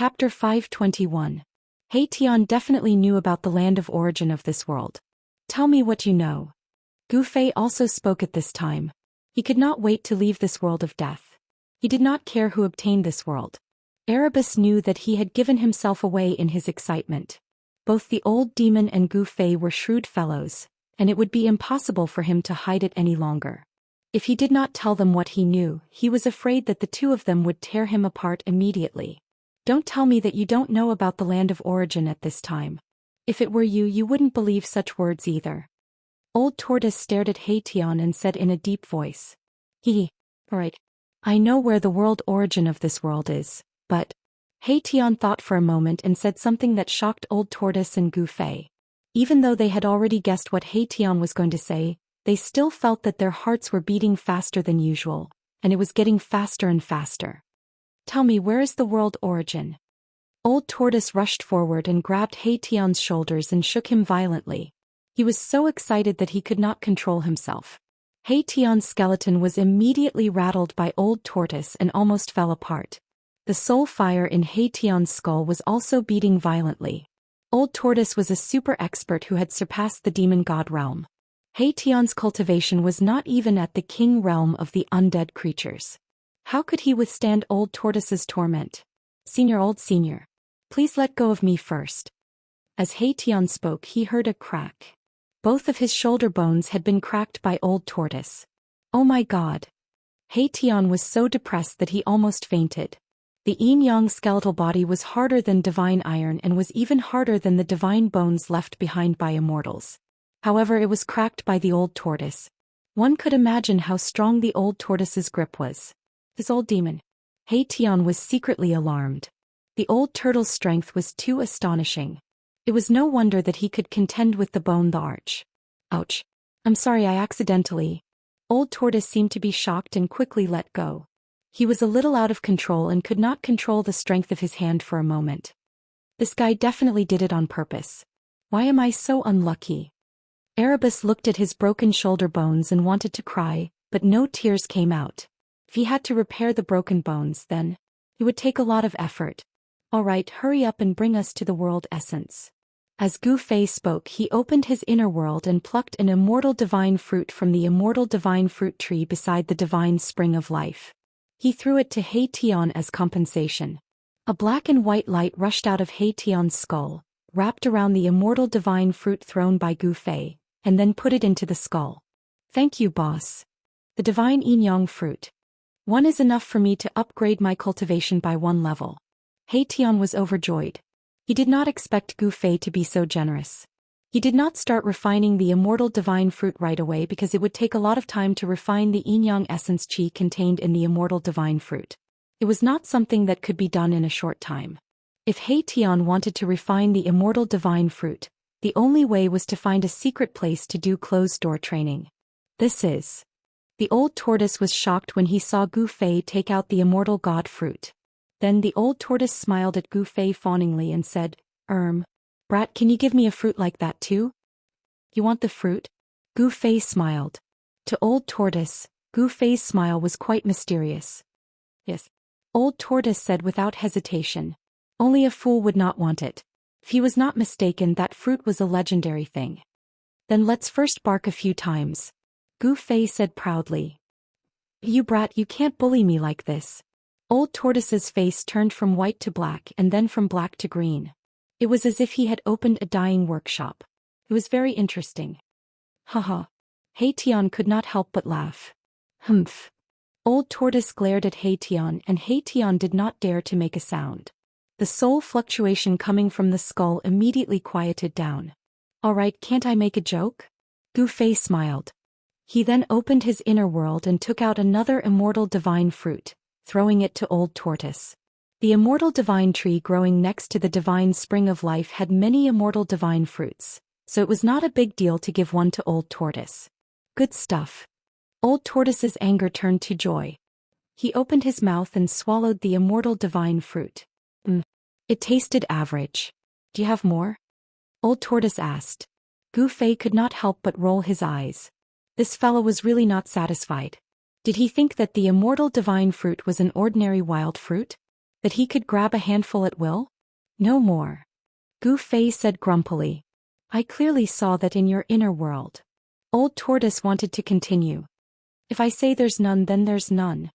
Chapter 521. Tian definitely knew about the land of origin of this world. Tell me what you know. Gu Fei also spoke at this time. He could not wait to leave this world of death. He did not care who obtained this world. Erebus knew that he had given himself away in his excitement. Both the old demon and Gu Fei were shrewd fellows, and it would be impossible for him to hide it any longer. If he did not tell them what he knew, he was afraid that the two of them would tear him apart immediately. Don't tell me that you don't know about the land of origin at this time. If it were you, you wouldn't believe such words either. Old Tortoise stared at Tian and said in a deep voice. Right. I know where the world origin of this world is, but... Tian thought for a moment and said something that shocked Old Tortoise and Gu Fei. Even though they had already guessed what Tian was going to say, they still felt that their hearts were beating faster than usual, and it was getting faster and faster. Tell me, where is the world origin? Old Tortoise rushed forward and grabbed Tian's shoulders and shook him violently. He was so excited that he could not control himself. Tian's skeleton was immediately rattled by Old Tortoise and almost fell apart. The soul fire in Tian's skull was also beating violently. Old Tortoise was a super expert who had surpassed the demon god realm. Tian's cultivation was not even at the king realm of the undead creatures. How could he withstand Old Tortoise's torment? Senior, please let go of me first. As Tian spoke, he heard a crack. Both of his shoulder bones had been cracked by Old Tortoise. Oh my god. Tian was so depressed that he almost fainted. The yin-yang skeletal body was harder than divine iron and was even harder than the divine bones left behind by immortals. However, it was cracked by the Old Tortoise. One could imagine how strong the Old Tortoise's grip was. This old demon. Tian was secretly alarmed. The old turtle's strength was too astonishing. It was no wonder that he could contend with the bone the arch. Ouch. I'm sorry, I accidentally. Old Tortoise seemed to be shocked and quickly let go. He was a little out of control and could not control the strength of his hand for a moment. This guy definitely did it on purpose. Why am I so unlucky? Erebus looked at his broken shoulder bones and wanted to cry, but no tears came out. If he had to repair the broken bones, then it would take a lot of effort. All right, hurry up and bring us to the world essence. As Gu Fei spoke, he opened his inner world and plucked an immortal divine fruit from the immortal divine fruit tree beside the divine spring of life. He threw it to Tian as compensation. A black and white light rushed out of Tian's skull, wrapped around the immortal divine fruit thrown by Gu Fei, and then put it into the skull. Thank you, boss. The divine yin-yang fruit. One is enough for me to upgrade my cultivation by 1 level. Tian was overjoyed. He did not expect Gu Fei to be so generous. He did not start refining the immortal divine fruit right away because it would take a lot of time to refine the yin-yang essence qi contained in the immortal divine fruit. It was not something that could be done in a short time. If Tian wanted to refine the immortal divine fruit, the only way was to find a secret place to do closed-door training. The Old Tortoise was shocked when he saw Gu Fei take out the immortal god fruit. Then the Old Tortoise smiled at Gu Fei fawningly and said, Brat, can you give me a fruit like that too? You want the fruit? Gu Fei smiled. To Old Tortoise, Gu Fei's smile was quite mysterious. Yes. Old Tortoise said without hesitation. Only a fool would not want it. If he was not mistaken, that fruit was a legendary thing. Then let's first bark a few times. Gu Fei said proudly. You brat, you can't bully me like this. Old Tortoise's face turned from white to black and then from black to green. It was as if he had opened a dyeing workshop. It was very interesting. Haha. Tian could not help but laugh. Humph. Old Tortoise glared at Tian and Tian did not dare to make a sound. The soul fluctuation coming from the skull immediately quieted down. All right, can't I make a joke? Gu Fei smiled. He then opened his inner world and took out another immortal divine fruit, throwing it to Old Tortoise. The immortal divine tree growing next to the divine spring of life had many immortal divine fruits, so it was not a big deal to give one to Old Tortoise. Good stuff. Old Tortoise's anger turned to joy. He opened his mouth and swallowed the immortal divine fruit. It tasted average. Do you have more? Old Tortoise asked. Gu Fei could not help but roll his eyes. This fellow was really not satisfied. Did he think that the immortal divine fruit was an ordinary wild fruit? That he could grab a handful at will? No more. Gu Fei said grumpily. I clearly saw that in your inner world. Old Tortoise wanted to continue. If I say there's none, then there's none.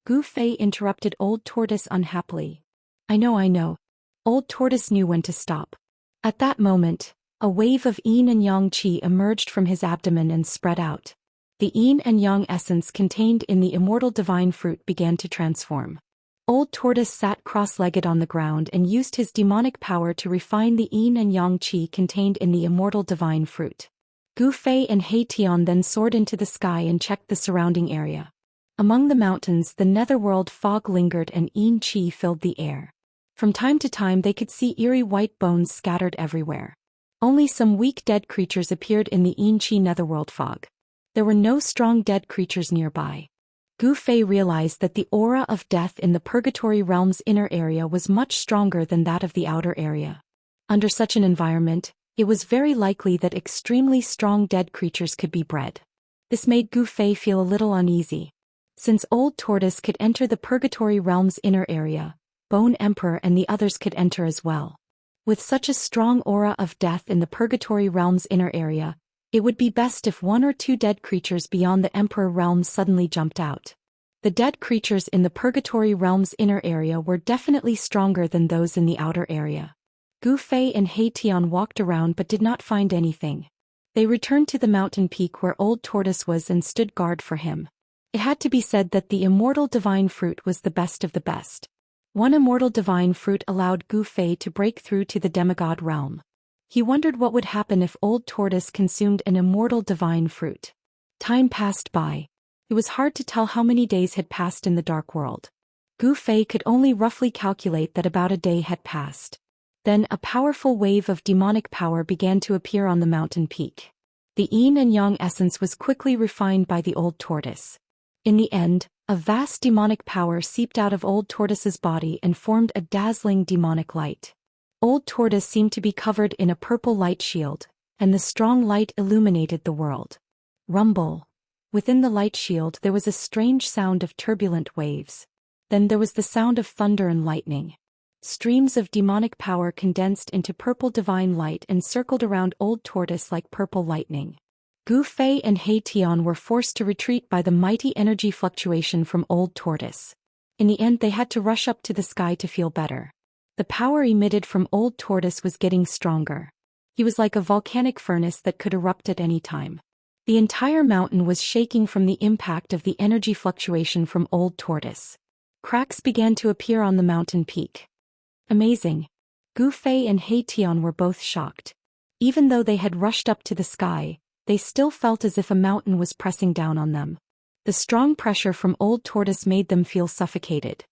Gu Fei interrupted Old Tortoise unhappily. I know. Old Tortoise knew when to stop. At that moment, a wave of yin and yang qi emerged from his abdomen and spread out. The yin and yang essence contained in the immortal divine fruit began to transform. Old Tortoise sat cross-legged on the ground and used his demonic power to refine the yin and yang qi contained in the immortal divine fruit. Gu Fei and He Tian then soared into the sky and checked the surrounding area. Among the mountains, the netherworld fog lingered and yin qi filled the air. From time to time they could see eerie white bones scattered everywhere. Only some weak dead creatures appeared in the yin qi netherworld fog. There were no strong dead creatures nearby. Gu Fei realized that the aura of death in the Purgatory Realm's inner area was much stronger than that of the outer area. Under such an environment, it was very likely that extremely strong dead creatures could be bred. This made Gu Fei feel a little uneasy. Since Old Tortoise could enter the Purgatory Realm's inner area, Bone Emperor and the others could enter as well. With such a strong aura of death in the Purgatory Realm's inner area, it would be best if one or two dead creatures beyond the Emperor realm suddenly jumped out. The dead creatures in the Purgatory Realm's inner area were definitely stronger than those in the outer area. Gu Fei and He Tian walked around but did not find anything. They returned to the mountain peak where Old Tortoise was and stood guard for him. It had to be said that the immortal divine fruit was the best of the best. One immortal divine fruit allowed Gu Fei to break through to the demigod realm. He wondered what would happen if Old Tortoise consumed an immortal divine fruit. Time passed by. It was hard to tell how many days had passed in the dark world. Gu Fei could only roughly calculate that about a day had passed. Then a powerful wave of demonic power began to appear on the mountain peak. The yin and yang essence was quickly refined by the Old Tortoise. In the end, a vast demonic power seeped out of Old Tortoise's body and formed a dazzling demonic light. Old Tortoise seemed to be covered in a purple light shield, and the strong light illuminated the world. Rumble. Within the light shield there was a strange sound of turbulent waves. Then there was the sound of thunder and lightning. Streams of demonic power condensed into purple divine light and circled around Old Tortoise like purple lightning. Gu Fei and He Tian were forced to retreat by the mighty energy fluctuation from Old Tortoise. In the end they had to rush up to the sky to feel better. The power emitted from Old Tortoise was getting stronger. He was like a volcanic furnace that could erupt at any time. The entire mountain was shaking from the impact of the energy fluctuation from Old Tortoise. Cracks began to appear on the mountain peak. Amazing. Gu Fei and He Tian were both shocked. Even though they had rushed up to the sky, they still felt as if a mountain was pressing down on them. The strong pressure from Old Tortoise made them feel suffocated.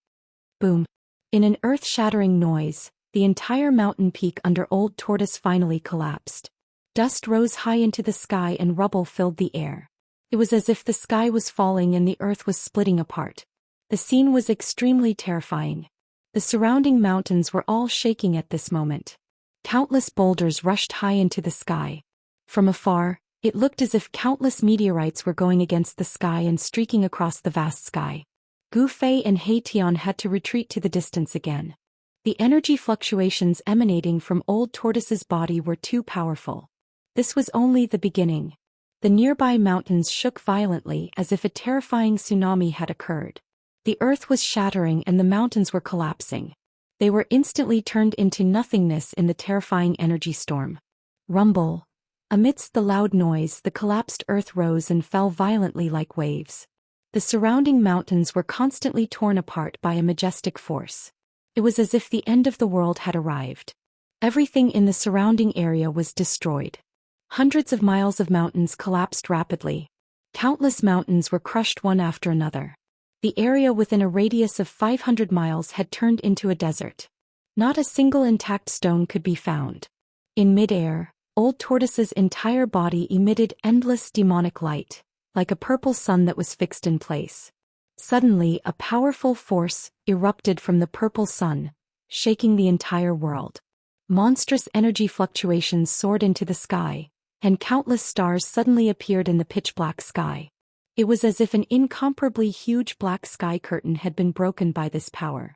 Boom. In an earth-shattering noise, the entire mountain peak under Old Tortoise finally collapsed. Dust rose high into the sky and rubble filled the air. It was as if the sky was falling and the earth was splitting apart. The scene was extremely terrifying. The surrounding mountains were all shaking at this moment. Countless boulders rushed high into the sky. From afar, it looked as if countless meteorites were going against the sky and streaking across the vast sky. Gu Fei and He Tian had to retreat to the distance again. The energy fluctuations emanating from Old Tortoise's body were too powerful. This was only the beginning. The nearby mountains shook violently as if a terrifying tsunami had occurred. The earth was shattering and the mountains were collapsing. They were instantly turned into nothingness in the terrifying energy storm. Rumble. Amidst the loud noise, the collapsed earth rose and fell violently like waves. The surrounding mountains were constantly torn apart by a majestic force. It was as if the end of the world had arrived. Everything in the surrounding area was destroyed. Hundreds of miles of mountains collapsed rapidly. Countless mountains were crushed one after another. The area within a radius of 500 miles had turned into a desert. Not a single intact stone could be found. In mid-air, Old Tortoise's entire body emitted endless demonic light, like a purple sun that was fixed in place. Suddenly, a powerful force erupted from the purple sun, shaking the entire world. Monstrous energy fluctuations soared into the sky, and countless stars suddenly appeared in the pitch-black sky. It was as if an incomparably huge black sky curtain had been broken by this power.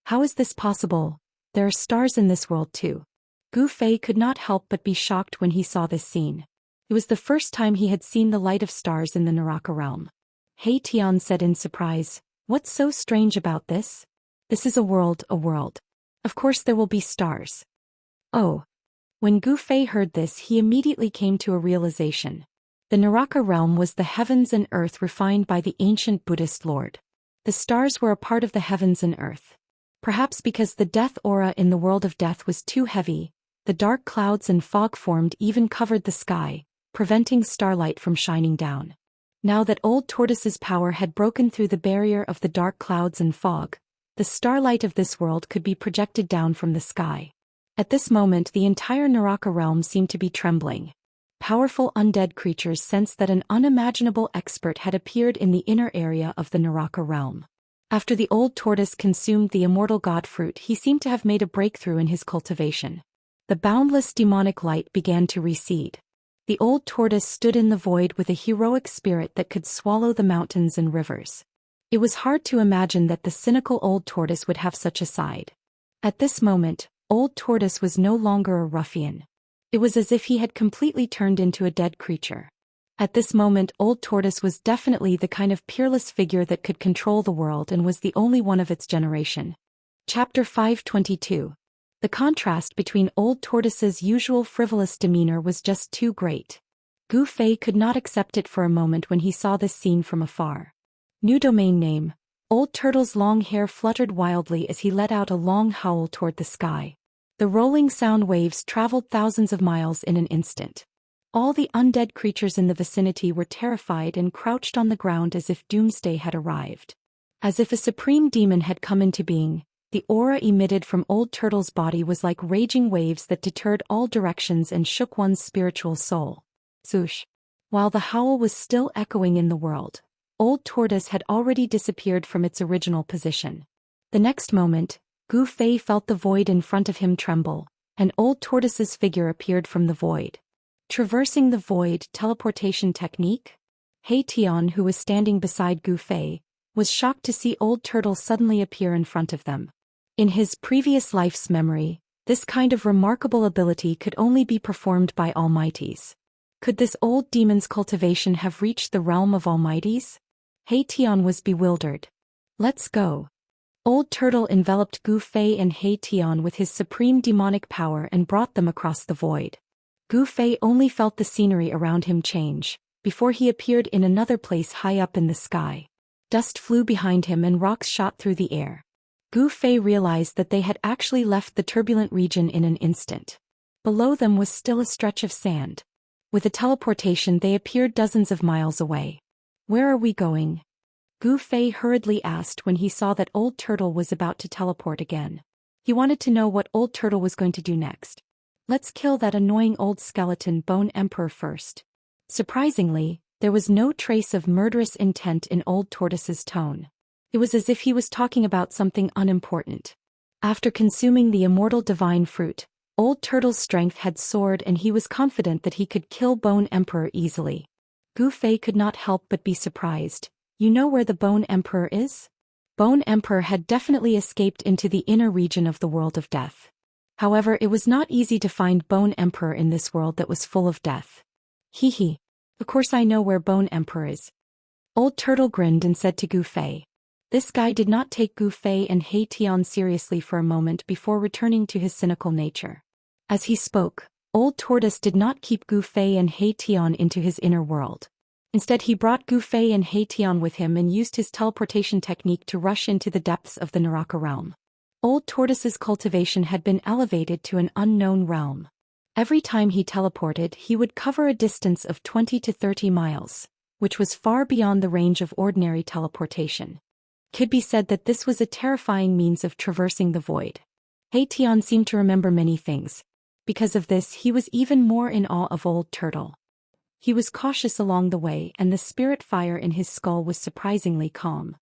How is this possible? There are stars in this world too. Gu Fei could not help but be shocked when he saw this scene. It was the first time he had seen the light of stars in the Naraka realm. He Tian said in surprise, "What's so strange about this? This is a world, a world. Of course there will be stars." Oh. When Gu Fei heard this, he immediately came to a realization. The Naraka realm was the heavens and earth refined by the ancient Buddhist Lord. The stars were a part of the heavens and earth. Perhaps because the death aura in the world of death was too heavy, the dark clouds and fog formed even covered the sky, preventing starlight from shining down. Now that Old Tortoise's power had broken through the barrier of the dark clouds and fog, the starlight of this world could be projected down from the sky. At this moment the entire Naraka realm seemed to be trembling. Powerful undead creatures sensed that an unimaginable expert had appeared in the inner area of the Naraka realm. After the Old Tortoise consumed the immortal god fruit, he seemed to have made a breakthrough in his cultivation. The boundless demonic light began to recede. The Old Tortoise stood in the void with a heroic spirit that could swallow the mountains and rivers. It was hard to imagine that the cynical Old Tortoise would have such a side. At this moment, Old Tortoise was no longer a ruffian. It was as if he had completely turned into a dead creature. At this moment Old Tortoise was definitely the kind of peerless figure that could control the world and was the only one of its generation. Chapter 522. The contrast between Old Tortoise's usual frivolous demeanor was just too great. Gu Fei could not accept it for a moment when he saw this scene from afar. New domain name. Old Turtle's long hair fluttered wildly as he let out a long howl toward the sky. The rolling sound waves traveled thousands of miles in an instant. All the undead creatures in the vicinity were terrified and crouched on the ground as if doomsday had arrived. As if a supreme demon had come into being, the aura emitted from Old Turtle's body was like raging waves that deterred all directions and shook one's spiritual soul. Swoosh. While the howl was still echoing in the world, Old Tortoise had already disappeared from its original position. The next moment, Gu Fei felt the void in front of him tremble, and Old Tortoise's figure appeared from the void. Traversing the void teleportation technique? He Tian, who was standing beside Gu Fei, was shocked to see Old Turtle suddenly appear in front of them. In his previous life's memory, this kind of remarkable ability could only be performed by almighties. Could this old demon's cultivation have reached the realm of almighties? He Tian was bewildered. Let's go. Old Turtle enveloped Gu Fei and He Tian with his supreme demonic power and brought them across the void. Gu Fei only felt the scenery around him change, before he appeared in another place high up in the sky. Dust flew behind him and rocks shot through the air. Gu Fei realized that they had actually left the turbulent region in an instant. Below them was still a stretch of sand. With a teleportation they appeared dozens of miles away. Where are we going? Gu Fei hurriedly asked when he saw that Old Turtle was about to teleport again. He wanted to know what Old Turtle was going to do next. Let's kill that annoying old skeleton Bone Emperor first. Surprisingly, there was no trace of murderous intent in Old Tortoise's tone. It was as if he was talking about something unimportant. After consuming the immortal divine fruit, Old Turtle's strength had soared and he was confident that he could kill Bone Emperor easily. Gu Fei could not help but be surprised. You know where the Bone Emperor is? Bone Emperor had definitely escaped into the inner region of the world of death. However, it was not easy to find Bone Emperor in this world that was full of death. Hee hee. Of course I know where Bone Emperor is. Old Turtle grinned and said to Gu Fei. This guy did not take Gu Fei and He Tian seriously for a moment before returning to his cynical nature. As he spoke, Old Tortoise did not keep Gu Fei and He Tian into his inner world. Instead he brought Gu Fei and He Tian with him and used his teleportation technique to rush into the depths of the Naraka realm. Old Tortoise's cultivation had been elevated to an unknown realm. Every time he teleported he would cover a distance of 20 to 30 miles, which was far beyond the range of ordinary teleportation. Could be said that this was a terrifying means of traversing the void. He Tian seemed to remember many things. Because of this he was even more in awe of Old Turtle. He was cautious along the way and the spirit fire in his skull was surprisingly calm.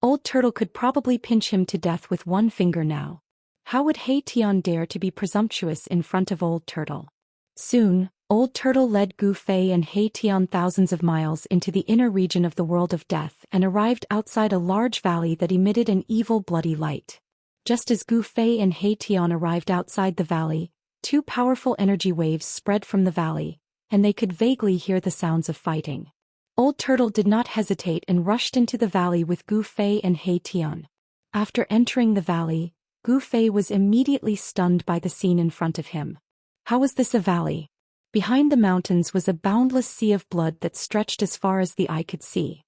Old Turtle could probably pinch him to death with one finger now. How would He Tian dare to be presumptuous in front of Old Turtle? Soon, Old Turtle led Gu Fei and He Tian thousands of miles into the inner region of the world of death and arrived outside a large valley that emitted an evil bloody light. Just as Gu Fei and He Tian arrived outside the valley, two powerful energy waves spread from the valley, and they could vaguely hear the sounds of fighting. Old Turtle did not hesitate and rushed into the valley with Gu Fei and He Tian. After entering the valley, Gu Fei was immediately stunned by the scene in front of him. How was this a valley? Behind the mountains was a boundless sea of blood that stretched as far as the eye could see.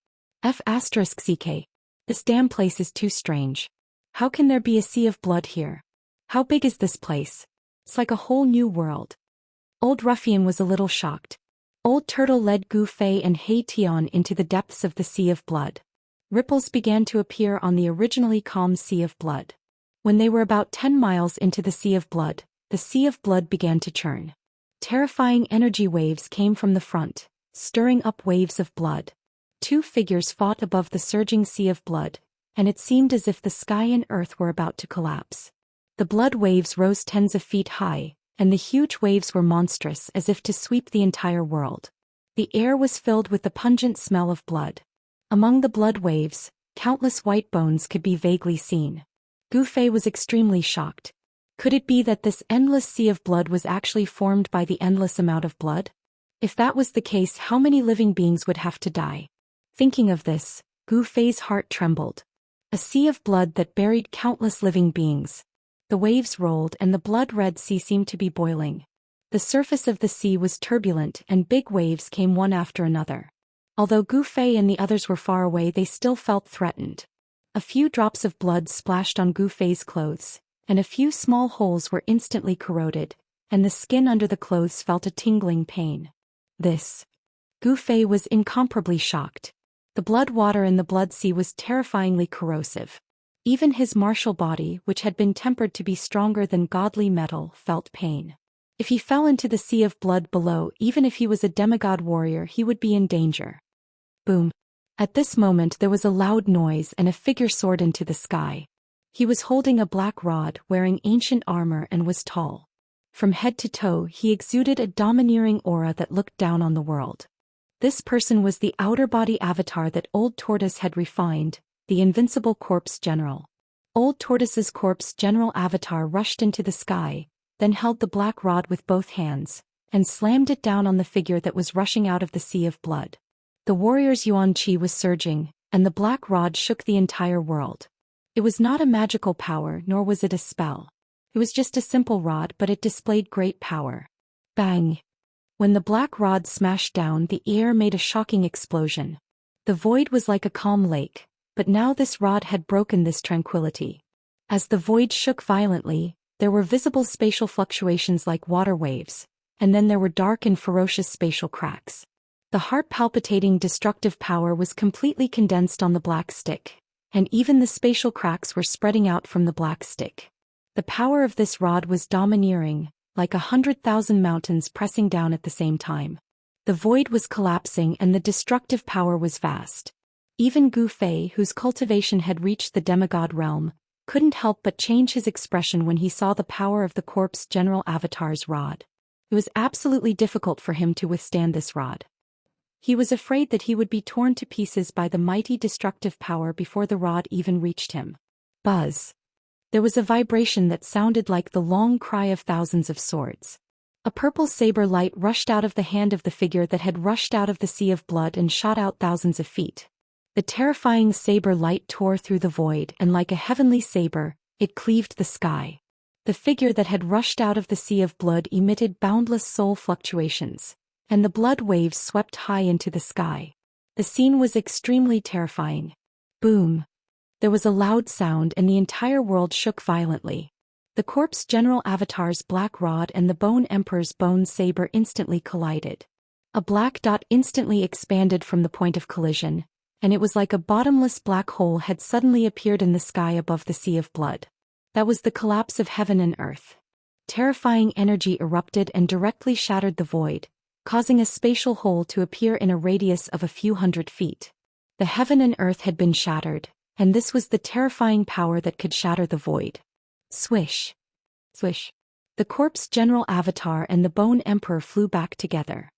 F***ck. This damn place is too strange. How can there be a sea of blood here? How big is this place? It's like a whole new world. Old Ruffian was a little shocked. Old Turtle led Gu Fei and He Tian into the depths of the sea of blood. Ripples began to appear on the originally calm sea of blood. When they were about 10 miles into the sea of blood began to churn. Terrifying energy waves came from the front, stirring up waves of blood. Two figures fought above the surging sea of blood, and it seemed as if the sky and earth were about to collapse. The blood waves rose tens of feet high, and the huge waves were monstrous as if to sweep the entire world. The air was filled with the pungent smell of blood. Among the blood waves, countless white bones could be vaguely seen. Gu Fei was extremely shocked. Could it be that this endless sea of blood was actually formed by the endless amount of blood? If that was the case, how many living beings would have to die? Thinking of this, Gu Fei's heart trembled. A sea of blood that buried countless living beings. The waves rolled and the blood-red sea seemed to be boiling. The surface of the sea was turbulent and big waves came one after another. Although Gu Fei and the others were far away, they still felt threatened. A few drops of blood splashed on Gu Fei's clothes, and a few small holes were instantly corroded, and the skin under the clothes felt a tingling pain. Gu Fei was incomparably shocked. The blood water in the blood sea was terrifyingly corrosive. Even his martial body, which had been tempered to be stronger than godly metal, felt pain. If he fell into the sea of blood below, even if he was a demigod warrior, he would be in danger. Boom. At this moment there was a loud noise and a figure soared into the sky. He was holding a black rod, wearing ancient armor, and was tall. From head to toe he exuded a domineering aura that looked down on the world. This person was the outer body avatar that Old Tortoise had refined, the invincible corpse general. Old Tortoise's corpse general avatar rushed into the sky, then held the black rod with both hands, and slammed it down on the figure that was rushing out of the sea of blood. The warrior's yuan qi was surging, and the black rod shook the entire world. It was not a magical power, nor was it a spell. It was just a simple rod, but it displayed great power. Bang! When the black rod smashed down, the air made a shocking explosion. The void was like a calm lake, but now this rod had broken this tranquility. As the void shook violently, there were visible spatial fluctuations like water waves, and then there were dark and ferocious spatial cracks. The heart-palpitating destructive power was completely condensed on the black stick, and even the spatial cracks were spreading out from the black stick. The power of this rod was domineering, like 100,000 mountains pressing down at the same time. The void was collapsing and the destructive power was vast. Even Gu Fei, whose cultivation had reached the demigod realm, couldn't help but change his expression when he saw the power of the corpse general avatar's rod. It was absolutely difficult for him to withstand this rod. He was afraid that he would be torn to pieces by the mighty destructive power before the rod even reached him. Buzz! There was a vibration that sounded like the long cry of thousands of swords. A purple saber light rushed out of the hand of the figure that had rushed out of the sea of blood and shot out thousands of feet. The terrifying saber light tore through the void, and like a heavenly saber, it cleaved the sky. The figure that had rushed out of the sea of blood emitted boundless soul fluctuations, and the blood waves swept high into the sky. The scene was extremely terrifying. Boom! There was a loud sound and the entire world shook violently. The corpse general avatar's black rod and the bone emperor's bone saber instantly collided. A black dot instantly expanded from the point of collision, and it was like a bottomless black hole had suddenly appeared in the sky above the sea of blood. That was the collapse of heaven and earth. Terrifying energy erupted and directly shattered the void, causing a spatial hole to appear in a radius of a few hundred feet. The heaven and earth had been shattered, and this was the terrifying power that could shatter the void. Swish! Swish! The corpse general avatar and the bone emperor flew back together.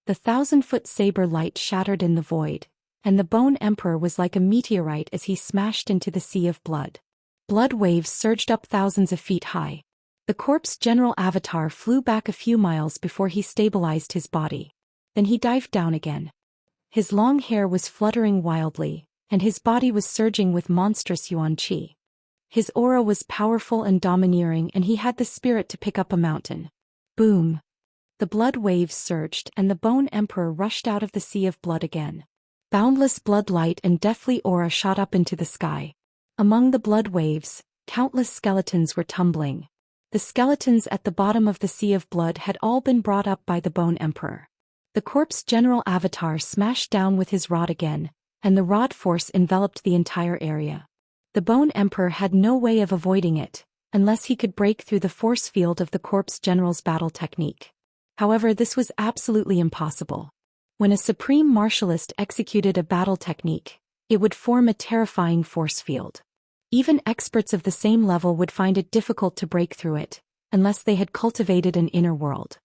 The 1,000-foot saber light shattered in the void, and the bone emperor was like a meteorite as he smashed into the sea of blood. Blood waves surged up thousands of feet high. The corpse general avatar flew back a few miles before he stabilized his body. Then he dived down again. His long hair was fluttering wildly, and his body was surging with monstrous yuan qi. His aura was powerful and domineering, and he had the spirit to pick up a mountain. Boom! The blood waves surged, and the Bone Emperor rushed out of the sea of blood again. Boundless blood light and deathly aura shot up into the sky. Among the blood waves, countless skeletons were tumbling. The skeletons at the bottom of the sea of blood had all been brought up by the Bone Emperor. The corpse general avatar smashed down with his rod again, and the rod force enveloped the entire area. The Bone Emperor had no way of avoiding it, unless he could break through the force field of the corpse general's battle technique. However, this was absolutely impossible. When a supreme martialist executed a battle technique, it would form a terrifying force field. Even experts of the same level would find it difficult to break through it, unless they had cultivated an inner world.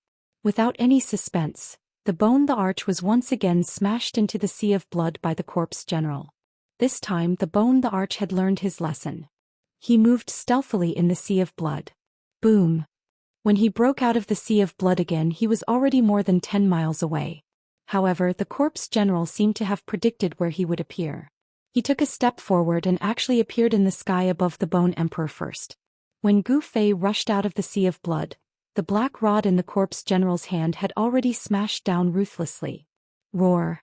Without any suspense, the Arch was once again smashed into the sea of blood by the corpse general. This time the Arch had learned his lesson. He moved stealthily in the sea of blood. Boom! When he broke out of the sea of blood again, he was already more than 10 miles away. However, the corpse general seemed to have predicted where he would appear. He took a step forward and actually appeared in the sky above the Bone Emperor first. When Gu Fei rushed out of the sea of blood, the black rod in the corpse general's hand had already smashed down ruthlessly. Roar!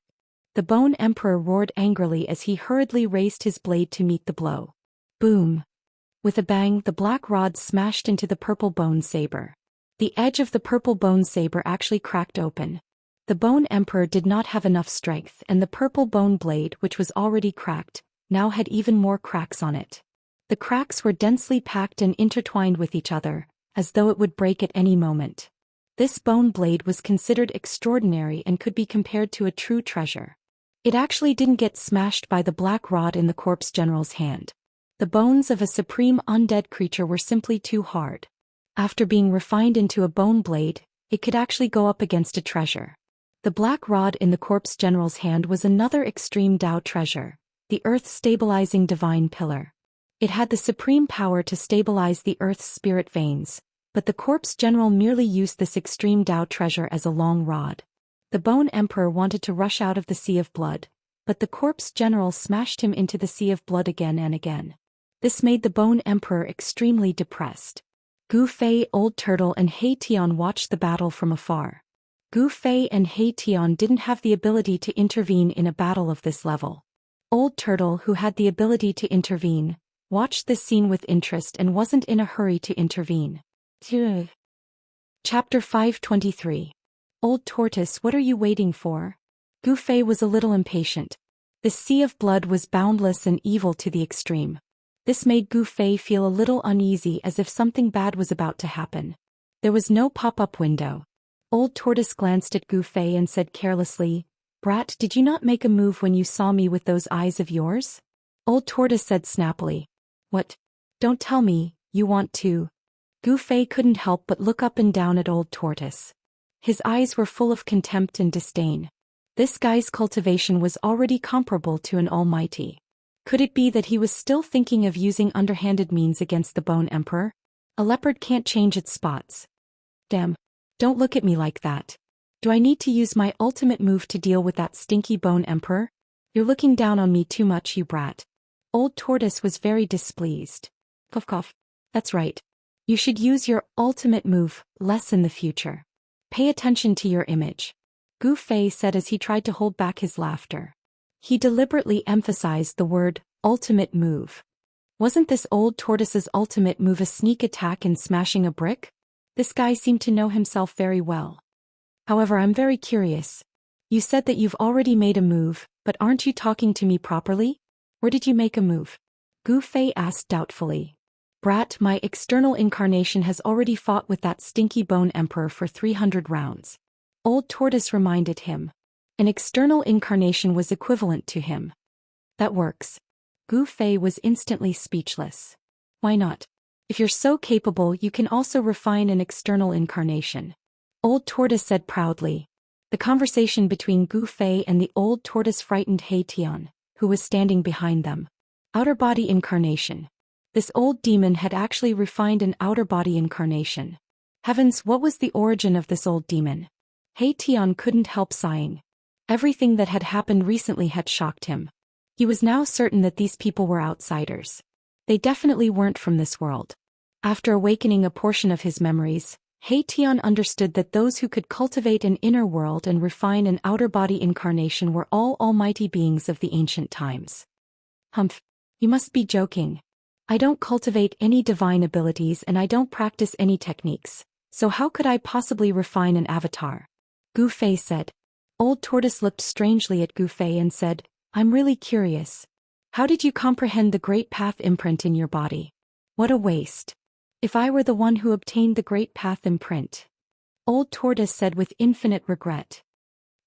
The Bone Emperor roared angrily as he hurriedly raised his blade to meet the blow. Boom! With a bang, the black rod smashed into the purple bone saber. The edge of the purple bone saber actually cracked open. The Bone Emperor did not have enough strength, and the purple bone blade, which was already cracked, now had even more cracks on it. The cracks were densely packed and intertwined with each other, as though it would break at any moment. This bone blade was considered extraordinary and could be compared to a true treasure. It actually didn't get smashed by the black rod in the corpse general's hand. The bones of a supreme undead creature were simply too hard. After being refined into a bone blade, it could actually go up against a treasure. The black rod in the corpse general's hand was another extreme Dao treasure, the earth-stabilizing divine pillar. It had the supreme power to stabilize the earth's spirit veins, but the corpse general merely used this extreme Dao treasure as a long rod. The Bone Emperor wanted to rush out of the sea of blood, but the corpse general smashed him into the sea of blood again and again. This made the Bone Emperor extremely depressed. Gu Fei, Old Turtle and He Tian watched the battle from afar. Gu Fei and He Tian didn't have the ability to intervene in a battle of this level. Old Turtle, who had the ability to intervene, watched this scene with interest and wasn't in a hurry to intervene. Chapter 523. Old Tortoise, what are you waiting for? Gu Fei was a little impatient. The sea of blood was boundless and evil to the extreme. This made Gu Fei feel a little uneasy, as if something bad was about to happen. There was no pop-up window. Old Tortoise glanced at Gu Fei and said carelessly, "Brat, did you not make a move when you saw me with those eyes of yours?" Old Tortoise said snappily, "What? Don't tell me, you want to." Gu Fei couldn't help but look up and down at Old Tortoise. His eyes were full of contempt and disdain. This guy's cultivation was already comparable to an almighty. Could it be that he was still thinking of using underhanded means against the Bone Emperor? A leopard can't change its spots. Damn. Don't look at me like that. Do I need to use my ultimate move to deal with that stinky Bone Emperor? You're looking down on me too much, you brat. Old Tortoise was very displeased. Cough cough. That's right. You should use your ultimate move less in the future. Pay attention to your image. Gu Fei said as he tried to hold back his laughter. He deliberately emphasized the word ultimate move. Wasn't this Old Tortoise's ultimate move a sneak attack and smashing a brick? This guy seemed to know himself very well. However, I'm very curious. You said that you've already made a move, but aren't you talking to me properly? Where did you make a move? Gu Fei asked doubtfully. Brat, my external incarnation has already fought with that stinky Bone Emperor for 300 rounds. Old Tortoise reminded him. An external incarnation was equivalent to him. That works. Gu Fei was instantly speechless. Why not? If you're so capable, you can also refine an external incarnation. Old Tortoise said proudly. The conversation between Gu Fei and the Old Tortoise frightened He Tian, who was standing behind them. Outer body incarnation. This old demon had actually refined an outer body incarnation. Heavens, what was the origin of this old demon? He Tian couldn't help sighing. Everything that had happened recently had shocked him. He was now certain that these people were outsiders. They definitely weren't from this world. After awakening a portion of his memories, He Tian understood that those who could cultivate an inner world and refine an outer body incarnation were all almighty beings of the ancient times. Humph. You must be joking. I don't cultivate any divine abilities and I don't practice any techniques, so how could I possibly refine an avatar? Gu Fei said. Old Tortoise looked strangely at Gu Fei and said, I'm really curious. How did you comprehend the Great Path imprint in your body? What a waste. If I were the one who obtained the Great Path imprint. Old Tortoise said with infinite regret.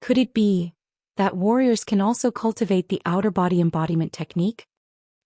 Could it be that warriors can also cultivate the outer body embodiment technique?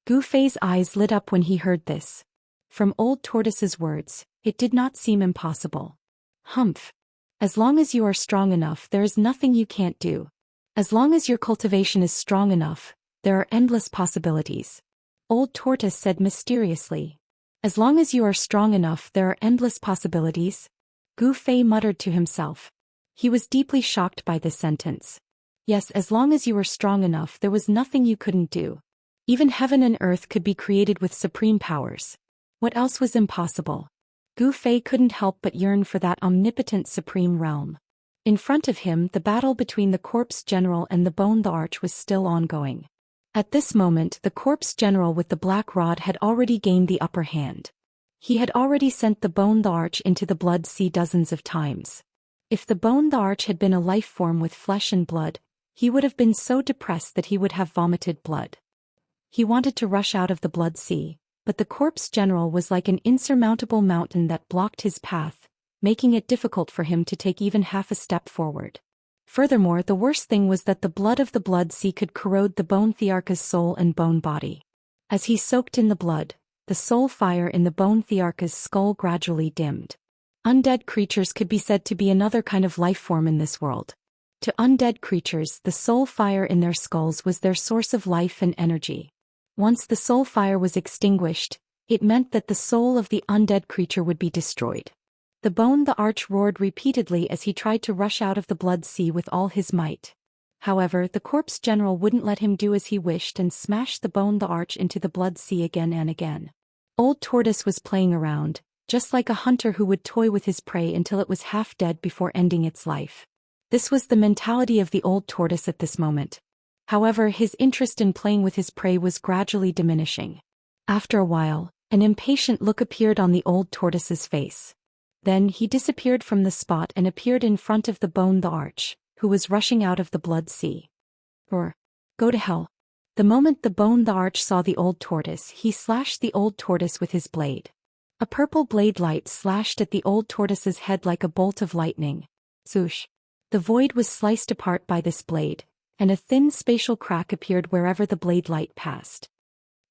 Gu Fei's eyes lit up when he heard this. From Old Tortoise's words, it did not seem impossible. Humph. As long as you are strong enough, there is nothing you can't do. As long as your cultivation is strong enough, there are endless possibilities. Old Tortoise said mysteriously. As long as you are strong enough, there are endless possibilities. Gu Fei muttered to himself. He was deeply shocked by this sentence. Yes, as long as you were strong enough, there was nothing you couldn't do. Even heaven and earth could be created with supreme powers. What else was impossible? Gu Fei couldn't help but yearn for that omnipotent supreme realm. In front of him, the battle between the Corpse General and the Bone the Arch was still ongoing. At this moment, the Corpse General with the black rod had already gained the upper hand. He had already sent the Bone the Arch into the Blood Sea dozens of times. If the Bone the Arch had been a life form with flesh and blood, he would have been so depressed that he would have vomited blood. He wanted to rush out of the Blood Sea, but the Corpse General was like an insurmountable mountain that blocked his path, making it difficult for him to take even half a step forward. Furthermore, the worst thing was that the blood of the Blood Sea could corrode the Bone Thearcha's soul and bone body. As he soaked in the blood, the soul fire in the Bone Thearcha's skull gradually dimmed. Undead creatures could be said to be another kind of life form in this world. To undead creatures, the soul fire in their skulls was their source of life and energy. Once the soul fire was extinguished, it meant that the soul of the undead creature would be destroyed. The Bone the Arch roared repeatedly as he tried to rush out of the Blood Sea with all his might. However, the Corpse General wouldn't let him do as he wished and smashed the Bone the Arch into the Blood Sea again and again. Old Tortoise was playing around, just like a hunter who would toy with his prey until it was half dead before ending its life. This was the mentality of the Old Tortoise at this moment. However, his interest in playing with his prey was gradually diminishing. After a while, an impatient look appeared on the Old Tortoise's face. Then he disappeared from the spot and appeared in front of the Bone the Arch, who was rushing out of the Blood Sea. Or, go to hell. The moment the Bone the Arch saw the Old Tortoise, he slashed the Old Tortoise with his blade. A purple blade light slashed at the Old Tortoise's head like a bolt of lightning. Swoosh. The void was sliced apart by this blade, and a thin spatial crack appeared wherever the blade light passed.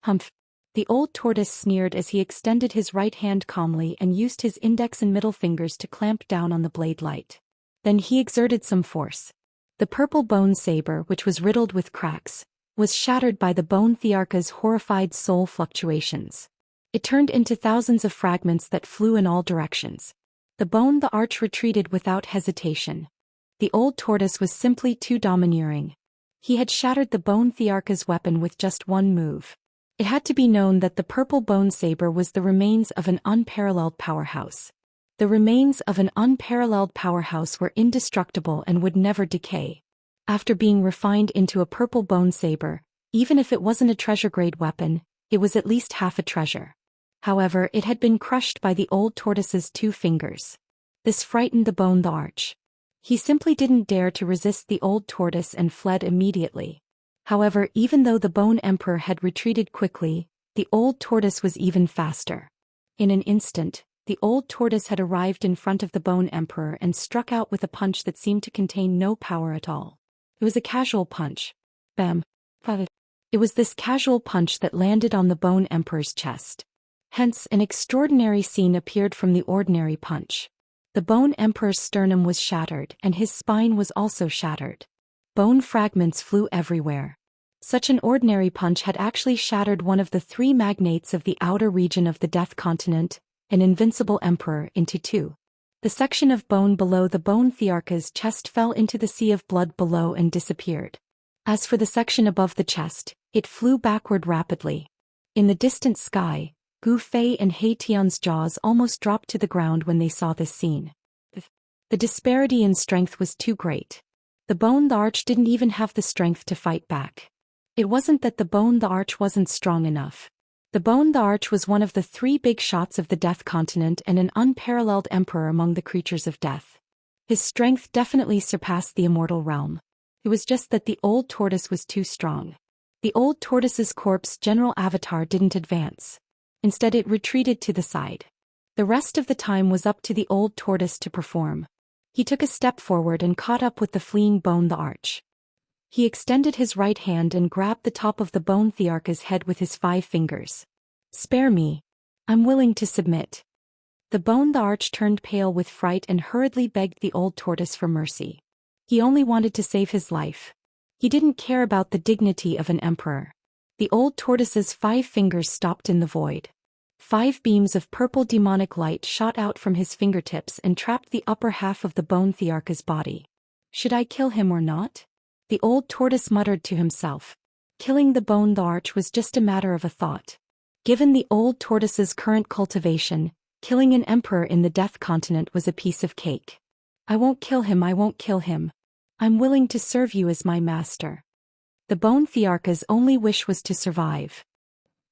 Humph. The Old Tortoise sneered as he extended his right hand calmly and used his index and middle fingers to clamp down on the blade light. Then he exerted some force. The purple bone saber, which was riddled with cracks, was shattered by the Bone Thearcha's horrified soul fluctuations. It turned into thousands of fragments that flew in all directions. The Bone the Arch retreated without hesitation. The Old Tortoise was simply too domineering. He had shattered the Bone Thearcha's weapon with just one move. It had to be known that the purple bone saber was the remains of an unparalleled powerhouse. The remains of an unparalleled powerhouse were indestructible and would never decay. After being refined into a purple bone saber, even if it wasn't a treasure-grade weapon, it was at least half a treasure. However, it had been crushed by the Old Tortoise's 2 fingers. This frightened the Bone the Arch. He simply didn't dare to resist the Old Tortoise and fled immediately. However, even though the Bone Emperor had retreated quickly, the Old Tortoise was even faster. In an instant, the Old Tortoise had arrived in front of the Bone Emperor and struck out with a punch that seemed to contain no power at all. It was a casual punch. Bam. It was this casual punch that landed on the Bone Emperor's chest. Hence, an extraordinary scene appeared from the ordinary punch. The Bone Emperor's sternum was shattered and his spine was also shattered. Bone fragments flew everywhere. Such an ordinary punch had actually shattered one of the three magnates of the outer region of the Death Continent, an invincible emperor, into two. The section of bone below the bone Thearcha's chest fell into the sea of blood below and disappeared. As for the section above the chest, it flew backward rapidly. In the distant sky, Gu Fei and He Tian's jaws almost dropped to the ground when they saw this scene. The disparity in strength was too great. The bone the arch didn't even have the strength to fight back. It wasn't that the bone the arch wasn't strong enough. The bone the arch was one of the three big shots of the Death Continent and an unparalleled emperor among the creatures of death. His strength definitely surpassed the immortal realm. It was just that the old tortoise was too strong. The old tortoise's corpse general avatar didn't advance. Instead it retreated to the side. The rest of the time was up to the old tortoise to perform. He took a step forward and caught up with the fleeing bone the arch. He extended his right hand and grabbed the top of the bone Thearcha's head with his 5 fingers. "Spare me. I'm willing to submit." The bone the arch turned pale with fright and hurriedly begged the old tortoise for mercy. He only wanted to save his life. He didn't care about the dignity of an emperor. The old tortoise's 5 fingers stopped in the void. 5 beams of purple demonic light shot out from his fingertips and trapped the upper half of the bone Thearcha's body. Should I kill him or not? The old tortoise muttered to himself. Killing the bone the arch was just a matter of a thought. Given the old tortoise's current cultivation, killing an emperor in the Death Continent was a piece of cake. "I won't kill him, I won't kill him. I'm willing to serve you as my master." The bone Thearcha's only wish was to survive.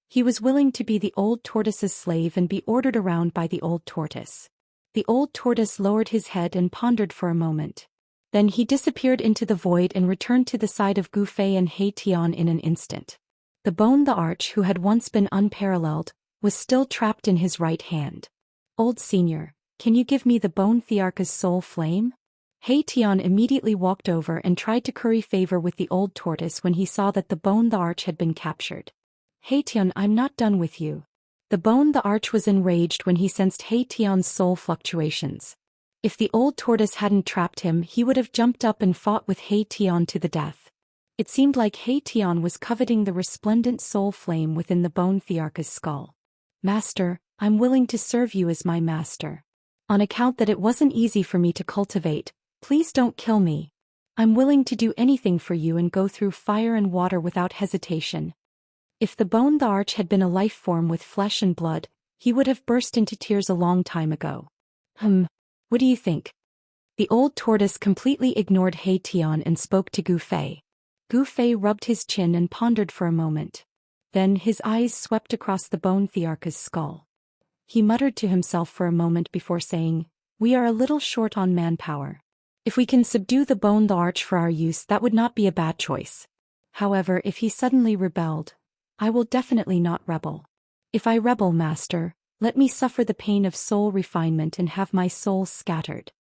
He was willing to be the old tortoise's slave and be ordered around by the old tortoise. The old tortoise lowered his head and pondered for a moment. Then he disappeared into the void and returned to the side of Gu Fei and He Tian in an instant. The bone the arch, who had once been unparalleled, was still trapped in his right hand. "Old senior, can you give me the bone Thearcha's soul flame?" He Tian immediately walked over and tried to curry favor with the old tortoise when he saw that the bone the arch had been captured. "He Tian, I'm not done with you." The bone the arch was enraged when he sensed He Tian's soul fluctuations. If the old tortoise hadn't trapped him, he would have jumped up and fought with He Tian to the death. It seemed like He Tian was coveting the resplendent soul flame within the bone Thearcha's skull. "Master, I'm willing to serve you as my master. On account that it wasn't easy for me to cultivate, please don't kill me. I'm willing to do anything for you and go through fire and water without hesitation." If the bone the arch had been a life form with flesh and blood, he would have burst into tears a long time ago. What do you think?" The old tortoise completely ignored He Tian and spoke to Gu Fei. Gu Fei rubbed his chin and pondered for a moment. Then his eyes swept across the bone Thearcha's skull. He muttered to himself for a moment before saying, "We are a little short on manpower. If we can subdue the bone the arch for our use, that would not be a bad choice. However, if he suddenly rebelled, I will definitely not rebel. If I rebel, master, let me suffer the pain of soul refinement and have my soul scattered."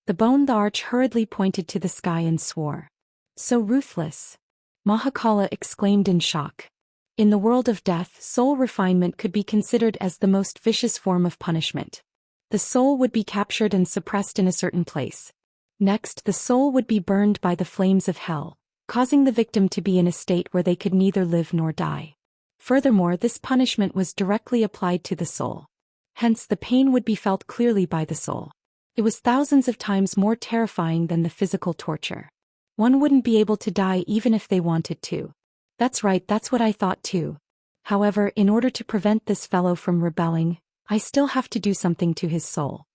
The bone the arch hurriedly pointed to the sky and swore. "So ruthless!" Mahakala exclaimed in shock. In the world of death, soul refinement could be considered as the most vicious form of punishment. The soul would be captured and suppressed in a certain place. Next, the soul would be burned by the flames of hell, causing the victim to be in a state where they could neither live nor die. Furthermore, this punishment was directly applied to the soul. Hence, the pain would be felt clearly by the soul. It was thousands of times more terrifying than the physical torture. One wouldn't be able to die even if they wanted to. That's right, that's what I thought too. However, in order to prevent this fellow from rebelling, I still have to do something to his soul.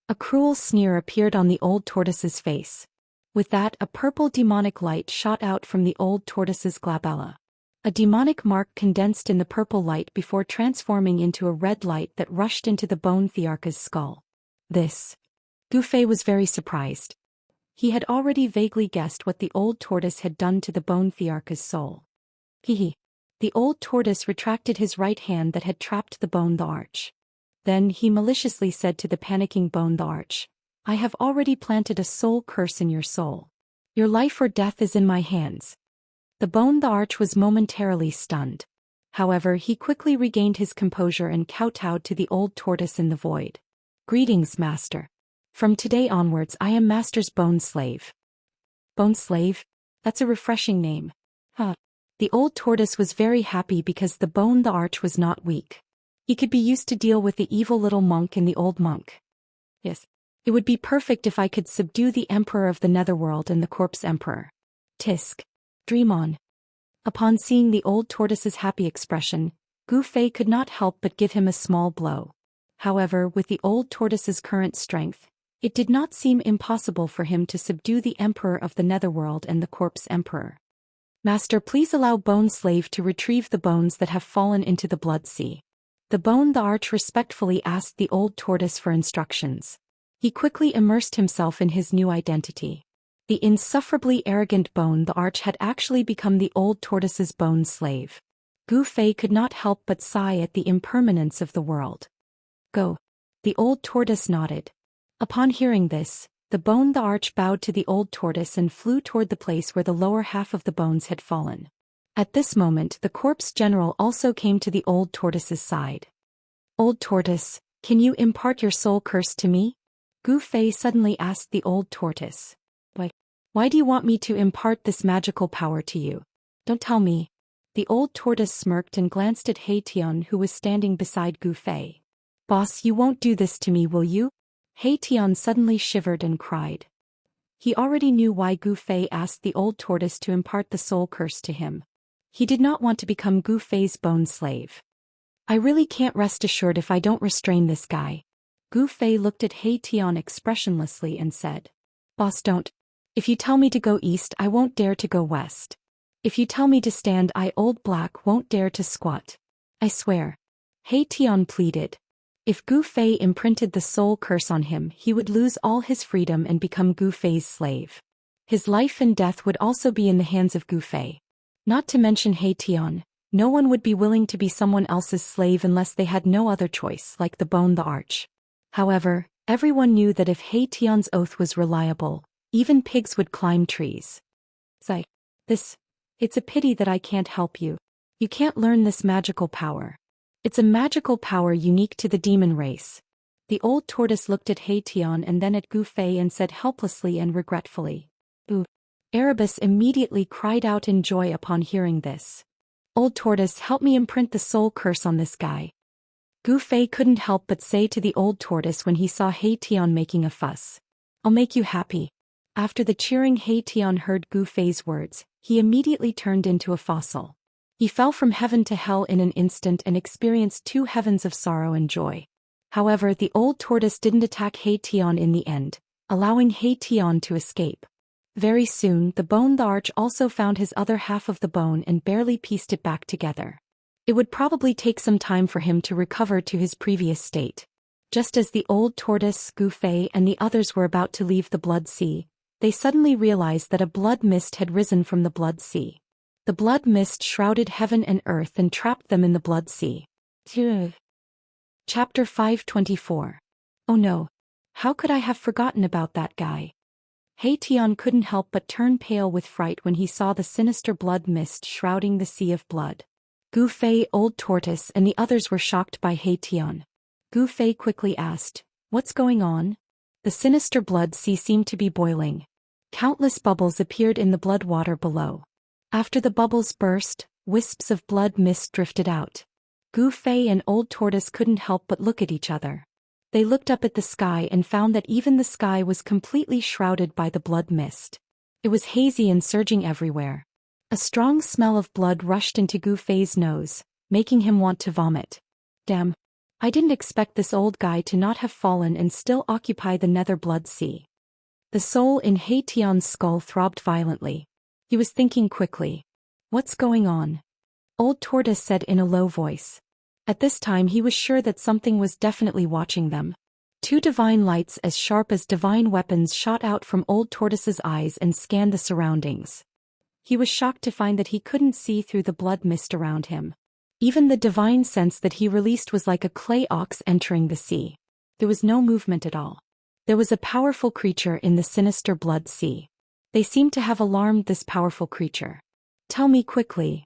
A cruel sneer appeared on the old tortoise's face. With that, a purple demonic light shot out from the old tortoise's glabella. A demonic mark condensed in the purple light before transforming into a red light that rushed into the bone Thearcha's skull. This. Gu Fei was very surprised. He had already vaguely guessed what the old tortoise had done to the bone Thearcha's soul. The old tortoise retracted his right hand that had trapped the bone the arch. Then he maliciously said to the panicking bone the arch, "I have already planted a soul curse in your soul. Your life or death is in my hands." The bone the arch was momentarily stunned. However, he quickly regained his composure and kowtowed to the old tortoise in the void. "Greetings, master. From today onwards I am master's bone slave." "Bone slave? That's a refreshing name." The old tortoise was very happy because the bone the arch was not weak. He could be used to deal with the evil little monk and the old monk. Yes. It would be perfect if I could subdue the emperor of the netherworld and the corpse emperor. Tisk. Dream on. Upon seeing the old tortoise's happy expression, Gu Fei could not help but give him a small blow. However, with the old tortoise's current strength, it did not seem impossible for him to subdue the emperor of the netherworld and the corpse emperor. Master, please allow Bone Slave to retrieve the bones that have fallen into the blood sea. The bone the arch respectfully asked the old tortoise for instructions. He quickly immersed himself in his new identity. The insufferably arrogant bone the arch had actually become the old tortoise's bone slave. Gu Fei could not help but sigh at the impermanence of the world. Go. The old tortoise nodded. Upon hearing this, the bone the arch bowed to the old tortoise and flew toward the place where the lower half of the bones had fallen. At this moment the corpse general also came to the old tortoise's side. Old tortoise, can you impart your soul curse to me? Gu Fei suddenly asked the old tortoise. Why do you want me to impart this magical power to you? Don't tell me. The old tortoise smirked and glanced at He Tian, who was standing beside Gu Fei. Boss, you won't do this to me, will you? He Tian suddenly shivered and cried. He already knew why Gu Fei asked the old tortoise to impart the soul curse to him. He did not want to become Gu Fei's bone slave. I really can't rest assured if I don't restrain this guy. Gu Fei looked at He Tian expressionlessly and said. Boss, don't. If you tell me to go east, I won't dare to go west. If you tell me to stand, I old black won't dare to squat. I swear. He Tian pleaded. If Gu Fei imprinted the soul curse on him, he would lose all his freedom and become Gu Fei's slave. His life and death would also be in the hands of Gu Fei. Not to mention He Tian, no one would be willing to be someone else's slave unless they had no other choice, like the bone the arch. However, everyone knew that if He Tian's oath was reliable, even pigs would climb trees. It's a pity that I can't help you. You can't learn this magical power. It's a magical power unique to the demon race. The old tortoise looked at He Tian and then at Gu Fei and said helplessly and regretfully. Ooh. Erebus immediately cried out in joy upon hearing this. Old tortoise, help me imprint the soul curse on this guy. Gu Fei couldn't help but say to the old tortoise when he saw He Tian making a fuss. I'll make you happy. After the cheering He Tian heard Gu Fei's words, he immediately turned into a fossil. He fell from heaven to hell in an instant and experienced 2 heavens of sorrow and joy. However, the old tortoise didn't attack He Tian in the end, allowing He Tian to escape. Very soon, the bone the arch also found his other half of the bone and barely pieced it back together. It would probably take some time for him to recover to his previous state. Just as the old tortoise, Gu Fei, and the others were about to leave the blood sea, they suddenly realized that a blood mist had risen from the blood sea. The blood mist shrouded heaven and earth and trapped them in the blood sea. Chapter 524. Oh no. How could I have forgotten about that guy? He Tian couldn't help but turn pale with fright when he saw the sinister blood mist shrouding the sea of blood. Gu Fei, old tortoise, and the others were shocked by He Tian. Gu Fei quickly asked, "What's going on?" The sinister blood sea seemed to be boiling. Countless bubbles appeared in the blood water below. After the bubbles burst, wisps of blood mist drifted out. Gu Fei and old tortoise couldn't help but look at each other. They looked up at the sky and found that even the sky was completely shrouded by the blood mist. It was hazy and surging everywhere. A strong smell of blood rushed into Gu Fei's nose, making him want to vomit. Damn. I didn't expect this old guy to not have fallen and still occupy the nether blood sea. The soul in He Tian's skull throbbed violently. He was thinking quickly. What's going on? Old tortoise said in a low voice. At this time he was sure that something was definitely watching them. 2 divine lights as sharp as divine weapons shot out from old tortoise's eyes and scanned the surroundings. He was shocked to find that he couldn't see through the blood mist around him. Even the divine sense that he released was like a clay ox entering the sea. There was no movement at all. There was a powerful creature in the sinister blood sea. They seemed to have alarmed this powerful creature. Tell me quickly.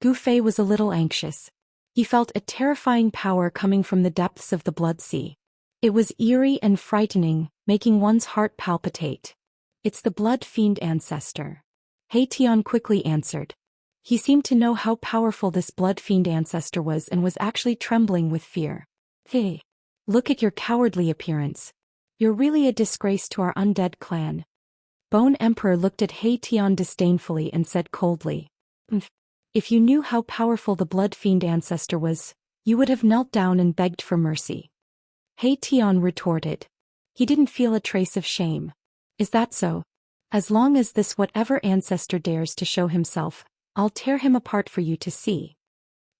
Gu Fei was a little anxious. He felt a terrifying power coming from the depths of the blood sea. It was eerie and frightening, making one's heart palpitate. It's the blood fiend ancestor. He Tian quickly answered. He seemed to know how powerful this blood fiend ancestor was and was actually trembling with fear. Hey! Look at your cowardly appearance. You're really a disgrace to our undead clan. Bone Emperor looked at He Tian disdainfully and said coldly. If you knew how powerful the blood fiend ancestor was, you would have knelt down and begged for mercy. He Tian retorted. He didn't feel a trace of shame. Is that so? As long as this whatever ancestor dares to show himself, I'll tear him apart for you to see.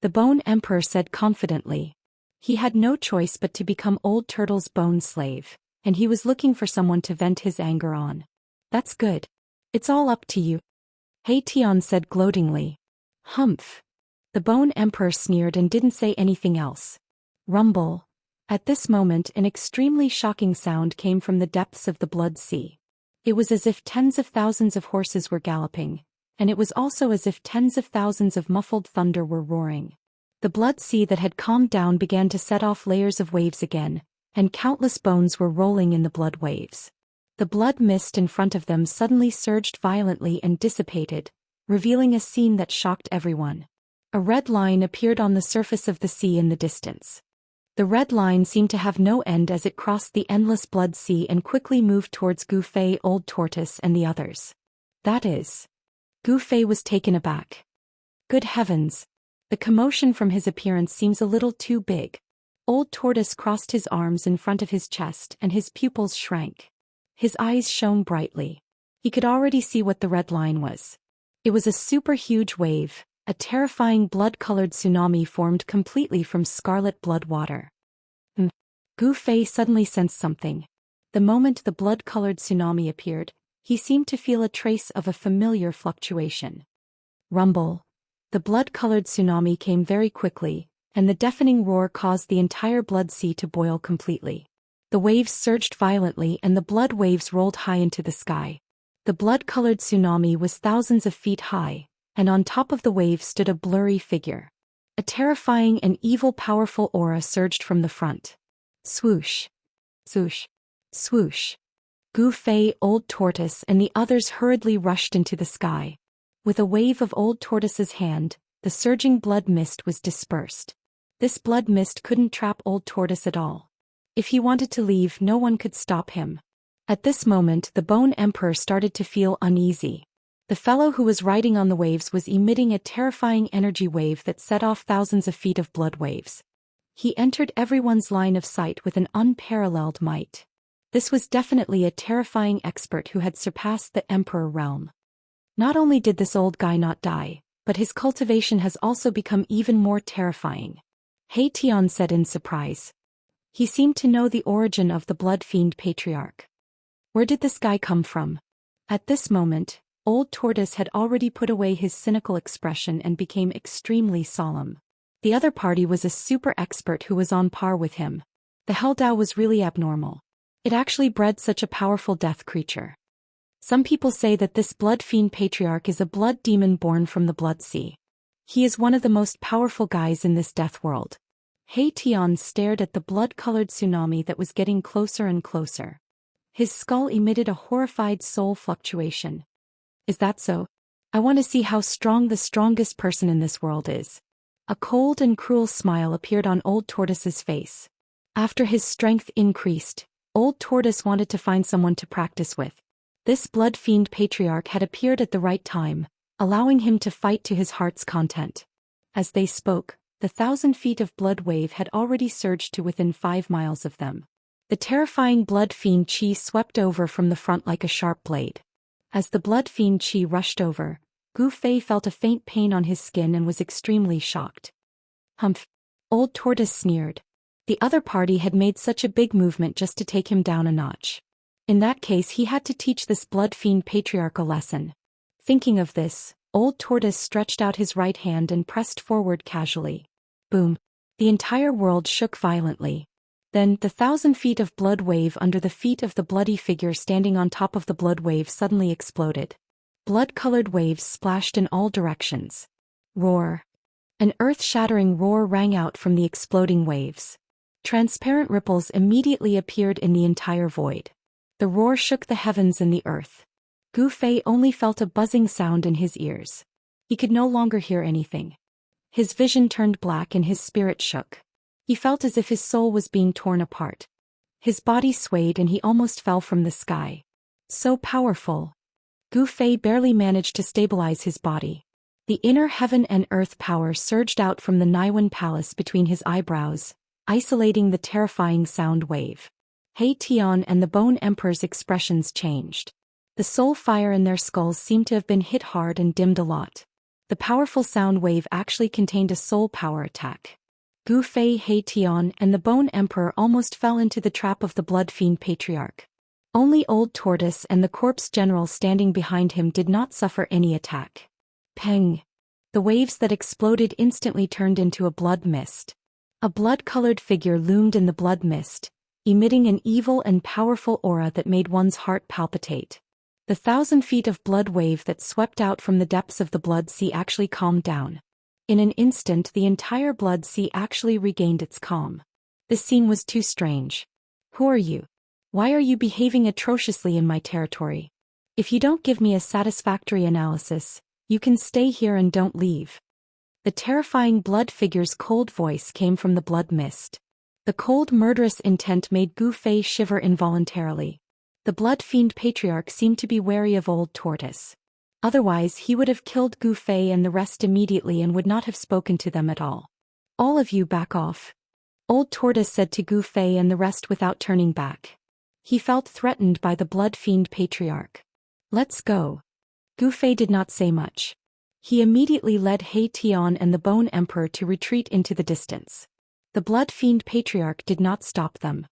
The Bone Emperor said confidently. He had no choice but to become Old Turtle's bone slave, and he was looking for someone to vent his anger on. That's good. It's all up to you. He Tian said gloatingly. Humph. The Bone Emperor sneered and didn't say anything else. Rumble. At this moment an extremely shocking sound came from the depths of the Blood Sea. It was as if tens of thousands of horses were galloping, and it was also as if tens of thousands of muffled thunder were roaring. The Blood Sea that had calmed down began to set off layers of waves again, and countless bones were rolling in the blood waves. The blood mist in front of them suddenly surged violently and dissipated, revealing a scene that shocked everyone. A red line appeared on the surface of the sea in the distance. The red line seemed to have no end as it crossed the endless blood sea and quickly moved towards Gu Fei, Old Tortoise and the others. That is. Gu Fei was taken aback. Good heavens! The commotion from his appearance seems a little too big. Old Tortoise crossed his arms in front of his chest and his pupils shrank. His eyes shone brightly. He could already see what the red line was. It was a super huge wave, a terrifying blood-colored tsunami formed completely from scarlet blood water. Gu Fei suddenly sensed something. The moment the blood-colored tsunami appeared, he seemed to feel a trace of a familiar fluctuation. Rumble. The blood-colored tsunami came very quickly, and the deafening roar caused the entire blood sea to boil completely. The waves surged violently and the blood waves rolled high into the sky. The blood-colored tsunami was thousands of feet high, and on top of the waves stood a blurry figure. A terrifying and evil powerful aura surged from the front. Swoosh. Swoosh. Swoosh. Gu Fei, Old Tortoise and the others hurriedly rushed into the sky. With a wave of Old Tortoise's hand, the surging blood mist was dispersed. This blood mist couldn't trap Old Tortoise at all. If he wanted to leave, no one could stop him. At this moment, the Bone Emperor started to feel uneasy. The fellow who was riding on the waves was emitting a terrifying energy wave that set off thousands of feet of blood waves. He entered everyone's line of sight with an unparalleled might. This was definitely a terrifying expert who had surpassed the Emperor realm. Not only did this old guy not die, but his cultivation has also become even more terrifying. He Tian said in surprise. He seemed to know the origin of the blood fiend patriarch. Where did this guy come from? At this moment, Old Tortoise had already put away his cynical expression and became extremely solemn. The other party was a super expert who was on par with him. The Helldao was really abnormal. It actually bred such a powerful death creature. Some people say that this blood fiend patriarch is a blood demon born from the Blood Sea. He is one of the most powerful guys in this death world. He Tian stared at the blood-colored tsunami that was getting closer and closer. His skull emitted a horrified soul fluctuation. Is that so? I want to see how strong the strongest person in this world is. A cold and cruel smile appeared on Old Tortoise's face. After his strength increased, Old Tortoise wanted to find someone to practice with. This blood fiend patriarch had appeared at the right time, allowing him to fight to his heart's content. As they spoke, the 1,000 feet of blood wave had already surged to within 5 miles of them. The terrifying blood fiend chi swept over from the front like a sharp blade. As the blood fiend chi rushed over, Gu Fei felt a faint pain on his skin and was extremely shocked. Humph! Old Tortoise sneered. The other party had made such a big movement just to take him down a notch. In that case he had to teach this blood fiend patriarch a lesson. Thinking of this, Old Tortoise stretched out his right hand and pressed forward casually. Boom! The entire world shook violently. Then, the 1,000 feet of blood wave under the feet of the bloody figure standing on top of the blood wave suddenly exploded. Blood-colored waves splashed in all directions. Roar! An earth-shattering roar rang out from the exploding waves. Transparent ripples immediately appeared in the entire void. The roar shook the heavens and the earth. Gu Fei only felt a buzzing sound in his ears. He could no longer hear anything. His vision turned black and his spirit shook. He felt as if his soul was being torn apart. His body swayed and he almost fell from the sky. So powerful. Gu Fei barely managed to stabilize his body. The inner heaven and earth power surged out from the Naiwan palace between his eyebrows, isolating the terrifying sound wave. He Tian and the Bone Emperor's expressions changed. The soul fire in their skulls seemed to have been hit hard and dimmed a lot. The powerful sound wave actually contained a soul power attack. Gu Fei, He Tian, and the Bone Emperor almost fell into the trap of the Blood Fiend Patriarch. Only Old Tortoise and the Corpse General standing behind him did not suffer any attack. Peng! The waves that exploded instantly turned into a blood mist. A blood-colored figure loomed in the blood mist, emitting an evil and powerful aura that made one's heart palpitate. The 1,000 feet of blood wave that swept out from the depths of the blood sea actually calmed down. In an instant, the entire blood sea actually regained its calm. This scene was too strange. Who are you? Why are you behaving atrociously in my territory? If you don't give me a satisfactory analysis, you can stay here and don't leave. The terrifying blood figure's cold voice came from the blood mist. The cold, murderous intent made Gu Fei shiver involuntarily. The Blood Fiend Patriarch seemed to be wary of Old Tortoise. Otherwise, he would have killed Gu Fei and the rest immediately and would not have spoken to them at all. All of you back off. Old Tortoise said to Gu Fei and the rest without turning back. He felt threatened by the Blood Fiend Patriarch. Let's go. Gu Fei did not say much. He immediately led He Tian and the Bone Emperor to retreat into the distance. The Blood Fiend Patriarch did not stop them.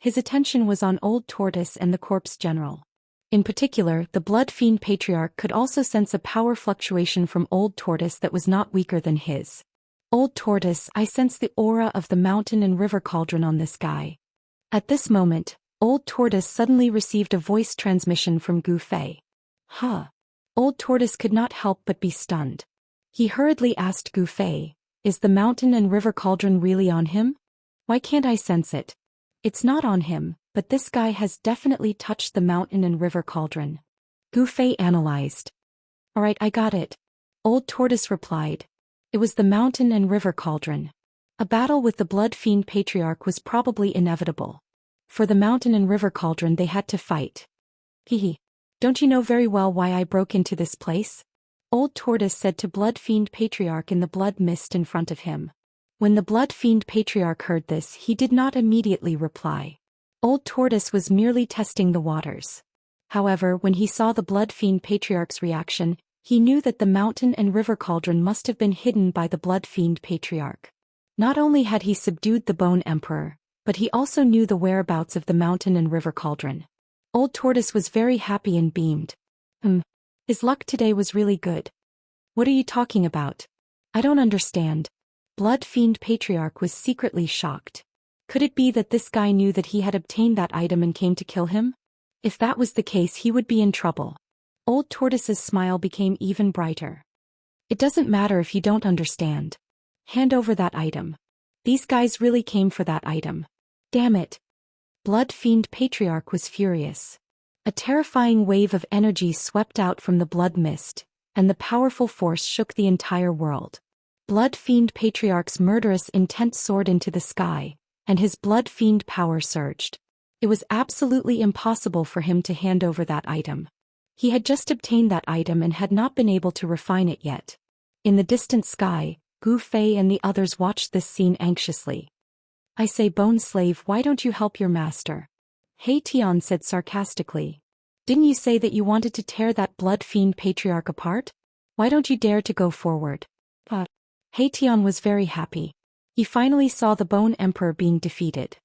His attention was on Old Tortoise and the Corpse General. In particular, the Blood Fiend Patriarch could also sense a power fluctuation from Old Tortoise that was not weaker than his. Old Tortoise, I sense the aura of the mountain and river cauldron on this guy. At this moment, Old Tortoise suddenly received a voice transmission from Gu Fei. Huh. Old Tortoise could not help but be stunned. He hurriedly asked Gu Fei, is the mountain and river cauldron really on him? Why can't I sense it? It's not on him, but this guy has definitely touched the mountain and river cauldron. Gu Fei analyzed. Alright, I got it. Old Tortoise replied. It was the mountain and river cauldron. A battle with the Blood Fiend Patriarch was probably inevitable. For the mountain and river cauldron they had to fight. Hehe. Don't you know very well why I broke into this place? Old Tortoise said to Blood Fiend Patriarch in the blood mist in front of him. When the Blood Fiend Patriarch heard this, he did not immediately reply. Old Tortoise was merely testing the waters. However, when he saw the Blood Fiend Patriarch's reaction, he knew that the mountain and river cauldron must have been hidden by the Blood Fiend Patriarch. Not only had he subdued the Bone Emperor, but he also knew the whereabouts of the mountain and river cauldron. Old Tortoise was very happy and beamed. His luck today was really good. What are you talking about? I don't understand. Blood Fiend Patriarch was secretly shocked. Could it be that this guy knew that he had obtained that item and came to kill him? If that was the case, he would be in trouble. Old Tortoise's smile became even brighter. It doesn't matter if you don't understand. Hand over that item. These guys really came for that item. Damn it. Blood Fiend Patriarch was furious. A terrifying wave of energy swept out from the blood mist, and the powerful force shook the entire world. Blood Fiend Patriarch's murderous intent soared into the sky, and his Blood Fiend power surged. It was absolutely impossible for him to hand over that item. He had just obtained that item and had not been able to refine it yet. In the distant sky, Gu Fei and the others watched this scene anxiously. I say, Bone Slave, why don't you help your master? He Tian said sarcastically. Didn't you say that you wanted to tear that Blood Fiend Patriarch apart? Why don't you dare to go forward? He Tian was very happy. He finally saw the Bone Emperor being defeated.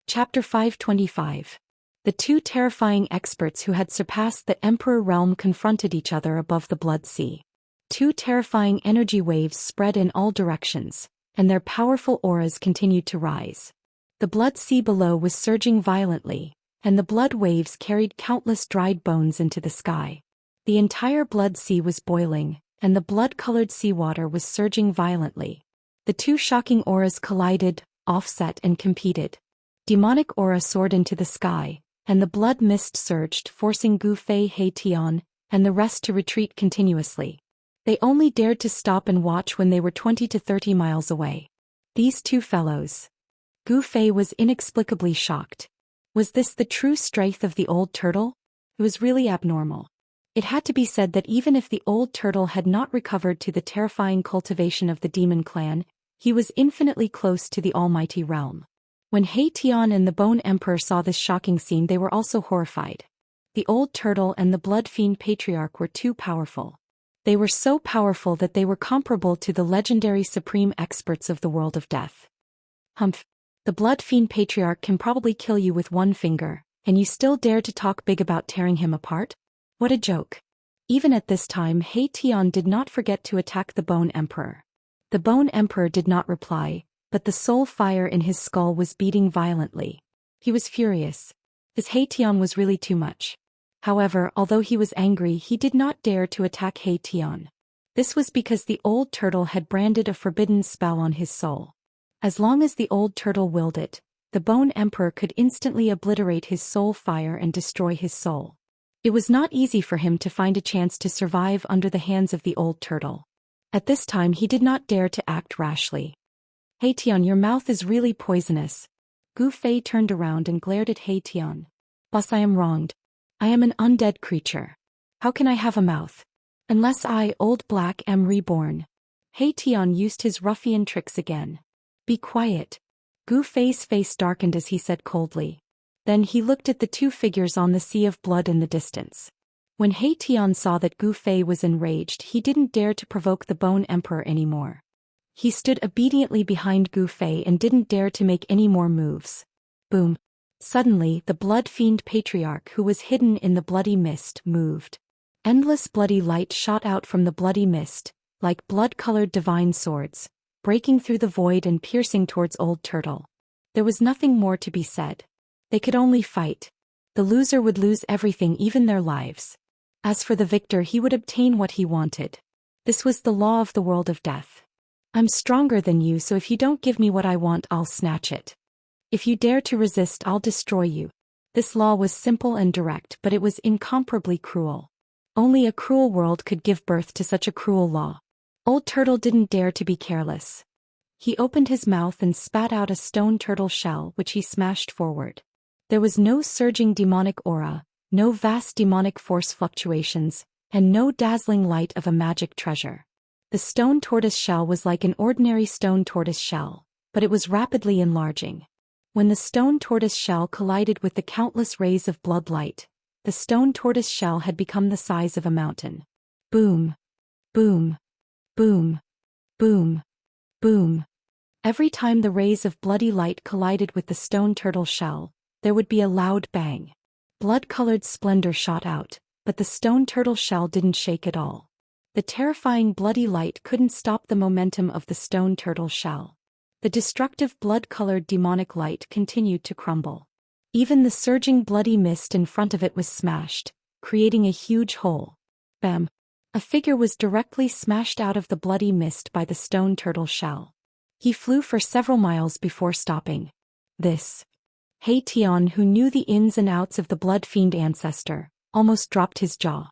Chapter 525. The two terrifying experts who had surpassed the Emperor realm confronted each other above the Blood Sea. Two terrifying energy waves spread in all directions, and their powerful auras continued to rise. The blood sea below was surging violently, and the blood waves carried countless dried bones into the sky. The entire blood sea was boiling, and the blood-colored seawater was surging violently. The two shocking auras collided, offset and competed. Demonic aura soared into the sky, and the blood mist surged, forcing Gu Fei, He Tian, and the rest to retreat continuously. They only dared to stop and watch when they were 20 to 30 miles away. These two fellows. Gu Fei was inexplicably shocked. Was this the true strength of the old turtle? It was really abnormal. It had to be said that even if the old turtle had not recovered to the terrifying cultivation of the demon clan, he was infinitely close to the almighty realm. When He Tian and the Bone Emperor saw this shocking scene, they were also horrified. The old turtle and the blood fiend patriarch were too powerful. They were so powerful that they were comparable to the legendary supreme experts of the world of death. Humph. The blood fiend patriarch can probably kill you with one finger, and you still dare to talk big about tearing him apart? What a joke. Even at this time, He Tian did not forget to attack the Bone Emperor. The Bone Emperor did not reply, but the soul fire in his skull was beating violently. He was furious. His He Tian was really too much. However, although he was angry, he did not dare to attack He Tian. This was because the old turtle had branded a forbidden spell on his soul. As long as the old turtle willed it, the Bone Emperor could instantly obliterate his soul fire and destroy his soul. It was not easy for him to find a chance to survive under the hands of the old turtle. At this time he did not dare to act rashly. He Tian, your mouth is really poisonous. Gu Fei turned around and glared at He Tian. Boss, I am wronged. I am an undead creature. How can I have a mouth? Unless I, Old Black, am reborn. He Tian used his ruffian tricks again. Be quiet. Gu Fei's face darkened as he said coldly. Then he looked at the two figures on the sea of blood in the distance. When He Tian saw that Gu Fei was enraged, he didn't dare to provoke the Bone Emperor anymore. He stood obediently behind Gu Fei and didn't dare to make any more moves. Boom. Suddenly, the blood fiend patriarch, who was hidden in the bloody mist, moved. Endless bloody light shot out from the bloody mist, like blood-colored divine swords, breaking through the void and piercing towards Old Turtle. There was nothing more to be said. They could only fight. The loser would lose everything, even their lives. As for the victor, he would obtain what he wanted. This was the law of the world of death. I'm stronger than you, so if you don't give me what I want, I'll snatch it. If you dare to resist, I'll destroy you. This law was simple and direct, but it was incomparably cruel. Only a cruel world could give birth to such a cruel law. Old Turtle didn't dare to be careless. He opened his mouth and spat out a stone turtle shell, which he smashed forward. There was no surging demonic aura, no vast demonic force fluctuations, and no dazzling light of a magic treasure. The stone tortoise shell was like an ordinary stone tortoise shell, but it was rapidly enlarging. When the stone tortoise shell collided with the countless rays of blood light, the stone tortoise shell had become the size of a mountain. Boom. Boom. Boom. Boom. Boom. Every time the rays of bloody light collided with the stone turtle shell, there would be a loud bang. Blood-colored splendor shot out, but the stone turtle shell didn't shake at all. The terrifying bloody light couldn't stop the momentum of the stone turtle shell. The destructive blood-colored demonic light continued to crumble. Even the surging bloody mist in front of it was smashed, creating a huge hole. Bam! A figure was directly smashed out of the bloody mist by the stone turtle shell. He flew for several miles before stopping. This. He Tian, who knew the ins and outs of the blood fiend ancestor, almost dropped his jaw.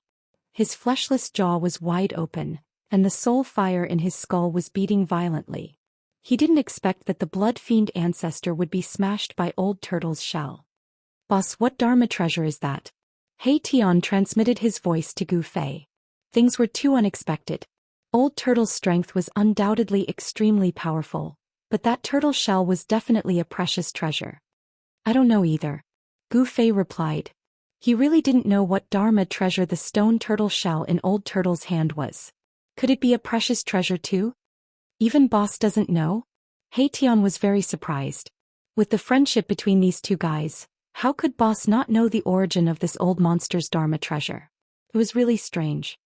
His fleshless jaw was wide open, and the soul fire in his skull was beating violently. He didn't expect that the blood fiend ancestor would be smashed by Old Turtle's shell. Boss, what Dharma treasure is that? He Tian transmitted his voice to Gu Fei. Things were too unexpected. Old Turtle's strength was undoubtedly extremely powerful, but that turtle shell was definitely a precious treasure. I don't know either. Gu Fei replied. He really didn't know what Dharma treasure the stone turtle shell in Old Turtle's hand was. Could it be a precious treasure too? Even Boss doesn't know? He Tian was very surprised. With the friendship between these two guys, how could Boss not know the origin of this old monster's Dharma treasure? It was really strange.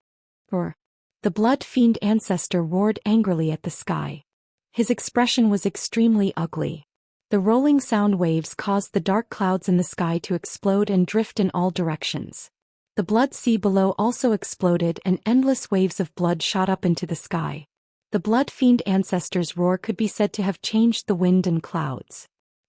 Roar. The blood fiend ancestor roared angrily at the sky. His expression was extremely ugly. The rolling sound waves caused the dark clouds in the sky to explode and drift in all directions. The blood sea below also exploded and endless waves of blood shot up into the sky. The blood fiend ancestor's roar could be said to have changed the wind and clouds.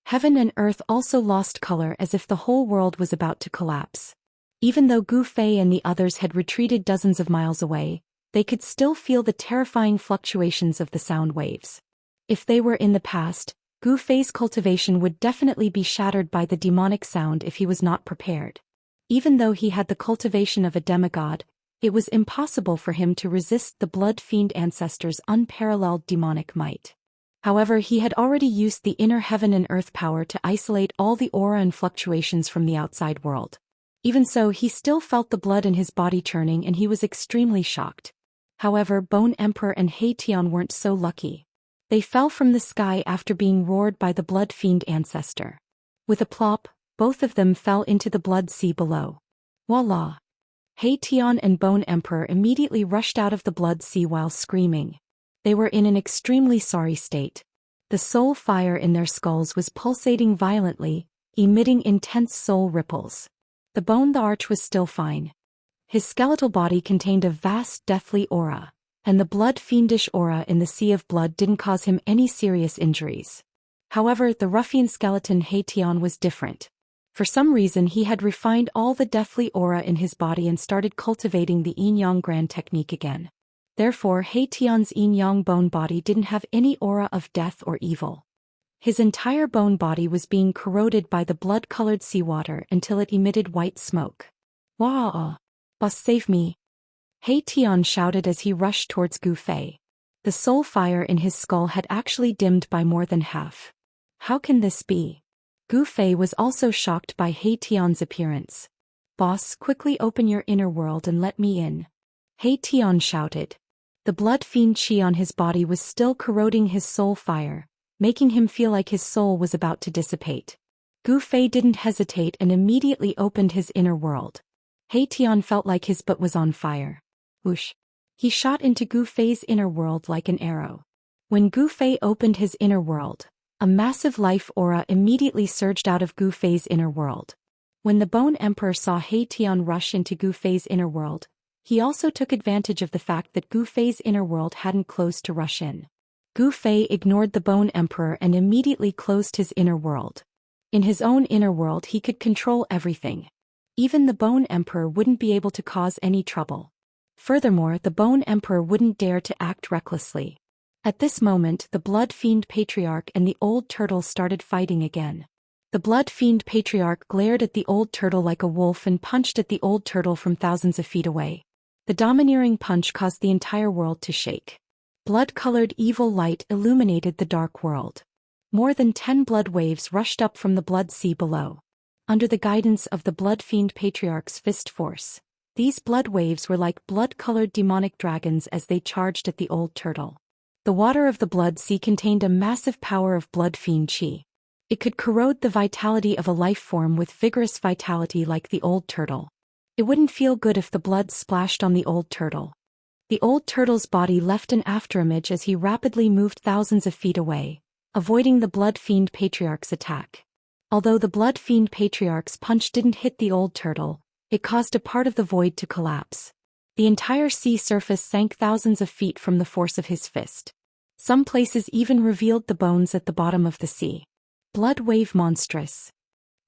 Heaven and earth also lost color, as if the whole world was about to collapse. Even though Gu Fei and the others had retreated dozens of miles away, They could still feel the terrifying fluctuations of the sound waves. If they were in the past, Gu Fei's cultivation would definitely be shattered by the demonic sound if he was not prepared. Even though he had the cultivation of a demigod, it was impossible for him to resist the blood fiend ancestor's unparalleled demonic might. However, he had already used the inner heaven and earth power to isolate all the aura and fluctuations from the outside world. Even so, he still felt the blood in his body churning and he was extremely shocked. However, Bone Emperor and He Tian weren't so lucky. They fell from the sky after being roared by the blood fiend ancestor. With a plop, both of them fell into the blood sea below. Voila! He Tian and Bone Emperor immediately rushed out of the blood sea while screaming. They were in an extremely sorry state. The soul fire in their skulls was pulsating violently, emitting intense soul ripples. The arch was still fine. His skeletal body contained a vast deathly aura, and the blood fiendish aura in the sea of blood didn't cause him any serious injuries. However, the ruffian skeleton He Tian was different. For some reason he had refined all the deathly aura in his body and started cultivating the yin-yang grand technique again. Therefore, He Tian's yin-yang bone body didn't have any aura of death or evil. His entire bone body was being corroded by the blood-colored seawater until it emitted white smoke. Wah! Boss, save me! He Tian shouted as he rushed towards Gu Fei. The soul fire in his skull had actually dimmed by more than half. How can this be? Gu Fei was also shocked by He Tian's appearance. Boss, quickly open your inner world and let me in. He Tian shouted. The blood fiend qi on his body was still corroding his soul fire, making him feel like his soul was about to dissipate. Gu Fei didn't hesitate and immediately opened his inner world. He Tian felt like his butt was on fire. Whoosh! He shot into Gu Fei's inner world like an arrow. When Gu Fei opened his inner world, a massive life aura immediately surged out of Gu Fei's inner world. When the Bone Emperor saw He Tian rush into Gu Fei's inner world, he also took advantage of the fact that Gu Fei's inner world hadn't closed to rush in. Gu Fei ignored the Bone Emperor and immediately closed his inner world. In his own inner world he could control everything. Even the Bone Emperor wouldn't be able to cause any trouble. Furthermore, the Bone Emperor wouldn't dare to act recklessly. At this moment, the Blood Fiend Patriarch and the Old Turtle started fighting again. The Blood Fiend Patriarch glared at the Old Turtle like a wolf and punched at the Old Turtle from thousands of feet away. The domineering punch caused the entire world to shake. Blood-colored evil light illuminated the dark world. More than 10 blood waves rushed up from the blood sea below. Under the guidance of the Blood Fiend Patriarch's fist force, these blood waves were like blood-colored demonic dragons as they charged at the Old Turtle. The water of the blood sea contained a massive power of blood fiend qi. It could corrode the vitality of a life form with vigorous vitality like the Old Turtle. It wouldn't feel good if the blood splashed on the Old Turtle. The Old Turtle's body left an afterimage as he rapidly moved thousands of feet away, avoiding the Blood Fiend Patriarch's attack. Although the Blood Fiend Patriarch's punch didn't hit the Old Turtle, it caused a part of the void to collapse. The entire sea surface sank thousands of feet from the force of his fist. Some places even revealed the bones at the bottom of the sea. Blood wave monstrous!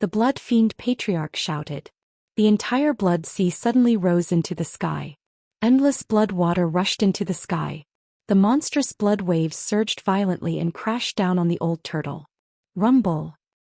The Blood Fiend Patriarch shouted. The entire blood sea suddenly rose into the sky. Endless blood water rushed into the sky. The monstrous blood waves surged violently and crashed down on the Old Turtle. Rumble!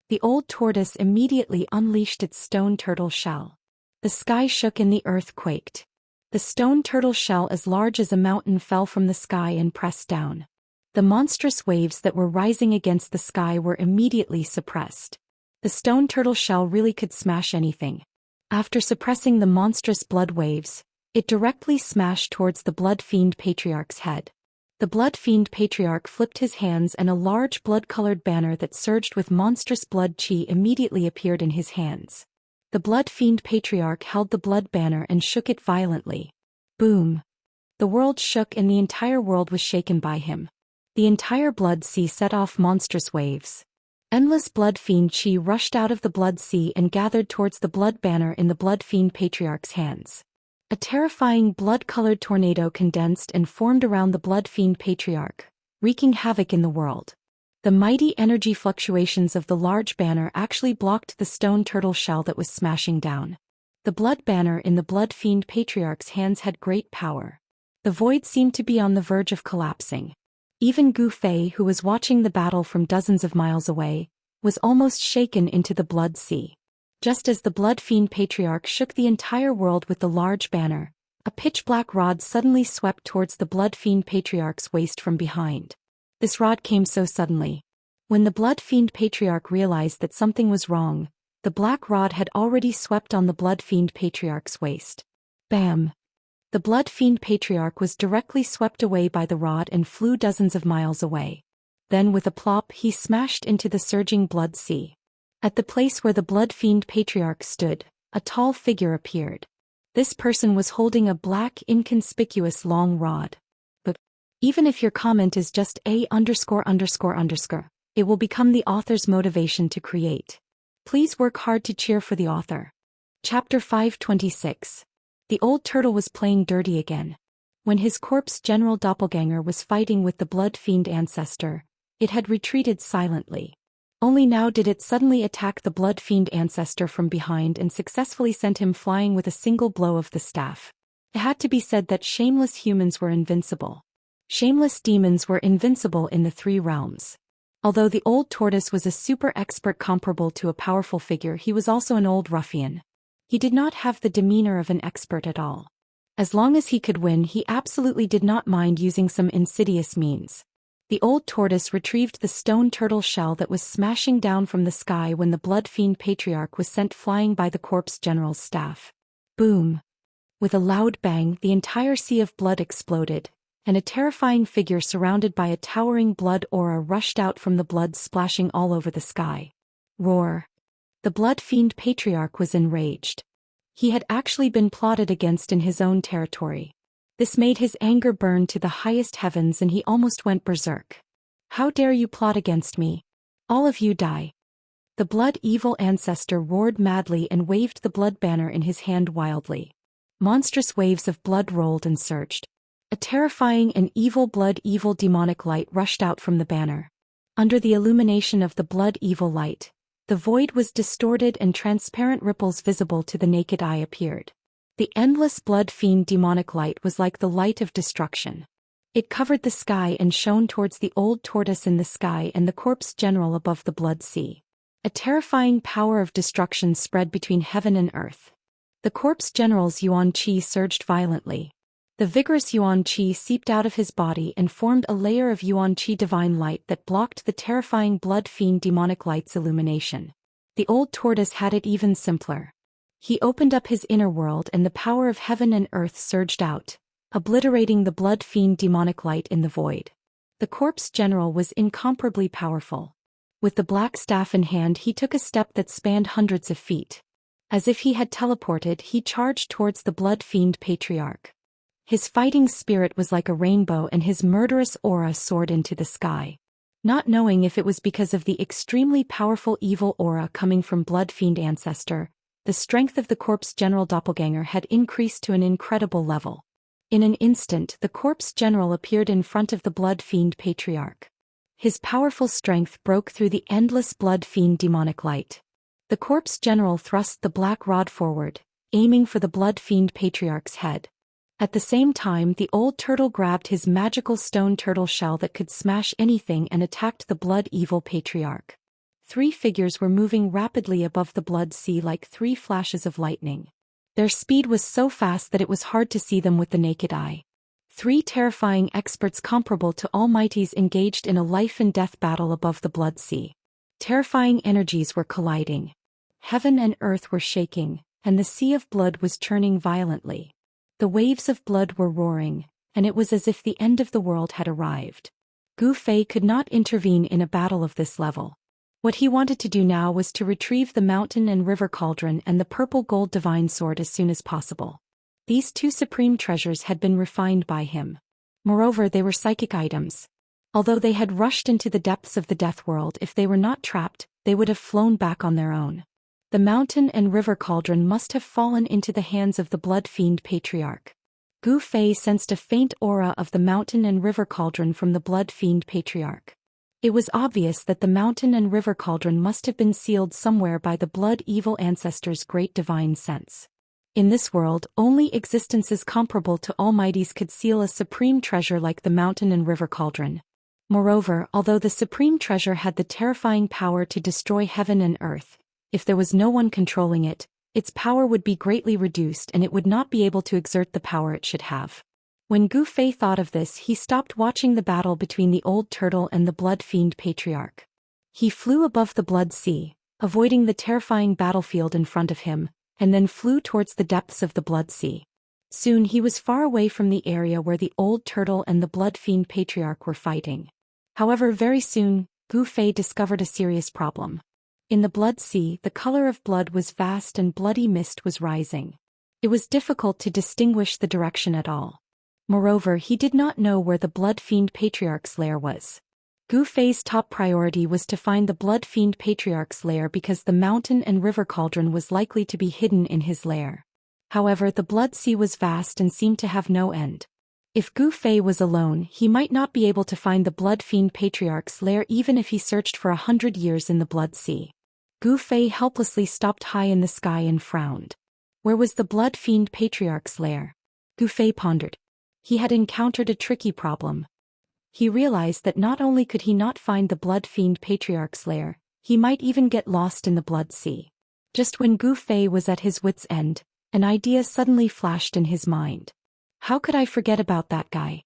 The old tortoise immediately unleashed its stone turtle shell. The sky shook and the earth quaked. The stone turtle shell as large as a mountain fell from the sky and pressed down. The monstrous waves that were rising against the sky were immediately suppressed. The stone turtle shell really could smash anything. After suppressing the monstrous blood waves, it directly smashed towards the Blood Fiend Patriarch's head. The Blood Fiend Patriarch flipped his hands and a large blood-colored banner that surged with monstrous blood qi immediately appeared in his hands. The Blood Fiend Patriarch held the blood banner and shook it violently. Boom! The world shook and the entire world was shaken by him. The entire blood sea set off monstrous waves. Endless blood fiend qi rushed out of the blood sea and gathered towards the blood banner in the Blood Fiend Patriarch's hands. A terrifying blood-colored tornado condensed and formed around the Blood Fiend Patriarch, wreaking havoc in the world. The mighty energy fluctuations of the large banner actually blocked the stone turtle shell that was smashing down. The blood banner in the Blood Fiend Patriarch's hands had great power. The void seemed to be on the verge of collapsing. Even Gu Fei, who was watching the battle from dozens of miles away, was almost shaken into the blood sea. Just as the Blood Fiend Patriarch shook the entire world with the large banner, a pitch-black rod suddenly swept towards the Blood Fiend Patriarch's waist from behind. This rod came so suddenly. When the Blood Fiend Patriarch realized that something was wrong, the black rod had already swept on the Blood Fiend Patriarch's waist. Bam! The Blood Fiend Patriarch was directly swept away by the rod and flew dozens of miles away. Then with a plop he smashed into the surging blood sea. At the place where the Blood Fiend Patriarch stood, a tall figure appeared. This person was holding a black, inconspicuous long rod. But even if your comment is just _____, it will become the author's motivation to create. Please work hard to cheer for the author. Chapter 526. The old turtle was playing dirty again. When his corpse general doppelganger was fighting with the Blood Fiend ancestor, it had retreated silently. Only now did it suddenly attack the Blood Fiend ancestor from behind and successfully sent him flying with a single blow of the staff. It had to be said that shameless humans were invincible. Shameless demons were invincible in the three realms. Although the old tortoise was a super expert comparable to a powerful figure, he was also an old ruffian. He did not have the demeanor of an expert at all. As long as he could win, he absolutely did not mind using some insidious means. The old tortoise retrieved the stone turtle shell that was smashing down from the sky when the Blood Fiend Patriarch was sent flying by the corpse general's staff. Boom! With a loud bang, the entire sea of blood exploded, and a terrifying figure surrounded by a towering blood aura rushed out from the blood splashing all over the sky. Roar! The Blood Fiend Patriarch was enraged. He had actually been plotted against in his own territory. This made his anger burn to the highest heavens and he almost went berserk. How dare you plot against me? All of you die. The blood evil ancestor roared madly and waved the blood banner in his hand wildly. Monstrous waves of blood rolled and surged. A terrifying and evil demonic light rushed out from the banner. Under the illumination of the blood evil light, the void was distorted and transparent ripples visible to the naked eye appeared. The endless blood fiend demonic light was like the light of destruction. It covered the sky and shone towards the old tortoise in the sky and the corpse general above the blood sea. A terrifying power of destruction spread between heaven and earth. The corpse general's yuan qi surged violently. The vigorous yuan qi seeped out of his body and formed a layer of yuan qi divine light that blocked the terrifying blood fiend demonic light's illumination. The old tortoise had it even simpler. He opened up his inner world and the power of heaven and earth surged out, obliterating the blood fiend demonic light in the void. The corpse general was incomparably powerful. With the black staff in hand, he took a step that spanned hundreds of feet. As if he had teleported, he charged towards the Blood Fiend Patriarch. His fighting spirit was like a rainbow and his murderous aura soared into the sky. Not knowing if it was because of the extremely powerful evil aura coming from Blood Fiend ancestor, the strength of the corpse general doppelganger had increased to an incredible level. In an instant, the corpse general appeared in front of the Blood Fiend Patriarch. His powerful strength broke through the endless blood fiend demonic light. The corpse general thrust the black rod forward, aiming for the Blood Fiend Patriarch's head. At the same time, the old turtle grabbed his magical stone turtle shell that could smash anything and attacked the blood evil patriarch. Three figures were moving rapidly above the blood sea like three flashes of lightning. Their speed was so fast that it was hard to see them with the naked eye. Three terrifying experts comparable to almighties engaged in a life-and-death battle above the blood sea. Terrifying energies were colliding. Heaven and earth were shaking, and the sea of blood was churning violently. The waves of blood were roaring, and it was as if the end of the world had arrived. Gu Fei could not intervene in a battle of this level. What he wanted to do now was to retrieve the mountain and river cauldron and the purple gold divine sword as soon as possible. These two supreme treasures had been refined by him. Moreover, they were psychic items. Although they had rushed into the depths of the death world, if they were not trapped, they would have flown back on their own. The mountain and river cauldron must have fallen into the hands of the blood fiend patriarch. Gu Fei sensed a faint aura of the mountain and river cauldron from the blood fiend patriarch. It was obvious that the mountain and river cauldron must have been sealed somewhere by the blood evil ancestor's great divine sense. In this world, only existences comparable to Almighty's could seal a supreme treasure like the mountain and river cauldron. Moreover, although the supreme treasure had the terrifying power to destroy heaven and earth, if there was no one controlling it, its power would be greatly reduced and it would not be able to exert the power it should have. When Gu Fei thought of this, he stopped watching the battle between the old turtle and the blood fiend patriarch. He flew above the blood sea, avoiding the terrifying battlefield in front of him, and then flew towards the depths of the blood sea. Soon he was far away from the area where the old turtle and the blood fiend patriarch were fighting. However, very soon, Gu Fei discovered a serious problem. In the blood sea, the color of blood was vast and bloody mist was rising. It was difficult to distinguish the direction at all. Moreover, he did not know where the blood fiend patriarch's lair was. Gu Fei's top priority was to find the blood fiend patriarch's lair because the mountain and river cauldron was likely to be hidden in his lair. However, the blood sea was vast and seemed to have no end. If Gu Fei was alone, he might not be able to find the blood fiend patriarch's lair even if he searched for 100 years in the blood sea. Gu Fei helplessly stopped high in the sky and frowned. Where was the blood fiend patriarch's lair? Gu Fei pondered. He had encountered a tricky problem. He realized that not only could he not find the blood fiend patriarch's lair, he might even get lost in the blood sea. Just when Gu Fei was at his wit's end, an idea suddenly flashed in his mind. How could I forget about that guy?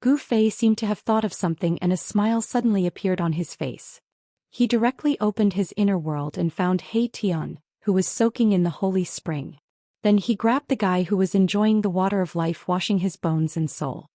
Gu Fei seemed to have thought of something and a smile suddenly appeared on his face. He directly opened his inner world and found He Tian, who was soaking in the holy spring. Then he grabbed the guy who was enjoying the water of life washing his bones and soul.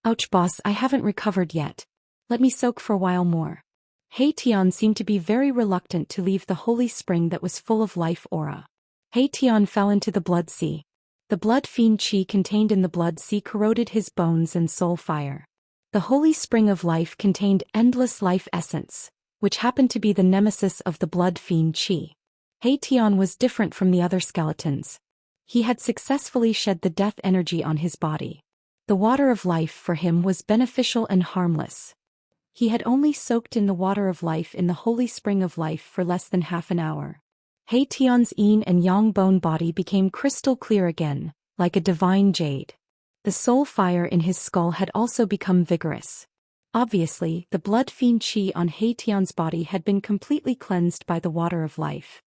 Ouch boss, I haven't recovered yet. Let me soak for a while more. He Tian seemed to be very reluctant to leave the holy spring that was full of life aura. He Tian fell into the blood sea. The blood fiend chi contained in the blood sea corroded his bones and soul fire. The holy spring of life contained endless life essence, which happened to be the nemesis of the blood fiend chi. He Tian was different from the other skeletons. He had successfully shed the death energy on his body. The water of life for him was beneficial and harmless. He had only soaked in the water of life in the holy spring of life for less than half an hour. He Tian's yin and yang bone body became crystal clear again, like a divine jade. The soul fire in his skull had also become vigorous. Obviously, the blood fiend chi on He Tian's body had been completely cleansed by the water of life.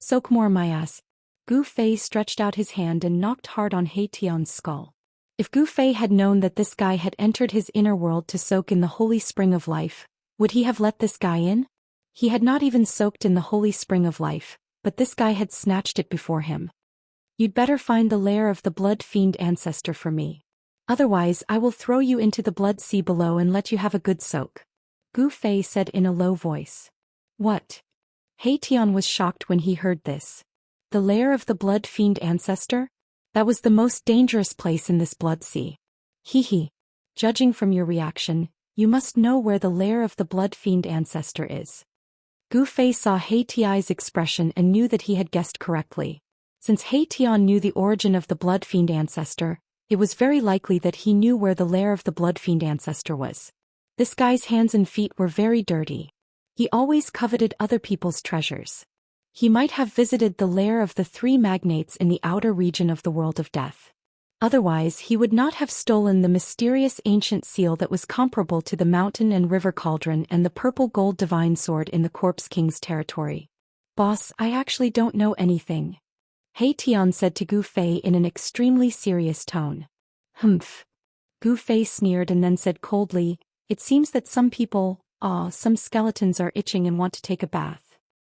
Soak more my ass. Gu Fei stretched out his hand and knocked hard on He Tian's skull. If Gu Fei had known that this guy had entered his inner world to soak in the holy spring of life, would he have let this guy in? He had not even soaked in the holy spring of life, but this guy had snatched it before him. You'd better find the lair of the blood fiend ancestor for me. Otherwise, I will throw you into the blood sea below and let you have a good soak. Gu Fei said in a low voice. What? He Tian was shocked when he heard this. The lair of the blood fiend ancestor? That was the most dangerous place in this blood sea. Hee. Judging from your reaction, you must know where the lair of the blood fiend ancestor is. Gu Fei saw He Tian's expression and knew that he had guessed correctly. Since He Tian knew the origin of the blood fiend ancestor, it was very likely that he knew where the lair of the blood fiend ancestor was. This guy's hands and feet were very dirty. He always coveted other people's treasures. He might have visited the lair of the three magnates in the outer region of the world of death. Otherwise, he would not have stolen the mysterious ancient seal that was comparable to the mountain and river cauldron and the purple gold divine sword in the Corpse King's territory. Boss, I actually don't know anything. He Tian said to Gu Fei in an extremely serious tone. Humph. Gu Fei sneered and then said coldly, it seems that some skeletons are itching and want to take a bath.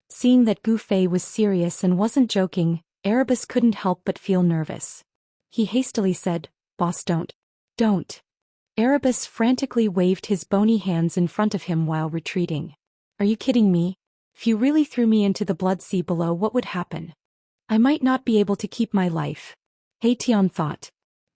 Seeing that Gu Fei was serious and wasn't joking, Erebus couldn't help but feel nervous. He hastily said, Boss, don't. Erebus frantically waved his bony hands in front of him while retreating. Are you kidding me? If you really threw me into the blood sea below, what would happen? I might not be able to keep my life. He Tian thought.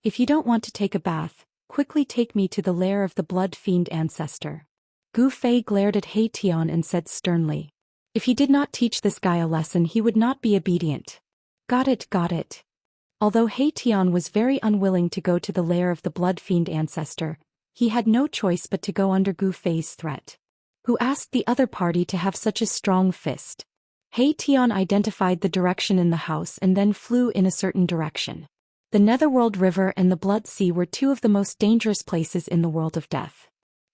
If you don't want to take a bath, quickly take me to the lair of the blood fiend ancestor. Gu Fei glared at He Tian and said sternly. If he did not teach this guy a lesson, he would not be obedient. Got it. Although He Tian was very unwilling to go to the lair of the blood fiend ancestor, he had no choice but to go under Gu Fei's threat. Who asked the other party to have such a strong fist? He Tian identified the direction in the house and then flew in a certain direction. The Netherworld River and the Blood Sea were two of the most dangerous places in the world of death.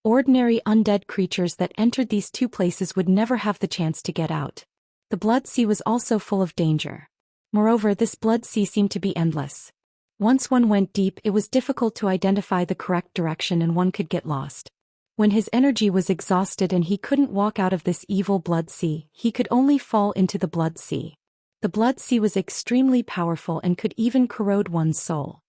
Ordinary undead creatures that entered these two places would never have the chance to get out. The Blood Sea was also full of danger. Moreover, this Blood Sea seemed to be endless. Once one went deep, it was difficult to identify the correct direction and one could get lost. When his energy was exhausted and he couldn't walk out of this evil Blood Sea, he could only fall into the Blood Sea. The Blood Sea was extremely powerful and could even corrode one's soul.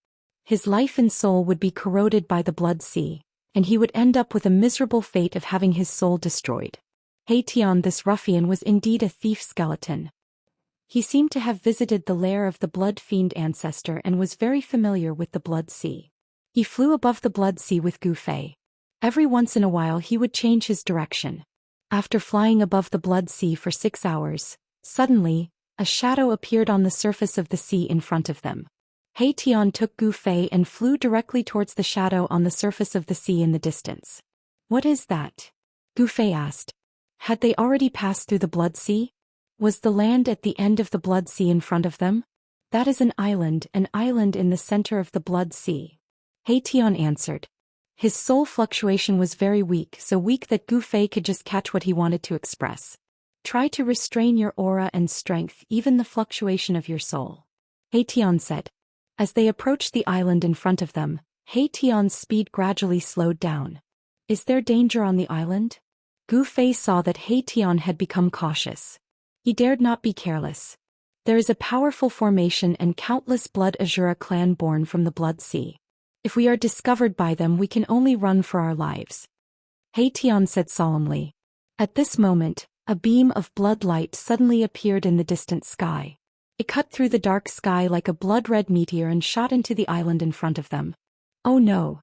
His life and soul would be corroded by the Blood Sea, and he would end up with a miserable fate of having his soul destroyed. He Tian, this ruffian, was indeed a thief skeleton. He seemed to have visited the lair of the Blood Fiend ancestor and was very familiar with the Blood Sea. He flew above the Blood Sea with Gu Fei. Every once in a while he would change his direction. After flying above the Blood Sea for 6 hours, suddenly, a shadow appeared on the surface of the sea in front of them. He Tian took Gu Fei and flew directly towards the shadow on the surface of the sea in the distance. "What is that?" Gu Fei asked. Had they already passed through the Blood Sea? Was the land at the end of the Blood Sea in front of them? "That is an island in the center of the Blood Sea," He Tian answered. His soul fluctuation was very weak, so weak that Gu Fei could just catch what he wanted to express. "Try to restrain your aura and strength, even the fluctuation of your soul," He Tian said. As they approached the island in front of them, He Tian's speed gradually slowed down. "Is there danger on the island?" Gu Fei saw that He Tian had become cautious. He dared not be careless. "There is a powerful formation and countless Blood Azura clan born from the Blood Sea. If we are discovered by them, we can only run for our lives," He Tian said solemnly. At this moment, a beam of blood light suddenly appeared in the distant sky. It cut through the dark sky like a blood-red meteor and shot into the island in front of them. "Oh no!"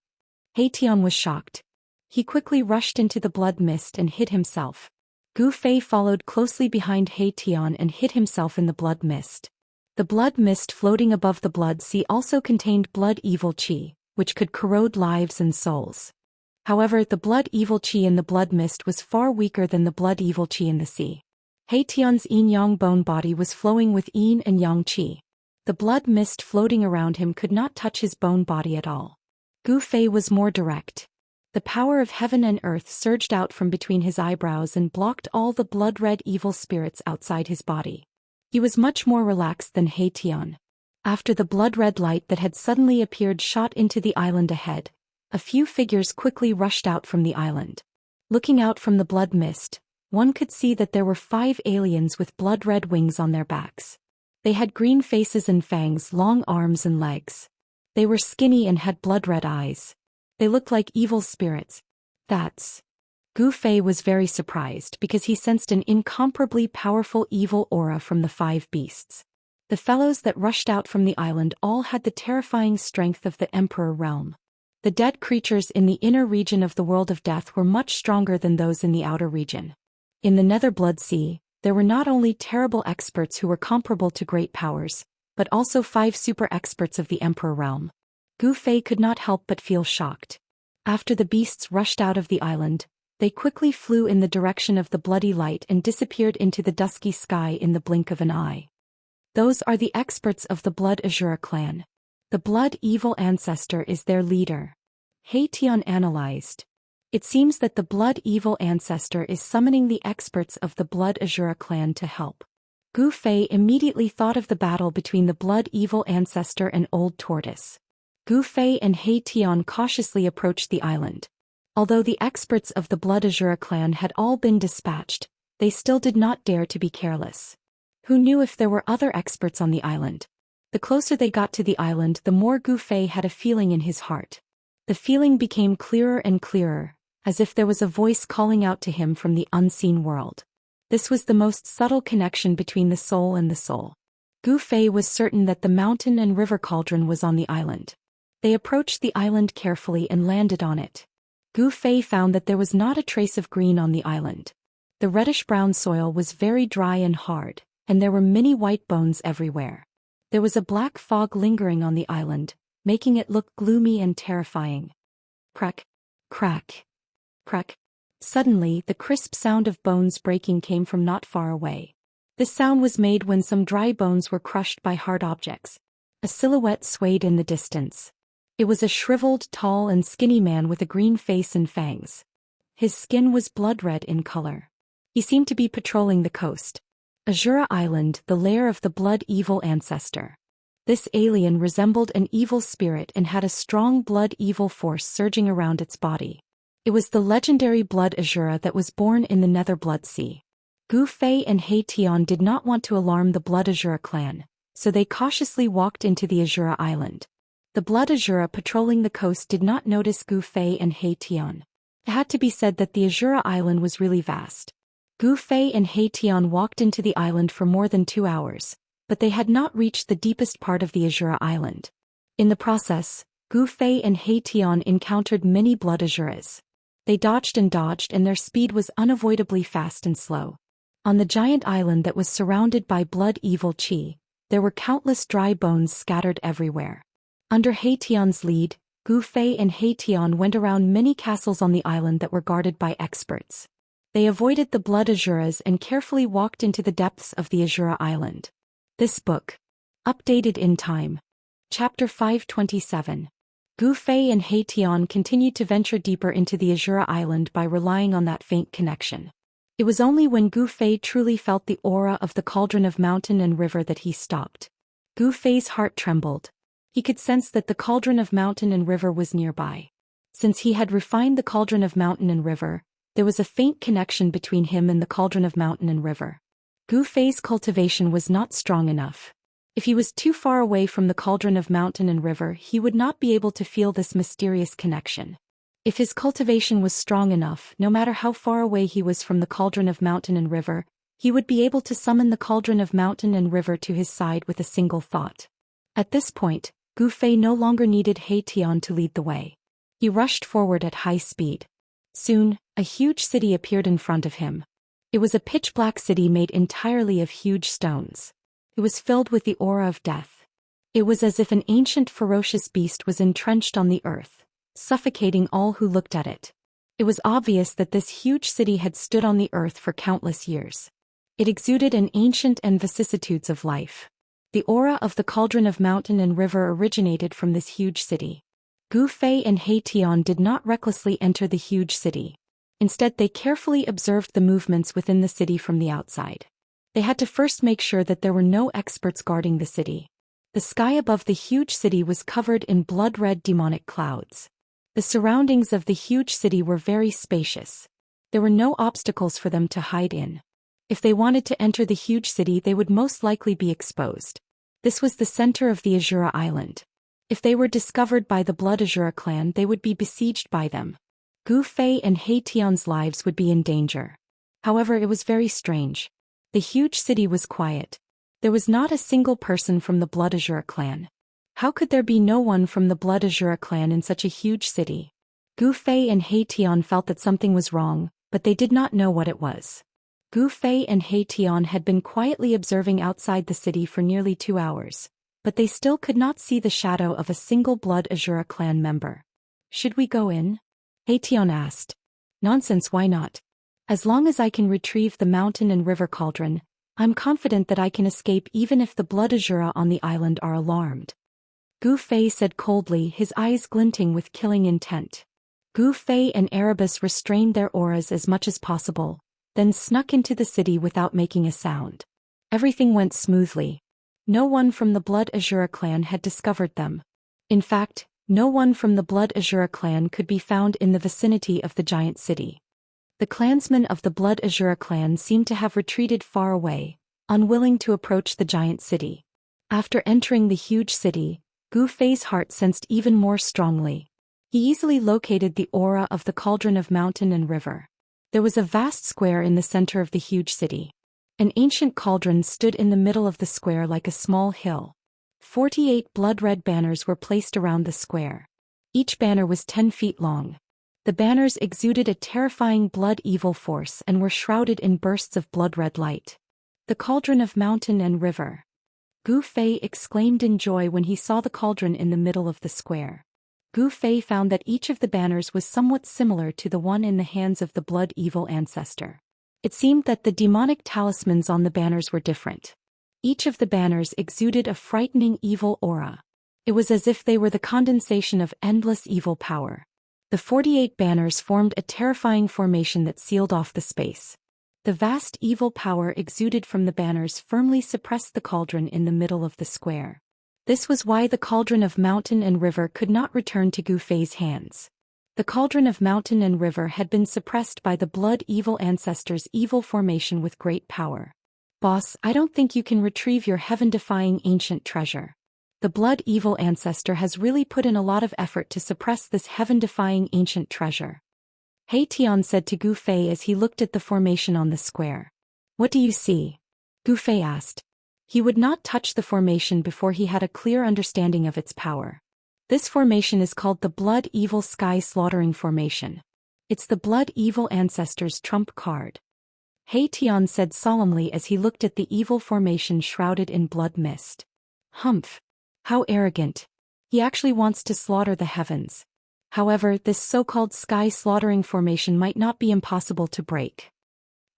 He Tian was shocked. He quickly rushed into the blood mist and hid himself. Gu Fei followed closely behind He Tian and hid himself in the blood mist. The blood mist floating above the Blood Sea also contained blood evil qi, which could corrode lives and souls. However, the blood evil qi in the blood mist was far weaker than the blood evil qi in the sea. He Tian's yin-yang bone body was flowing with yin and yang qi. The blood mist floating around him could not touch his bone body at all. Gu Fei was more direct. The power of heaven and earth surged out from between his eyebrows and blocked all the blood-red evil spirits outside his body. He was much more relaxed than He Tian. After the blood-red light that had suddenly appeared shot into the island ahead, a few figures quickly rushed out from the island. Looking out from the blood mist, one could see that there were 5 aliens with blood-red wings on their backs. They had green faces and fangs, long arms and legs. They were skinny and had blood-red eyes. They looked like evil spirits. "That's..." Gu Fei was very surprised because he sensed an incomparably powerful evil aura from the 5 beasts. The fellows that rushed out from the island all had the terrifying strength of the Emperor realm. The dead creatures in the inner region of the world of death were much stronger than those in the outer region. In the Nether Blood Sea, there were not only terrible experts who were comparable to great powers, but also 5 super experts of the Emperor realm. Gu Fei could not help but feel shocked. After the beasts rushed out of the island, they quickly flew in the direction of the bloody light and disappeared into the dusky sky in the blink of an eye. "Those are the experts of the Blood Azura clan. The Blood Evil Ancestor is their leader," He Tian analyzed. "It seems that the Blood Evil Ancestor is summoning the experts of the Blood Azura clan to help." Gu Fei immediately thought of the battle between the Blood Evil Ancestor and Old Tortoise. Gu Fei and He Tian cautiously approached the island. Although the experts of the Blood Azura clan had all been dispatched, they still did not dare to be careless. Who knew if there were other experts on the island? The closer they got to the island, the more Gu Fei had a feeling in his heart. The feeling became clearer and clearer, as if there was a voice calling out to him from the unseen world. This was the most subtle connection between the soul and the soul. Gu Fei was certain that the mountain and river cauldron was on the island. They approached the island carefully and landed on it. Gu Fei found that there was not a trace of green on the island. The reddish-brown soil was very dry and hard, and there were many white bones everywhere. There was a black fog lingering on the island, making it look gloomy and terrifying. Crack, crack, crack. Suddenly, the crisp sound of bones breaking came from not far away. This sound was made when some dry bones were crushed by hard objects. A silhouette swayed in the distance. It was a shriveled, tall and skinny man with a green face and fangs. His skin was blood-red in color. He seemed to be patrolling the coast. Azura Island, the lair of the blood-evil ancestor. This alien resembled an evil spirit and had a strong blood-evil force surging around its body. It was the legendary Blood Azura that was born in the Nether Blood Sea. Gu Fei and He Tian did not want to alarm the Blood Azura clan, so they cautiously walked into the Azura Island. The Blood Azura patrolling the coast did not notice Gu Fei and He Tian. It had to be said that the Azura Island was really vast. Gu Fei and He Tian walked into the island for more than 2 hours, but they had not reached the deepest part of the Azura Island. In the process, Gu Fei and He Tian encountered many Blood Azuras. They dodged and their speed was unavoidably fast and slow. On the giant island that was surrounded by blood-evil chi, there were countless dry bones scattered everywhere. Under He Tian's lead, Gu Fei and He Tian went around many castles on the island that were guarded by experts. They avoided the Blood Azuras and carefully walked into the depths of the Azura Island. This book. Updated in time. Chapter 527. Gu Fei and He Tian continued to venture deeper into the Azura Island by relying on that faint connection. It was only when Gu Fei truly felt the aura of the cauldron of mountain and river that he stopped. Gu Fei's heart trembled. He could sense that the cauldron of mountain and river was nearby. Since he had refined the cauldron of mountain and river, there was a faint connection between him and the cauldron of mountain and river. Gu Fei's cultivation was not strong enough. If he was too far away from the cauldron of mountain and river, he would not be able to feel this mysterious connection. If his cultivation was strong enough, no matter how far away he was from the cauldron of mountain and river, he would be able to summon the cauldron of mountain and river to his side with a single thought. At this point, Gu Fei no longer needed He Tian to lead the way. He rushed forward at high speed. Soon, a huge city appeared in front of him. It was a pitch-black city made entirely of huge stones. It was filled with the aura of death. It was as if an ancient ferocious beast was entrenched on the earth, suffocating all who looked at it. It was obvious that this huge city had stood on the earth for countless years. It exuded an ancient and vicissitudes of life. The aura of the cauldron of mountain and river originated from this huge city. Gu Fei and He Tian did not recklessly enter the huge city. Instead, they carefully observed the movements within the city from the outside. They had to first make sure that there were no experts guarding the city. The sky above the huge city was covered in blood-red demonic clouds. The surroundings of the huge city were very spacious. There were no obstacles for them to hide in. If they wanted to enter the huge city, they would most likely be exposed. This was the center of the Azura Island. If they were discovered by the Blood Azura clan, they would be besieged by them. Gu Fei and He Tian's lives would be in danger. However, it was very strange. The huge city was quiet. There was not a single person from the Blood Azura clan. How could there be no one from the Blood Azura clan in such a huge city? Gu Fei and He Tian felt that something was wrong, but they did not know what it was. Gu Fei and He Tian had been quietly observing outside the city for nearly 2 hours, but they still could not see the shadow of a single Blood Azura clan member. Should we go in? He Tian asked. Nonsense, why not? As long as I can retrieve the mountain and river cauldron, I'm confident that I can escape even if the Blood Azura on the island are alarmed. Gu Fei said coldly, his eyes glinting with killing intent. Gu Fei and Erebus restrained their auras as much as possible, then snuck into the city without making a sound. Everything went smoothly. No one from the Blood Azura clan had discovered them. In fact, no one from the Blood Azura clan could be found in the vicinity of the giant city. The clansmen of the Blood Azura clan seemed to have retreated far away, unwilling to approach the giant city. After entering the huge city, Gu Fei's heart sensed even more strongly. He easily located the aura of the cauldron of mountain and river. There was a vast square in the center of the huge city. An ancient cauldron stood in the middle of the square like a small hill. 48 blood-red banners were placed around the square. Each banner was 10 feet long. The banners exuded a terrifying blood-evil force and were shrouded in bursts of blood-red light. The cauldron of mountain and river. Gu Fei exclaimed in joy when he saw the cauldron in the middle of the square. Gu Fei found that each of the banners was somewhat similar to the one in the hands of the blood-evil ancestor. It seemed that the demonic talismans on the banners were different. Each of the banners exuded a frightening evil aura. It was as if they were the condensation of endless evil power. The 48 banners formed a terrifying formation that sealed off the space. The vast evil power exuded from the banners firmly suppressed the cauldron in the middle of the square. This was why the cauldron of mountain and river could not return to Gu Fei's hands. The cauldron of mountain and river had been suppressed by the blood evil ancestor's evil formation with great power. Boss, I don't think you can retrieve your heaven-defying ancient treasure. The blood evil ancestor has really put in a lot of effort to suppress this heaven-defying ancient treasure. He Tian said to Gu Fei as he looked at the formation on the square. What do you see? Gu Fei asked. He would not touch the formation before he had a clear understanding of its power. This formation is called the Blood Evil Sky Slaughtering Formation. It's the Blood Evil Ancestor's trump card. He Tian said solemnly as he looked at the evil formation shrouded in blood mist. Humph! How arrogant! He actually wants to slaughter the heavens. However, this so-called sky slaughtering formation might not be impossible to break.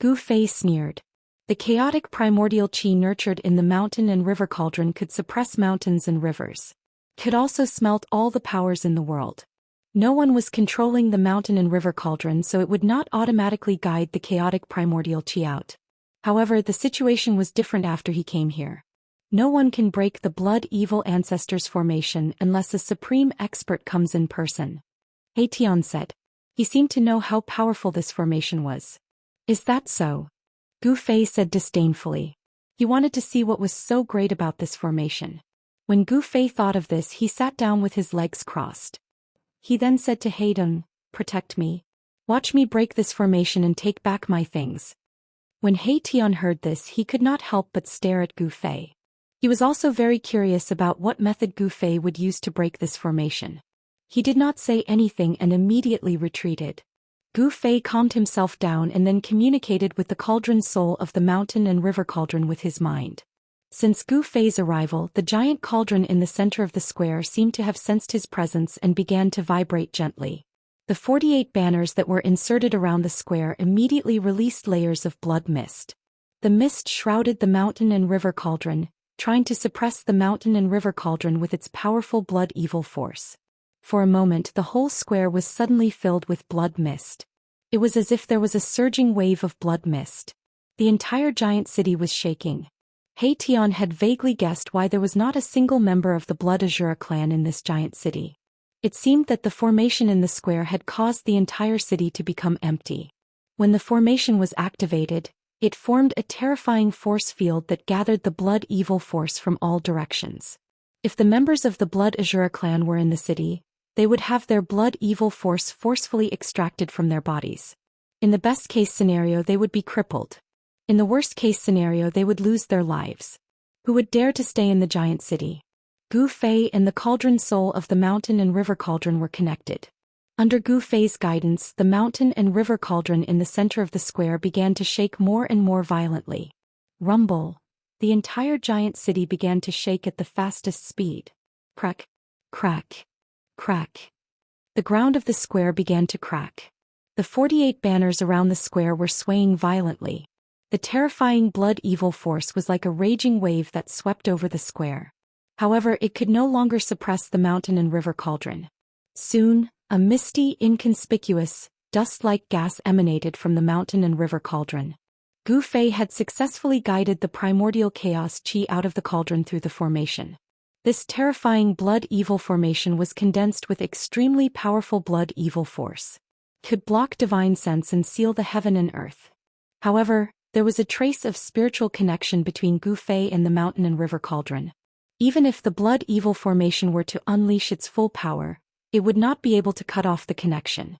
Gu Fei sneered. The chaotic primordial qi nurtured in the mountain and river cauldron could suppress mountains and rivers. Could also smelt all the powers in the world. No one was controlling the mountain and river cauldron, so it would not automatically guide the chaotic primordial qi out. However, the situation was different after he came here. No one can break the blood evil ancestor's formation unless a supreme expert comes in person. He Tian said. He seemed to know how powerful this formation was. Is that so? Gu Fei said disdainfully. He wanted to see what was so great about this formation. When Gu Fei thought of this, he sat down with his legs crossed. He then said to Haydn, "Protect me. Watch me break this formation and take back my things." When He Tian heard this, he could not help but stare at Gu Fei. He was also very curious about what method Gu Fei would use to break this formation. He did not say anything and immediately retreated. Gu Fei calmed himself down and then communicated with the cauldron soul of the mountain and river cauldron with his mind. Since Gu Fei's arrival, the giant cauldron in the center of the square seemed to have sensed his presence and began to vibrate gently. The 48 banners that were inserted around the square immediately released layers of blood mist. The mist shrouded the mountain and river cauldron, trying to suppress the mountain and river cauldron with its powerful blood evil force. For a moment, the whole square was suddenly filled with blood mist. It was as if there was a surging wave of blood mist. The entire giant city was shaking. He Tian had vaguely guessed why there was not a single member of the Blood Azura clan in this giant city. It seemed that the formation in the square had caused the entire city to become empty. When the formation was activated, it formed a terrifying force field that gathered the blood evil force from all directions. If the members of the Blood Azura clan were in the city, they would have their blood evil force forcefully extracted from their bodies. In the best-case scenario, they would be crippled. In the worst-case scenario, they would lose their lives. Who would dare to stay in the giant city? Gu Fei and the cauldron soul of the mountain and river cauldron were connected. Under Gu Fei's guidance, the mountain and river cauldron in the center of the square began to shake more and more violently. Rumble. The entire giant city began to shake at the fastest speed. Crack. Crack. Crack. The ground of the square began to crack. The 48 banners around the square were swaying violently. The terrifying blood evil force was like a raging wave that swept over the square. However, it could no longer suppress the mountain and river cauldron. Soon, a misty, inconspicuous, dust-like gas emanated from the mountain and river cauldron. Gu Fei had successfully guided the primordial chaos qi out of the cauldron through the formation. This terrifying blood evil formation was condensed with extremely powerful blood evil force. Could block divine sense and seal the heaven and earth. However, there was a trace of spiritual connection between Gu Fei and the mountain and river cauldron. Even if the blood evil formation were to unleash its full power, it would not be able to cut off the connection.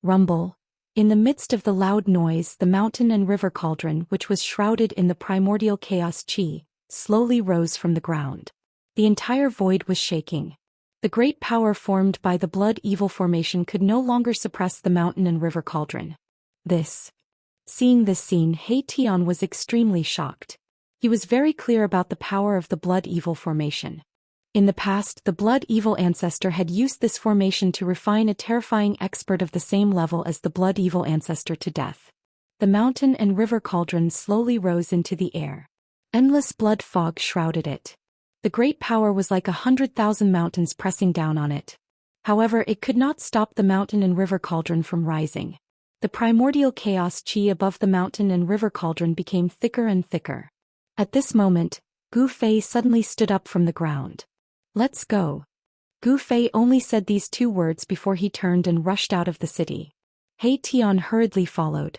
Rumble. In the midst of the loud noise, the mountain and river cauldron, which was shrouded in the primordial chaos qi, slowly rose from the ground. The entire void was shaking. The great power formed by the blood evil formation could no longer suppress the mountain and river cauldron. Seeing this scene, He Tian was extremely shocked. He was very clear about the power of the blood evil formation. In the past, the blood evil ancestor had used this formation to refine a terrifying expert of the same level as the blood evil ancestor to death. The mountain and river cauldron slowly rose into the air. Endless blood fog shrouded it. The great power was like 100,000 mountains pressing down on it. However, it could not stop the mountain and river cauldron from rising. The primordial chaos chi above the mountain and river cauldron became thicker and thicker. At this moment, Gu Fei suddenly stood up from the ground. "Let's go." Gu Fei only said these two words before he turned and rushed out of the city. He Tian hurriedly followed.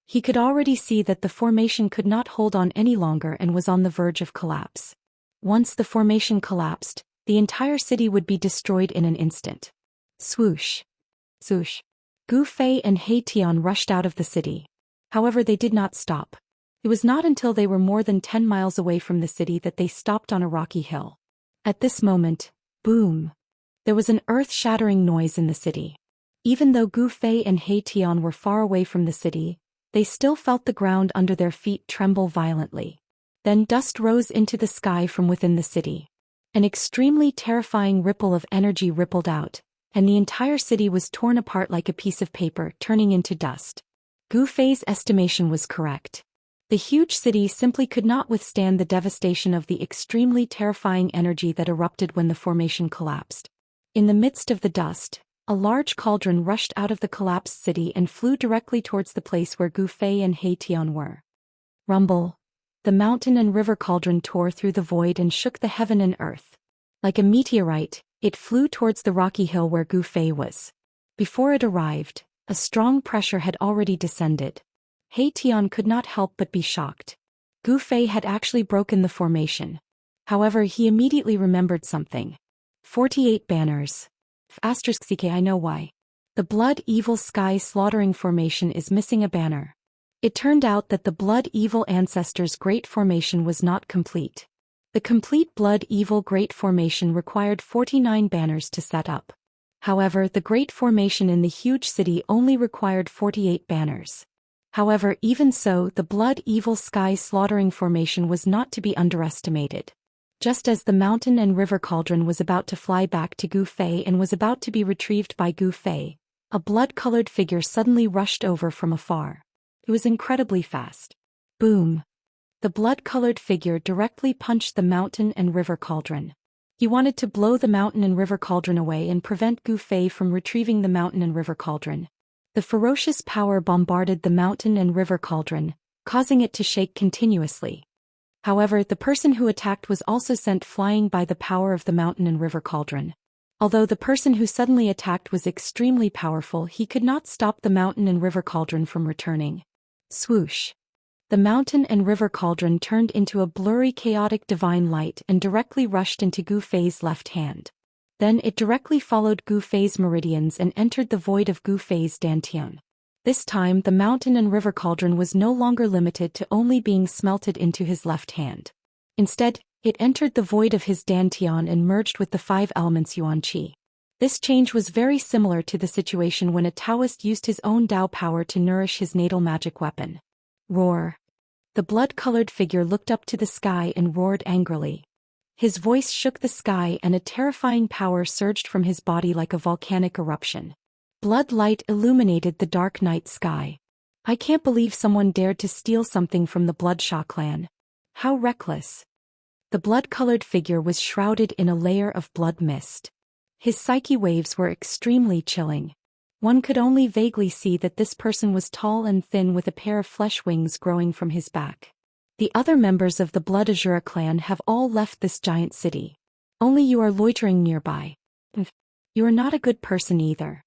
He could already see that the formation could not hold on any longer and was on the verge of collapse. Once the formation collapsed, the entire city would be destroyed in an instant. Swoosh. Swoosh. Gu Fei and He Tian rushed out of the city. However, they did not stop. It was not until they were more than 10 miles away from the city that they stopped on a rocky hill. At this moment, boom! There was an earth-shattering noise in the city. Even though Gu Fei and He Tian were far away from the city, they still felt the ground under their feet tremble violently. Then dust rose into the sky from within the city. An extremely terrifying ripple of energy rippled out, and the entire city was torn apart like a piece of paper, turning into dust. Gu Fei's estimation was correct. The huge city simply could not withstand the devastation of the extremely terrifying energy that erupted when the formation collapsed. In the midst of the dust, a large cauldron rushed out of the collapsed city and flew directly towards the place where Gu Fei and He Tian were. Rumble! The mountain and river cauldron tore through the void and shook the heaven and earth. Like a meteorite, it flew towards the rocky hill where Gu Fei was. Before it arrived, a strong pressure had already descended. He Tian could not help but be shocked. Gu Fei had actually broken the formation. However, he immediately remembered something. 48 banners. *CK I know why. The Blood Evil Sky Slaughtering Formation is missing a banner. It turned out that the Blood Evil Ancestors Great Formation was not complete. The complete Blood Evil Great Formation required 49 banners to set up. However, the Great Formation in the huge city only required 48 banners. However, even so, the Blood Evil Sky Slaughtering Formation was not to be underestimated. Just as the mountain and river cauldron was about to fly back to Gu Fei and was about to be retrieved by Gu Fei, a blood-colored figure suddenly rushed over from afar. It was incredibly fast. Boom! The blood-colored figure directly punched the mountain and river cauldron. He wanted to blow the mountain and river cauldron away and prevent Gu Fei from retrieving the mountain and river cauldron. The ferocious power bombarded the mountain and river cauldron, causing it to shake continuously. However, the person who attacked was also sent flying by the power of the mountain and river cauldron. Although the person who suddenly attacked was extremely powerful, he could not stop the mountain and river cauldron from returning. Swoosh! The mountain and river cauldron turned into a blurry chaotic divine light and directly rushed into Gu Fei's left hand. Then it directly followed Gu Fei's meridians and entered the void of Gu Fei's dantian. This time the mountain and river cauldron was no longer limited to only being smelted into his left hand. Instead, it entered the void of his dantian and merged with the 5 elements yuan qi. This change was very similar to the situation when a Daoist used his own Dao power to nourish his natal magic weapon. Roar! The blood-colored figure looked up to the sky and roared angrily. His voice shook the sky and a terrifying power surged from his body like a volcanic eruption. Blood light illuminated the dark night sky. I can't believe someone dared to steal something from the Bloodshaw clan. How reckless. The blood-colored figure was shrouded in a layer of blood mist. His psyche waves were extremely chilling. One could only vaguely see that this person was tall and thin with a pair of flesh wings growing from his back. The other members of the Blood Azura clan have all left this giant city. Only you are loitering nearby. You are not a good person either.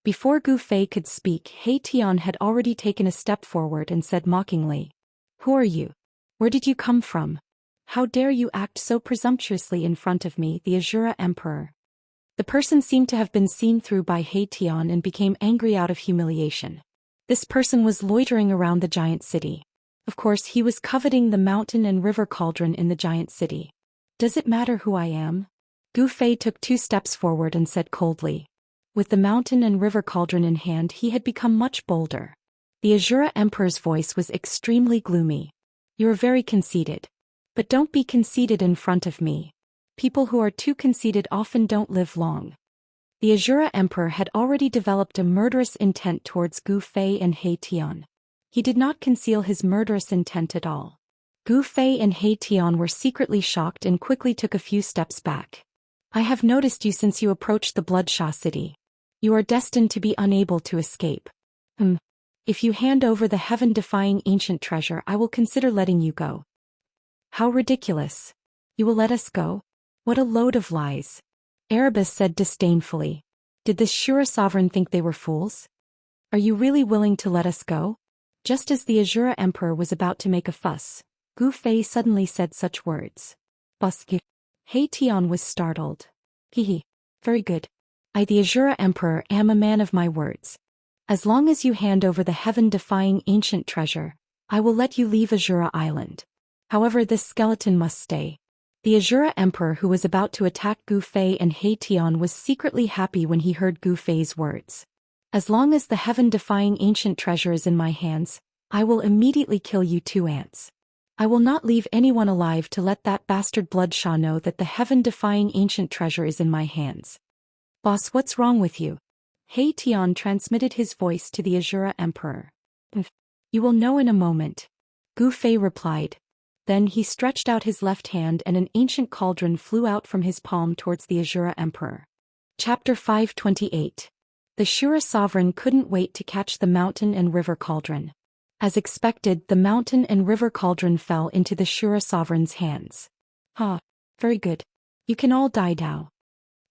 Before Gu Fei could speak, He Tian had already taken a step forward and said mockingly, "Who are you? Where did you come from? How dare you act so presumptuously in front of me, the Azura Emperor?" The person seemed to have been seen through by He Tian and became angry out of humiliation. This person was loitering around the giant city. Of course, he was coveting the mountain and river cauldron in the giant city. Does it matter who I am? Gu Fei took 2 steps forward and said coldly. With the mountain and river cauldron in hand, he had become much bolder. The Azura Emperor's voice was extremely gloomy. "You are very conceited. But don't be conceited in front of me. People who are too conceited often don't live long." The Azura Emperor had already developed a murderous intent towards Gu Fei and He Tian. He did not conceal his murderous intent at all. Gu Fei and He Tian were secretly shocked and quickly took a few steps back. I have noticed you since you approached the Bloodshah city. You are destined to be unable to escape. If you hand over the heaven-defying ancient treasure, I will consider letting you go. How ridiculous. You will let us go? What a load of lies. Erebus said disdainfully. Did this Shura sovereign think they were fools? Are you really willing to let us go? Just as the Azura Emperor was about to make a fuss, Gu Fei suddenly said such words. Buski. He Tian was startled. Hehe. Very good. I, the Azura Emperor, am a man of my words. As long as you hand over the heaven-defying ancient treasure, I will let you leave Azura Island. However, this skeleton must stay. The Azura Emperor, who was about to attack Gu Fei and He Tian, was secretly happy when he heard Gu Fei's words. As long as the heaven-defying ancient treasure is in my hands, I will immediately kill you two ants. I will not leave anyone alive to let that bastard Bloodshah know that the heaven-defying ancient treasure is in my hands. Boss, what's wrong with you? He Tian transmitted his voice to the Azura Emperor. You will know in a moment. Gu Fei replied. Then he stretched out his left hand and an ancient cauldron flew out from his palm towards the Azura Emperor. Chapter 528. The Shura sovereign couldn't wait to catch the mountain and river cauldron. As expected, the mountain and river cauldron fell into the Shura sovereign's hands. Very good. You can all die now.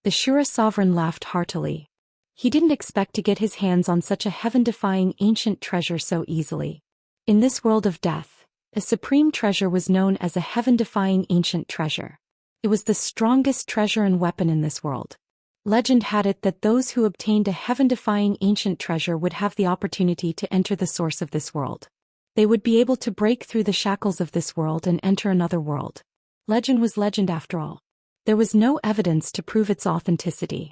The Shura sovereign laughed heartily. He didn't expect to get his hands on such a heaven-defying ancient treasure so easily. In this world of death, a supreme treasure was known as a heaven-defying ancient treasure. It was the strongest treasure and weapon in this world. Legend had it that those who obtained a heaven-defying ancient treasure would have the opportunity to enter the source of this world. They would be able to break through the shackles of this world and enter another world. Legend was legend after all. There was no evidence to prove its authenticity.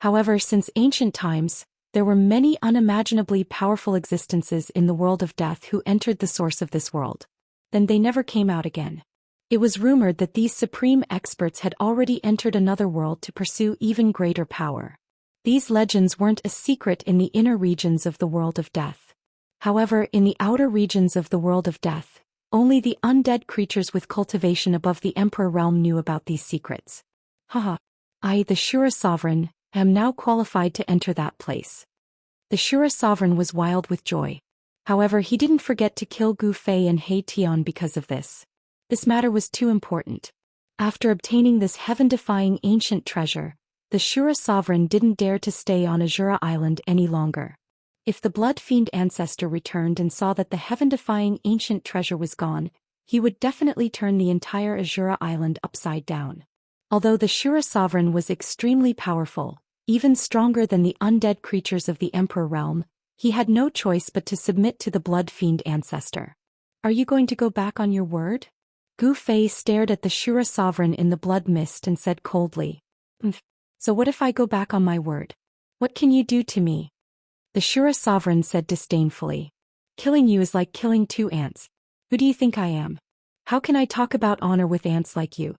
However, since ancient times, there were many unimaginably powerful existences in the world of death who entered the source of this world. Then they never came out again. It was rumored that these supreme experts had already entered another world to pursue even greater power. These legends weren't a secret in the inner regions of the world of death. However, in the outer regions of the world of death, only the undead creatures with cultivation above the Emperor realm knew about these secrets. I, the Shura sovereign, am now qualified to enter that place. The Shura sovereign was wild with joy. However, he didn't forget to kill Gu Fei and He Tian because of this. This matter was too important. After obtaining this heaven-defying ancient treasure, the Shura sovereign didn't dare to stay on Azura Island any longer. If the blood fiend ancestor returned and saw that the heaven-defying ancient treasure was gone, he would definitely turn the entire Azura Island upside down. Although the Shura sovereign was extremely powerful, even stronger than the undead creatures of the Emperor realm, he had no choice but to submit to the blood fiend ancestor. Are you going to go back on your word? Gu Fei stared at the Shura sovereign in the blood mist and said coldly. So what if I go back on my word? What can you do to me? The Shura sovereign said disdainfully. Killing you is like killing two ants. Who do you think I am? How can I talk about honor with ants like you?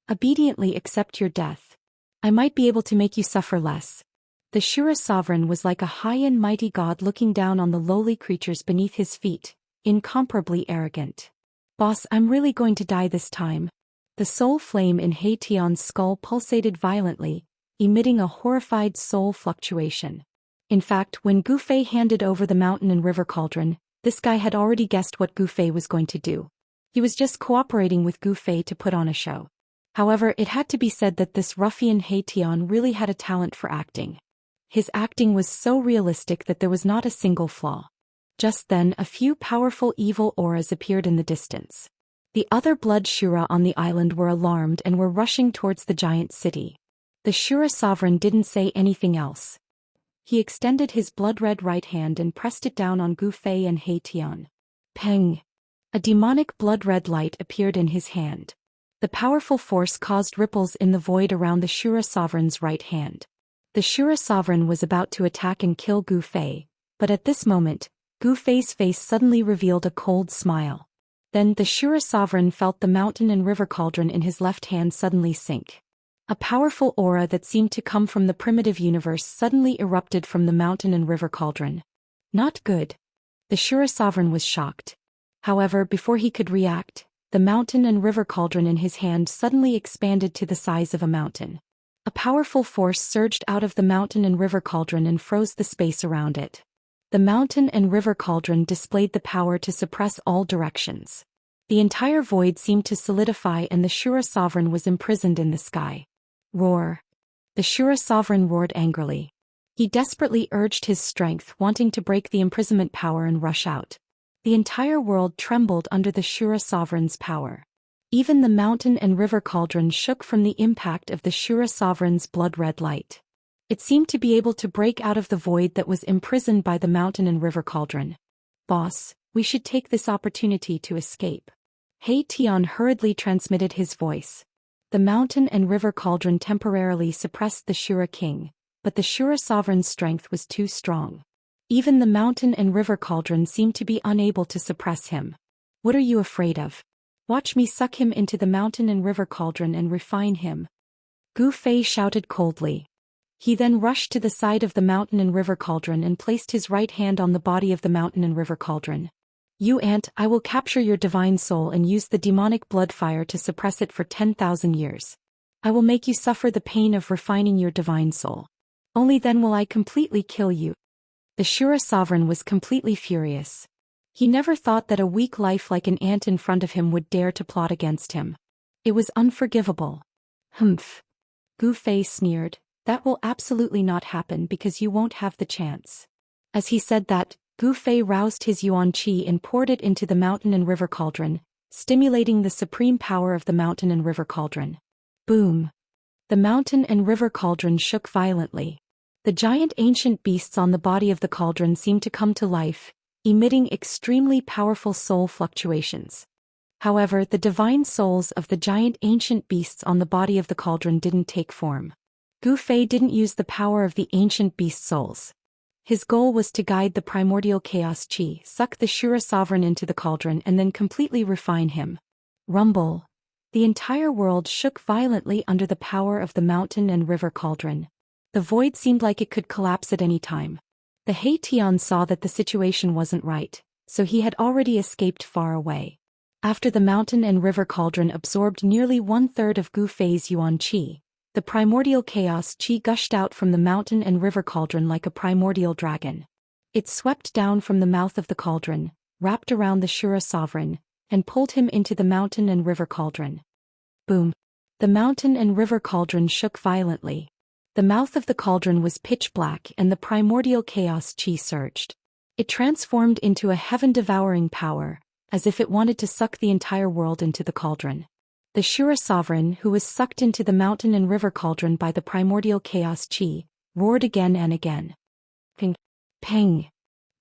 Obediently accept your death. I might be able to make you suffer less. The Shura sovereign was like a high and mighty god looking down on the lowly creatures beneath his feet, incomparably arrogant. Boss, I'm really going to die this time. The soul flame in He Tian's skull pulsated violently, emitting a horrified soul fluctuation. In fact, when Gu Fei handed over the mountain and river cauldron, this guy had already guessed what Gu Fei was going to do. He was just cooperating with Gu Fei to put on a show. However, it had to be said that this ruffian He Tian really had a talent for acting. His acting was so realistic that there was not a single flaw. Just then, a few powerful evil auras appeared in the distance. The other blood Shura on the island were alarmed and were rushing towards the giant city. The Shura sovereign didn't say anything else. He extended his blood-red right hand and pressed it down on Gu Fei and He Tian. Peng! A demonic blood-red light appeared in his hand. The powerful force caused ripples in the void around the Shura sovereign's right hand. The Shura sovereign was about to attack and kill Gu Fei, but at this moment, Gu Fei's face suddenly revealed a cold smile. Then the Shura sovereign felt the mountain and river cauldron in his left hand suddenly sink. A powerful aura that seemed to come from the primitive universe suddenly erupted from the mountain and river cauldron. Not good. The Shura sovereign was shocked. However, before he could react, the mountain and river cauldron in his hand suddenly expanded to the size of a mountain. A powerful force surged out of the mountain and river cauldron and froze the space around it. The mountain and river cauldron displayed the power to suppress all directions. The entire void seemed to solidify and the Shura sovereign was imprisoned in the sky. Roar! The Shura sovereign roared angrily. He desperately urged his strength, wanting to break the imprisonment power and rush out. The entire world trembled under the Shura sovereign's power. Even the mountain and river cauldron shook from the impact of the Shura sovereign's blood-red light. It seemed to be able to break out of the void that was imprisoned by the mountain and river cauldron. Boss, we should take this opportunity to escape. He Tian hurriedly transmitted his voice. The mountain and river cauldron temporarily suppressed the Shura king, but the Shura sovereign's strength was too strong. Even the mountain and river cauldron seemed to be unable to suppress him. What are you afraid of? Watch me suck him into the mountain and river cauldron and refine him. Gu Fei shouted coldly. He then rushed to the side of the mountain and river cauldron and placed his right hand on the body of the mountain and river cauldron. You ant, I will capture your divine soul and use the demonic blood fire to suppress it for 10,000 years. I will make you suffer the pain of refining your divine soul. Only then will I completely kill you. The Shura sovereign was completely furious. He never thought that a weak life like an ant in front of him would dare to plot against him. It was unforgivable. Humph. Gu Fei sneered, that will absolutely not happen because you won't have the chance. As he said that, Gu Fei roused his yuan qi and poured it into the mountain and river cauldron, stimulating the supreme power of the mountain and river cauldron. Boom! The mountain and river cauldron shook violently. The giant ancient beasts on the body of the cauldron seemed to come to life, emitting extremely powerful soul fluctuations. However, the divine souls of the giant ancient beasts on the body of the cauldron didn't take form. Gu Fei didn't use the power of the ancient beast souls. His goal was to guide the primordial chaos qi, suck the Shura sovereign into the cauldron and then completely refine him. Rumble! The entire world shook violently under the power of the mountain and river cauldron. The void seemed like it could collapse at any time. The He Tian saw that the situation wasn't right, so he had already escaped far away. After the mountain and river cauldron absorbed nearly 1/3 of Gu Fei's yuan qi, the primordial chaos qi gushed out from the mountain and river cauldron like a primordial dragon. It swept down from the mouth of the cauldron, wrapped around the Shura sovereign, and pulled him into the mountain and river cauldron. Boom! The mountain and river cauldron shook violently. The mouth of the cauldron was pitch black and the primordial chaos qi surged. It transformed into a heaven-devouring power, as if it wanted to suck the entire world into the cauldron. The Shura sovereign, who was sucked into the mountain and river cauldron by the primordial chaos qi, roared again and again. Ping! Peng!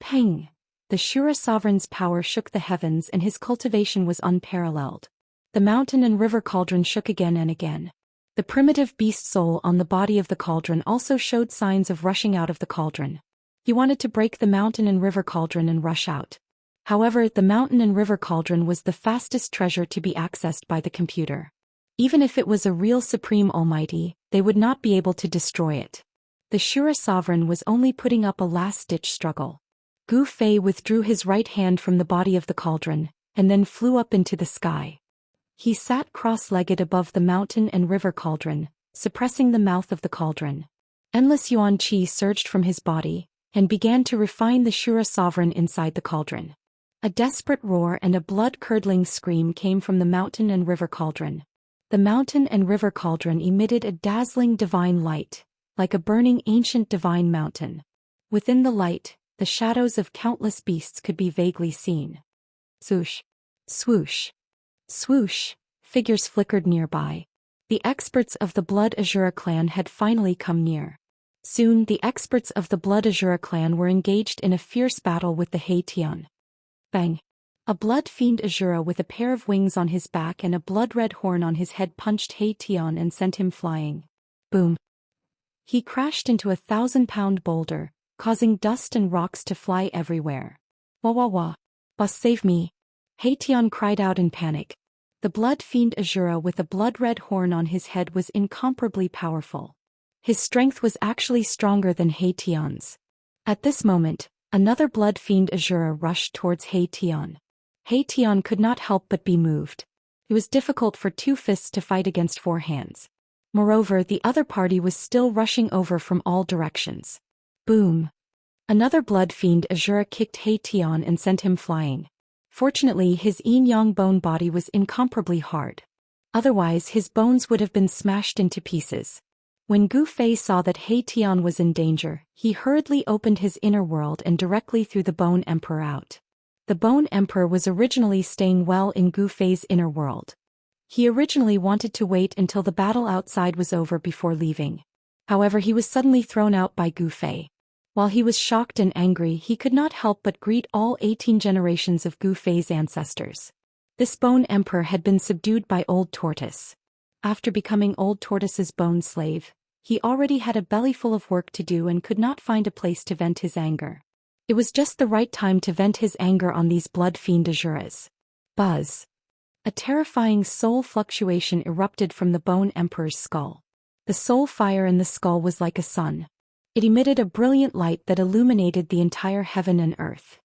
Peng! The Shura sovereign's power shook the heavens and his cultivation was unparalleled. The mountain and river cauldron shook again and again. The primitive beast soul on the body of the cauldron also showed signs of rushing out of the cauldron. He wanted to break the mountain and river cauldron and rush out. However, the mountain and river cauldron was the fastest treasure to be accessed by the computer. Even if it was a real supreme almighty, they would not be able to destroy it. The Shura sovereign was only putting up a last-ditch struggle. Gu Fei withdrew his right hand from the body of the cauldron, and then flew up into the sky. He sat cross-legged above the mountain and river cauldron, suppressing the mouth of the cauldron. Endless yuan qi surged from his body, and began to refine the Shura sovereign inside the cauldron. A desperate roar and a blood-curdling scream came from the mountain and river cauldron. The mountain and river cauldron emitted a dazzling divine light, like a burning ancient divine mountain. Within the light, the shadows of countless beasts could be vaguely seen. Swoosh! Swoosh! Swoosh! Figures flickered nearby. The experts of the Blood Azura clan had finally come near. Soon the experts of the Blood Azura clan were engaged in a fierce battle with the He Tian. Bang! A blood fiend Azura with a pair of wings on his back and a blood-red horn on his head punched He Tian and sent him flying. Boom! He crashed into a 1,000-pound boulder, causing dust and rocks to fly everywhere. Wah wah wah! Boss, save me! He Tian cried out in panic. The blood fiend Azura with a blood-red horn on his head was incomparably powerful. His strength was actually stronger than He Tian's. At this moment, Another blood fiend Azura rushed towards He Tian. He Tian could not help but be moved. It was difficult for two fists to fight against four hands. Moreover, the other party was still rushing over from all directions. Boom! Another blood fiend Azura kicked He Tian and sent him flying. Fortunately, his yin-yang bone body was incomparably hard. Otherwise, his bones would have been smashed into pieces. When Gu Fei saw that He Tian was in danger, he hurriedly opened his inner world and directly threw the Bone Emperor out. The Bone Emperor was originally staying well in Gu Fei's inner world. He originally wanted to wait until the battle outside was over before leaving. However, he was suddenly thrown out by Gu Fei. While he was shocked and angry, he could not help but greet all 18 generations of Gu Fei's ancestors. This Bone Emperor had been subdued by Old Tortoise. After becoming Old Tortoise's bone slave, he already had a belly full of work to do and could not find a place to vent his anger. It was just the right time to vent his anger on these blood fiend Azuras. Buzz! A terrifying soul fluctuation erupted from the Bone Emperor's skull. The soul fire in the skull was like a sun. It emitted a brilliant light that illuminated the entire heaven and earth.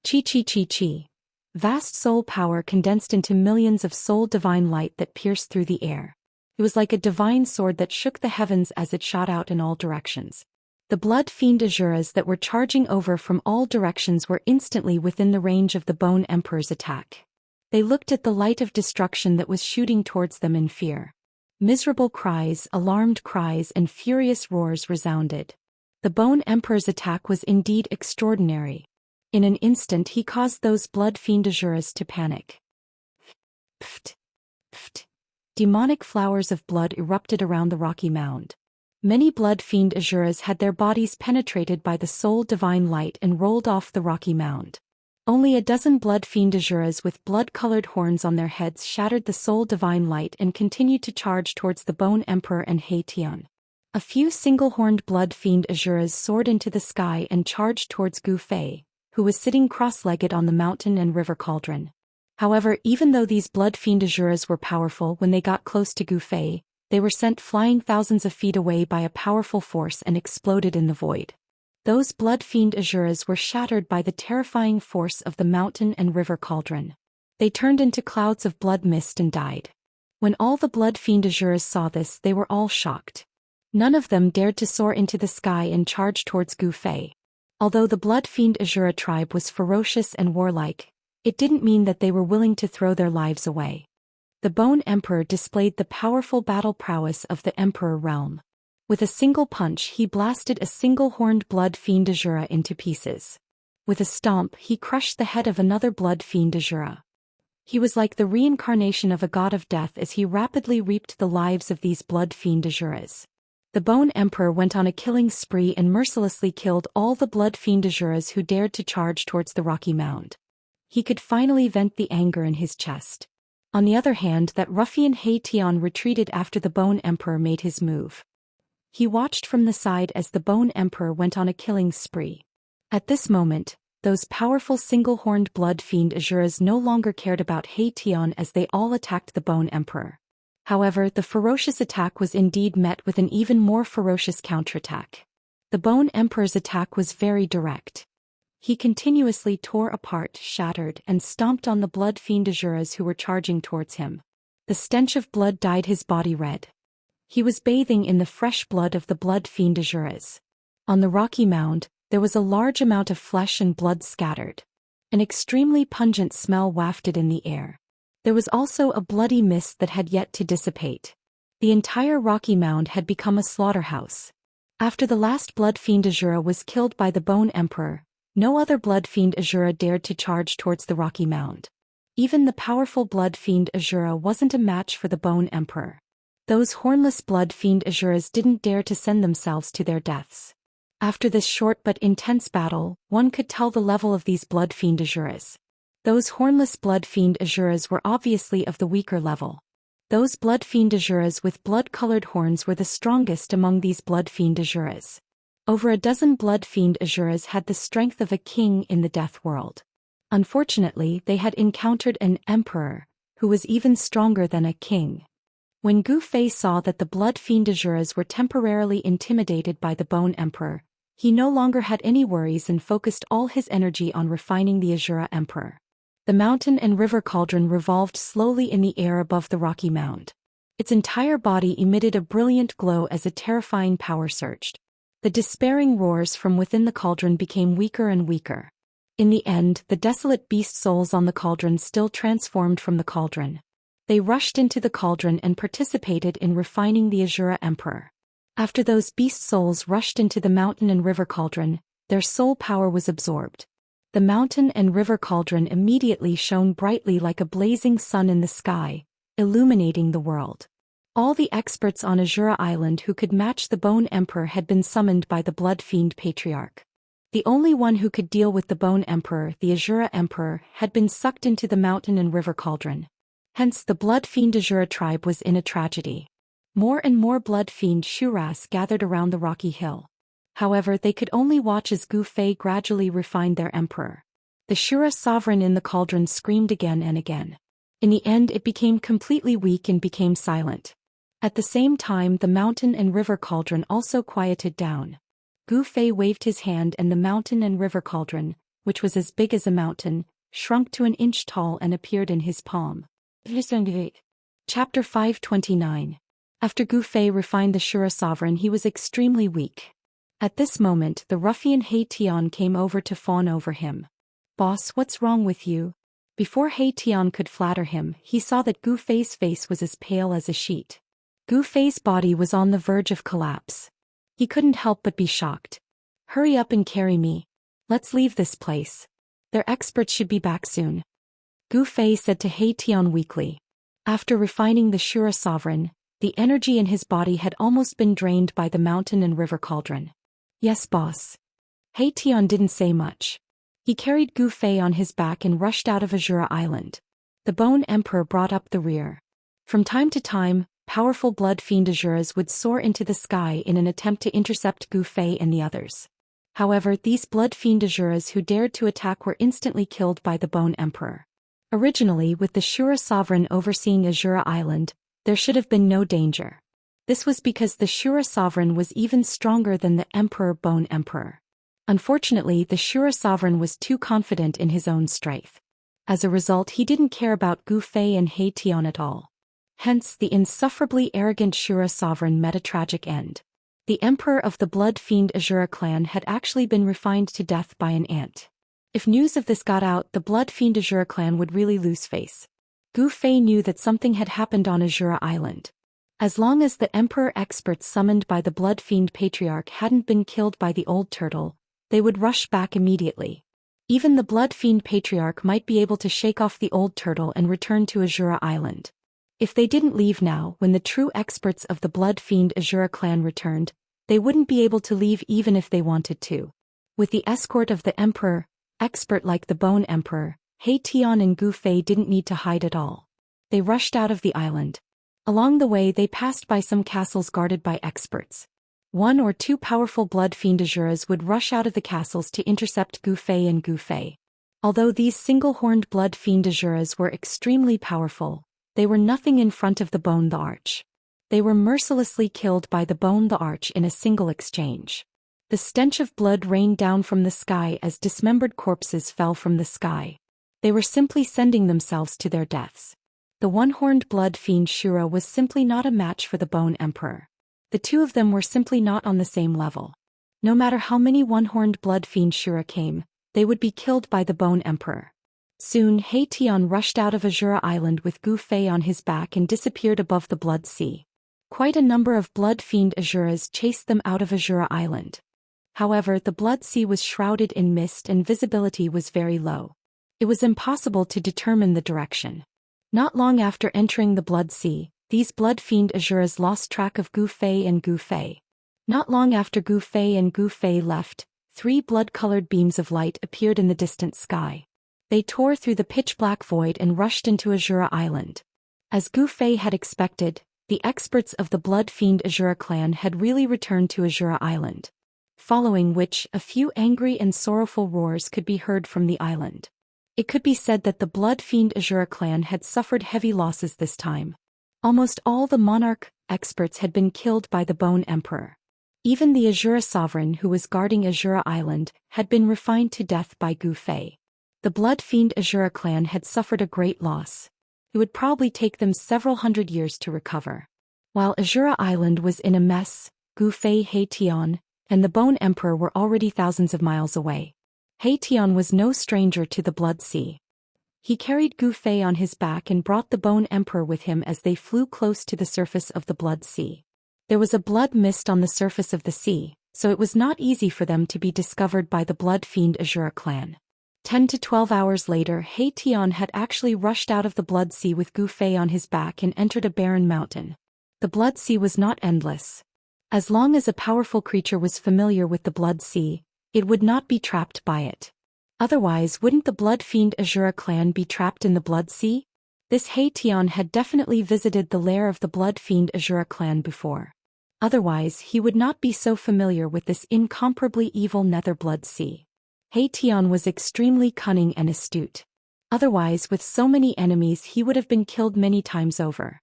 Chi chi chi chi. Vast soul power condensed into millions of soul divine light that pierced through the air. It was like a divine sword that shook the heavens as it shot out in all directions. The blood fiend Azuras that were charging over from all directions were instantly within the range of the Bone Emperor's attack. They looked at the light of destruction that was shooting towards them in fear. Miserable cries, alarmed cries, and furious roars resounded. The Bone Emperor's attack was indeed extraordinary. In an instant he caused those blood fiend Azuras to panic. Pft! Pft! Demonic flowers of blood erupted around the rocky mound. Many blood fiend Azuras had their bodies penetrated by the soul divine light and rolled off the rocky mound. Only a dozen blood fiend Azuras with blood-colored horns on their heads shattered the soul divine light and continued to charge towards the Bone Emperor and He Tian. A few single-horned blood fiend Azuras soared into the sky and charged towards Gu Fei, who was sitting cross-legged on the mountain and river cauldron. However, even though these blood fiend Azuras were powerful when they got close to Gu Fei, they were sent flying thousands of feet away by a powerful force and exploded in the void. Those blood fiend Azuras were shattered by the terrifying force of the mountain and river cauldron. They turned into clouds of blood mist and died. When all the blood fiend Azuras saw this, they were all shocked. None of them dared to soar into the sky and charge towards Gu Fei. Although the blood fiend Azura tribe was ferocious and warlike, it didn't mean that they were willing to throw their lives away. The Bone Emperor displayed the powerful battle prowess of the Emperor realm. With a single punch he blasted a single-horned blood fiend Azura into pieces. With a stomp he crushed the head of another blood fiend Azura. He was like the reincarnation of a god of death as he rapidly reaped the lives of these blood fiend Azuras. The Bone Emperor went on a killing spree and mercilessly killed all the blood fiend Azuras who dared to charge towards the rocky mound. He could finally vent the anger in his chest. On the other hand, that ruffian He Tian retreated after the Bone Emperor made his move. He watched from the side as the Bone Emperor went on a killing spree. At this moment, those powerful single-horned blood fiend Azuras no longer cared about He Tian as they all attacked the Bone Emperor. However, the ferocious attack was indeed met with an even more ferocious counterattack. The Bone Emperor's attack was very direct. He continuously tore apart, shattered, and stomped on the blood fiend Azuras who were charging towards him. The stench of blood dyed his body red. He was bathing in the fresh blood of the blood fiend Azuras. On the rocky mound, there was a large amount of flesh and blood scattered. An extremely pungent smell wafted in the air. There was also a bloody mist that had yet to dissipate. The entire rocky mound had become a slaughterhouse. After the last blood fiend Azura was killed by the Bone Emperor, no other blood fiend Azura dared to charge towards the rocky mound. Even the powerful blood fiend Azura wasn't a match for the Bone Emperor. Those hornless blood fiend Azuras didn't dare to send themselves to their deaths. After this short but intense battle, one could tell the level of these blood fiend Azuras. Those hornless blood fiend Azuras were obviously of the weaker level. Those blood fiend Azuras with blood-colored horns were the strongest among these blood fiend Azuras. Over a dozen blood fiend Azuras had the strength of a king in the death world. Unfortunately, they had encountered an emperor, who was even stronger than a king. When Gu Fei saw that the blood fiend Azuras were temporarily intimidated by the Bone Emperor, He no longer had any worries and focused all his energy on refining the Azura Emperor. The mountain and river cauldron revolved slowly in the air above the rocky mound. Its entire body emitted a brilliant glow as a terrifying power surged. The despairing roars from within the cauldron became weaker and weaker. In the end, the desolate beast souls on the cauldron still transformed from the cauldron. They rushed into the cauldron and participated in refining the Azura Emperor. After those beast souls rushed into the mountain and river cauldron, their soul power was absorbed. The mountain and river cauldron immediately shone brightly like a blazing sun in the sky, illuminating the world. All the experts on Azura Island who could match the Bone Emperor had been summoned by the Blood Fiend Patriarch. The only one who could deal with the Bone Emperor, the Azura Emperor, had been sucked into the mountain and river cauldron. Hence the Blood Fiend Azura tribe was in a tragedy. More and more Blood Fiend Shuras gathered around the rocky hill. However, they could only watch as Gu Fei gradually refined their emperor. The Shura sovereign in the cauldron screamed again and again. In the end it became completely weak and became silent. At the same time the mountain and river cauldron also quieted down. Gu Fei waved his hand and the mountain and river cauldron, which was as big as a mountain, shrunk to an inch tall and appeared in his palm. Chapter 529. After Gu Fei refined the Shura sovereign he was extremely weak. At this moment the ruffian He Tian came over to fawn over him. "Boss, what's wrong with you?" Before He Tian could flatter him, he saw that Gu Fei's face was as pale as a sheet. Gu Fei's body was on the verge of collapse. He couldn't help but be shocked. "Hurry up and carry me. Let's leave this place. Their experts should be back soon," Gu Fei said to He Tian weakly. After refining the Shura sovereign, the energy in his body had almost been drained by the mountain and river cauldron. "Yes, boss." He Tian didn't say much. He carried Gu Fei on his back and rushed out of Azura Island. The Bone Emperor brought up the rear. From time to time, powerful Blood Fiend Azuras would soar into the sky in an attempt to intercept Gu Fei and the others. However, these Blood Fiend Azuras who dared to attack were instantly killed by the Bone Emperor. Originally, with the Shura sovereign overseeing Azura Island, there should have been no danger. This was because the Shura sovereign was even stronger than the Emperor Bone Emperor. Unfortunately, the Shura sovereign was too confident in his own strength. As a result, he didn't care about Gu Fei and He Tian at all. Hence, the insufferably arrogant Shura sovereign met a tragic end. The emperor of the Blood Fiend Azura clan had actually been refined to death by an ant. If news of this got out, the Blood Fiend Azura clan would really lose face. Gu Fei knew that something had happened on Azura Island. As long as the emperor experts summoned by the Blood Fiend Patriarch hadn't been killed by the old turtle, they would rush back immediately. Even the Blood Fiend Patriarch might be able to shake off the old turtle and return to Azura Island. If they didn't leave now, when the true experts of the Blood Fiend Azura clan returned, they wouldn't be able to leave even if they wanted to. With the escort of the emperor, expert like the Bone Emperor, He Tian and Gu Fei didn't need to hide at all. They rushed out of the island. Along the way they passed by some castles guarded by experts. One or two powerful Blood Fiend Azuras would rush out of the castles to intercept Gu Fei and Gu Fei. Although these single-horned Blood Fiend Azuras were extremely powerful, they were nothing in front of the Bone the Arch. They were mercilessly killed by the Bone the Arch in a single exchange. The stench of blood rained down from the sky as dismembered corpses fell from the sky. They were simply sending themselves to their deaths. The one-horned Blood Fiend Shura was simply not a match for the Bone Emperor. The two of them were simply not on the same level. No matter how many one-horned Blood Fiend Shura came, they would be killed by the Bone Emperor. Soon He Tian rushed out of Azura Island with Gu Fei on his back and disappeared above the Blood Sea. Quite a number of Blood Fiend Azuras chased them out of Azura Island. However, the Blood Sea was shrouded in mist and visibility was very low. It was impossible to determine the direction. Not long after entering the Blood Sea, these Blood Fiend Azuras lost track of Gu Fei and Gu Fei. Not long after Gu Fei and Gu Fei left, 3 blood-colored beams of light appeared in the distant sky. They tore through the pitch-black void and rushed into Azura Island. As Gu Fei had expected, the experts of the Blood Fiend Azura clan had really returned to Azura Island. Following which, a few angry and sorrowful roars could be heard from the island. It could be said that the Blood Fiend Azura clan had suffered heavy losses this time. Almost all the monarch experts had been killed by the Bone Emperor. Even the Azura sovereign who was guarding Azura Island had been refined to death by Gu Fei. The Blood Fiend Azura clan had suffered a great loss. It would probably take them several hundred years to recover. While Azura Island was in a mess, Gu Fei, He Tian, and the Bone Emperor were already thousands of miles away. He Tian was no stranger to the Blood Sea. He carried Gu Fei on his back and brought the Bone Emperor with him as they flew close to the surface of the Blood Sea. There was a blood mist on the surface of the sea, so it was not easy for them to be discovered by the Blood Fiend Azura clan. 10 to 12 hours later, He Tian had actually rushed out of the Blood Sea with Gu Fei on his back and entered a barren mountain. The Blood Sea was not endless. As long as a powerful creature was familiar with the Blood Sea, it would not be trapped by it. Otherwise, wouldn't the Blood Fiend Azura clan be trapped in the Blood Sea? This He Tian had definitely visited the lair of the Blood Fiend Azura clan before. Otherwise, he would not be so familiar with this incomparably evil Nether Blood Sea. He Tian was extremely cunning and astute. Otherwise, with so many enemies, he would have been killed many times over.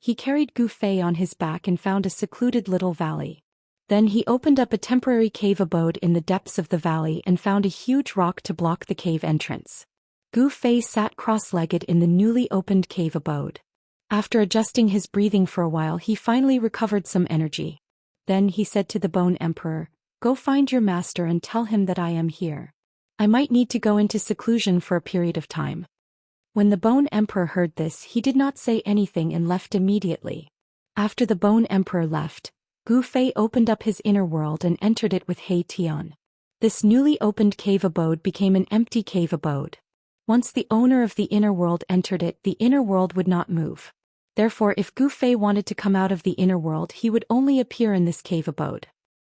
He carried Gu Fei on his back and found a secluded little valley. Then he opened up a temporary cave abode in the depths of the valley and found a huge rock to block the cave entrance. Gu Fei sat cross-legged in the newly opened cave abode. After adjusting his breathing for a while, he finally recovered some energy. Then he said to the Bone Emperor, "Go find your master and tell him that I am here. I might need to go into seclusion for a period of time." When the Bone Emperor heard this, he did not say anything and left immediately. After the Bone Emperor left, Gu Fei opened up his inner world and entered it with He Tian. This newly opened cave abode became an empty cave abode. Once the owner of the inner world entered it, the inner world would not move. Therefore, if Gu Fei wanted to come out of the inner world, he would only appear in this cave abode.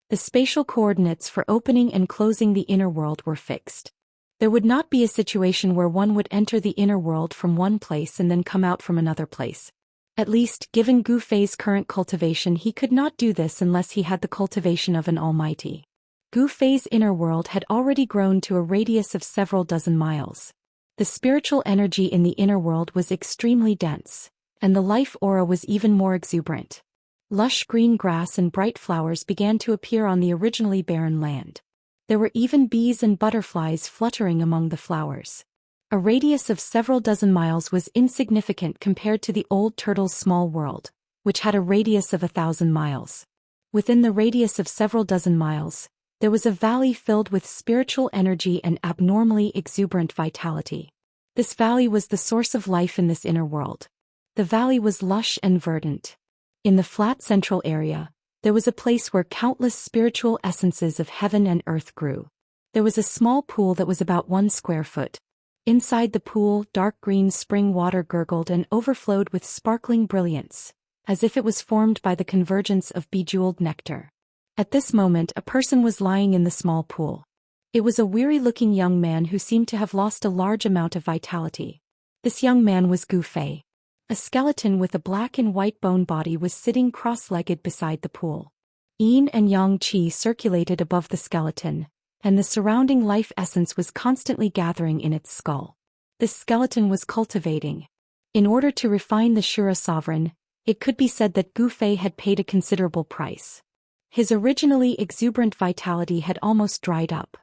The spatial coordinates for opening and closing the inner world were fixed. There would not be a situation where one would enter the inner world from one place and then come out from another place. At least, given Gu Fei's current cultivation, he could not do this unless he had the cultivation of an almighty. Gu Fei's inner world had already grown to a radius of several dozen miles. The spiritual energy in the inner world was extremely dense, and the life aura was even more exuberant. Lush green grass and bright flowers began to appear on the originally barren land. There were even bees and butterflies fluttering among the flowers. A radius of several dozen miles was insignificant compared to the old turtle's small world, which had a radius of 1,000 miles. Within the radius of several dozen miles, there was a valley filled with spiritual energy and abnormally exuberant vitality. This valley was the source of life in this inner world. The valley was lush and verdant. In the flat central area, there was a place where countless spiritual essences of heaven and earth grew. There was a small pool that was about 1 square foot. Inside the pool, dark green spring water gurgled and overflowed with sparkling brilliance, as if it was formed by the convergence of bejeweled nectar. At this moment, a person was lying in the small pool. It was a weary-looking young man who seemed to have lost a large amount of vitality. This young man was Gu Fei. A skeleton with a black and white bone body was sitting cross-legged beside the pool. Yin and yang qi circulated above the skeleton, and the surrounding life essence was constantly gathering in its skull. This skeleton was cultivating. In order to refine the Shura sovereign, it could be said that Gu Fei had paid a considerable price. His originally exuberant vitality had almost dried up.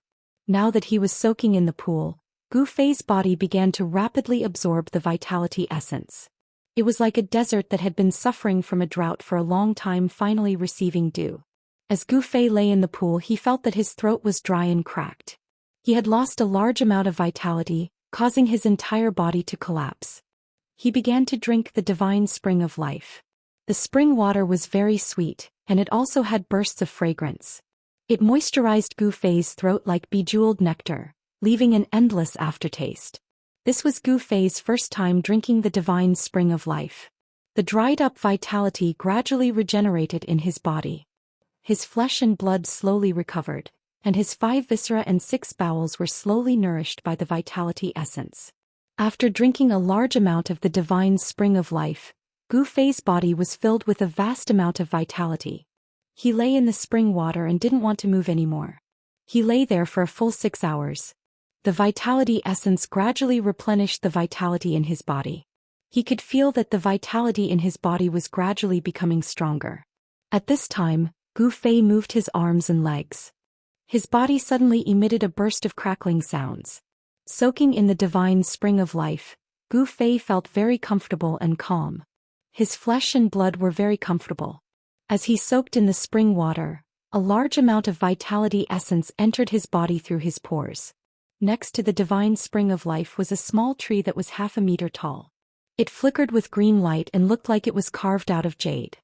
Now that he was soaking in the pool, Gu Fei's body began to rapidly absorb the vitality essence. It was like a desert that had been suffering from a drought for a long time finally receiving dew. As Gu Fei lay in the pool, he felt that his throat was dry and cracked. He had lost a large amount of vitality, causing his entire body to collapse. He began to drink the divine spring of life. The spring water was very sweet, and it also had bursts of fragrance. It moisturized Gu Fei's throat like bejeweled nectar, leaving an endless aftertaste. This was Gu Fei's first time drinking the divine spring of life. The dried-up vitality gradually regenerated in his body. His flesh and blood slowly recovered, and his 5 viscera and 6 bowels were slowly nourished by the vitality essence. After drinking a large amount of the divine spring of life, Gu Fei's body was filled with a vast amount of vitality. He lay in the spring water and didn't want to move anymore. He lay there for a full 6 hours. The vitality essence gradually replenished the vitality in his body. He could feel that the vitality in his body was gradually becoming stronger. At this time, Gu Fei moved his arms and legs. His body suddenly emitted a burst of crackling sounds. Soaking in the divine spring of life, Gu Fei felt very comfortable and calm. His flesh and blood were very comfortable. As he soaked in the spring water, a large amount of vitality essence entered his body through his pores. Next to the divine spring of life was a small tree that was half a meter tall. It flickered with green light and looked like it was carved out of jade.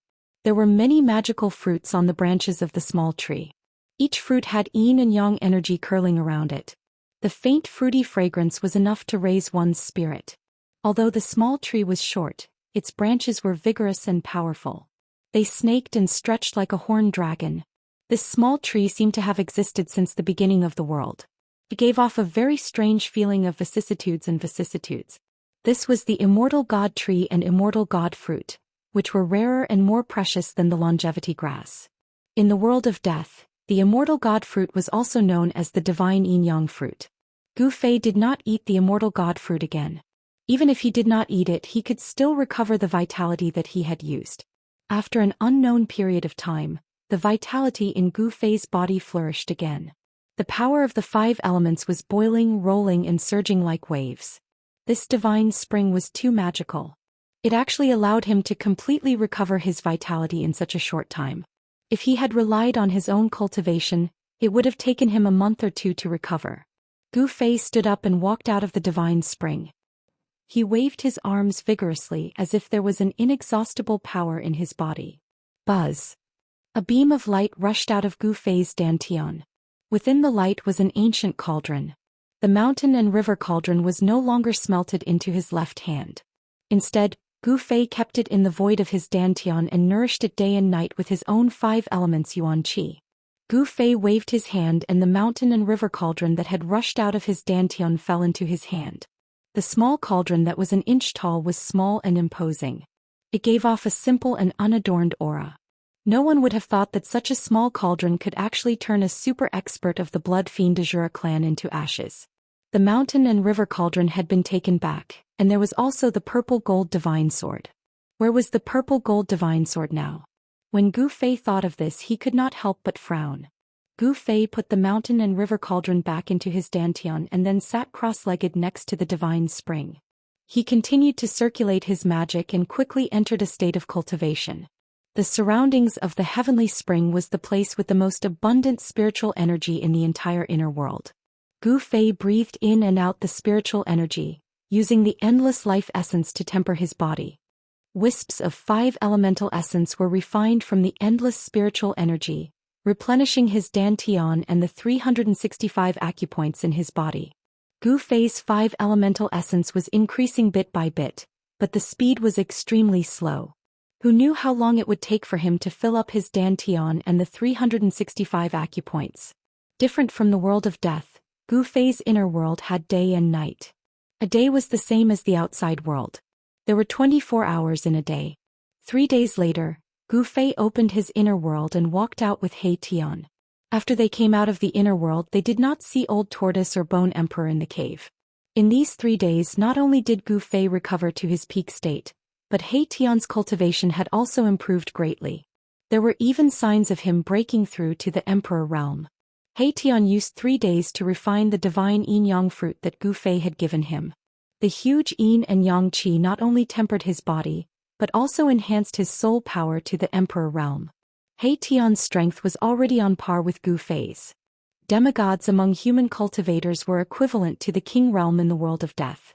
There were many magical fruits on the branches of the small tree. Each fruit had yin and yang energy curling around it. The faint fruity fragrance was enough to raise one's spirit. Although the small tree was short, its branches were vigorous and powerful. They snaked and stretched like a horned dragon. This small tree seemed to have existed since the beginning of the world. It gave off a very strange feeling of vicissitudes and vicissitudes. This was the immortal god tree and immortal god fruit, which were rarer and more precious than the longevity grass. In the world of death, the immortal god fruit was also known as the divine yin-yang fruit. Gu Fei did not eat the immortal god fruit again. Even if he did not eat it, he could still recover the vitality that he had used. After an unknown period of time, the vitality in Gu Fei's body flourished again. The power of the 5 elements was boiling, rolling and surging like waves. This divine spring was too magical. It actually allowed him to completely recover his vitality in such a short time. If he had relied on his own cultivation, it would have taken him a month or 2 to recover. Gu Fei stood up and walked out of the divine spring. He waved his arms vigorously as if there was an inexhaustible power in his body. Buzz! A beam of light rushed out of Gu Fei's dantian. Within the light was an ancient cauldron. The mountain and river cauldron was no longer smelted into his left hand. Instead, Gu Fei kept it in the void of his dantian and nourished it day and night with his own 5 elements yuan qi. Gu Fei waved his hand and the mountain and river cauldron that had rushed out of his dantian fell into his hand. The small cauldron that was an inch tall was small and imposing. It gave off a simple and unadorned aura. No one would have thought that such a small cauldron could actually turn a super expert of the Blood Fiend de Jura clan into ashes. The mountain and river cauldron had been taken back, and there was also the purple gold divine sword. Where was the purple gold divine sword now? When Gu Fei thought of this, he could not help but frown. Gu Fei put the mountain and river cauldron back into his dantian and then sat cross-legged next to the divine spring. He continued to circulate his magic and quickly entered a state of cultivation. The surroundings of the heavenly spring was the place with the most abundant spiritual energy in the entire inner world. Gu Fei breathed in and out the spiritual energy, using the endless life essence to temper his body. Wisps of 5 elemental essence were refined from the endless spiritual energy, replenishing his dantian and the 365 acupoints in his body. Gu Fei's 5 elemental essence was increasing bit by bit, but the speed was extremely slow. Who knew how long it would take for him to fill up his dantian and the 365 acupoints? Different from the world of death, Gu Fei's inner world had day and night. A day was the same as the outside world. There were 24 hours in a day. 3 days later, Gu Fei opened his inner world and walked out with He Tian. After they came out of the inner world, they did not see Old Tortoise or Bone Emperor in the cave. In these 3 days, not only did Gu Fei recover to his peak state, but He Tian's cultivation had also improved greatly. There were even signs of him breaking through to the Emperor realm. He Tian used 3 days to refine the divine yin-yang fruit that Gu Fei had given him. The huge yin and yang qi not only tempered his body, but also enhanced his soul power to the Emperor realm. He Tian's strength was already on par with Gu Fei's. Demigods among human cultivators were equivalent to the king realm in the world of death.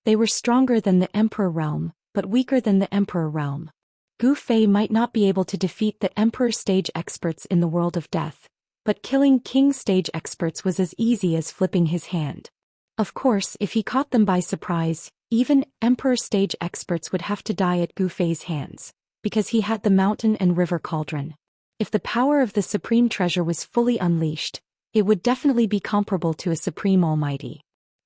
They were stronger than the Emperor realm, but weaker than the Emperor realm. Gu Fei might not be able to defeat the Emperor stage experts in the world of death, but killing king stage experts was as easy as flipping his hand. Of course, if he caught them by surprise, even Emperor stage experts would have to die at Gu Fei's hands, because he had the mountain and river cauldron. If the power of the supreme treasure was fully unleashed, it would definitely be comparable to a supreme almighty.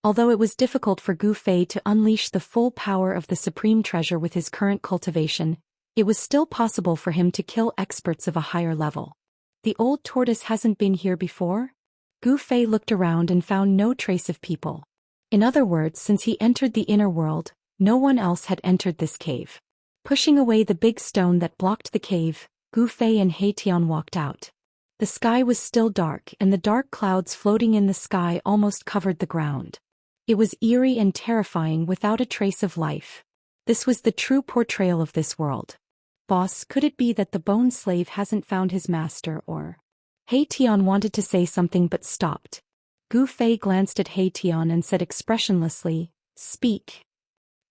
Although it was difficult for Gu Fei to unleash the full power of the supreme treasure with his current cultivation, it was still possible for him to kill experts of a higher level. The Old Tortoise hasn't been here before? Gu Fei looked around and found no trace of people. In other words, since he entered the inner world, no one else had entered this cave. Pushing away the big stone that blocked the cave, Gu Fei and He Tian walked out. The sky was still dark and the dark clouds floating in the sky almost covered the ground. It was eerie and terrifying without a trace of life. This was the true portrayal of this world. Boss, could it be that the bone slave hasn't found his master or... He Tian wanted to say something but stopped. Gu Fei glanced at He Tian and said expressionlessly, "Speak.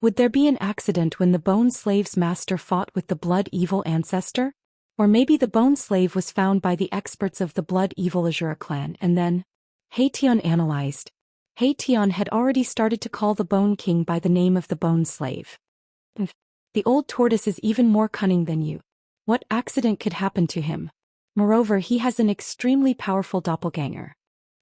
Would there be an accident when the bone slave's master fought with the blood evil ancestor? Or maybe the bone slave was found by the experts of the blood evil Azura clan and then..." He Tian analyzed. He Tian had already started to call the Bone King by the name of the bone slave. The old tortoise is even more cunning than you. What accident could happen to him? Moreover, he has an extremely powerful doppelganger.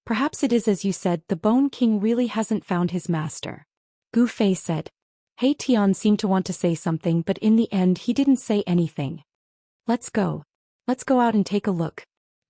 Perhaps it is as you said, the Bone King really hasn't found his master. Gu Fei said. He Tian seemed to want to say something but in the end he didn't say anything. Let's go. Let's go out and take a look.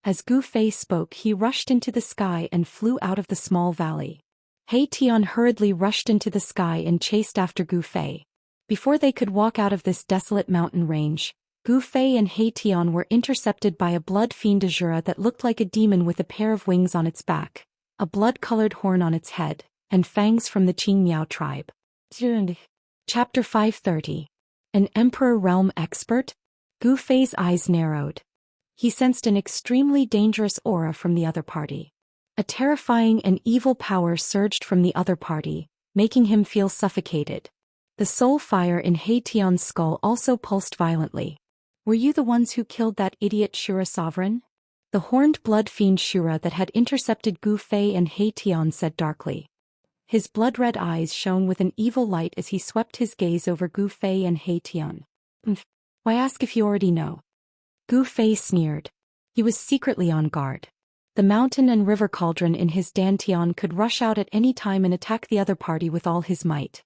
As Gu Fei spoke he rushed into the sky and flew out of the small valley. He Tian hurriedly rushed into the sky and chased after Gu Fei. Before they could walk out of this desolate mountain range, Gu Fei and He Tian were intercepted by a blood fiend Azura that looked like a demon with a pair of wings on its back, a blood-colored horn on its head, and fangs from the Qing Miao tribe. Chapter 530. An Emperor Realm Expert? Gu Fei's eyes narrowed. He sensed an extremely dangerous aura from the other party. A terrifying and evil power surged from the other party, making him feel suffocated. The soul fire in He Tian's skull also pulsed violently. Were you the ones who killed that idiot Shura sovereign? The horned blood fiend Shura that had intercepted Gu Fei and He Tian said darkly. His blood-red eyes shone with an evil light as he swept his gaze over Gu Fei and He Tian. Why ask if you already know? Gu Fei sneered. He was secretly on guard. The mountain and river cauldron in his dantian could rush out at any time and attack the other party with all his might.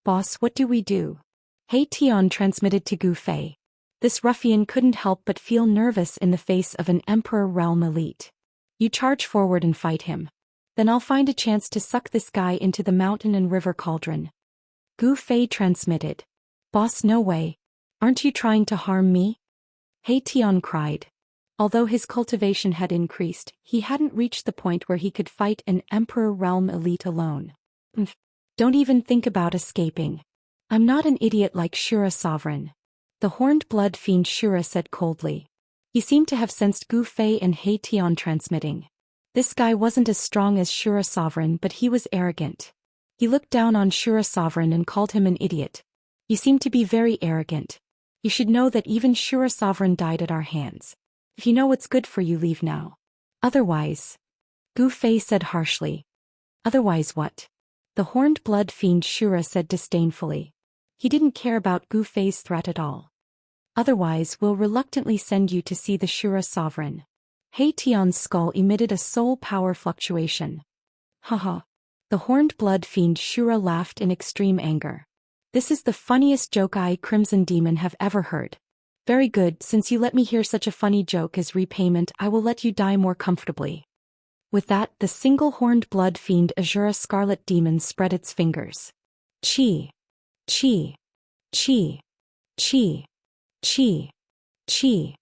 Boss, what do we do? He Tian transmitted to Gu Fei. This ruffian couldn't help but feel nervous in the face of an Emperor Realm elite. You charge forward and fight him. Then I'll find a chance to suck this guy into the mountain and river cauldron. Gu Fei transmitted. Boss, no way. Aren't you trying to harm me? He Tian cried. Although his cultivation had increased, he hadn't reached the point where he could fight an Emperor Realm elite alone. Don't even think about escaping. I'm not an idiot like Shura Sovereign. The horned blood fiend Shura said coldly. He seemed to have sensed Gu Fei and He Tian transmitting. This guy wasn't as strong as Shura Sovereign but he was arrogant. He looked down on Shura Sovereign and called him an idiot. You seem to be very arrogant. You should know that even Shura Sovereign died at our hands. If you know what's good for you, leave now. Otherwise... Gu Fei said harshly. Otherwise what? The horned blood fiend Shura said disdainfully. He didn't care about Gu Fei's threat at all. Otherwise we'll reluctantly send you to see the Shura Sovereign. He Tian's skull emitted a soul power fluctuation. Haha. The horned blood fiend Shura laughed in extreme anger. This is the funniest joke I, Crimson Demon, have ever heard. Very good, since you let me hear such a funny joke as repayment, I will let you die more comfortably. With that, the single-horned blood fiend Azura Scarlet Demon spread its fingers. Chi. Chi. Chi. Chi. Chi. Chi.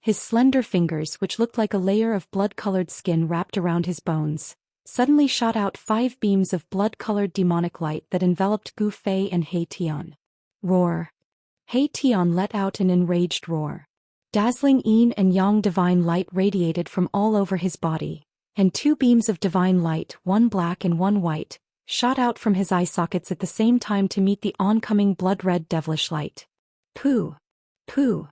His slender fingers, which looked like a layer of blood-colored skin wrapped around his bones, suddenly shot out 5 beams of blood-colored demonic light that enveloped Gu Fei and He Tian. Roar. He Tian let out an enraged roar. Dazzling yin and yang divine light radiated from all over his body, and 2 beams of divine light, one black and one white, shot out from his eye sockets at the same time to meet the oncoming blood-red devilish light. Pooh. Pooh.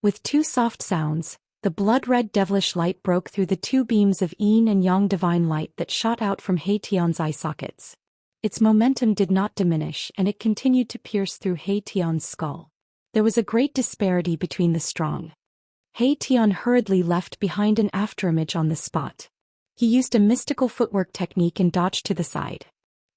With 2 soft sounds, the blood-red devilish light broke through the 2 beams of yin and yang divine light that shot out from He Tian's eye sockets. Its momentum did not diminish and it continued to pierce through He Tian's skull. There was a great disparity between the strong. He Tian hurriedly left behind an afterimage on the spot. He used a mystical footwork technique and dodged to the side.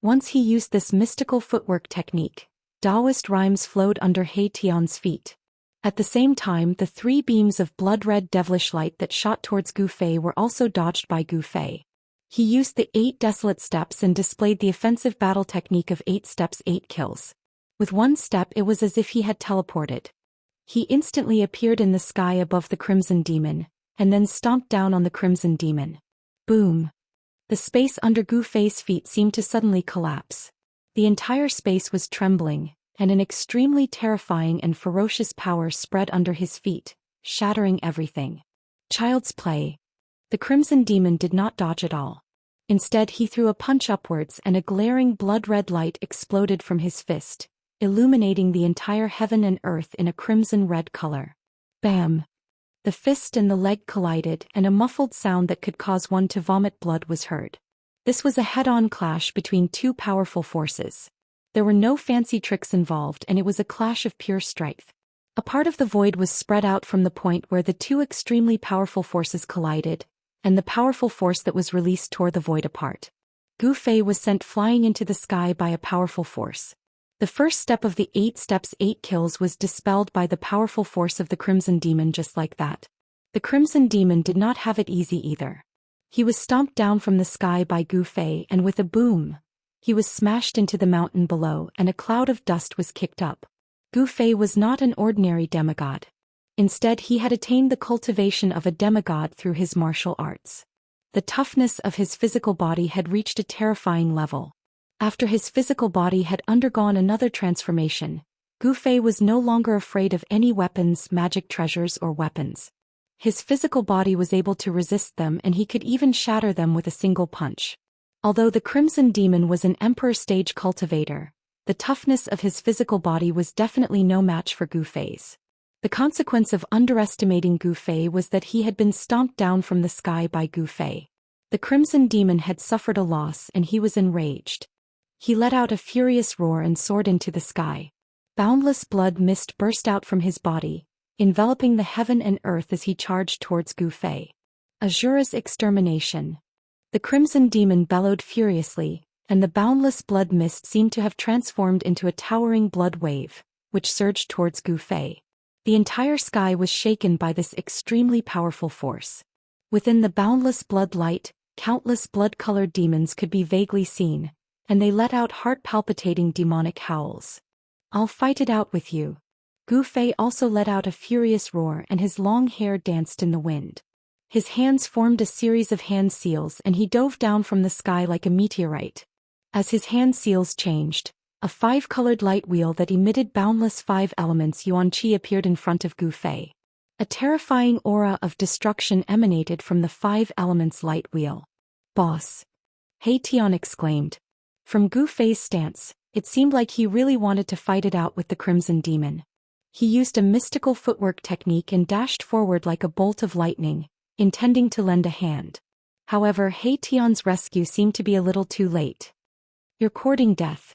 Once he used this mystical footwork technique, Daoist rhymes flowed under He Tian's feet. At the same time, the 3 beams of blood-red devilish light that shot towards Gu Fei were also dodged by Gu Fei. He used the 8 desolate steps and displayed the offensive battle technique of 8 steps 8 kills. With 1 step it was as if he had teleported. He instantly appeared in the sky above the Crimson Demon, and then stomped down on the Crimson Demon. Boom! The space under Gu Fei's feet seemed to suddenly collapse. The entire space was trembling, and an extremely terrifying and ferocious power spread under his feet, shattering everything. Child's play. The Crimson Demon did not dodge at all. Instead, he threw a punch upwards and a glaring blood-red light exploded from his fist, illuminating the entire heaven and earth in a crimson-red color. Bam! The fist and the leg collided, and a muffled sound that could cause one to vomit blood was heard. This was a head-on clash between two powerful forces. There were no fancy tricks involved, and it was a clash of pure strength. A part of the void was spread out from the point where the two extremely powerful forces collided, and the powerful force that was released tore the void apart. Gu Fei was sent flying into the sky by a powerful force. The first step of the 8 steps 8 kills was dispelled by the powerful force of the Crimson Demon just like that. The Crimson Demon did not have it easy either. He was stomped down from the sky by Gu Fei, and with a boom, he was smashed into the mountain below and a cloud of dust was kicked up. Gu Fei was not an ordinary demigod. Instead, he had attained the cultivation of a demigod through his martial arts. The toughness of his physical body had reached a terrifying level. After his physical body had undergone another transformation, Gu Fei was no longer afraid of any weapons, magic treasures, or weapons. His physical body was able to resist them, and he could even shatter them with a single punch. Although the Crimson Demon was an Emperor stage cultivator, the toughness of his physical body was definitely no match for Gu Fei's. The consequence of underestimating Gu Fei was that he had been stomped down from the sky by Gu Fei. The Crimson Demon had suffered a loss and he was enraged. He let out a furious roar and soared into the sky. Boundless blood mist burst out from his body, enveloping the heaven and earth as he charged towards Gu Fei. Azura's extermination. The Crimson Demon bellowed furiously, and the boundless blood mist seemed to have transformed into a towering blood wave, which surged towards Gu Fei. The entire sky was shaken by this extremely powerful force. Within the boundless blood light, countless blood-colored demons could be vaguely seen, and they let out heart-palpitating demonic howls. "I'll fight it out with you." Gu Fei also let out a furious roar and his long hair danced in the wind. His hands formed a series of hand seals and he dove down from the sky like a meteorite. As his hand seals changed, a 5-colored light wheel that emitted boundless 5 elements yuan qi appeared in front of Gu Fei. A terrifying aura of destruction emanated from the 5 elements light wheel. "Boss!" He Tian exclaimed. From Gu Fei's stance, it seemed like he really wanted to fight it out with the Crimson Demon. He used a mystical footwork technique and dashed forward like a bolt of lightning, intending to lend a hand. However, He Tian's rescue seemed to be a little too late. "You're courting death."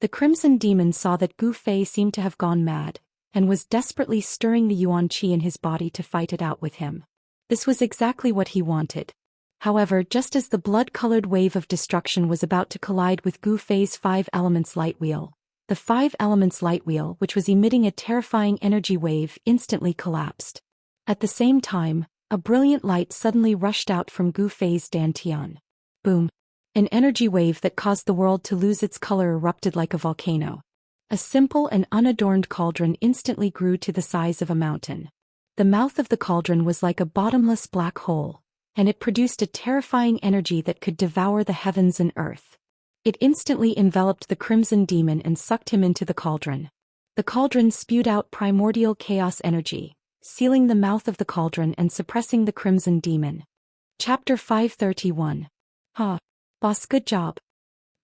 The Crimson Demon saw that Gu Fei seemed to have gone mad, and was desperately stirring the yuan qi in his body to fight it out with him. This was exactly what he wanted. However, just as the blood-colored wave of destruction was about to collide with Gu Fei's 5 elements light wheel, the 5 elements light wheel, which was emitting a terrifying energy wave, instantly collapsed. At the same time, a brilliant light suddenly rushed out from Gu Fei's dantian. Boom! An energy wave that caused the world to lose its color erupted like a volcano. A simple and unadorned cauldron instantly grew to the size of a mountain. The mouth of the cauldron was like a bottomless black hole, and it produced a terrifying energy that could devour the heavens and earth. It instantly enveloped the Crimson Demon and sucked him into the cauldron. The cauldron spewed out primordial chaos energy, sealing the mouth of the cauldron and suppressing the Crimson Demon. Chapter 531. "Ha! Boss, good job."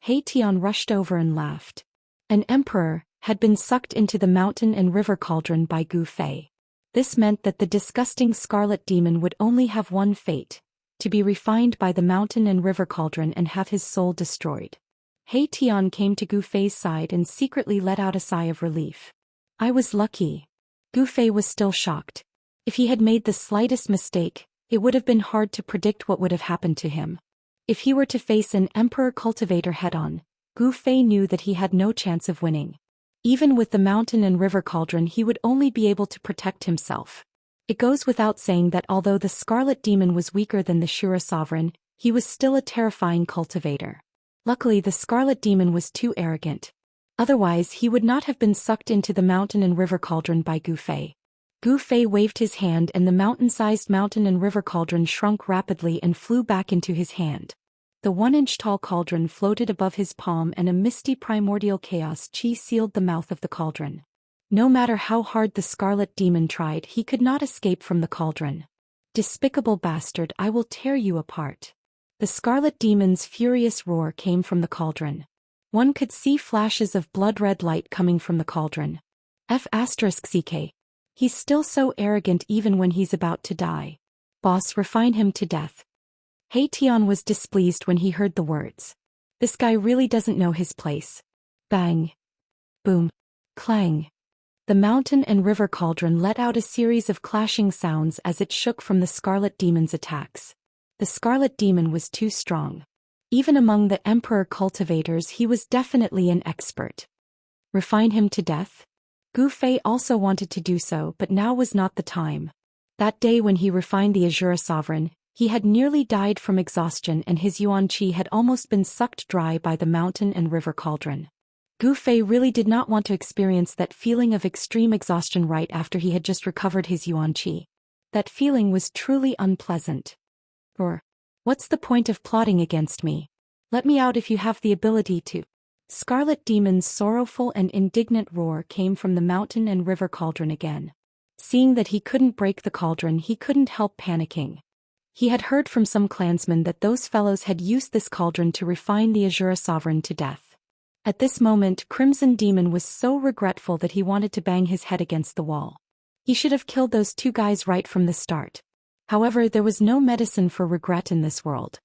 He Tian rushed over and laughed. An emperor had been sucked into the mountain and river cauldron by Gu Fei. This meant that the disgusting scarlet demon would only have one fate: to be refined by the mountain and river cauldron and have his soul destroyed. He Tian came to Gu Fei's side and secretly let out a sigh of relief. "I was lucky." Gu Fei was still shocked. If he had made the slightest mistake, it would have been hard to predict what would have happened to him. If he were to face an emperor cultivator head-on, Gu Fei knew that he had no chance of winning. Even with the mountain and river cauldron, he would only be able to protect himself. It goes without saying that although the Scarlet Demon was weaker than the Shura Sovereign, he was still a terrifying cultivator. Luckily, the Scarlet Demon was too arrogant. Otherwise, he would not have been sucked into the mountain and river cauldron by Gu Fei. Gu Fei waved his hand and the mountain-sized mountain and river cauldron shrunk rapidly and flew back into his hand. The 1-inch-tall cauldron floated above his palm and a misty primordial chaos chi sealed the mouth of the cauldron. No matter how hard the scarlet demon tried, he could not escape from the cauldron. Despicable bastard, I will tear you apart. The scarlet demon's furious roar came from the cauldron. One could see flashes of blood-red light coming from the cauldron. F***ck. He's still so arrogant even when he's about to die. Boss, refine him to death. Tian was displeased when he heard the words. This guy really doesn't know his place. Bang. Boom. Clang. The mountain and river cauldron let out a series of clashing sounds as it shook from the scarlet demon's attacks. The scarlet demon was too strong. Even among the emperor cultivators he was definitely an expert. Refine him to death? Gu Fei also wanted to do so, but now was not the time. That day when he refined the Azure Sovereign, he had nearly died from exhaustion and his yuan qi had almost been sucked dry by the mountain and river cauldron. Gu Fei really did not want to experience that feeling of extreme exhaustion right after he had just recovered his yuan qi. That feeling was truly unpleasant. Or, what's the point of plotting against me? Let me out if you have the ability to. Scarlet Demon's sorrowful and indignant roar came from the mountain and river cauldron again. Seeing that he couldn't break the cauldron, he couldn't help panicking. He had heard from some clansmen that those fellows had used this cauldron to refine the Azure Sovereign to death. At this moment, Crimson Demon was so regretful that he wanted to bang his head against the wall. He should have killed those two guys right from the start. However, there was no medicine for regret in this world.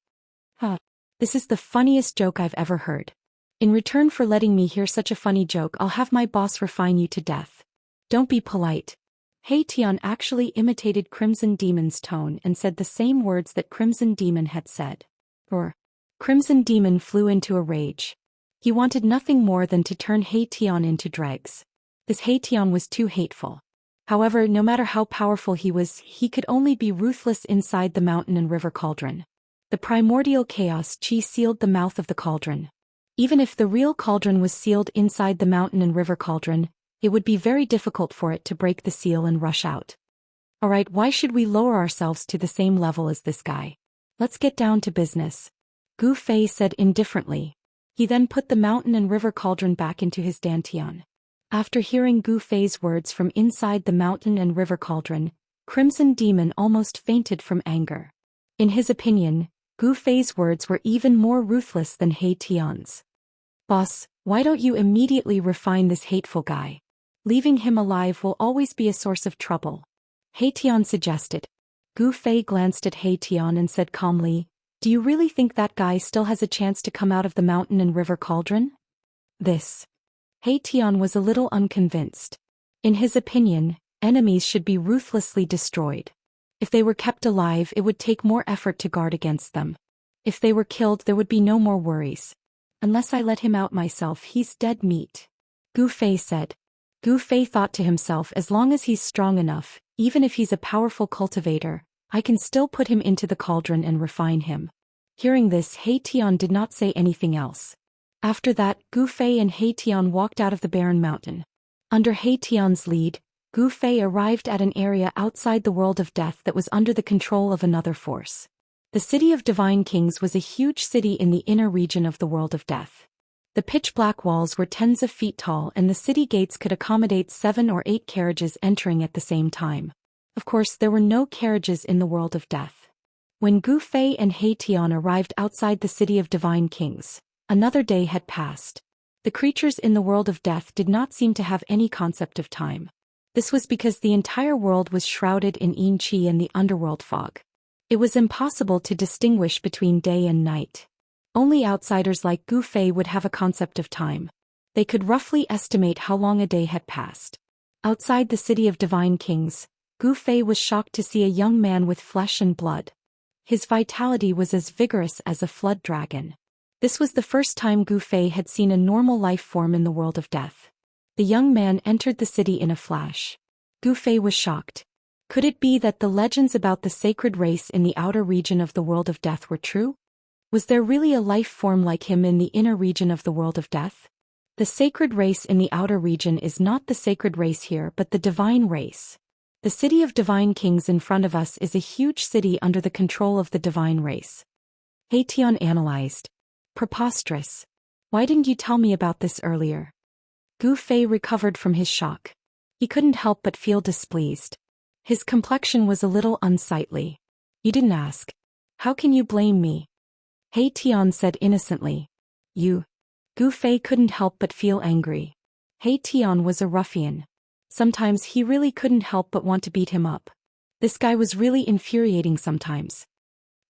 This is the funniest joke I've ever heard. In return for letting me hear such a funny joke, I'll have my boss refine you to death. Don't be polite. Tian actually imitated Crimson Demon's tone and said the same words that Crimson Demon had said. Crimson Demon flew into a rage. He wanted nothing more than to turn Tian into dregs. This Tian was too hateful. However, no matter how powerful he was, he could only be ruthless inside the mountain and river cauldron. The primordial chaos chi sealed the mouth of the cauldron. Even if the real cauldron was sealed inside the mountain and river cauldron, it would be very difficult for it to break the seal and rush out. Alright, why should we lower ourselves to the same level as this guy? Let's get down to business. Gu Fei said indifferently. He then put the mountain and river cauldron back into his dantian. After hearing Gu Fei's words from inside the mountain and river cauldron, Crimson Demon almost fainted from anger. In his opinion, Gu Fei's words were even more ruthless than Tian's. Boss, why don't you immediately refine this hateful guy? Leaving him alive will always be a source of trouble. Tian suggested. Gu Fei glanced at Tian and said calmly, do you really think that guy still has a chance to come out of the mountain and river cauldron? Tian was a little unconvinced. In his opinion, enemies should be ruthlessly destroyed. If they were kept alive, it would take more effort to guard against them. If they were killed, there would be no more worries. Unless I let him out myself, he's dead meat. Gu Fei said. Gu Fei thought to himself, as long as he's strong enough, even if he's a powerful cultivator, I can still put him into the cauldron and refine him. Hearing this, Tian did not say anything else. After that, Gu Fei and Tian walked out of the barren mountain. Under Tian's lead, Gu Fei arrived at an area outside the world of death that was under the control of another force. The city of Divine Kings was a huge city in the inner region of the world of death. The pitch-black walls were tens of feet tall and the city gates could accommodate 7 or 8 carriages entering at the same time. Of course, there were no carriages in the world of death. When Gu Fei and Tian arrived outside the city of Divine Kings, another day had passed. The creatures in the world of death did not seem to have any concept of time. This was because the entire world was shrouded in yin qi and the underworld fog. It was impossible to distinguish between day and night. Only outsiders like Gu Fei would have a concept of time. They could roughly estimate how long a day had passed. Outside the city of Divine Kings, Gu Fei was shocked to see a young man with flesh and blood. His vitality was as vigorous as a flood dragon. This was the first time Gu Fei had seen a normal life form in the world of death. The young man entered the city in a flash. Gu Fei was shocked. Could it be that the legends about the sacred race in the outer region of the world of death were true? Was there really a life form like him in the inner region of the world of death? The sacred race in the outer region is not the sacred race here but the divine race. The city of divine kings in front of us is a huge city under the control of the divine race. Tian analyzed. Preposterous. Why didn't you tell me about this earlier? Gu Fei recovered from his shock. He couldn't help but feel displeased. His complexion was a little unsightly. You didn't ask. How can you blame me? Tian said innocently. You. Gu Fei couldn't help but feel angry. Tian was a ruffian. Sometimes he really couldn't help but want to beat him up. This guy was really infuriating sometimes.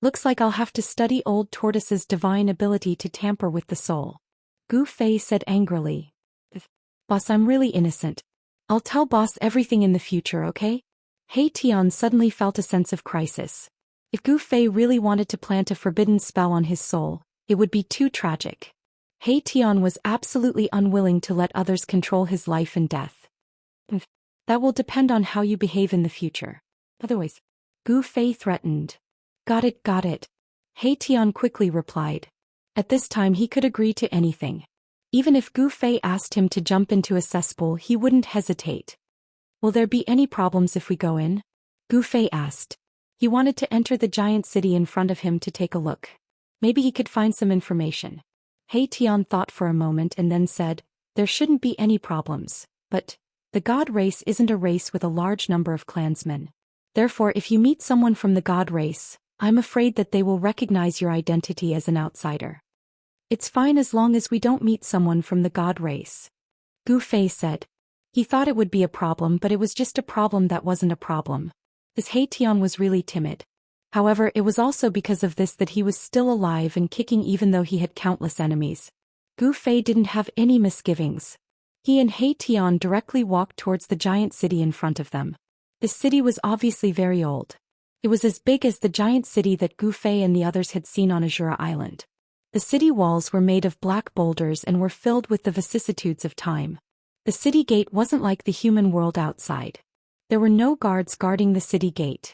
Looks like I'll have to study old tortoise's divine ability to tamper with the soul. Gu Fei said angrily. Boss, I'm really innocent. I'll tell boss everything in the future, okay? Tian suddenly felt a sense of crisis. If Gu Fei really wanted to plant a forbidden spell on his soul, it would be too tragic. Tian was absolutely unwilling to let others control his life and death. That will depend on how you behave in the future. Otherwise, Gu Fei threatened. Got it, got it. Tian quickly replied. At this time he could agree to anything. Even if Gu Fei asked him to jump into a cesspool, he wouldn't hesitate. Will there be any problems if we go in? Gu Fei asked. He wanted to enter the giant city in front of him to take a look. Maybe he could find some information. Tian thought for a moment and then said, there shouldn't be any problems, but the god race isn't a race with a large number of clansmen. Therefore, if you meet someone from the god race, I'm afraid that they will recognize your identity as an outsider. It's fine as long as we don't meet someone from the god race. Gu Fei said. He thought it would be a problem, but it was just a problem that wasn't a problem. As Tian was really timid. However, it was also because of this that he was still alive and kicking even though he had countless enemies. Gu Fei didn't have any misgivings. He and Tian directly walked towards the giant city in front of them. The city was obviously very old. It was as big as the giant city that Gu Fei and the others had seen on Azura Island. The city walls were made of black boulders and were filled with the vicissitudes of time. The city gate wasn't like the human world outside. There were no guards guarding the city gate.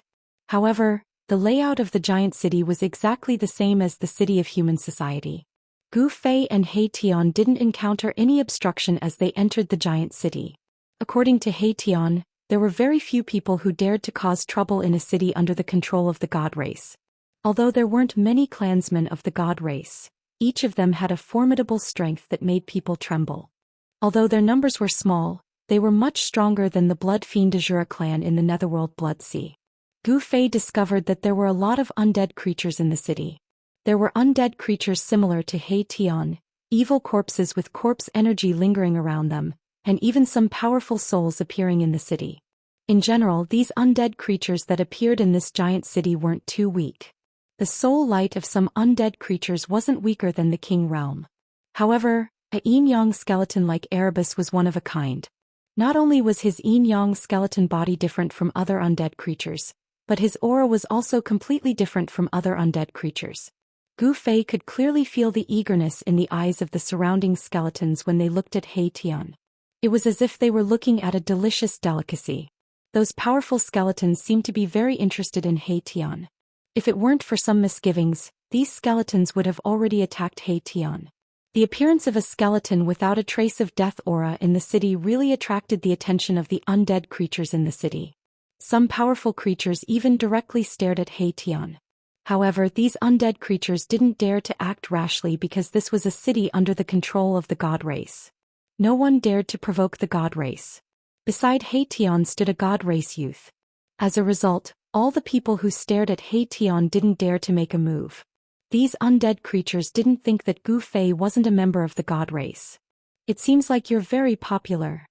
However, the layout of the giant city was exactly the same as the city of human society. Gu Fei and Tian didn't encounter any obstruction as they entered the giant city. According to Tian, there were very few people who dared to cause trouble in a city under the control of the god race. Although there weren't many clansmen of the god race, each of them had a formidable strength that made people tremble. Although their numbers were small, they were much stronger than the blood fiend Azura clan in the netherworld Blood Sea. Gu Fei discovered that there were a lot of undead creatures in the city. There were undead creatures similar to Tian, evil corpses with corpse energy lingering around them, and even some powerful souls appearing in the city. In general, these undead creatures that appeared in this giant city weren't too weak. The soul light of some undead creatures wasn't weaker than the king realm. However, a yin-yang skeleton like Erebus was one of a kind. Not only was his yin-yang skeleton body different from other undead creatures, but his aura was also completely different from other undead creatures. Gu Fei could clearly feel the eagerness in the eyes of the surrounding skeletons when they looked at Tian. It was as if they were looking at a delicious delicacy. Those powerful skeletons seemed to be very interested in Tian. If it weren't for some misgivings, these skeletons would have already attacked Tian. The appearance of a skeleton without a trace of death aura in the city really attracted the attention of the undead creatures in the city. Some powerful creatures even directly stared at Tian. However, these undead creatures didn't dare to act rashly because this was a city under the control of the god race. No one dared to provoke the god race. Beside Tian stood a god race youth. As a result, all the people who stared at Tian didn't dare to make a move. These undead creatures didn't think that Gu Fei wasn't a member of the god race. It seems like you're very popular.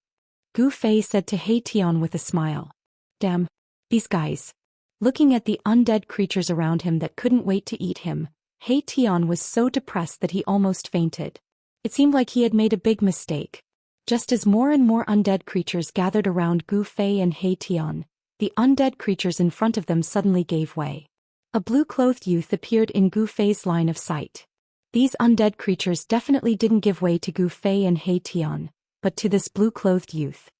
Gu Fei said to Tian with a smile. Damn, these guys. Looking at the undead creatures around him that couldn't wait to eat him, Tian was so depressed that he almost fainted. It seemed like he had made a big mistake. Just as more and more undead creatures gathered around Gu Fei and Tian, the undead creatures in front of them suddenly gave way. A blue-clothed youth appeared in Gu Fei's line of sight. These undead creatures definitely didn't give way to Gu Fei and Tian, but to this blue-clothed youth.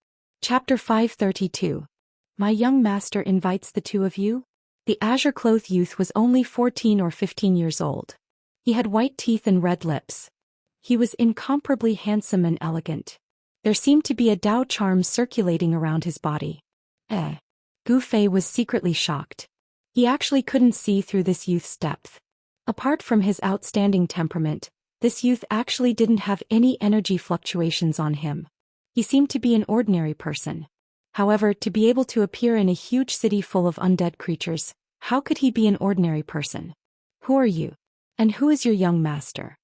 Chapter 532. My young master invites the two of you? The azure-clothed youth was only 14 or 15 years old. He had white teeth and red lips. He was incomparably handsome and elegant. There seemed to be a Dao charm circulating around his body. Gu Fei was secretly shocked. He actually couldn't see through this youth's depth. Apart from his outstanding temperament, this youth actually didn't have any energy fluctuations on him. He seemed to be an ordinary person. However, to be able to appear in a huge city full of undead creatures, how could he be an ordinary person? Who are you? And who is your young master?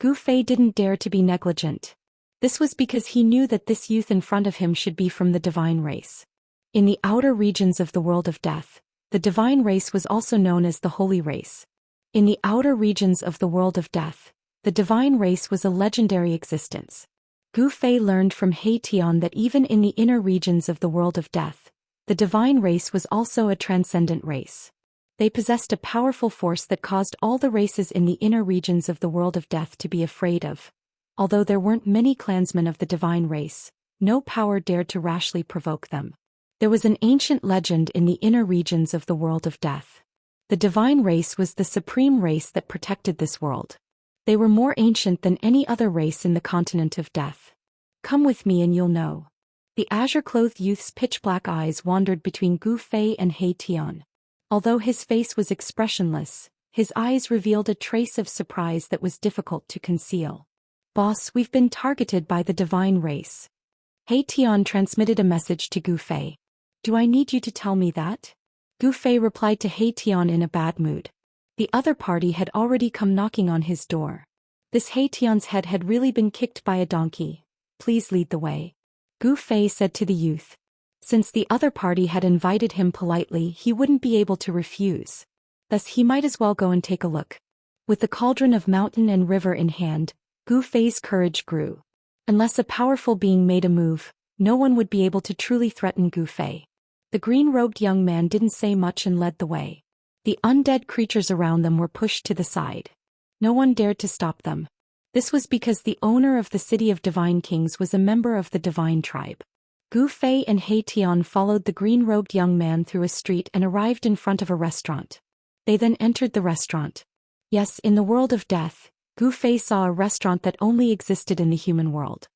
Gu Fei didn't dare to be negligent. This was because he knew that this youth in front of him should be from the divine race. In the outer regions of the world of death, the divine race was also known as the holy race. In the outer regions of the world of death, the divine race was a legendary existence. Gu Fei learned from He Tian that even in the inner regions of the world of death, the divine race was also a transcendent race. They possessed a powerful force that caused all the races in the inner regions of the world of death to be afraid of. Although there weren't many clansmen of the divine race, no power dared to rashly provoke them. There was an ancient legend in the inner regions of the world of death. The divine race was the supreme race that protected this world. They were more ancient than any other race in the continent of death. Come with me and you'll know. The azure-clothed youth's pitch-black eyes wandered between Gu Fei and He Tian. Although his face was expressionless, his eyes revealed a trace of surprise that was difficult to conceal. Boss, we've been targeted by the divine race. He Tian transmitted a message to Gu Fei. Do I need you to tell me that? Gu Fei replied to He Tian in a bad mood. The other party had already come knocking on his door. This He Tian's head had really been kicked by a donkey. Please lead the way. Gu Fei said to the youth. Since the other party had invited him politely, he wouldn't be able to refuse. Thus he might as well go and take a look. With the cauldron of mountain and river in hand, Gu Fei's courage grew. Unless a powerful being made a move, no one would be able to truly threaten Gu Fei. The green-robed young man didn't say much and led the way. The undead creatures around them were pushed to the side. No one dared to stop them. This was because the owner of the city of divine kings was a member of the divine tribe. Gu Fei and He Tian followed the green-robed young man through a street and arrived in front of a restaurant. They then entered the restaurant. Yes, in the world of death, Gu Fei saw a restaurant that only existed in the human world.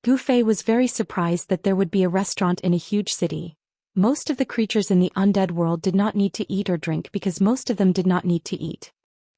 Gu Fei was very surprised that there would be a restaurant in a huge city. Most of the creatures in the undead world did not need to eat or drink because most of them did not need to eat.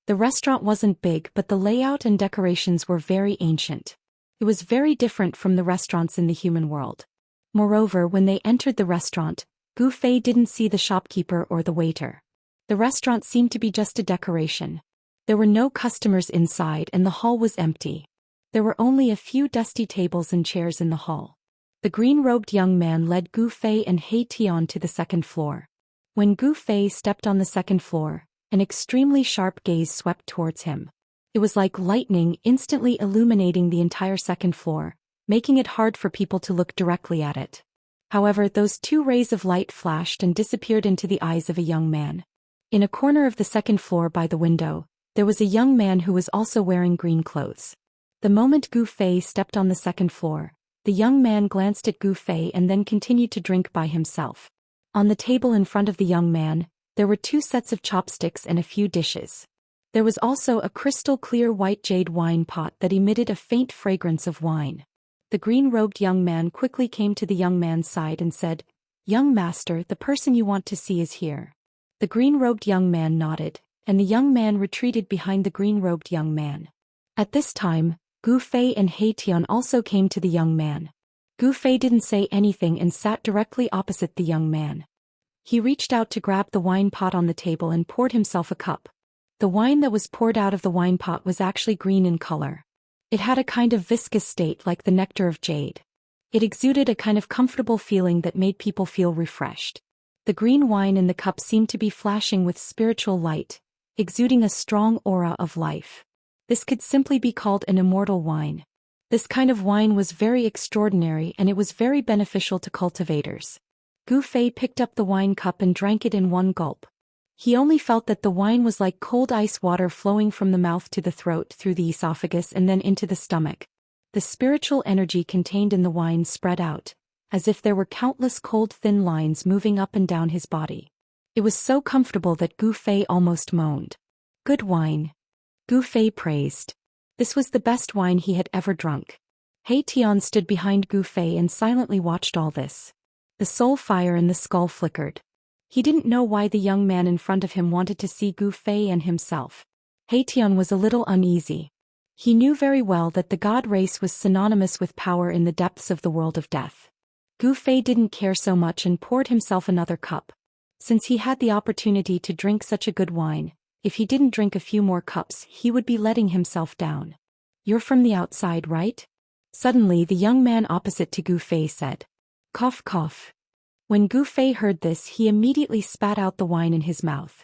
The restaurant wasn't big, but the layout and decorations were very ancient. It was very different from the restaurants in the human world. Moreover, when they entered the restaurant, Gu Fei didn't see the shopkeeper or the waiter. The restaurant seemed to be just a decoration. There were no customers inside and the hall was empty. There were only a few dusty tables and chairs in the hall. The green-robed young man led Gu Fei and He Tian to the second floor. When Gu Fei stepped on the second floor, an extremely sharp gaze swept towards him. It was like lightning instantly illuminating the entire second floor, making it hard for people to look directly at it. However, those two rays of light flashed and disappeared into the eyes of a young man. In a corner of the second floor by the window, there was a young man who was also wearing green clothes. The moment Gu Fei stepped on the second floor, the young man glanced at Gu Fei and then continued to drink by himself. On the table in front of the young man, there were 2 sets of chopsticks and a few dishes. There was also a crystal-clear white jade wine pot that emitted a faint fragrance of wine. The green-robed young man quickly came to the young man's side and said, "Young master, the person you want to see is here." The green-robed young man nodded, and the young man retreated behind the green-robed young man. At this time, Gu Fei and He Tian also came to the young man. Gu Fei didn't say anything and sat directly opposite the young man. He reached out to grab the wine pot on the table and poured himself a cup. The wine that was poured out of the wine pot was actually green in color. It had a kind of viscous state like the nectar of jade. It exuded a kind of comfortable feeling that made people feel refreshed. The green wine in the cup seemed to be flashing with spiritual light, exuding a strong aura of life. This could simply be called an immortal wine. This kind of wine was very extraordinary and it was very beneficial to cultivators. Gu Fei picked up the wine cup and drank it in one gulp. He only felt that the wine was like cold ice water flowing from the mouth to the throat through the esophagus and then into the stomach. The spiritual energy contained in the wine spread out, as if there were countless cold thin lines moving up and down his body. It was so comfortable that Gu Fei almost moaned. "Good wine," Gu Fei praised. This was the best wine he had ever drunk. He Tian stood behind Gu Fei and silently watched all this. The soul fire in the skull flickered. He didn't know why the young man in front of him wanted to see Gu Fei and himself. He Tian was a little uneasy. He knew very well that the god race was synonymous with power in the depths of the world of death. Gu Fei didn't care so much and poured himself another cup. Since he had the opportunity to drink such a good wine, if he didn't drink a few more cups he would be letting himself down. "You're from the outside, right?" Suddenly the young man opposite to Gu Fei said. Cough cough. When Gu Fei heard this he immediately spat out the wine in his mouth.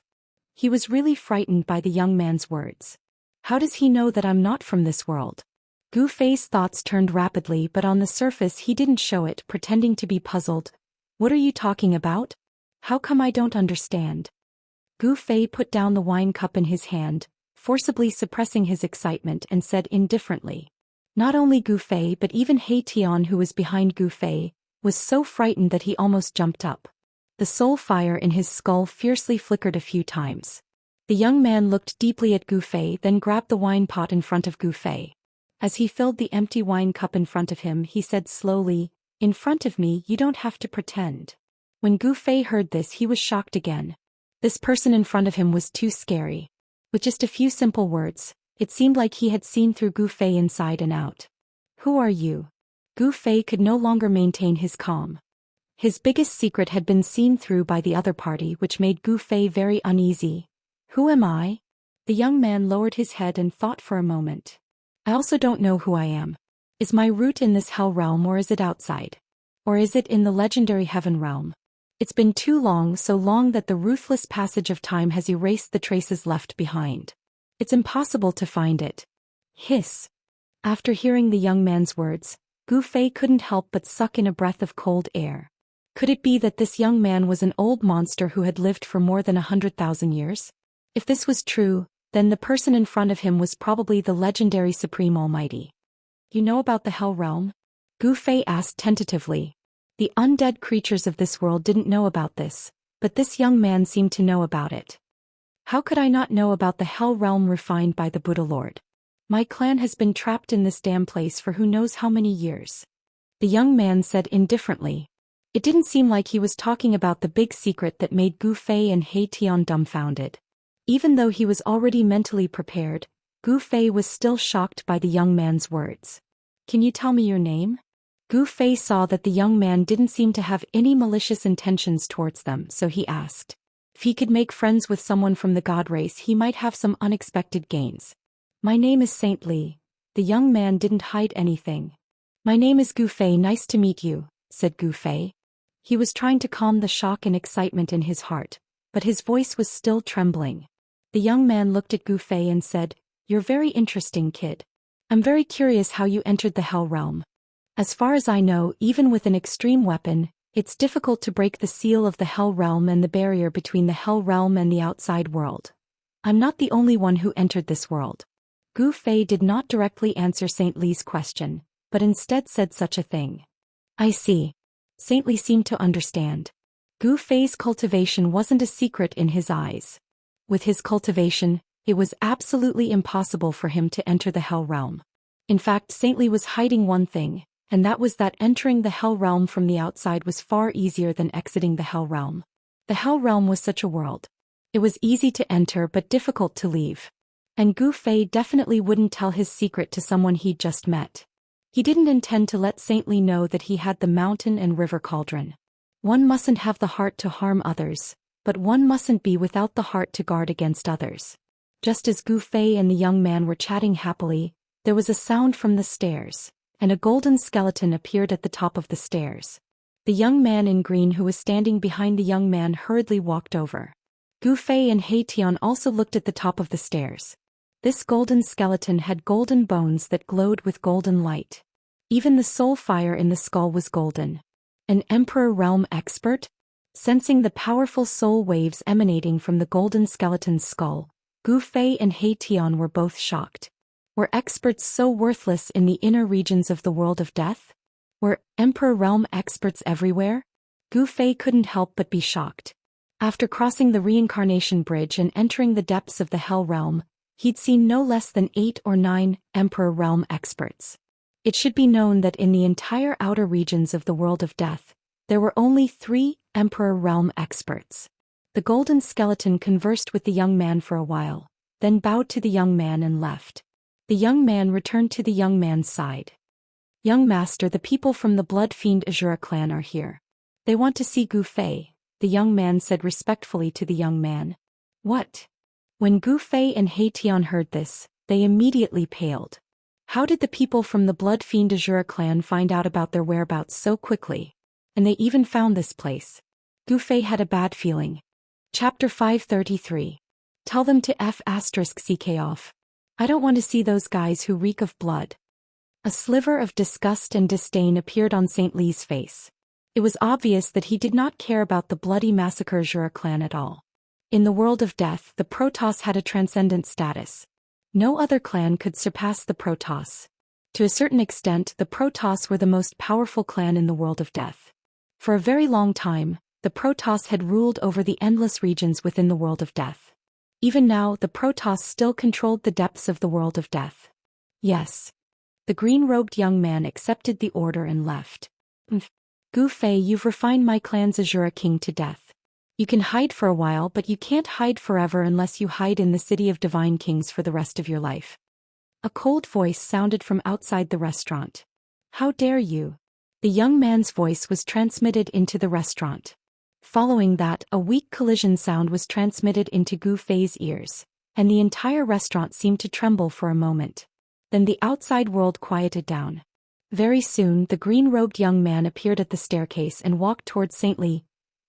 He was really frightened by the young man's words. How does he know that I'm not from this world? Gu Fei's thoughts turned rapidly, but on the surface he didn't show it, pretending to be puzzled. What are you talking about? How come I don't understand? Gu Fei put down the wine cup in his hand, forcibly suppressing his excitement, and said indifferently. Not only Gu Fei but even He Tian, who was behind Gu Fei, was so frightened that he almost jumped up. The soul fire in his skull fiercely flickered a few times. The young man looked deeply at Gu Fei, then grabbed the wine pot in front of Gu Fei. As he filled the empty wine cup in front of him he said slowly, "In front of me you don't have to pretend." When Gu Fei heard this he was shocked again. This person in front of him was too scary. With just a few simple words, it seemed like he had seen through Gu Fei inside and out. "Who are you?" Gu Fei could no longer maintain his calm. His biggest secret had been seen through by the other party, which made Gu Fei very uneasy. "Who am I?" The young man lowered his head and thought for a moment. "I also don't know who I am. Is my root in this hell realm, or is it outside? Or is it in the legendary heaven realm? It's been too long, so long that the ruthless passage of time has erased the traces left behind. It's impossible to find it." Hiss. After hearing the young man's words, Gu Fei couldn't help but suck in a breath of cold air. Could it be that this young man was an old monster who had lived for more than 100,000 years? If this was true, then the person in front of him was probably the legendary Supreme Almighty. "You know about the Hell Realm?" Gu Fei asked tentatively. The undead creatures of this world didn't know about this, but this young man seemed to know about it. "How could I not know about the Hell Realm refined by the Buddha Lord? My clan has been trapped in this damn place for who knows how many years." The young man said indifferently. It didn't seem like he was talking about the big secret that made Gu Fei and He Tian dumbfounded. Even though he was already mentally prepared, Gu Fei was still shocked by the young man's words. "Can you tell me your name?" Gu Fei saw that the young man didn't seem to have any malicious intentions towards them, so he asked. If he could make friends with someone from the god race he might have some unexpected gains. "My name is Saint Li." The young man didn't hide anything. "My name is Gu Fei, nice to meet you," said Gu Fei. He was trying to calm the shock and excitement in his heart, but his voice was still trembling. The young man looked at Gu Fei and said, "You're very interesting, kid. I'm very curious how you entered the Hell Realm. As far as I know, even with an extreme weapon, it's difficult to break the seal of the Hell Realm and the barrier between the Hell Realm and the outside world. I'm not the only one who entered this world." Gu Fei did not directly answer Saint Li's question, but instead said such a thing. "I see." Saint Li seemed to understand. Gu Fei's cultivation wasn't a secret in his eyes. With his cultivation, it was absolutely impossible for him to enter the Hell Realm. In fact, Saint Li was hiding one thing, and that was that entering the Hell Realm from the outside was far easier than exiting the Hell Realm. The Hell Realm was such a world. It was easy to enter but difficult to leave. And Gu Fei definitely wouldn't tell his secret to someone he'd just met. He didn't intend to let Saint Li know that he had the mountain and river cauldron. One mustn't have the heart to harm others, but one mustn't be without the heart to guard against others. Just as Gu Fei and the young man were chatting happily, there was a sound from the stairs, and a golden skeleton appeared at the top of the stairs. The young man in green who was standing behind the young man hurriedly walked over. Gu Fei and He Tian also looked at the top of the stairs. This golden skeleton had golden bones that glowed with golden light. Even the soul fire in the skull was golden. An Emperor Realm expert? Sensing the powerful soul waves emanating from the golden skeleton's skull, Gu Fei and He Tian were both shocked. Were experts so worthless in the inner regions of the world of death? Were Emperor Realm experts everywhere? Gu Fei couldn't help but be shocked. After crossing the reincarnation bridge and entering the depths of the Hell Realm, he'd seen no less than 8 or 9 Emperor Realm experts. It should be known that in the entire outer regions of the world of death, there were only 3 Emperor Realm experts. The golden skeleton conversed with the young man for a while, then bowed to the young man and left. The young man returned to the young man's side. Young master, the people from the Blood Fiend Azura clan are here. They want to see Gu Fei, the young man said respectfully to the young man. What? When Gu Fei and He Tian heard this, they immediately paled. How did the people from the Blood Fiend Azura clan find out about their whereabouts so quickly? And they even found this place. Gu Fei had a bad feeling. Chapter 533. Tell them to *CK off. I don't want to see those guys who reek of blood. A sliver of disgust and disdain appeared on Saint Li's face. It was obvious that he did not care about the bloody massacre Azura clan at all. In the world of death, the Protoss had a transcendent status. No other clan could surpass the Protoss. To a certain extent, the Protoss were the most powerful clan in the world of death. For a very long time, the Protoss had ruled over the endless regions within the world of death. Even now, the Protoss still controlled the depths of the world of death. Yes. The green-robed young man accepted the order and left. Gu Fei, you've refined my clan's Azura king to death. You can hide for a while, but you can't hide forever unless you hide in the city of divine kings for the rest of your life. A cold voice sounded from outside the restaurant. How dare you? The young man's voice was transmitted into the restaurant. Following that, a weak collision sound was transmitted into Gu Fei's ears, and the entire restaurant seemed to tremble for a moment. Then the outside world quieted down. Very soon, the green-robed young man appeared at the staircase and walked towards Saint Li.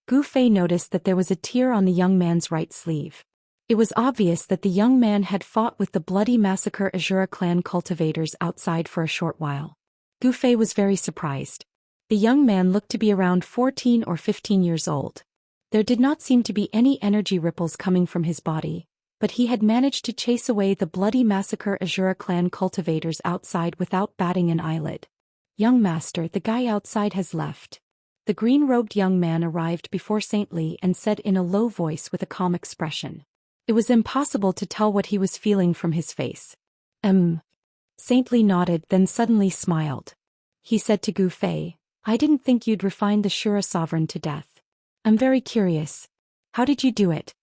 Gu Fei noticed that there was a tear on the young man's right sleeve. It was obvious that the young man had fought with the bloody massacre Azura clan cultivators outside for a short while. Gu Fei was very surprised. The young man looked to be around 14 or 15 years old. There did not seem to be any energy ripples coming from his body, but he had managed to chase away the bloody massacre Azura clan cultivators outside without batting an eyelid. Young master, the guy outside has left. The green-robed young man arrived before Saint Li and said in a low voice with a calm expression. It was impossible to tell what he was feeling from his face. Saint Li nodded, then suddenly smiled. He said to Gu Fei, I didn't think you'd refine the Shura sovereign to death. I'm very curious. How did you do it?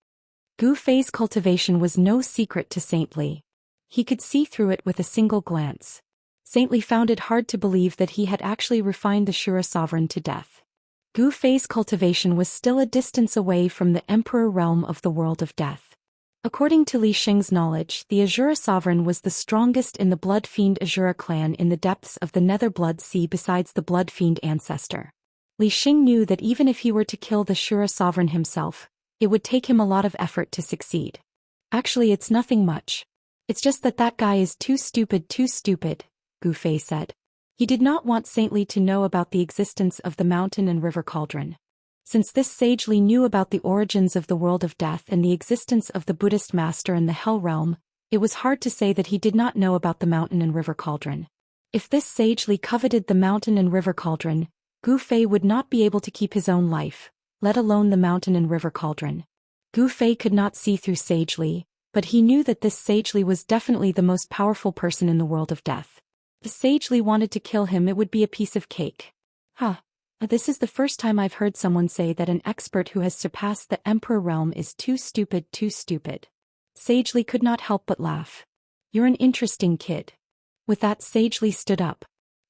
Gu Fei's cultivation was no secret to Saint Li. He could see through it with a single glance. Saint Li found it hard to believe that he had actually refined the Shura sovereign to death. Gu Fei's cultivation was still a distance away from the emperor realm of the world of death. According to Li Xing's knowledge, the Azura sovereign was the strongest in the Blood Fiend Azura clan in the depths of the Nether Blood Sea besides the Blood Fiend ancestor. Li Xing knew that even if he were to kill the Shura sovereign himself, it would take him a lot of effort to succeed. Actually, it's nothing much. It's just that guy is too stupid, Gu Fei said. He did not want Saint Li to know about the existence of the mountain and river cauldron. Since this sage Li knew about the origins of the world of death and the existence of the Buddhist master in the Hell realm, it was hard to say that he did not know about the mountain and river cauldron. If this sage Li coveted the mountain and river cauldron, Gu Fei would not be able to keep his own life, let alone the mountain and river cauldron. Gu Fei could not see through Sage Li, but he knew that this Sage Li was definitely the most powerful person in the world of death. If Sage Li wanted to kill him, it would be a piece of cake. This is the first time I've heard someone say that an expert who has surpassed the Emperor realm is too stupid. Sage Li could not help but laugh. You're an interesting kid. With that, Sage Li stood up.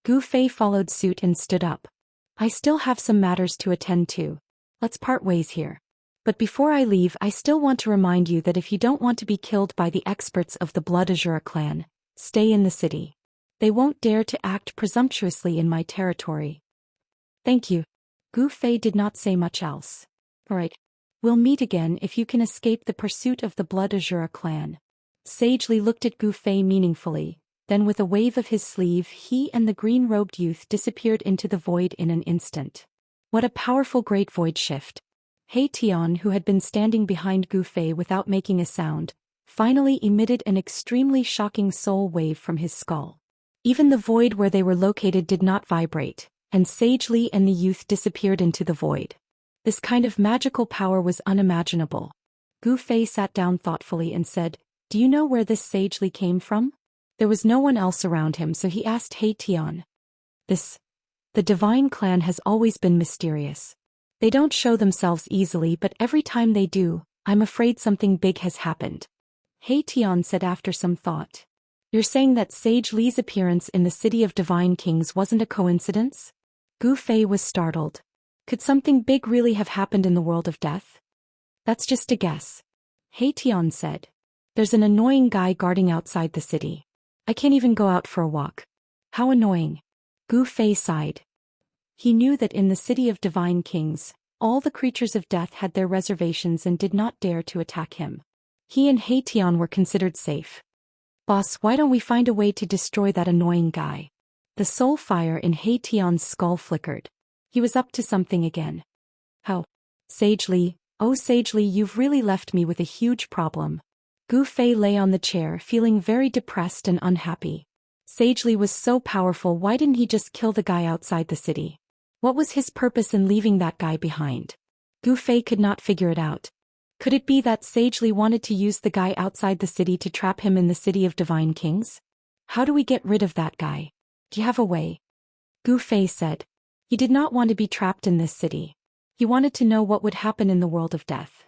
Gu Fei followed suit and stood up. I still have some matters to attend to. Let's part ways here. But before I leave, I still want to remind you that if you don't want to be killed by the experts of the Blood Azura clan, stay in the city. They won't dare to act presumptuously in my territory. Thank you. Gu Fei did not say much else. Alright. We'll meet again if you can escape the pursuit of the Blood Azura clan. Sage Li looked at Gu Fei meaningfully, then with a wave of his sleeve he and the green-robed youth disappeared into the void in an instant. What a powerful great void shift. He Tian, who had been standing behind Gu Fei without making a sound, finally emitted an extremely shocking soul wave from his skull. Even the void where they were located did not vibrate, and Sage Li and the youth disappeared into the void. This kind of magical power was unimaginable. Gu Fei sat down thoughtfully and said, Do you know where this Sage Li came from? There was no one else around him, so he asked He Tian. The divine clan has always been mysterious. They don't show themselves easily, but every time they do, I'm afraid something big has happened. He Tian said after some thought. You're saying that Sage Li's appearance in the City of Divine Kings wasn't a coincidence? Gu Fei was startled. Could something big really have happened in the world of death? That's just a guess. He Tian said. There's an annoying guy guarding outside the city. I can't even go out for a walk. How annoying. Gu Fei sighed. He knew that in the City of Divine Kings, all the creatures of death had their reservations and did not dare to attack him. He and He Tian were considered safe. Boss, why don't we find a way to destroy that annoying guy? The soul fire in He Tian's skull flickered. He was up to something again. How? Sage Li, oh Sage Li, you've really left me with a huge problem. Gu Fei lay on the chair feeling very depressed and unhappy. Sage Li was so powerful, why didn't he just kill the guy outside the city? What was his purpose in leaving that guy behind? Gu Fei could not figure it out. Could it be that Sage Li wanted to use the guy outside the city to trap him in the City of Divine Kings? How do we get rid of that guy? Do you have a way? Gu Fei said. He did not want to be trapped in this city. He wanted to know what would happen in the world of death.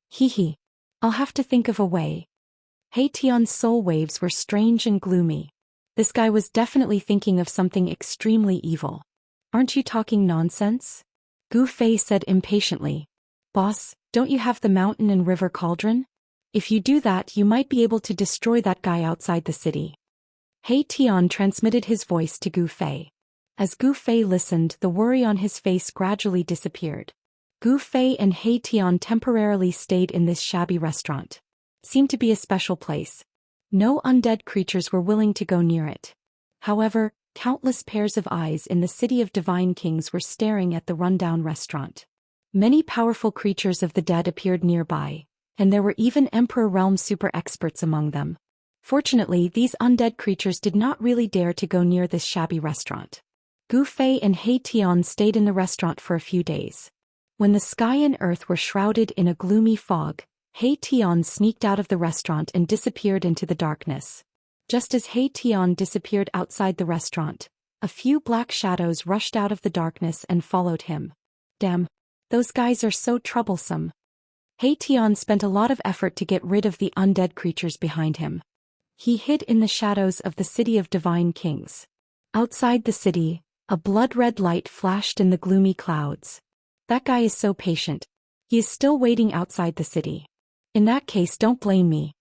Hee. I'll have to think of a way. He Tian's soul waves were strange and gloomy. This guy was definitely thinking of something extremely evil. Aren't you talking nonsense? Gu Fei said impatiently. Boss, don't you have the mountain and river cauldron? If you do that, you might be able to destroy that guy outside the city. He Tian transmitted his voice to Gu Fei. As Gu Fei listened, the worry on his face gradually disappeared. Gu Fei and He Tian temporarily stayed in this shabby restaurant. Seemed to be a special place. No undead creatures were willing to go near it. However, countless pairs of eyes in the City of Divine Kings were staring at the rundown restaurant. Many powerful creatures of the dead appeared nearby, and there were even Emperor Realm super experts among them. Fortunately, these undead creatures did not really dare to go near this shabby restaurant. Gu Fei and He Tian stayed in the restaurant for a few days. When the sky and earth were shrouded in a gloomy fog, He Tian sneaked out of the restaurant and disappeared into the darkness. Just as He Tian disappeared outside the restaurant, a few black shadows rushed out of the darkness and followed him. Damn. Those guys are so troublesome. He Tian spent a lot of effort to get rid of the undead creatures behind him. He hid in the shadows of the City of Divine Kings. Outside the city, a blood-red light flashed in the gloomy clouds. That guy is so patient. He is still waiting outside the city. In that case, don't blame me.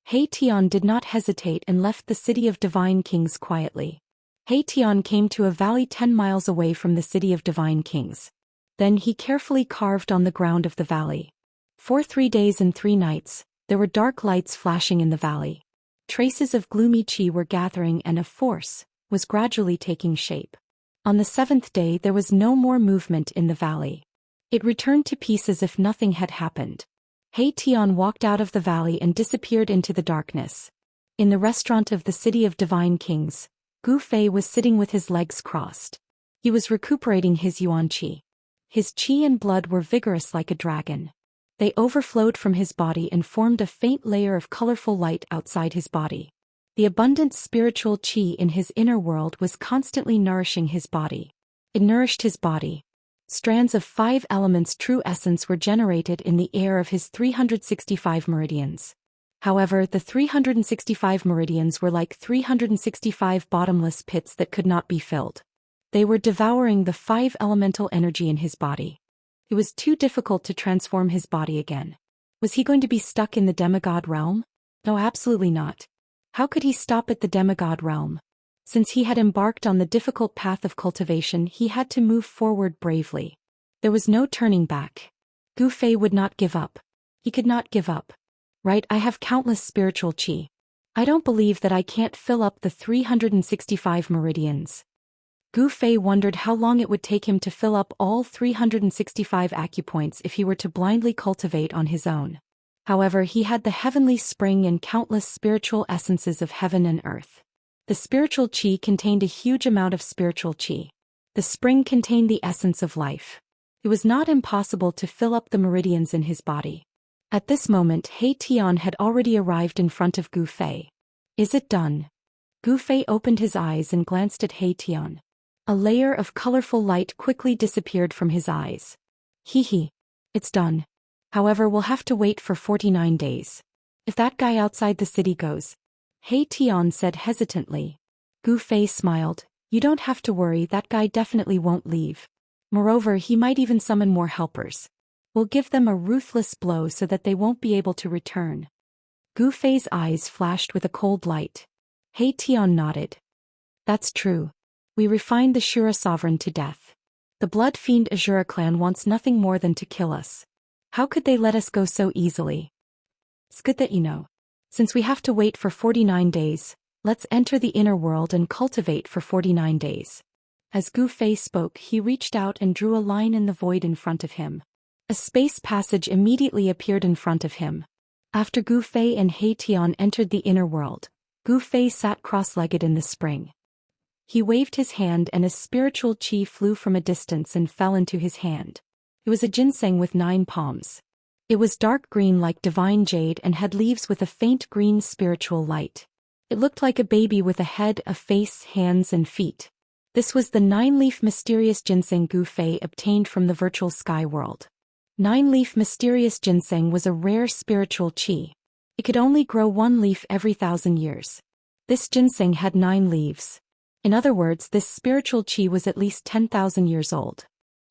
He Tian did not hesitate and left the City of Divine Kings quietly. He Tian came to a valley 10 miles away from the City of Divine Kings. Then he carefully carved on the ground of the valley. For 3 days and 3 nights, there were dark lights flashing in the valley. Traces of gloomy qi were gathering and a force was gradually taking shape. On the 7th day there was no more movement in the valley. It returned to peace as if nothing had happened. He Tian walked out of the valley and disappeared into the darkness. In the restaurant of the City of Divine Kings, Gu Fei was sitting with his legs crossed. He was recuperating his yuan qi. His qi and blood were vigorous like a dragon. They overflowed from his body and formed a faint layer of colorful light outside his body. The abundant spiritual qi in his inner world was constantly nourishing his body. It nourished his body. Strands of 5 elements' true essence were generated in the air of his 365 meridians. However, the 365 meridians were like 365 bottomless pits that could not be filled. They were devouring the 5 elemental energy in his body. It was too difficult to transform his body again. Was he going to be stuck in the demigod realm? No, absolutely not. How could he stop at the demigod realm? Since he had embarked on the difficult path of cultivation, he had to move forward bravely. There was no turning back. Gu Fei would not give up. He could not give up. Right, I have countless spiritual qi. I don't believe that I can't fill up the 365 meridians. Gu Fei wondered how long it would take him to fill up all 365 acupoints if he were to blindly cultivate on his own. However, he had the heavenly spring and countless spiritual essences of heaven and earth. The spiritual qi contained a huge amount of spiritual qi. The spring contained the essence of life. It was not impossible to fill up the meridians in his body. At this moment, He Tian had already arrived in front of Gu Fei. Is it done? Gu Fei opened his eyes and glanced at He Tian. A layer of colorful light quickly disappeared from his eyes. Hee. It's done. However, we'll have to wait for 49 days. If that guy outside the city goes. He Tian said hesitantly. Gu Fei smiled. You don't have to worry, that guy definitely won't leave. Moreover, he might even summon more helpers. We'll give them a ruthless blow so that they won't be able to return. Gu Fei's eyes flashed with a cold light. He Tian nodded. That's true. We refined the Shura sovereign to death. The blood fiend Azura clan wants nothing more than to kill us. How could they let us go so easily? It's good that you know. Since we have to wait for 49 days, let's enter the inner world and cultivate for 49 days. As Gu Fei spoke, he reached out and drew a line in the void in front of him. A space passage immediately appeared in front of him. After Gu Fei and He Tian entered the inner world, Gu Fei sat cross-legged in the spring. He waved his hand and a spiritual qi flew from a distance and fell into his hand. It was a ginseng with 9 palms. It was dark green like divine jade and had leaves with a faint green spiritual light. It looked like a baby with a head, a face, hands and feet. This was the 9-leaf mysterious ginseng Gu Fei obtained from the virtual sky world. 9-leaf mysterious ginseng was a rare spiritual qi. It could only grow 1 leaf every 1,000 years. This ginseng had 9 leaves. In other words, this spiritual qi was at least 10,000 years old.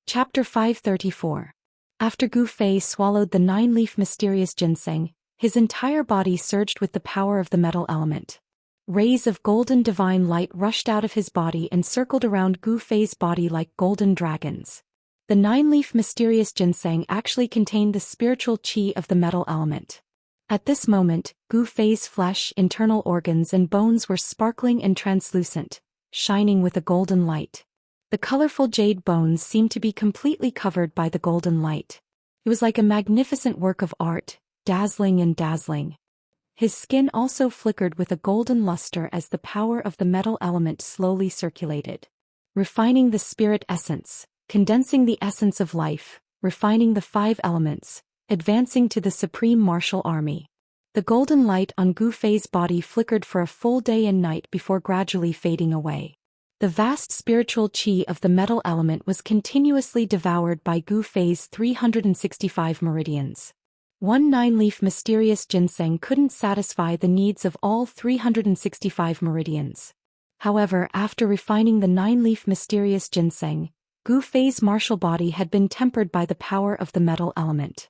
Chapter 534. After Gu Fei swallowed the 9-leaf mysterious ginseng, his entire body surged with the power of the metal element. Rays of golden divine light rushed out of his body and circled around Gu Fei's body like golden dragons. The 9-leaf mysterious ginseng actually contained the spiritual qi of the metal element. At this moment, Gu Fei's flesh, internal organs and bones were sparkling and translucent, shining with a golden light. The colorful jade bones seemed to be completely covered by the golden light. It was like a magnificent work of art, dazzling and dazzling. His skin also flickered with a golden luster as the power of the metal element slowly circulated. Refining the spirit essence, condensing the essence of life, refining the 5 elements, advancing to the supreme martial army. The golden light on Gu Fei's body flickered for a full day and night before gradually fading away. The vast spiritual qi of the metal element was continuously devoured by Gu Fei's 365 meridians. 1 9-leaf mysterious ginseng couldn't satisfy the needs of all 365 meridians. However, after refining the 9-leaf mysterious ginseng, Gu Fei's martial body had been tempered by the power of the metal element.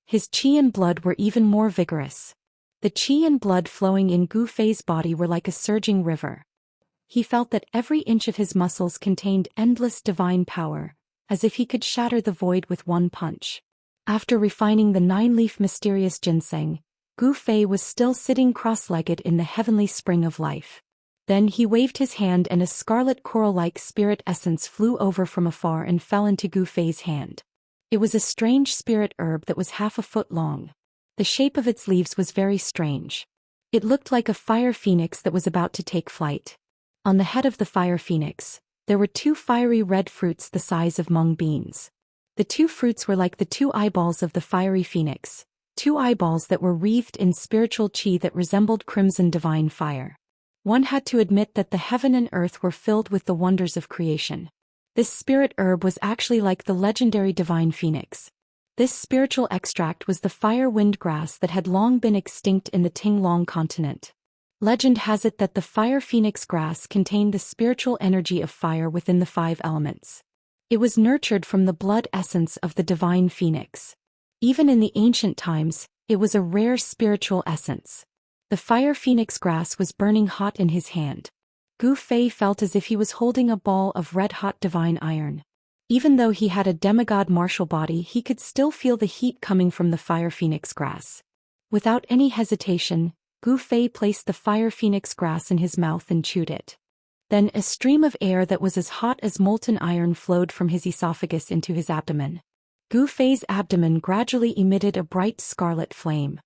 His qi and blood were even more vigorous. The qi and blood flowing in Gu Fei's body were like a surging river. He felt that every inch of his muscles contained endless divine power, as if he could shatter the void with one punch. After refining the 9-leaf mysterious ginseng, Gu Fei was still sitting cross-legged in the heavenly spring of life. Then he waved his hand and a scarlet coral-like spirit essence flew over from afar and fell into Gu Fei's hand. It was a strange spirit herb that was half a foot long. The shape of its leaves was very strange. It looked like a fire phoenix that was about to take flight. On the head of the fire phoenix, there were 2 fiery red fruits the size of mung beans. The 2 fruits were like the 2 eyeballs of the fiery phoenix, 2 eyeballs that were wreathed in spiritual qi that resembled crimson divine fire. One had to admit that the heaven and earth were filled with the wonders of creation. This spirit herb was actually like the legendary divine phoenix. This spiritual extract was the fire wind grass that had long been extinct in the Tinglong continent. Legend has it that the fire phoenix grass contained the spiritual energy of fire within the 5 elements. It was nurtured from the blood essence of the divine phoenix. Even in the ancient times, it was a rare spiritual essence. The fire phoenix grass was burning hot in his hand. Gu Fei felt as if he was holding a ball of red-hot divine iron. Even though he had a demigod martial body, he could still feel the heat coming from the fire phoenix grass. Without any hesitation, Gu Fei placed the fire phoenix grass in his mouth and chewed it. Then a stream of air that was as hot as molten iron flowed from his esophagus into his abdomen. Gu Fei's abdomen gradually emitted a bright scarlet flame.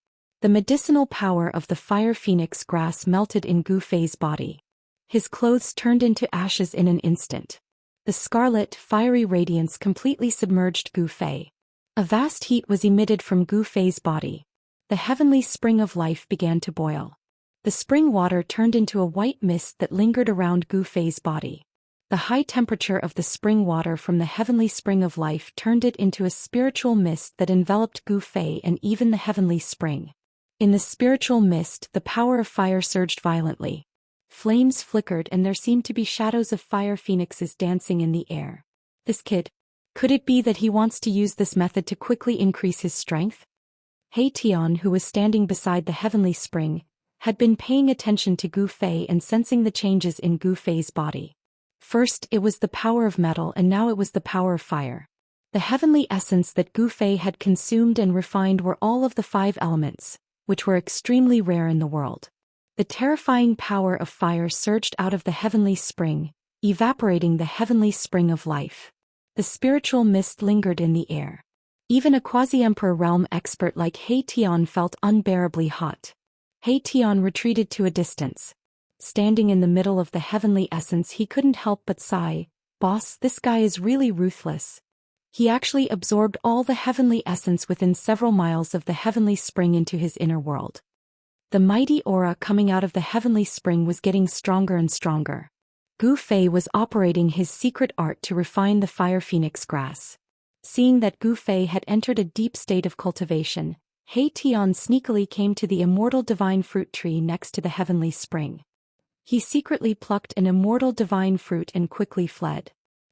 The medicinal power of the fire phoenix grass melted in Gu Fei's body. His clothes turned into ashes in an instant. The scarlet, fiery radiance completely submerged Gu Fei. A vast heat was emitted from Gu Fei's body. The heavenly spring of life began to boil. The spring water turned into a white mist that lingered around Gu Fei's body. The high temperature of the spring water from the heavenly spring of life turned it into a spiritual mist that enveloped Gu Fei and even the heavenly spring. In the spiritual mist, the power of fire surged violently. Flames flickered and there seemed to be shadows of fire phoenixes dancing in the air. This kid. Could it be that he wants to use this method to quickly increase his strength? He Tian, who was standing beside the heavenly spring, had been paying attention to Gu Fei and sensing the changes in Gu Fei's body. First, it was the power of metal and now it was the power of fire. The heavenly essence that Gu Fei had consumed and refined were all of the 5 elements, which were extremely rare in the world. The terrifying power of fire surged out of the heavenly spring, evaporating the heavenly spring of life. The spiritual mist lingered in the air. Even a quasi-emperor realm expert like He Tian felt unbearably hot. He Tian retreated to a distance. Standing in the middle of the heavenly essence, he couldn't help but sigh, "Boss, this guy is really ruthless." He actually absorbed all the heavenly essence within several miles of the heavenly spring into his inner world. The mighty aura coming out of the heavenly spring was getting stronger and stronger. Gu Fei was operating his secret art to refine the fire phoenix grass. Seeing that Gu Fei had entered a deep state of cultivation, He Tian sneakily came to the immortal divine fruit tree next to the heavenly spring. He secretly plucked an immortal divine fruit and quickly fled.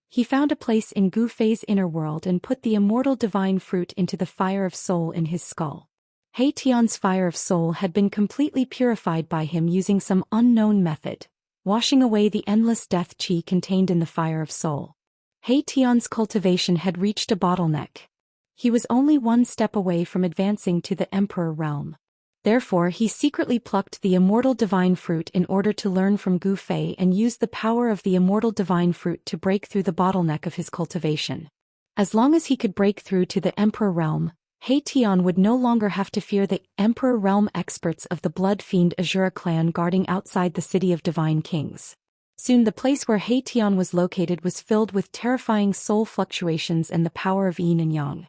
He found a place in Gu Fei's inner world and put the immortal divine fruit into the fire of soul in his skull. He Tian's fire of soul had been completely purified by him using some unknown method, washing away the endless death qi contained in the fire of soul. He Tian's cultivation had reached a bottleneck. He was only one step away from advancing to the emperor realm. Therefore, he secretly plucked the immortal divine fruit in order to learn from Gu Fei and use the power of the immortal divine fruit to break through the bottleneck of his cultivation. As long as he could break through to the emperor realm, He Tian would no longer have to fear the emperor realm experts of the blood fiend Azura clan guarding outside the city of divine kings. Soon the place where He Tian was located was filled with terrifying soul fluctuations and the power of yin and yang.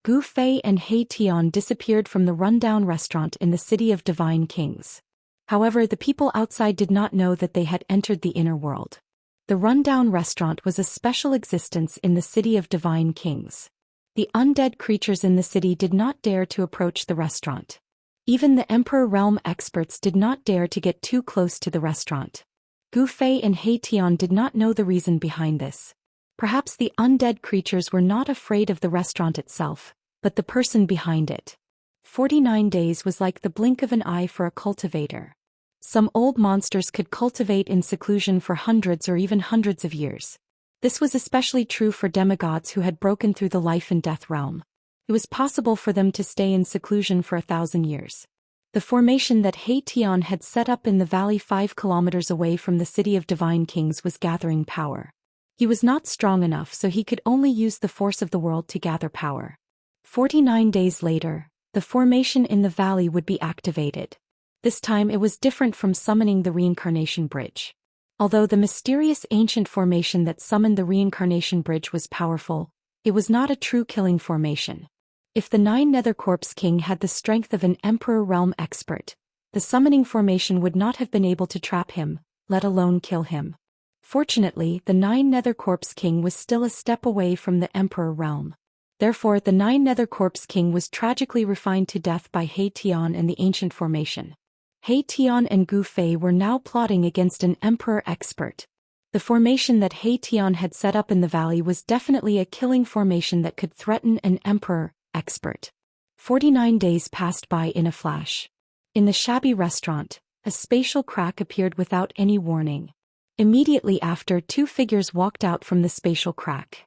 Gu Fei and He Tian disappeared from the rundown restaurant in the city of divine kings. However, the people outside did not know that they had entered the inner world. The rundown restaurant was a special existence in the city of divine kings. The undead creatures in the city did not dare to approach the restaurant. Even the Emperor Realm experts did not dare to get too close to the restaurant. Gu Fei and He Tian did not know the reason behind this. Perhaps the undead creatures were not afraid of the restaurant itself, but the person behind it. 49 days was like the blink of an eye for a cultivator. Some old monsters could cultivate in seclusion for hundreds or even hundreds of years. This was especially true for demigods who had broken through the life and death realm. It was possible for them to stay in seclusion for 1,000 years. The formation that He Tian had set up in the valley 5 kilometers away from the city of divine kings was gathering power. He was not strong enough, so he could only use the force of the world to gather power. 49 days later, the formation in the valley would be activated. This time it was different from summoning the reincarnation bridge. Although the mysterious ancient formation that summoned the reincarnation bridge was powerful, it was not a true killing formation. If the 9 Nether Corpse King had the strength of an Emperor Realm expert, the summoning formation would not have been able to trap him, let alone kill him. Fortunately, the 9 Nether Corpse King was still a step away from the Emperor Realm. Therefore, the 9 Nether Corpse King was tragically refined to death by He Tian and the ancient formation. He Tian and Gu Fei were now plotting against an emperor expert. The formation that He Tian had set up in the valley was definitely a killing formation that could threaten an emperor expert. 49 days passed by in a flash. In the shabby restaurant, a spatial crack appeared without any warning. Immediately after, 2 figures walked out from the spatial crack.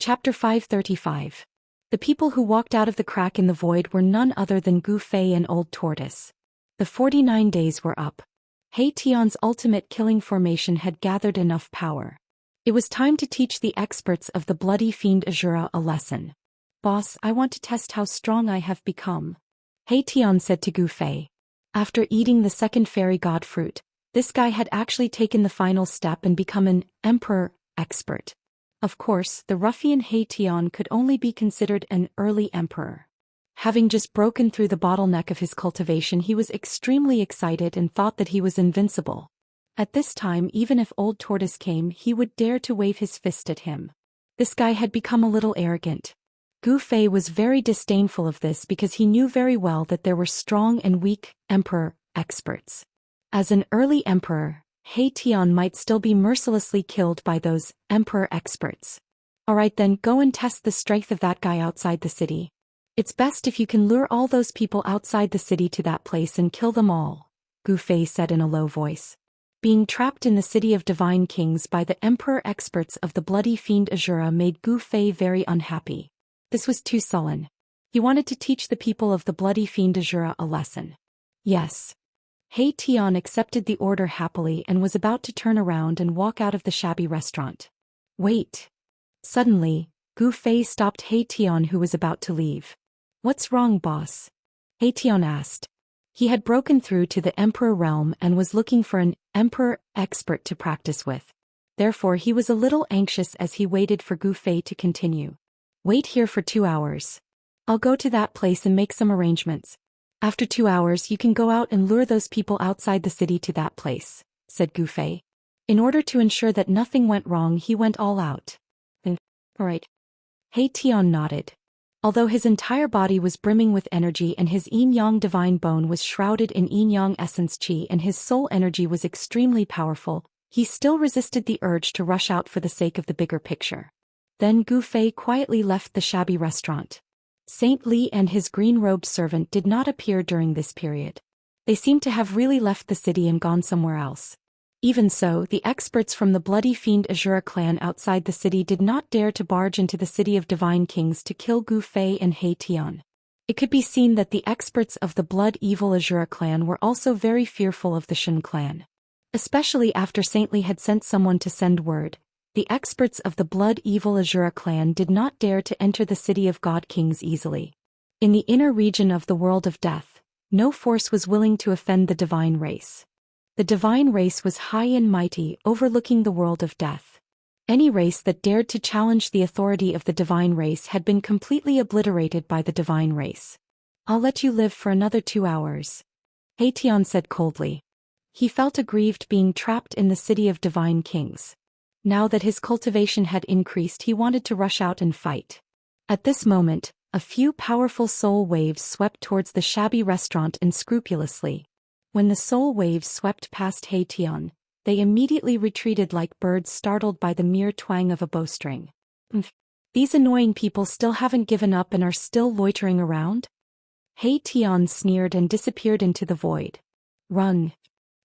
Chapter 535. The people who walked out of the crack in the void were none other than Gu Fei and Old Tortoise. The 49 days were up. He Tian's ultimate killing formation had gathered enough power. It was time to teach the experts of the bloody fiend Azura a lesson. "Boss, I want to test how strong I have become," He Tian said to Gu Fei. After eating the second fairy god fruit, this guy had actually taken the final step and become an emperor expert. Of course, the ruffian He Tian could only be considered an early emperor. Having just broken through the bottleneck of his cultivation, he was extremely excited and thought that he was invincible. At this time, even if Old Tortoise came, he would dare to wave his fist at him. This guy had become a little arrogant. Gu Fei was very disdainful of this because he knew very well that there were strong and weak emperor experts. As an early emperor, He Tian might still be mercilessly killed by those emperor experts. Alright then, go and test the strength of that guy outside the city. It's best if you can lure all those people outside the city to that place and kill them all, Gu Fei said in a low voice. Being trapped in the city of divine kings by the emperor experts of the bloody fiend Azura made Gu Fei very unhappy. This was too sullen. He wanted to teach the people of the bloody fiend Azura a lesson. Yes. He Tian accepted the order happily and was about to turn around and walk out of the shabby restaurant. Wait. Suddenly, Gu Fei stopped He Tian, who was about to leave. What's wrong, boss? He Tian asked. He had broken through to the emperor realm and was looking for an emperor expert to practice with. Therefore he was a little anxious as he waited for Gu Fei to continue. Wait here for 2 hours. I'll go to that place and make some arrangements. After 2 hours you can go out and lure those people outside the city to that place, said Gu Fei. In order to ensure that nothing went wrong, he went all out. Alright. He Tian nodded. Although his entire body was brimming with energy and his yin-yang divine bone was shrouded in yin-yang essence qi and his soul energy was extremely powerful, he still resisted the urge to rush out for the sake of the bigger picture. Then Gu Fei quietly left the shabby restaurant. Saint Li and his green-robed servant did not appear during this period. They seemed to have really left the city and gone somewhere else. Even so, the experts from the bloody fiend Azura clan outside the city did not dare to barge into the city of divine kings to kill Gu Fei and He Tian. It could be seen that the experts of the blood-evil Azura clan were also very fearful of the Shen clan. Especially after Saint Li had sent someone to send word, the experts of the blood-evil Azura clan did not dare to enter the city of god kings easily. In the inner region of the world of death, no force was willing to offend the divine race. The divine race was high and mighty, overlooking the world of death. Any race that dared to challenge the authority of the divine race had been completely obliterated by the divine race. I'll let you live for another 2 hours, He Tian said coldly. He felt aggrieved being trapped in the city of divine kings. Now that his cultivation had increased, he wanted to rush out and fight. At this moment, a few powerful soul waves swept towards the shabby restaurant unscrupulously. When the soul waves swept past He Tian, they immediately retreated like birds startled by the mere twang of a bowstring. These annoying people still haven't given up and are still loitering around? He Tian sneered and disappeared into the void. Run!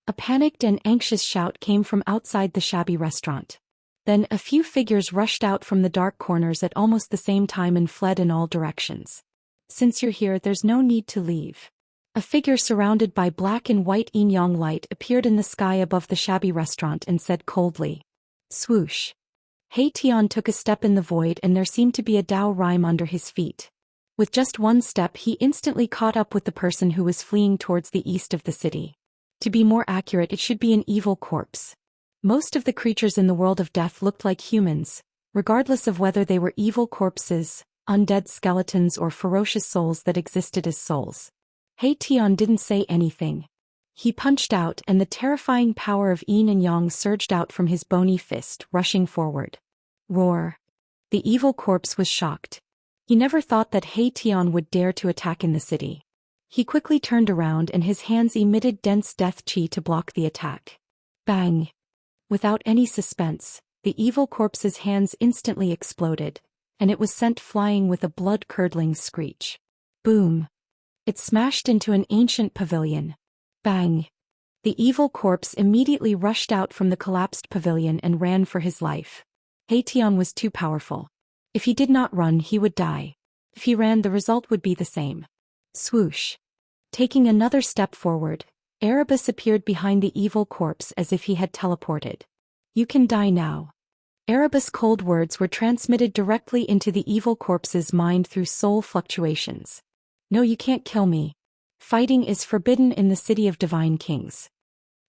A panicked and anxious shout came from outside the shabby restaurant. Then a few figures rushed out from the dark corners at almost the same time and fled in all directions. Since you're here, there's no need to leave. A figure surrounded by black and white yin-yang light appeared in the sky above the shabby restaurant and said coldly. Swoosh. He Tian took a step in the void and there seemed to be a Dao rhyme under his feet. With just one step he instantly caught up with the person who was fleeing towards the east of the city. To be more accurate, it should be an evil corpse. Most of the creatures in the world of death looked like humans, regardless of whether they were evil corpses, undead skeletons or ferocious souls that existed as souls. He Tian didn't say anything. He punched out and the terrifying power of yin and yang surged out from his bony fist, rushing forward. Roar. The evil corpse was shocked. He never thought that He Tian would dare to attack in the city. He quickly turned around and his hands emitted dense death chi to block the attack. Bang! Without any suspense, the evil corpse's hands instantly exploded, and it was sent flying with a blood-curdling screech. Boom! It smashed into an ancient pavilion. Bang! The evil corpse immediately rushed out from the collapsed pavilion and ran for his life. He Tian was too powerful. If he did not run, he would die. If he ran, the result would be the same. Swoosh! Taking another step forward, Erebus appeared behind the evil corpse as if he had teleported. You can die now. Erebus' cold words were transmitted directly into the evil corpse's mind through soul fluctuations. No, you can't kill me. Fighting is forbidden in the city of divine kings.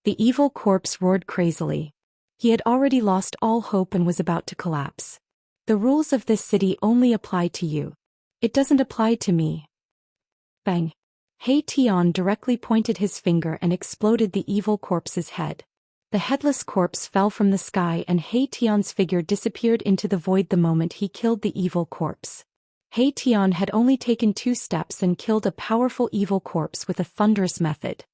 The evil corpse roared crazily. He had already lost all hope and was about to collapse. The rules of this city only apply to you. It doesn't apply to me. Bang! He Tian directly pointed his finger and exploded the evil corpse's head. The headless corpse fell from the sky and He Tian's figure disappeared into the void the moment he killed the evil corpse. He Tian had only taken 2 steps and killed a powerful evil corpse with a thunderous method.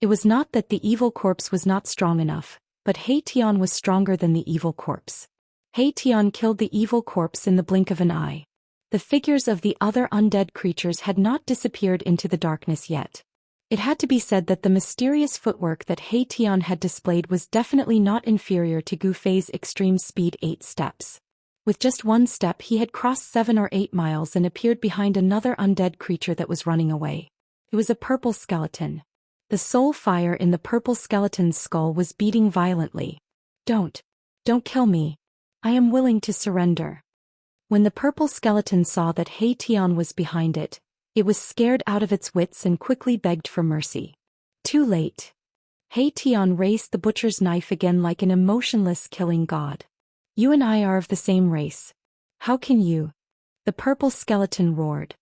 It was not that the evil corpse was not strong enough, but He Tian was stronger than the evil corpse. He Tian killed the evil corpse in the blink of an eye. The figures of the other undead creatures had not disappeared into the darkness yet. It had to be said that the mysterious footwork that He Tian had displayed was definitely not inferior to Gu Fei's extreme speed 8 steps. With just 1 step he had crossed 7 or 8 miles and appeared behind another undead creature that was running away. It was a purple skeleton. The soul fire in the purple skeleton's skull was beating violently. Don't kill me. I am willing to surrender. When the purple skeleton saw that He Tian was behind it, it was scared out of its wits and quickly begged for mercy. Too late. He Tian raised the butcher's knife again like an emotionless killing god. You and I are of the same race. How can you? The purple skeleton roared.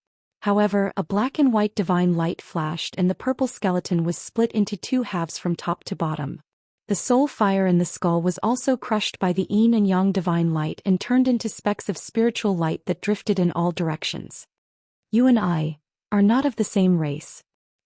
However, a black and white divine light flashed and the purple skeleton was split into 2 halves from top to bottom. The soul fire in the skull was also crushed by the yin and yang divine light and turned into specks of spiritual light that drifted in all directions. You and I are not of the same race.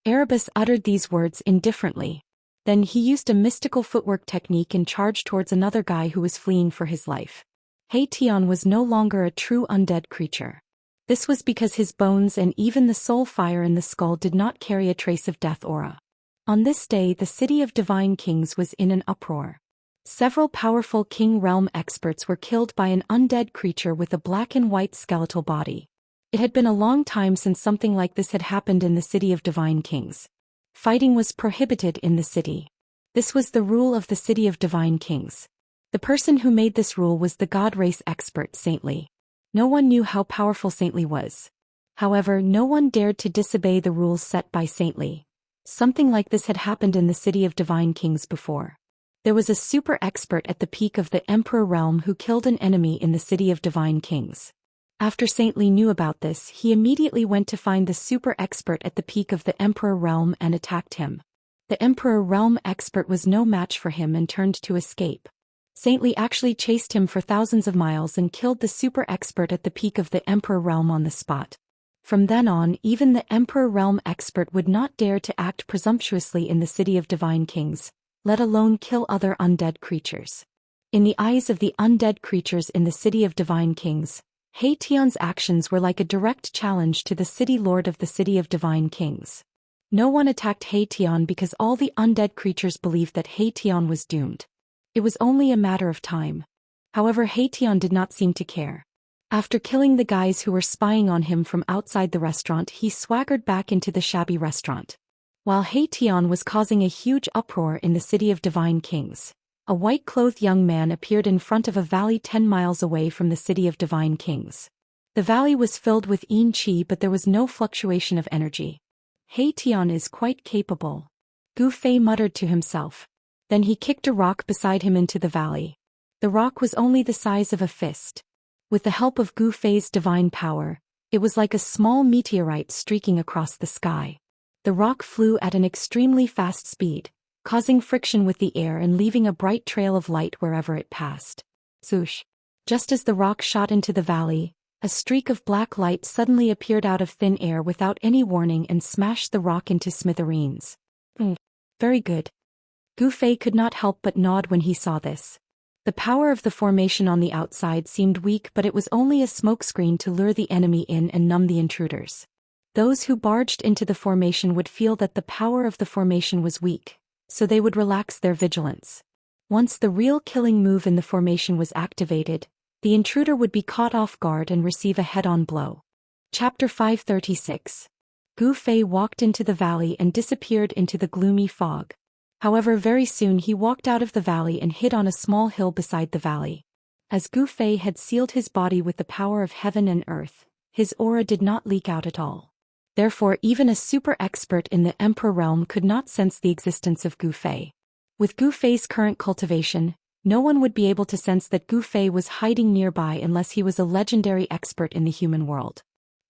Erebus uttered these words indifferently. Then he used a mystical footwork technique and charged towards another guy who was fleeing for his life. He Tian was no longer a true undead creature. This was because his bones and even the soul fire in the skull did not carry a trace of death aura. On this day the city of divine kings was in an uproar. Several powerful king realm experts were killed by an undead creature with a black and white skeletal body. It had been a long time since something like this had happened in the city of divine kings. Fighting was prohibited in the city. This was the rule of the city of divine kings. The person who made this rule was the god race expert Saintly. No one knew how powerful Saintly was. However, no one dared to disobey the rules set by Saintly. Something like this had happened in the city of divine kings before. There was a super expert at the peak of the emperor realm who killed an enemy in the city of divine kings. After Saintly knew about this, he immediately went to find the super expert at the peak of the Emperor realm and attacked him. The Emperor realm expert was no match for him and turned to escape. Saintly actually chased him for thousands of miles and killed the super expert at the peak of the Emperor realm on the spot. From then on, even the Emperor realm expert would not dare to act presumptuously in the city of divine kings, let alone kill other undead creatures. In the eyes of the undead creatures in the city of divine kings, He Tian's actions were like a direct challenge to the city lord of the city of divine kings. No one attacked He Tian because all the undead creatures believed that He Tian was doomed. It was only a matter of time. However, He Tian did not seem to care. After killing the guys who were spying on him from outside the restaurant, he swaggered back into the shabby restaurant. While He Tian was causing a huge uproar in the city of divine kings, a white-clothed young man appeared in front of a valley 10 miles away from the city of divine kings. The valley was filled with yin qi, but there was no fluctuation of energy. He Tian is quite capable. Gu Fei muttered to himself. Then he kicked a rock beside him into the valley. The rock was only the size of a fist. With the help of Gu Fei's divine power, it was like a small meteorite streaking across the sky. The rock flew at an extremely fast speed, causing friction with the air and leaving a bright trail of light wherever it passed. Swoosh! Just as the rock shot into the valley, a streak of black light suddenly appeared out of thin air without any warning and smashed the rock into smithereens. Very good. Gu Fei could not help but nod when he saw this. The power of the formation on the outside seemed weak, but it was only a smokescreen to lure the enemy in and numb the intruders. Those who barged into the formation would feel that the power of the formation was weak, so they would relax their vigilance. Once the real killing move in the formation was activated, the intruder would be caught off guard and receive a head-on blow. Chapter 536. Gu Fei walked into the valley and disappeared into the gloomy fog. However, very soon he walked out of the valley and hid on a small hill beside the valley. As Gu Fei had sealed his body with the power of heaven and earth, his aura did not leak out at all. Therefore, even a super expert in the Emperor realm could not sense the existence of Gu Fei. With Gu Fei's current cultivation, no one would be able to sense that Gu Fei was hiding nearby unless he was a legendary expert in the human world.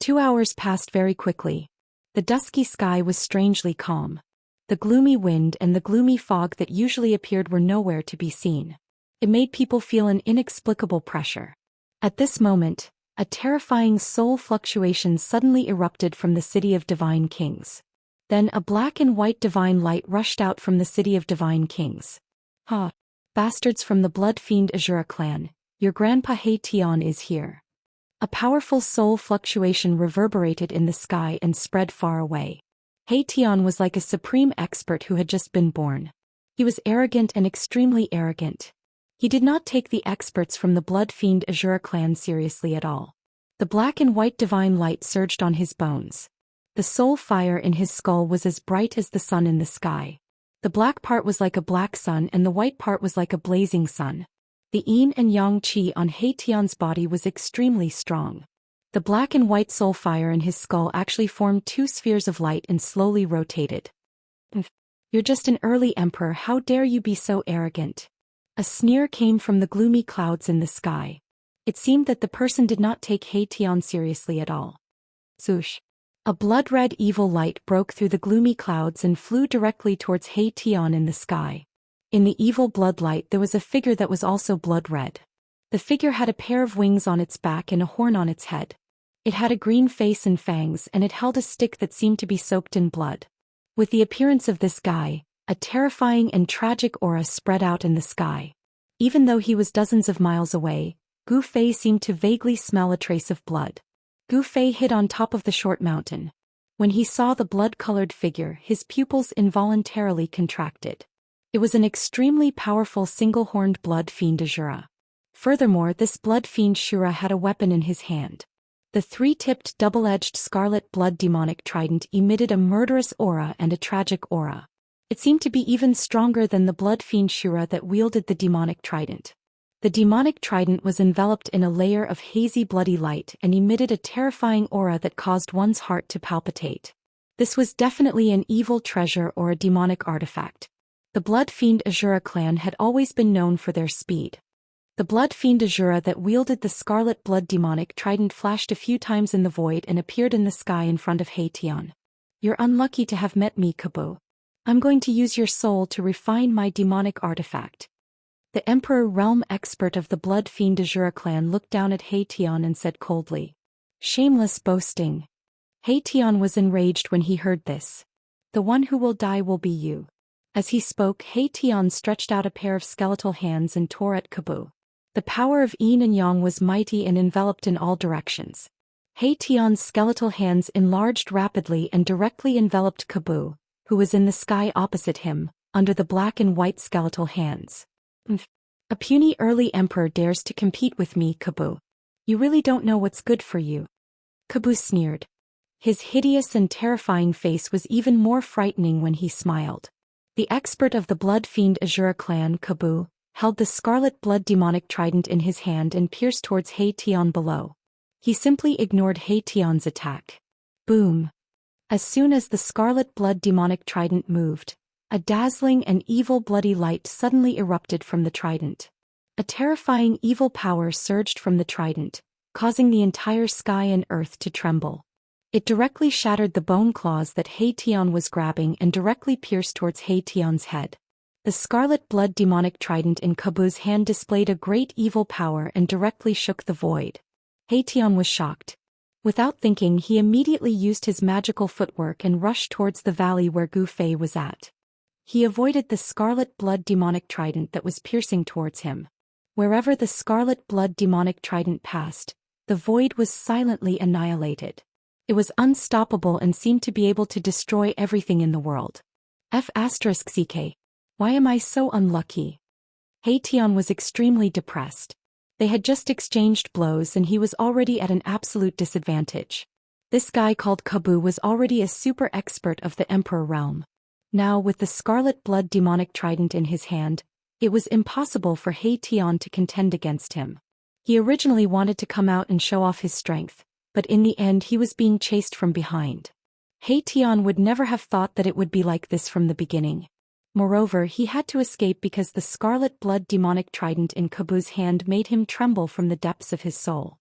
2 hours passed very quickly. The dusky sky was strangely calm. The gloomy wind and the gloomy fog that usually appeared were nowhere to be seen. It made people feel an inexplicable pressure. At this moment, a terrifying soul fluctuation suddenly erupted from the city of divine kings. Then a black and white divine light rushed out from the city of divine kings. Ha! Bastards from the blood fiend Azura clan, your grandpa He Tian is here. A powerful soul fluctuation reverberated in the sky and spread far away. He Tian was like a supreme expert who had just been born. He was arrogant and extremely arrogant. He did not take the experts from the blood fiend Azura clan seriously at all. The black and white divine light surged on his bones. The soul fire in his skull was as bright as the sun in the sky. The black part was like a black sun and the white part was like a blazing sun. The yin and yang qi on He Tian's body was extremely strong. The black and white soul fire in his skull actually formed two spheres of light and slowly rotated. You're just an early emperor, how dare you be so arrogant? A sneer came from the gloomy clouds in the sky. It seemed that the person did not take He Tian seriously at all. Swoosh! A blood-red evil light broke through the gloomy clouds and flew directly towards He Tian in the sky. In the evil bloodlight there was a figure that was also blood-red. The figure had a pair of wings on its back and a horn on its head. It had a green face and fangs and it held a stick that seemed to be soaked in blood. With the appearance of this guy, a terrifying and tragic aura spread out in the sky. Even though he was dozens of miles away, Gu Fei seemed to vaguely smell a trace of blood. Gu Fei hid on top of the short mountain. When he saw the blood-colored figure, his pupils involuntarily contracted. It was an extremely powerful single-horned blood fiend Azura. Furthermore, this blood fiend Shura had a weapon in his hand. The three-tipped double-edged scarlet blood demonic trident emitted a murderous aura and a tragic aura. It seemed to be even stronger than the blood fiend Shura that wielded the demonic trident. The demonic trident was enveloped in a layer of hazy bloody light and emitted a terrifying aura that caused one's heart to palpitate. This was definitely an evil treasure or a demonic artifact. The blood fiend Azura clan had always been known for their speed. The blood fiend Azura that wielded the scarlet blood demonic trident flashed a few times in the void and appeared in the sky in front of He Tian. You're unlucky to have met me, Kabu. I'm going to use your soul to refine my demonic artifact. The Emperor Realm expert of the blood fiend Azura clan looked down at He Tian and said coldly. Shameless boasting. He Tian was enraged when he heard this. The one who will die will be you. As he spoke, He Tian stretched out a pair of skeletal hands and tore at Kabu. The power of yin and yang was mighty and enveloped in all directions. He Tian's skeletal hands enlarged rapidly and directly enveloped Kabu, who was in the sky opposite him, under the black and white skeletal hands. A puny early emperor dares to compete with me, Kabu. You really don't know what's good for you. Kabu sneered. His hideous and terrifying face was even more frightening when he smiled. The expert of the blood fiend Azura clan, Kabu, held the scarlet blood demonic trident in his hand and pierced towards He Tian below. He simply ignored He Tian's attack. Boom! As soon as the scarlet blood demonic trident moved, a dazzling and evil bloody light suddenly erupted from the trident. A terrifying evil power surged from the trident, causing the entire sky and earth to tremble. It directly shattered the bone claws that He Tian was grabbing and directly pierced towards He Tian's head. The scarlet blood demonic trident in Kabu's hand displayed a great evil power and directly shook the void. He Tian was shocked. Without thinking, he immediately used his magical footwork and rushed towards the valley where Gu Fei was at. He avoided the scarlet blood demonic trident that was piercing towards him. Wherever the scarlet blood demonic trident passed, the void was silently annihilated. It was unstoppable and seemed to be able to destroy everything in the world. F***ck. Why am I so unlucky? He Tian was extremely depressed. They had just exchanged blows and he was already at an absolute disadvantage. This guy called Kabu was already a super expert of the Emperor realm. Now with the scarlet blood demonic trident in his hand, it was impossible for He Tian to contend against him. He originally wanted to come out and show off his strength, but in the end he was being chased from behind. He Tian would never have thought that it would be like this from the beginning. Moreover, he had to escape because the scarlet blood demonic trident in Kabu's hand made him tremble from the depths of his soul.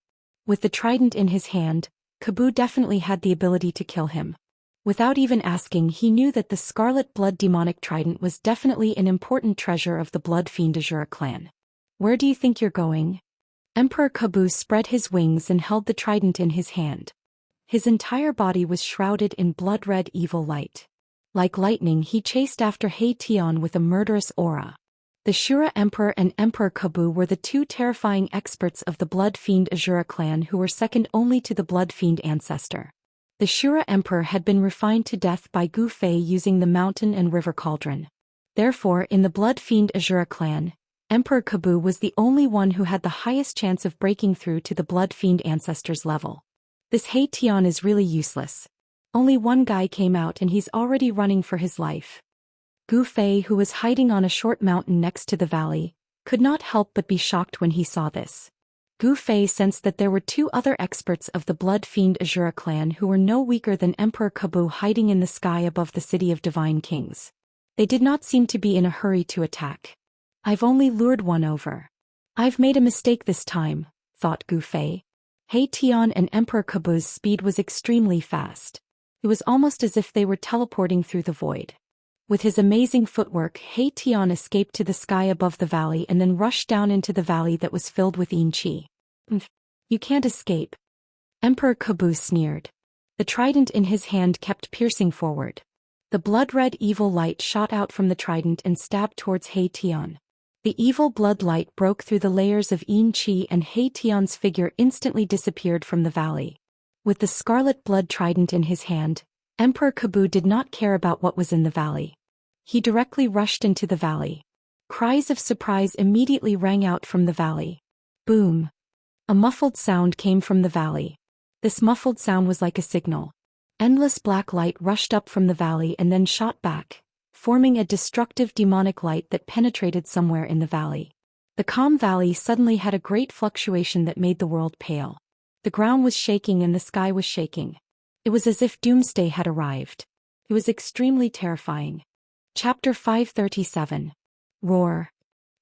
With the trident in his hand, Kabu definitely had the ability to kill him. Without even asking, he knew that the scarlet blood demonic trident was definitely an important treasure of the blood fiend Azura clan. Where do you think you're going? Emperor Kabu spread his wings and held the trident in his hand. His entire body was shrouded in blood-red evil light. Like lightning, he chased after He Tian with a murderous aura. The Shura Emperor and Emperor Kabu were the two terrifying experts of the blood fiend Azura clan who were second only to the blood fiend ancestor. The Shura Emperor had been refined to death by Gu Fei using the mountain and river cauldron. Therefore, in the blood fiend Azura clan, Emperor Kabu was the only one who had the highest chance of breaking through to the blood fiend ancestor's level. This He Tian is really useless. Only one guy came out and he's already running for his life. Gu Fei, who was hiding on a short mountain next to the valley, could not help but be shocked when he saw this. Gu Fei sensed that there were two other experts of the blood fiend Azura clan who were no weaker than Emperor Kabu hiding in the sky above the city of divine kings. They did not seem to be in a hurry to attack. I've only lured one over. I've made a mistake this time, thought Gu Fei. He Tian and Emperor Kabu's speed was extremely fast. It was almost as if they were teleporting through the void. With his amazing footwork, He Tian escaped to the sky above the valley and then rushed down into the valley that was filled with yin qi. You can't escape. Emperor Kabu sneered. The trident in his hand kept piercing forward. The blood-red evil light shot out from the trident and stabbed towards He Tian. The evil blood light broke through the layers of yin qi and He Tian's figure instantly disappeared from the valley. With the scarlet blood trident in his hand, Emperor Kabu did not care about what was in the valley. He directly rushed into the valley. Cries of surprise immediately rang out from the valley. Boom! A muffled sound came from the valley. This muffled sound was like a signal. Endless black light rushed up from the valley and then shot back, forming a destructive demonic light that penetrated somewhere in the valley. The calm valley suddenly had a great fluctuation that made the world pale. The ground was shaking and the sky was shaking. It was as if doomsday had arrived. It was extremely terrifying. Chapter 537. Roar.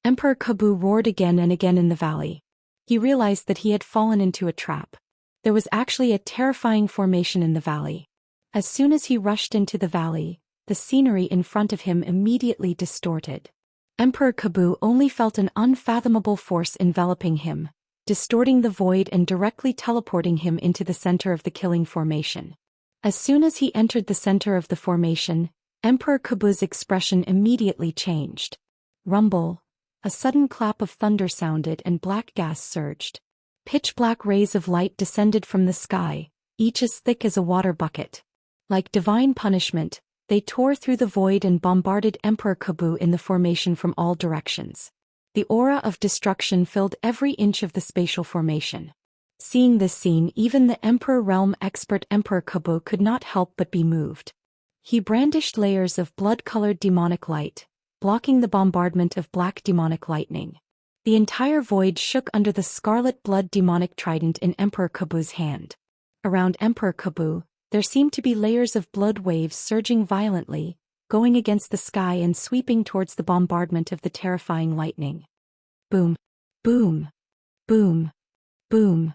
Emperor Kabu roared again and again in the valley. He realized that he had fallen into a trap. There was actually a terrifying formation in the valley. As soon as he rushed into the valley, the scenery in front of him immediately distorted. Emperor Kabu only felt an unfathomable force enveloping him, distorting the void and directly teleporting him into the center of the killing formation. As soon as he entered the center of the formation, Emperor Kabu's expression immediately changed. Rumble. A sudden clap of thunder sounded and black gas surged. Pitch-black rays of light descended from the sky, each as thick as a water bucket. Like divine punishment, they tore through the void and bombarded Emperor Kabu in the formation from all directions. The aura of destruction filled every inch of the spatial formation. Seeing this scene, even the Emperor Realm expert Emperor Kabu could not help but be moved. He brandished layers of blood-colored demonic light, blocking the bombardment of black demonic lightning. The entire void shook under the scarlet blood demonic trident in Emperor Kabu's hand. Around Emperor Kabu, there seemed to be layers of blood waves surging violently, going against the sky and sweeping towards the bombardment of the terrifying lightning. Boom! Boom! Boom! Boom!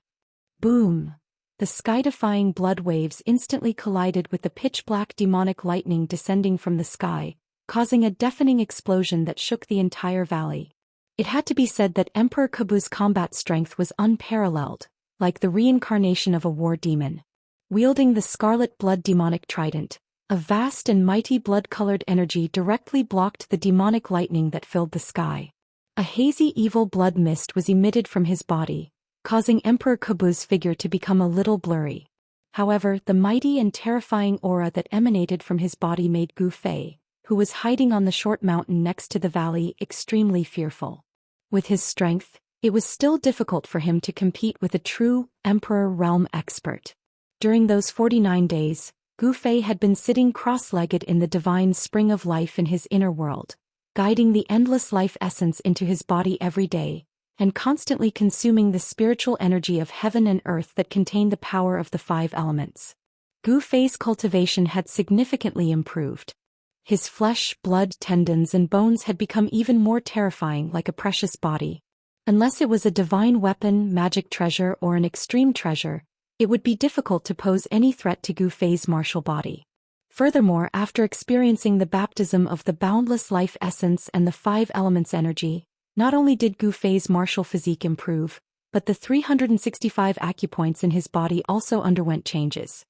Boom! The sky-defying blood waves instantly collided with the pitch-black demonic lightning descending from the sky, causing a deafening explosion that shook the entire valley. It had to be said that Emperor Kabu's combat strength was unparalleled, like the reincarnation of a war demon. Wielding the scarlet blood demonic trident, a vast and mighty blood-colored energy directly blocked the demonic lightning that filled the sky. A hazy evil blood mist was emitted from his body, causing Emperor Kabu's figure to become a little blurry. However, the mighty and terrifying aura that emanated from his body made Gu Fei, who was hiding on the short mountain next to the valley, extremely fearful. With his strength, it was still difficult for him to compete with a true Emperor Realm expert. During those 49 days, Gu Fei had been sitting cross-legged in the divine spring of life in his inner world, guiding the endless life essence into his body every day, and constantly consuming the spiritual energy of heaven and earth that contained the power of the 5 elements. Gu Fei's cultivation had significantly improved. His flesh, blood, tendons and bones had become even more terrifying, like a precious body. Unless it was a divine weapon, magic treasure or an extreme treasure, it would be difficult to pose any threat to Gu Fei's martial body. Furthermore, after experiencing the baptism of the boundless life essence and the 5 elements energy, not only did Gu Fei's martial physique improve, but the 365 acupoints in his body also underwent changes.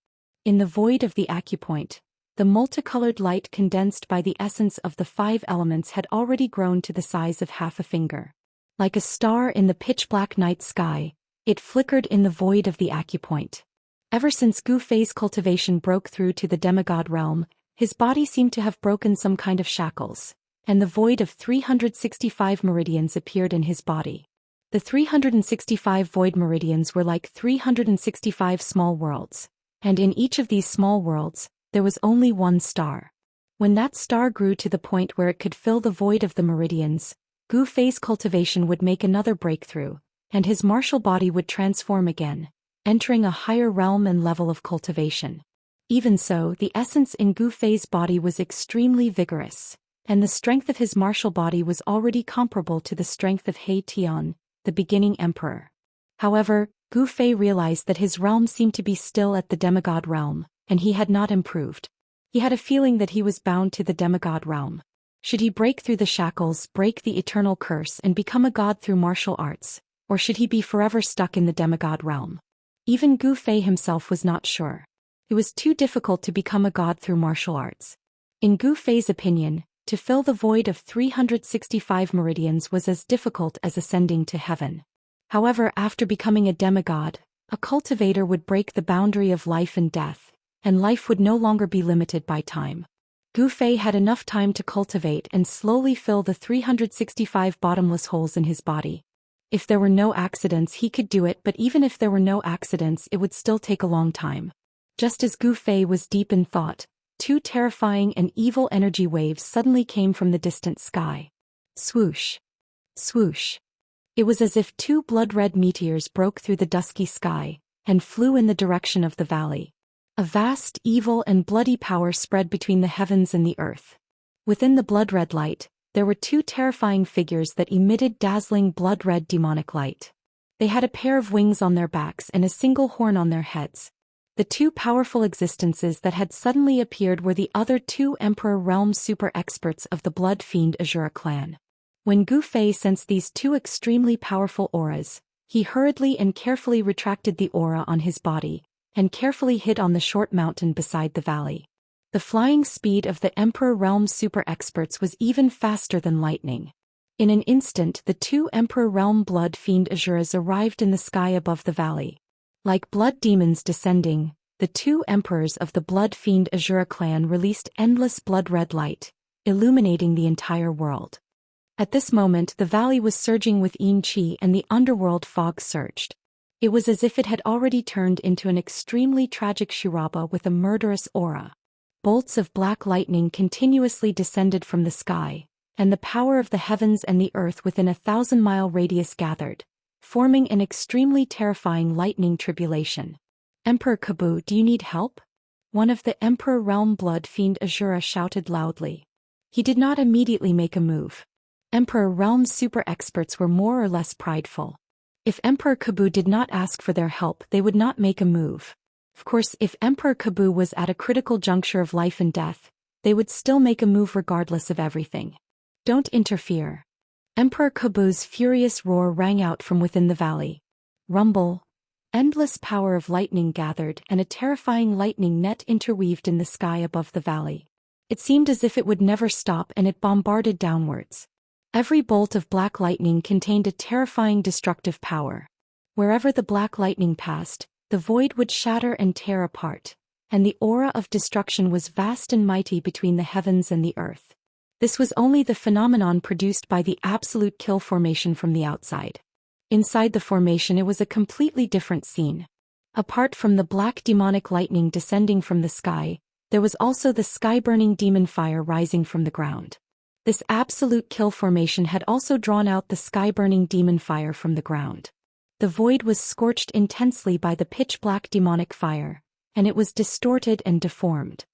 In the void of the acupoint, the multicolored light condensed by the essence of the 5 elements had already grown to the size of half a finger. Like a star in the pitch-black night sky, it flickered in the void of the acupoint. Ever since Gu Fei's cultivation broke through to the demigod realm, his body seemed to have broken some kind of shackles, and the void of 365 meridians appeared in his body. The 365 void meridians were like 365 small worlds, and in each of these small worlds, there was only one star. When that star grew to the point where it could fill the void of the meridians, Gu Fei's cultivation would make another breakthrough, and his martial body would transform again, entering a higher realm and level of cultivation. Even so, the essence in Gu Fei's body was extremely vigorous, and the strength of his martial body was already comparable to the strength of He Tian, the beginning emperor. However, Gu Fei realized that his realm seemed to be still at the demigod realm, and he had not improved. He had a feeling that he was bound to the demigod realm. Should he break through the shackles, break the eternal curse and become a god through martial arts, or should he be forever stuck in the demigod realm? Even Gu Fei himself was not sure. It was too difficult to become a god through martial arts. In Gu Fei's opinion, to fill the void of 365 meridians was as difficult as ascending to heaven. However, after becoming a demigod, a cultivator would break the boundary of life and death, and life would no longer be limited by time. Gu Fei had enough time to cultivate and slowly fill the 365 bottomless holes in his body. If there were no accidents, he could do it, but even if there were no accidents, it would still take a long time. Just as Gu Fei was deep in thought, 2 terrifying and evil energy waves suddenly came from the distant sky. Swoosh! Swoosh! It was as if 2 blood-red meteors broke through the dusky sky and flew in the direction of the valley. A vast, evil and bloody power spread between the heavens and the earth. Within the blood-red light, there were 2 terrifying figures that emitted dazzling blood-red demonic light. They had a pair of wings on their backs and a single horn on their heads. The 2 powerful existences that had suddenly appeared were the other 2 Emperor Realm super experts of the Blood Fiend Azura clan. When Gu Fei sensed these 2 extremely powerful auras, he hurriedly and carefully retracted the aura on his body, and carefully hid on the short mountain beside the valley. The flying speed of the Emperor Realm super experts was even faster than lightning. In an instant, the 2 Emperor Realm Blood Fiend Azuras arrived in the sky above the valley. Like blood demons descending, the 2 emperors of the Blood Fiend Azura clan released endless blood-red light, illuminating the entire world. At this moment, the valley was surging with yin qi and the underworld fog surged. It was as if it had already turned into an extremely tragic Shiraba with a murderous aura. Bolts of black lightning continuously descended from the sky, and the power of the heavens and the earth within a 1,000-mile radius gathered, forming an extremely terrifying lightning tribulation. Emperor Kabu, do you need help? One of the Emperor Realm Blood Fiend Azura shouted loudly. He did not immediately make a move. Emperor Realm super experts were more or less prideful. If Emperor Kabu did not ask for their help, they would not make a move. Of course, if Emperor Kabu was at a critical juncture of life and death, they would still make a move regardless of everything. Don't interfere. Emperor Kabu's furious roar rang out from within the valley. Rumble. Endless power of lightning gathered and a terrifying lightning net interweaved in the sky above the valley. It seemed as if it would never stop, and it bombarded downwards. Every bolt of black lightning contained a terrifying destructive power. Wherever the black lightning passed, the void would shatter and tear apart, and the aura of destruction was vast and mighty between the heavens and the earth. This was only the phenomenon produced by the absolute kill formation from the outside. Inside the formation, it was a completely different scene. Apart from the black demonic lightning descending from the sky, there was also the sky-burning demon fire rising from the ground. This absolute kill formation had also drawn out the sky-burning demon fire from the ground. The void was scorched intensely by the pitch-black demonic fire, and it was distorted and deformed.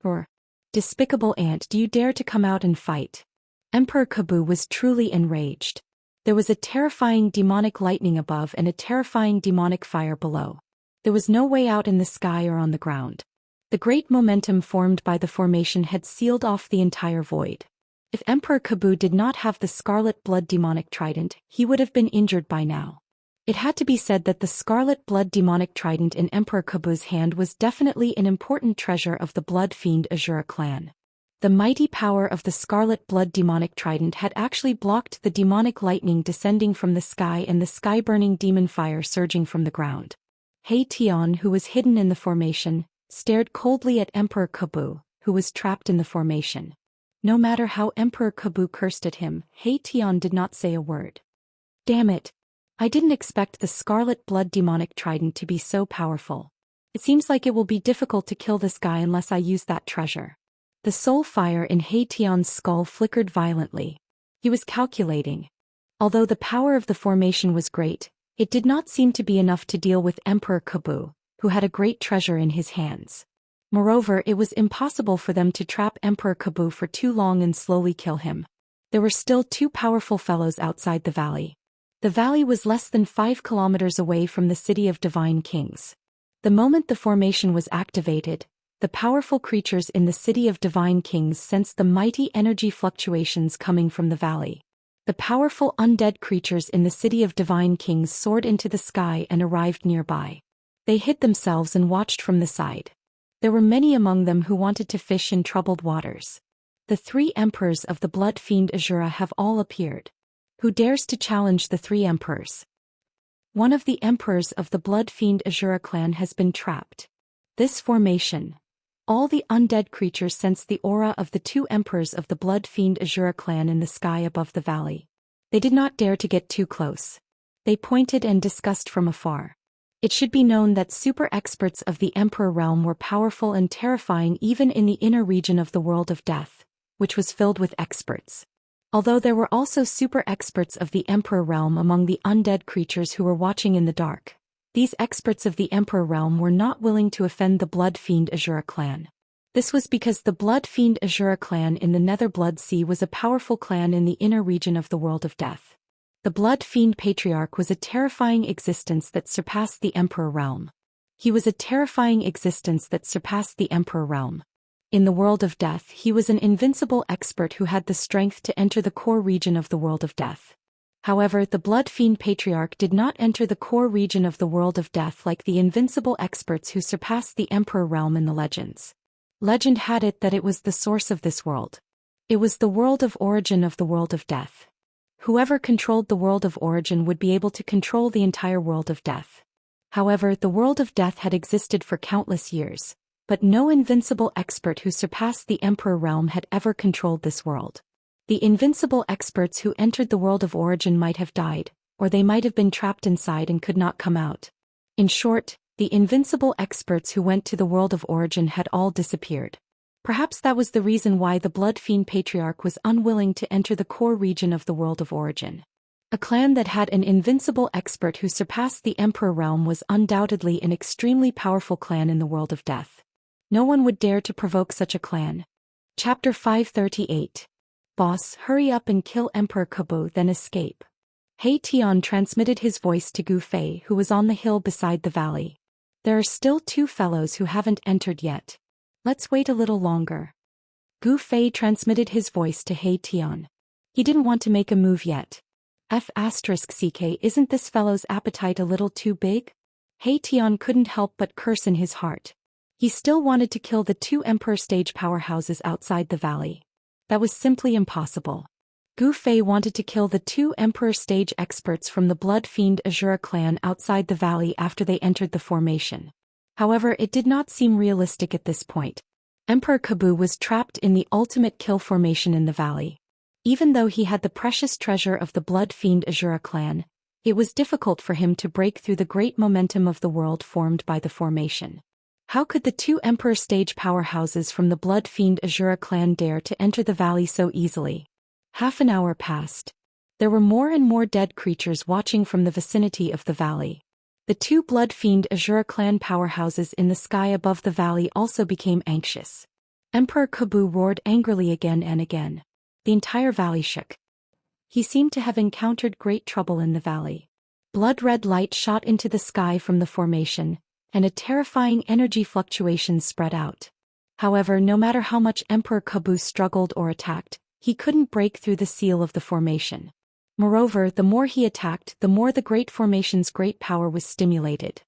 Or, despicable ant, do you dare to come out and fight? Emperor Kabu was truly enraged. There was a terrifying demonic lightning above and a terrifying demonic fire below. There was no way out in the sky or on the ground. The great momentum formed by the formation had sealed off the entire void. If Emperor Kabu did not have the Scarlet Blood Demonic Trident, he would have been injured by now. It had to be said that the Scarlet Blood Demonic Trident in Emperor Kabu's hand was definitely an important treasure of the Blood Fiend Azura clan. The mighty power of the Scarlet Blood Demonic Trident had actually blocked the demonic lightning descending from the sky and the sky-burning demon fire surging from the ground. He Tian, who was hidden in the formation, stared coldly at Emperor Kabu, who was trapped in the formation. No matter how Emperor Kabu cursed at him, He Tian did not say a word. Damn it! I didn't expect the Scarlet Blood Demonic Trident to be so powerful. It seems like it will be difficult to kill this guy unless I use that treasure. The soul fire in He Tian's skull flickered violently. He was calculating. Although the power of the formation was great, it did not seem to be enough to deal with Emperor Kabu, who had a great treasure in his hands. Moreover, it was impossible for them to trap Emperor Kabu for too long and slowly kill him. There were still two powerful fellows outside the valley. The valley was less than 5 kilometers away from the city of Divine Kings. The moment the formation was activated, the powerful creatures in the city of Divine Kings sensed the mighty energy fluctuations coming from the valley. The powerful undead creatures in the city of Divine Kings soared into the sky and arrived nearby. They hid themselves and watched from the side. There were many among them who wanted to fish in troubled waters. The 3 emperors of the Blood Fiend Azura have all appeared. Who dares to challenge the 3 emperors? One of the emperors of the Blood Fiend Azura clan has been trapped. This formation. All the undead creatures sensed the aura of the 2 emperors of the Blood Fiend Azura clan in the sky above the valley. They did not dare to get too close. They pointed and discussed from afar. It should be known that super experts of the Emperor realm were powerful and terrifying even in the inner region of the world of death, which was filled with experts. Although there were also super experts of the Emperor realm among the undead creatures who were watching in the dark, these experts of the Emperor realm were not willing to offend the Blood Fiend Azura clan. This was because the Blood Fiend Azura clan in the Nether Blood Sea was a powerful clan in the inner region of the world of death. The Blood Fiend Patriarch was a terrifying existence that surpassed the Emperor realm. He was a terrifying existence that surpassed the Emperor realm. In the world of death, he was an invincible expert who had the strength to enter the core region of the world of death. However, the Blood Fiend Patriarch did not enter the core region of the world of death like the invincible experts who surpassed the Emperor realm in the legends. Legend had it that it was the source of this world. It was the world of origin of the world of death. Whoever controlled the world of origin would be able to control the entire world of death. However, the world of death had existed for countless years, but no invincible expert who surpassed the Emperor realm had ever controlled this world. The invincible experts who entered the world of origin might have died, or they might have been trapped inside and could not come out. In short, the invincible experts who went to the world of origin had all disappeared. Perhaps that was the reason why the Blood Fiend Patriarch was unwilling to enter the core region of the world of origin. A clan that had an invincible expert who surpassed the Emperor realm was undoubtedly an extremely powerful clan in the world of death. No one would dare to provoke such a clan. Chapter 538. Boss, hurry up and kill Emperor Kabu, then escape. He Tian transmitted his voice to Gu Fei, who was on the hill beside the valley. There are still 2 fellows who haven't entered yet. Let's wait a little longer. Gu Fei transmitted his voice to He Tian. He didn't want to make a move yet. *CK, isn't this fellow's appetite a little too big? He Tian couldn't help but curse in his heart. He still wanted to kill the 2 Emperor stage powerhouses outside the valley. That was simply impossible. Gu Fei wanted to kill the 2 Emperor stage experts from the Blood Fiend Azura clan outside the valley after they entered the formation. However, it did not seem realistic at this point. Emperor Kabu was trapped in the ultimate kill formation in the valley. Even though he had the precious treasure of the Blood Fiend Azura clan, it was difficult for him to break through the great momentum of the world formed by the formation. How could the 2 Emperor stage powerhouses from the Blood Fiend Azura clan dare to enter the valley so easily? Half an hour passed. There were more and more dead creatures watching from the vicinity of the valley. The 2 Blood Fiend Azura clan powerhouses in the sky above the valley also became anxious. Emperor Kabu roared angrily again and again. The entire valley shook. He seemed to have encountered great trouble in the valley. Blood-red light shot into the sky from the formation, and a terrifying energy fluctuation spread out. However, no matter how much Emperor Kabu struggled or attacked, he couldn't break through the seal of the formation. Moreover, the more he attacked, the more the Great Formation's great power was stimulated.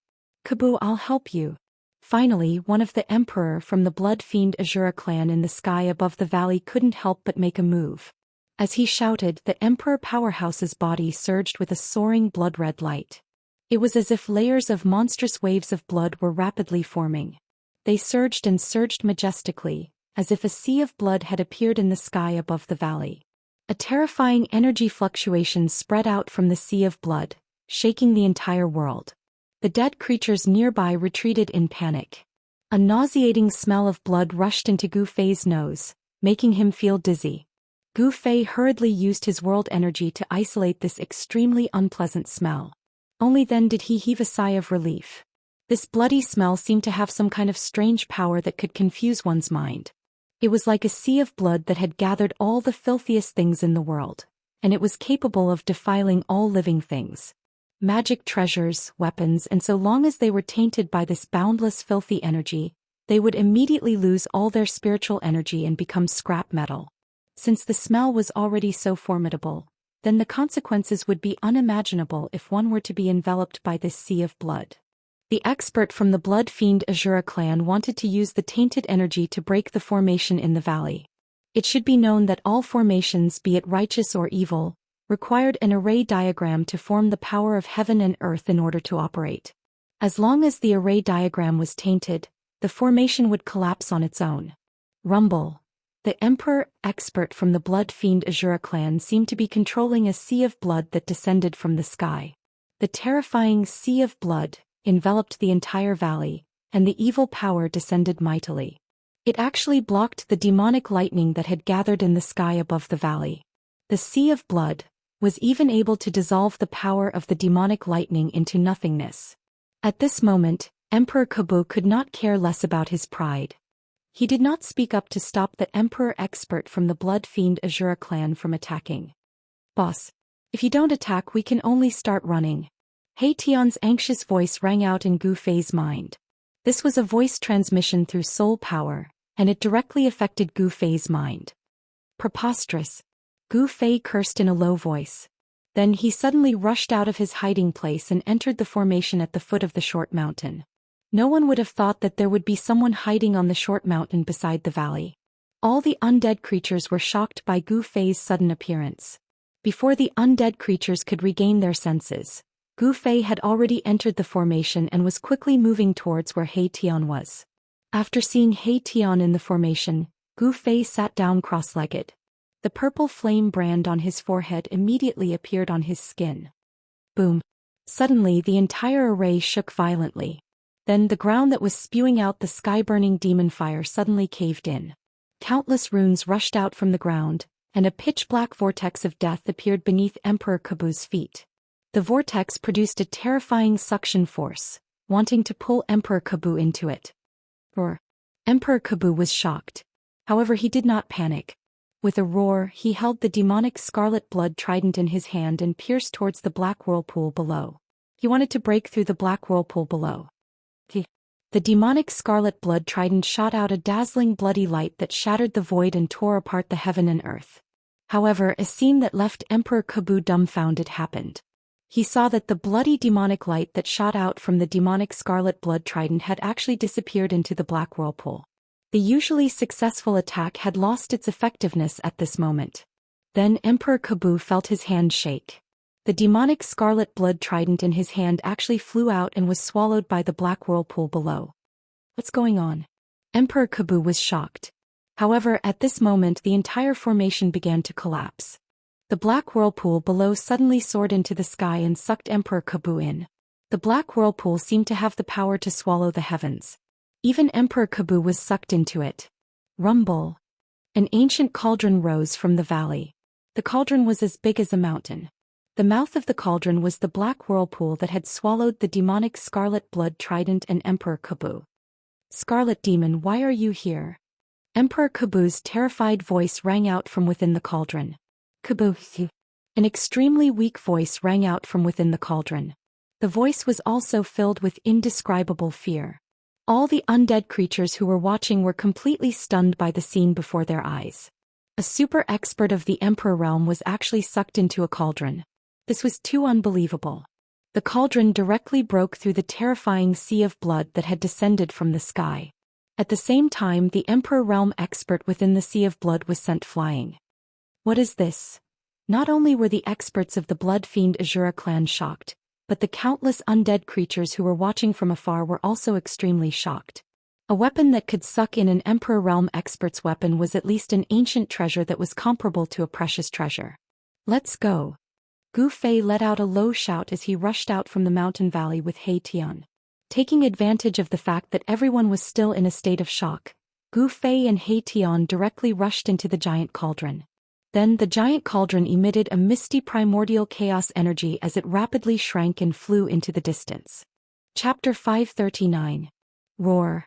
Kabu, I'll help you. Finally, one of the Emperor from the Blood Fiend Azura clan in the sky above the valley couldn't help but make a move. As he shouted, the Emperor Powerhouse's body surged with a soaring blood-red light. It was as if layers of monstrous waves of blood were rapidly forming. They surged and surged majestically, as if a sea of blood had appeared in the sky above the valley. A terrifying energy fluctuation spread out from the sea of blood, shaking the entire world. The dead creatures nearby retreated in panic. A nauseating smell of blood rushed into Gu Fei's nose, making him feel dizzy. Gu Fei hurriedly used his world energy to isolate this extremely unpleasant smell. Only then did he heave a sigh of relief. This bloody smell seemed to have some kind of strange power that could confuse one's mind. It was like a sea of blood that had gathered all the filthiest things in the world, and it was capable of defiling all living things. Magic treasures, weapons, and so long as they were tainted by this boundless filthy energy, they would immediately lose all their spiritual energy and become scrap metal. Since the smell was already so formidable, then the consequences would be unimaginable if one were to be enveloped by this sea of blood. The expert from the Blood Fiend Azura clan wanted to use the tainted energy to break the formation in the valley. It should be known that all formations, be it righteous or evil, required an array diagram to form the power of heaven and earth in order to operate. As long as the array diagram was tainted, the formation would collapse on its own. Rumble. The Emperor expert from the Blood Fiend Azura clan seemed to be controlling a sea of blood that descended from the sky. The terrifying sea of blood enveloped the entire valley, and the evil power descended mightily. It actually blocked the demonic lightning that had gathered in the sky above the valley. The sea of blood was even able to dissolve the power of the demonic lightning into nothingness. At this moment, Emperor Kabu could not care less about his pride. He did not speak up to stop the Emperor expert from the Blood Fiend Azura clan from attacking. "Boss, if you don't attack, we can only start running." He Tian's anxious voice rang out in Gu Fei's mind. This was a voice transmission through soul power, and it directly affected Gu Fei's mind. Preposterous. Gu Fei cursed in a low voice. Then he suddenly rushed out of his hiding place and entered the formation at the foot of the short mountain. No one would have thought that there would be someone hiding on the short mountain beside the valley. All the undead creatures were shocked by Gu Fei's sudden appearance. Before the undead creatures could regain their senses, Gu Fei had already entered the formation and was quickly moving towards where He Tian was. After seeing He Tian in the formation, Gu Fei sat down cross-legged. The purple flame brand on his forehead immediately appeared on his skin. Boom. Suddenly the entire array shook violently. Then the ground that was spewing out the sky-burning demon fire suddenly caved in. Countless runes rushed out from the ground, and a pitch-black vortex of death appeared beneath Emperor Kabu's feet. The vortex produced a terrifying suction force, wanting to pull Emperor Kabu into it. Roar. Emperor Kabu was shocked. However, he did not panic. With a roar, he held the demonic scarlet blood trident in his hand and pierced towards the black whirlpool below. He wanted to break through the black whirlpool below. The demonic scarlet blood trident shot out a dazzling bloody light that shattered the void and tore apart the heaven and earth. However, a scene that left Emperor Kabu dumbfounded happened. He saw that the bloody demonic light that shot out from the demonic scarlet blood trident had actually disappeared into the black whirlpool. The usually successful attack had lost its effectiveness at this moment. Then Emperor Kabu felt his hand shake. The demonic scarlet blood trident in his hand actually flew out and was swallowed by the black whirlpool below. What's going on? Emperor Kabu was shocked. However, at this moment the entire formation began to collapse. The black whirlpool below suddenly soared into the sky and sucked Emperor Kabu in. The black whirlpool seemed to have the power to swallow the heavens. Even Emperor Kabu was sucked into it. Rumble. An ancient cauldron rose from the valley. The cauldron was as big as a mountain. The mouth of the cauldron was the black whirlpool that had swallowed the demonic scarlet blood trident and Emperor Kabu. "Scarlet demon, why are you here?" Emperor Kabu's terrified voice rang out from within the cauldron. "Kabu." An extremely weak voice rang out from within the cauldron. The voice was also filled with indescribable fear. All the undead creatures who were watching were completely stunned by the scene before their eyes. A super expert of the Emperor realm was actually sucked into a cauldron. This was too unbelievable. The cauldron directly broke through the terrifying sea of blood that had descended from the sky. At the same time, the Emperor realm expert within the sea of blood was sent flying. What is this? Not only were the experts of the blood fiend Azura clan shocked, but the countless undead creatures who were watching from afar were also extremely shocked. A weapon that could suck in an Emperor realm expert's weapon was at least an ancient treasure that was comparable to a precious treasure. Let's go. Gu Fei let out a low shout as he rushed out from the mountain valley with He Tian. Taking advantage of the fact that everyone was still in a state of shock, Gu Fei and He Tian directly rushed into the giant cauldron. Then the giant cauldron emitted a misty primordial chaos energy as it rapidly shrank and flew into the distance. Chapter 539. Roar.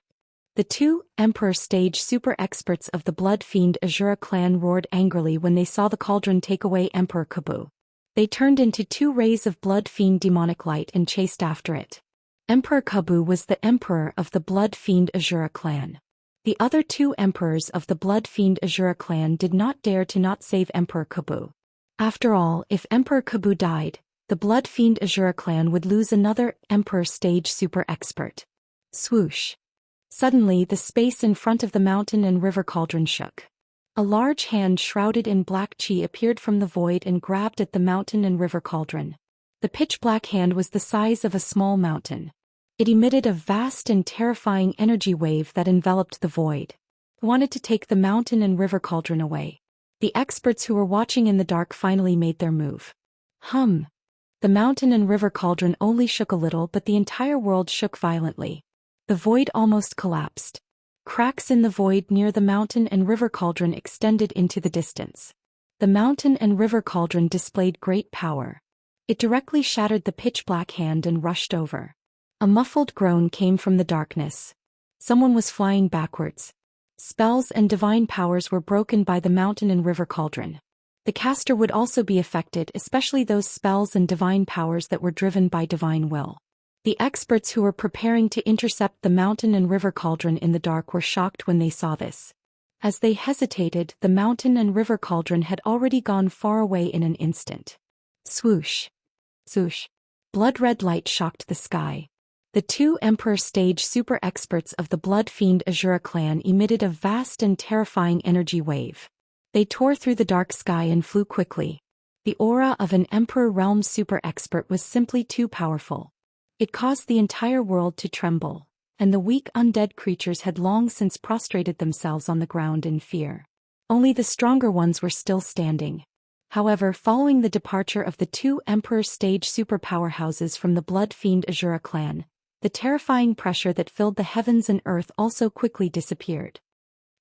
The two Emperor stage super experts of the blood fiend Azura clan roared angrily when they saw the cauldron take away Emperor Kabu. They turned into two rays of blood fiend demonic light and chased after it. Emperor Kabu was the emperor of the blood fiend Azura clan. The other two emperors of the blood fiend Azura clan did not dare to not save Emperor Kabu. After all, if Emperor Kabu died, the blood fiend Azura clan would lose another Emperor stage super expert. Swoosh. Suddenly, the space in front of the mountain and river cauldron shook. A large hand shrouded in black chi appeared from the void and grabbed at the mountain and river cauldron. The pitch-black hand was the size of a small mountain. It emitted a vast and terrifying energy wave that enveloped the void. It wanted to take the mountain and river cauldron away. The experts who were watching in the dark finally made their move. The mountain and river cauldron only shook a little, but the entire world shook violently. The void almost collapsed. Cracks in the void near the mountain and river cauldron extended into the distance. The mountain and river cauldron displayed great power. It directly shattered the pitch-black hand and rushed over. A muffled groan came from the darkness. Someone was flying backwards. Spells and divine powers were broken by the mountain and river cauldron. The caster would also be affected, especially those spells and divine powers that were driven by divine will. The experts who were preparing to intercept the mountain and river cauldron in the dark were shocked when they saw this. As they hesitated, the mountain and river cauldron had already gone far away in an instant. Swoosh. Swoosh. Blood-red light shocked the sky. The two Emperor stage super experts of the blood fiend Azura clan emitted a vast and terrifying energy wave. They tore through the dark sky and flew quickly. The aura of an Emperor realm super expert was simply too powerful. It caused the entire world to tremble, and the weak undead creatures had long since prostrated themselves on the ground in fear. Only the stronger ones were still standing. However, following the departure of the two Emperor stage super powerhouses from the blood fiend Azura clan, the terrifying pressure that filled the heavens and earth also quickly disappeared.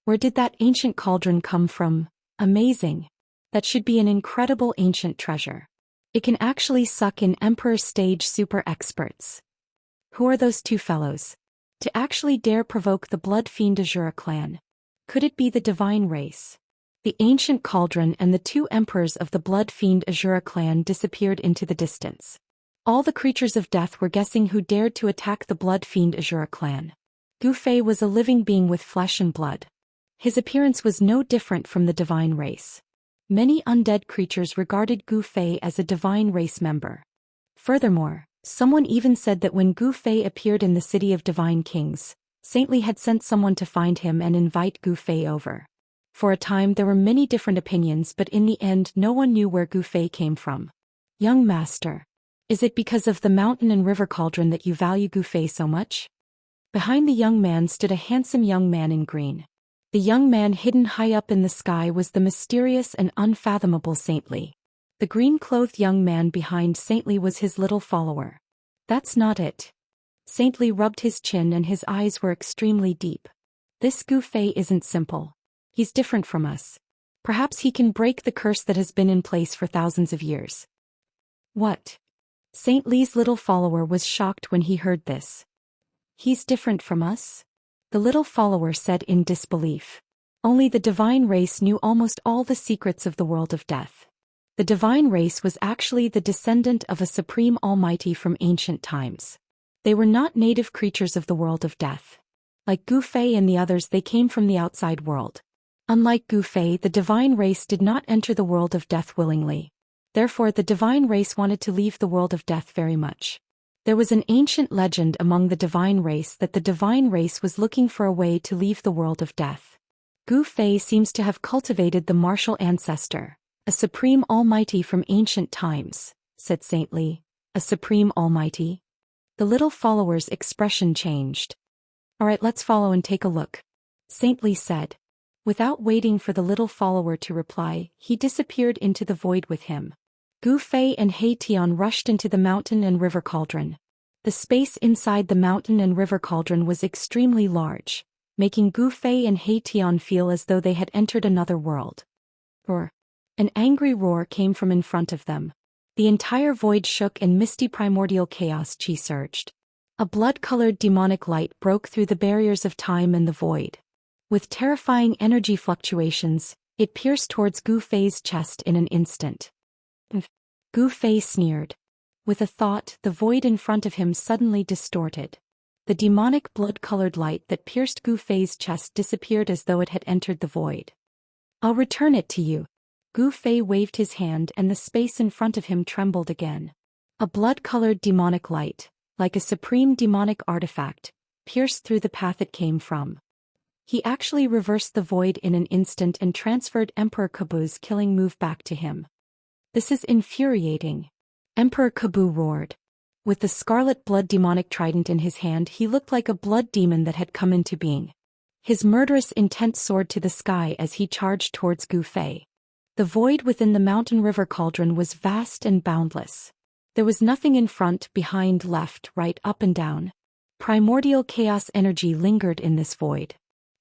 Where did that ancient cauldron come from? Amazing. That should be an incredible ancient treasure. It can actually suck in Emperor stage super experts. Who are those two fellows? To actually dare provoke the blood fiend Azura clan. Could it be the divine race? The ancient cauldron and the two emperors of the blood fiend Azura clan disappeared into the distance. All the creatures of death were guessing who dared to attack the blood fiend Azura clan. Gu Fei was a living being with flesh and blood. His appearance was no different from the divine race. Many undead creatures regarded Gu Fei as a divine race member. Furthermore, someone even said that when Gu Fei appeared in the city of divine kings, Saintly had sent someone to find him and invite Gu Fei over. For a time there were many different opinions, but in the end no one knew where Gu Fei came from. Young master. Is it because of the mountain and river cauldron that you value Gu Fei so much? Behind the young man stood a handsome young man in green. The young man hidden high up in the sky was the mysterious and unfathomable Saintly. The green-clothed young man behind Saintly was his little follower. That's not it. Saintly rubbed his chin and his eyes were extremely deep. This Gu Fei isn't simple. He's different from us. Perhaps he can break the curse that has been in place for thousands of years. What? Saintly's little follower was shocked when he heard this. He's different from us? The little follower said in disbelief. Only the divine race knew almost all the secrets of the world of death. The divine race was actually the descendant of a supreme almighty from ancient times. They were not native creatures of the world of death. Like Gu Fei and the others, they came from the outside world. Unlike Gu Fei, the divine race did not enter the world of death willingly. Therefore, the divine race wanted to leave the world of death very much. There was an ancient legend among the divine race that the divine race was looking for a way to leave the world of death. Gu Fei seems to have cultivated the martial ancestor, a supreme almighty from ancient times, said Saintly. A supreme almighty? The little follower's expression changed. Alright, let's follow and take a look, Saintly said. Without waiting for the little follower to reply, he disappeared into the void with him. Gu Fei and He Tian rushed into the mountain and river cauldron. The space inside the mountain and river cauldron was extremely large, making Gu Fei and He Tian feel as though they had entered another world. Roar! An angry roar came from in front of them. The entire void shook and misty primordial chaos chi surged. A blood-colored demonic light broke through the barriers of time and the void. With terrifying energy fluctuations, it pierced towards Gu Fei's chest in an instant. Gu Fei sneered. With a thought, the void in front of him suddenly distorted. The demonic blood-colored light that pierced Gu Fei's chest disappeared as though it had entered the void. I'll return it to you. Gu Fei waved his hand and the space in front of him trembled again. A blood-colored demonic light, like a supreme demonic artifact, pierced through the path it came from. He actually reversed the void in an instant and transferred Emperor Kabu's killing move back to him. This is infuriating. Emperor Kabu roared. With the scarlet blood demonic trident in his hand, he looked like a blood demon that had come into being. His murderous intent soared to the sky as he charged towards Gu Fei. The void within the mountain river cauldron was vast and boundless. There was nothing in front, behind, left, right, up and down. Primordial chaos energy lingered in this void.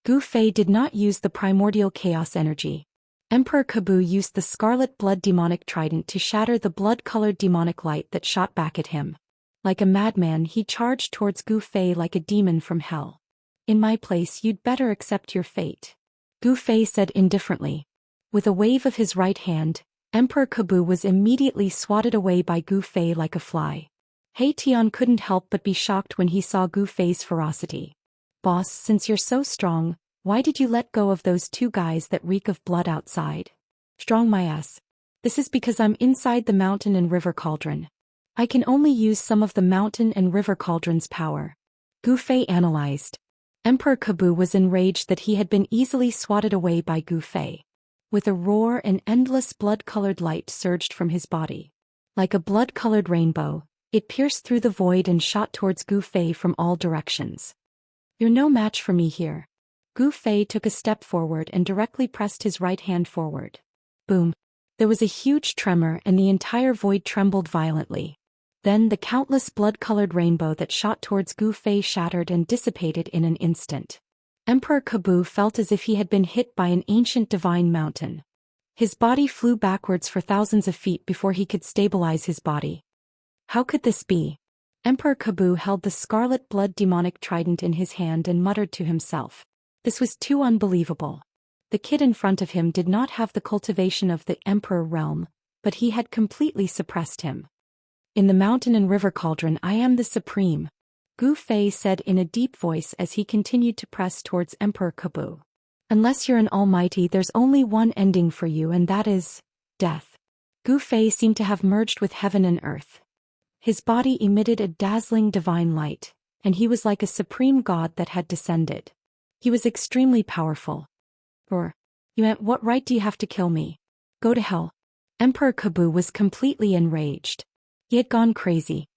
Gu Fei did not use the primordial chaos energy. Emperor Kabu used the scarlet blood demonic trident to shatter the blood-colored demonic light that shot back at him. Like a madman, he charged towards Gu Fei like a demon from hell. In my place, you'd better accept your fate, Gu Fei said indifferently. With a wave of his right hand, Emperor Kabu was immediately swatted away by Gu Fei like a fly. He Tian couldn't help but be shocked when he saw Gu Fei's ferocity. Boss, since you're so strong, why did you let go of those two guys that reek of blood outside? Strong my ass. This is because I'm inside the mountain and river cauldron. I can only use some of the mountain and river cauldron's power. Gu Fei analyzed. Emperor Kabu was enraged that he had been easily swatted away by Gu Fei. With a roar, an endless blood-colored light surged from his body. Like a blood-colored rainbow, it pierced through the void and shot towards Gu Fei from all directions. You're no match for me here. Gu Fei took a step forward and directly pressed his right hand forward. Boom. There was a huge tremor and the entire void trembled violently. Then the countless blood-colored rainbow that shot towards Gu Fei shattered and dissipated in an instant. Emperor Kabu felt as if he had been hit by an ancient divine mountain. His body flew backwards for thousands of feet before he could stabilize his body. How could this be? Emperor Kabu held the scarlet blood demonic trident in his hand and muttered to himself. This was too unbelievable. The kid in front of him did not have the cultivation of the Emperor realm, but he had completely suppressed him. In the mountain and river cauldron, I am the supreme, Gu Fei said in a deep voice as he continued to press towards Emperor Kabu. Unless you're an almighty, there's only one ending for you, and that is death. Gu Fei seemed to have merged with heaven and earth. His body emitted a dazzling divine light, and he was like a supreme god that had descended. He was extremely powerful. What right do you have to kill me? Go to hell. Emperor Kabu was completely enraged. He had gone crazy.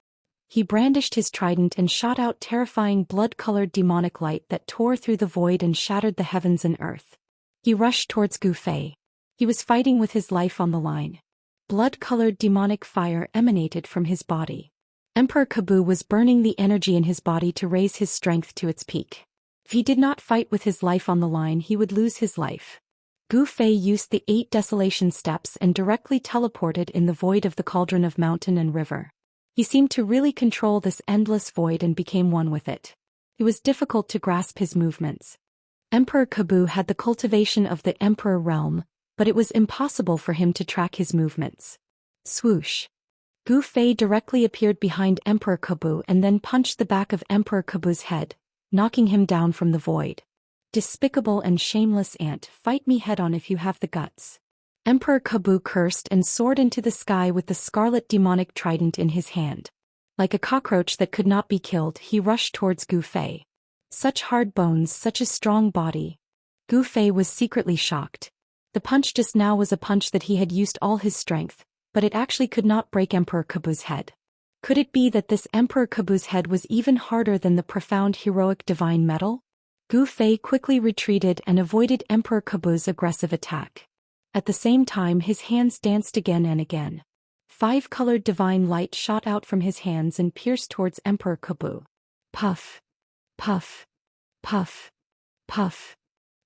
He brandished his trident and shot out terrifying blood-colored demonic light that tore through the void and shattered the heavens and earth. He rushed towards Gu Fei. He was fighting with his life on the line. Blood-colored demonic fire emanated from his body. Emperor Kabu was burning the energy in his body to raise his strength to its peak. If he did not fight with his life on the line, he would lose his life. Gu Fei used the 8 desolation steps and directly teleported in the void of the cauldron of mountain and river. He seemed to really control this endless void and became one with it. It was difficult to grasp his movements. Emperor Kabu had the cultivation of the Emperor realm, but it was impossible for him to track his movements. Swoosh. Gu Fei directly appeared behind Emperor Kabu and then punched the back of Emperor Kabu's head, knocking him down from the void. Despicable and shameless ant, fight me head-on if you have the guts. Emperor Kabu cursed and soared into the sky with the scarlet demonic trident in his hand. Like a cockroach that could not be killed, he rushed towards Gu Fei. Such hard bones, such a strong body. Gu Fei was secretly shocked. The punch just now was a punch that he had used all his strength, but it actually could not break Emperor Kabu's head. Could it be that this Emperor Kabu's head was even harder than the profound heroic divine metal? Gu Fei quickly retreated and avoided Emperor Kabu's aggressive attack. At the same time, his hands danced again and again. 5-colored divine light shot out from his hands and pierced towards Emperor Kabu. Puff. Puff. Puff. Puff.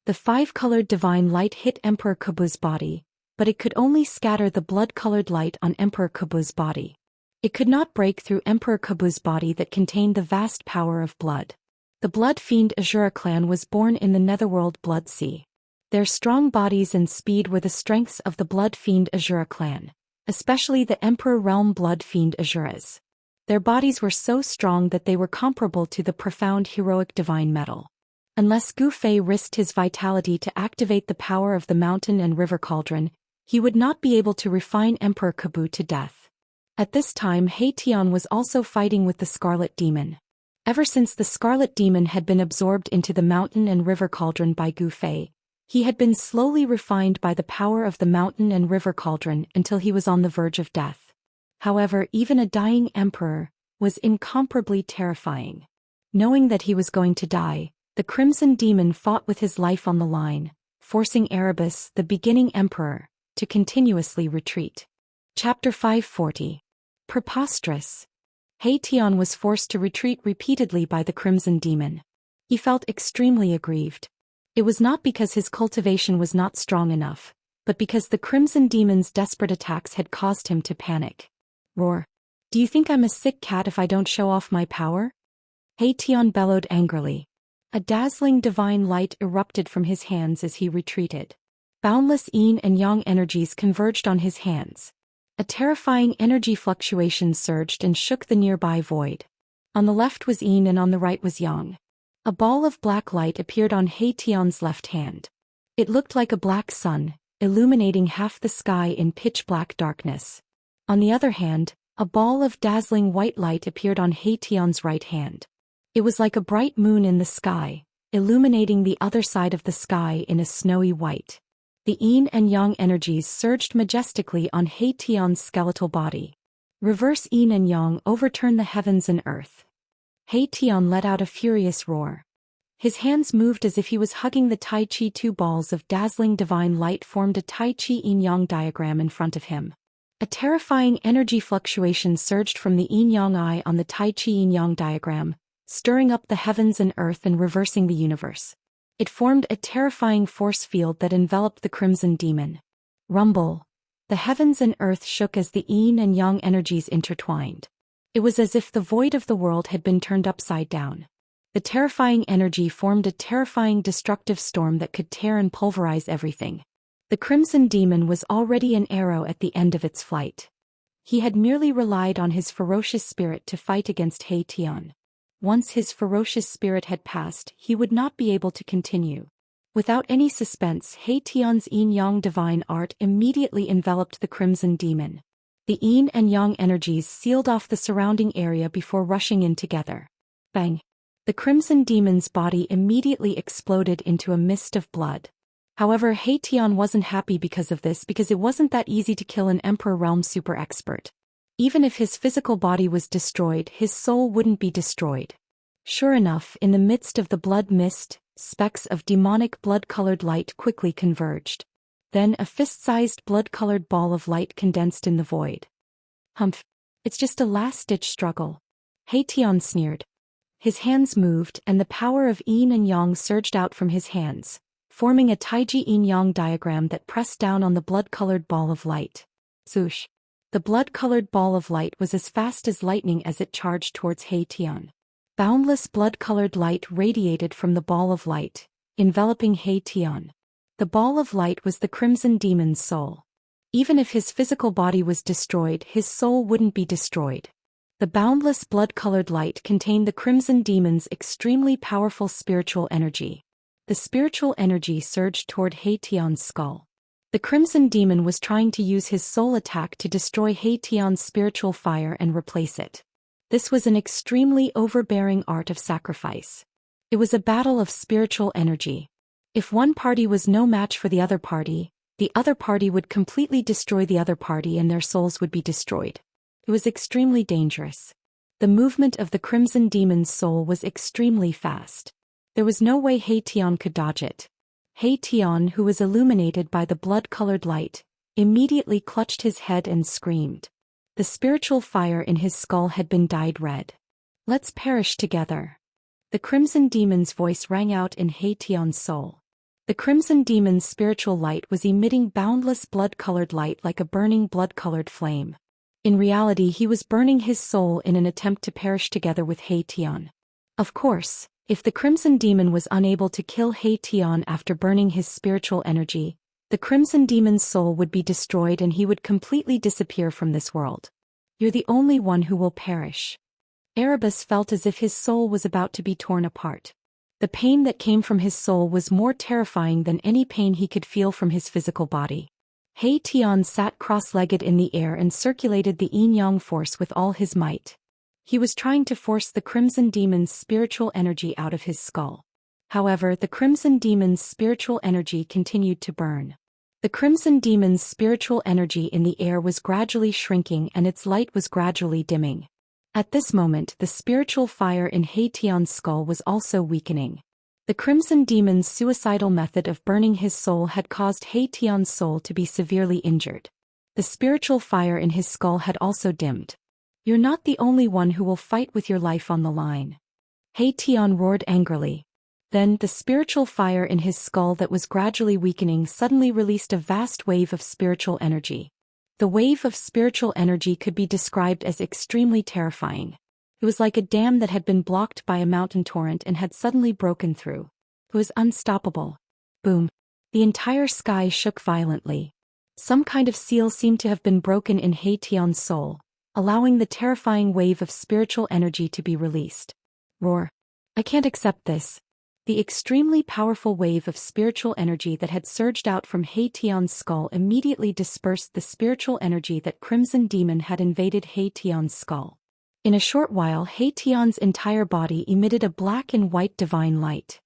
The 5-colored divine light hit Emperor Kabu's body, but it could only scatter the blood-colored light on Emperor Kabu's body. It could not break through Emperor Kabu's body that contained the vast power of blood. The Blood Fiend Azura clan was born in the Netherworld Blood Sea. Their strong bodies and speed were the strengths of the Blood Fiend Azura clan, especially the Emperor Realm Blood Fiend Azuras. Their bodies were so strong that they were comparable to the profound heroic divine metal. Unless Gu Fei risked his vitality to activate the power of the mountain and river cauldron, he would not be able to refine Emperor Kabu to death. At this time, He Tian was also fighting with the Scarlet Demon. Ever since the Scarlet Demon had been absorbed into the mountain and river cauldron by Gu Fei, he had been slowly refined by the power of the mountain and river cauldron until he was on the verge of death. However, even a dying emperor was incomparably terrifying. Knowing that he was going to die, the Crimson Demon fought with his life on the line, forcing Erebus, the beginning emperor, to continuously retreat. Chapter 540. Preposterous. He Tian was forced to retreat repeatedly by the Crimson Demon. He felt extremely aggrieved. It was not because his cultivation was not strong enough, but because the Crimson Demon's desperate attacks had caused him to panic. Roar. Do you think I'm a sick cat if I don't show off my power? He Tian bellowed angrily. A dazzling divine light erupted from his hands as he retreated. Boundless yin and yang energies converged on his hands. A terrifying energy fluctuation surged and shook the nearby void. On the left was yin and on the right was yang. A ball of black light appeared on He Tian's left hand. It looked like a black sun, illuminating half the sky in pitch-black darkness. On the other hand, a ball of dazzling white light appeared on He Tian's right hand. It was like a bright moon in the sky, illuminating the other side of the sky in a snowy white. The yin and yang energies surged majestically on He Tian's skeletal body. Reverse yin and yang overturned the heavens and earth. He Tian let out a furious roar. His hands moved as if he was hugging the Tai Chi. 2 balls of dazzling divine light formed a Tai Chi yin-yang diagram in front of him. A terrifying energy fluctuation surged from the yin-yang eye on the Tai Chi yin-yang diagram, stirring up the heavens and earth and reversing the universe. It formed a terrifying force field that enveloped the Crimson Demon. Rumble. The heavens and earth shook as the yin and yang energies intertwined. It was as if the void of the world had been turned upside down. The terrifying energy formed a terrifying destructive storm that could tear and pulverize everything. The Crimson Demon was already an arrow at the end of its flight. He had merely relied on his ferocious spirit to fight against He Tian. Once his ferocious spirit had passed, he would not be able to continue. Without any suspense, He Tian's yin-yang divine art immediately enveloped the Crimson Demon. The yin and yang energies sealed off the surrounding area before rushing in together. Bang! The Crimson Demon's body immediately exploded into a mist of blood. However, He Tian wasn't happy because of this, because it wasn't that easy to kill an Emperor Realm super expert. Even if his physical body was destroyed, his soul wouldn't be destroyed. Sure enough, in the midst of the blood mist, specks of demonic blood-colored light quickly converged. Then a fist-sized blood-colored ball of light condensed in the void. Humph! It's just a last-ditch struggle. He Tian sneered. His hands moved, and the power of yin and yang surged out from his hands, forming a Taiji yin-yang diagram that pressed down on the blood-colored ball of light. Swoosh! The blood-colored ball of light was as fast as lightning as it charged towards He Tian. Boundless blood-colored light radiated from the ball of light, enveloping He Tian. The ball of light was the Crimson Demon's soul. Even if his physical body was destroyed, his soul wouldn't be destroyed. The boundless blood-colored light contained the Crimson Demon's extremely powerful spiritual energy. The spiritual energy surged toward He Tian's skull. The Crimson Demon was trying to use his soul attack to destroy He Tian's spiritual fire and replace it. This was an extremely overbearing art of sacrifice. It was a battle of spiritual energy. If one party was no match for the other party would completely destroy the other party and their souls would be destroyed. It was extremely dangerous. The movement of the Crimson Demon's soul was extremely fast. There was no way He Tian could dodge it. He Tian, who was illuminated by the blood-colored light, immediately clutched his head and screamed. The spiritual fire in his skull had been dyed red. "Let's perish together." The Crimson Demon's voice rang out in He Tian's soul. The Crimson Demon's spiritual light was emitting boundless blood-colored light like a burning blood-colored flame. In reality, he was burning his soul in an attempt to perish together with He Tian. Of course, if the Crimson Demon was unable to kill He Tian after burning his spiritual energy, the Crimson Demon's soul would be destroyed and he would completely disappear from this world. "You're the only one who will perish." Erebus felt as if his soul was about to be torn apart. The pain that came from his soul was more terrifying than any pain he could feel from his physical body. He Tian sat cross-legged in the air and circulated the yin-yang force with all his might. He was trying to force the Crimson Demon's spiritual energy out of his skull. However, the Crimson Demon's spiritual energy continued to burn. The Crimson Demon's spiritual energy in the air was gradually shrinking and its light was gradually dimming. At this moment, the spiritual fire in He Tian's skull was also weakening. The Crimson Demon's suicidal method of burning his soul had caused He Tian's soul to be severely injured. The spiritual fire in his skull had also dimmed. "You're not the only one who will fight with your life on the line." He Tian roared angrily. Then, the spiritual fire in his skull that was gradually weakening suddenly released a vast wave of spiritual energy. The wave of spiritual energy could be described as extremely terrifying. It was like a dam that had been blocked by a mountain torrent and had suddenly broken through. It was unstoppable. Boom. The entire sky shook violently. Some kind of seal seemed to have been broken in He Tian's soul, allowing the terrifying wave of spiritual energy to be released. Roar. "I can't accept this." The extremely powerful wave of spiritual energy that had surged out from He Tian's skull immediately dispersed the spiritual energy that Crimson Demon had invaded He Tian's skull. In a short while, He Tian's entire body emitted a black and white divine light.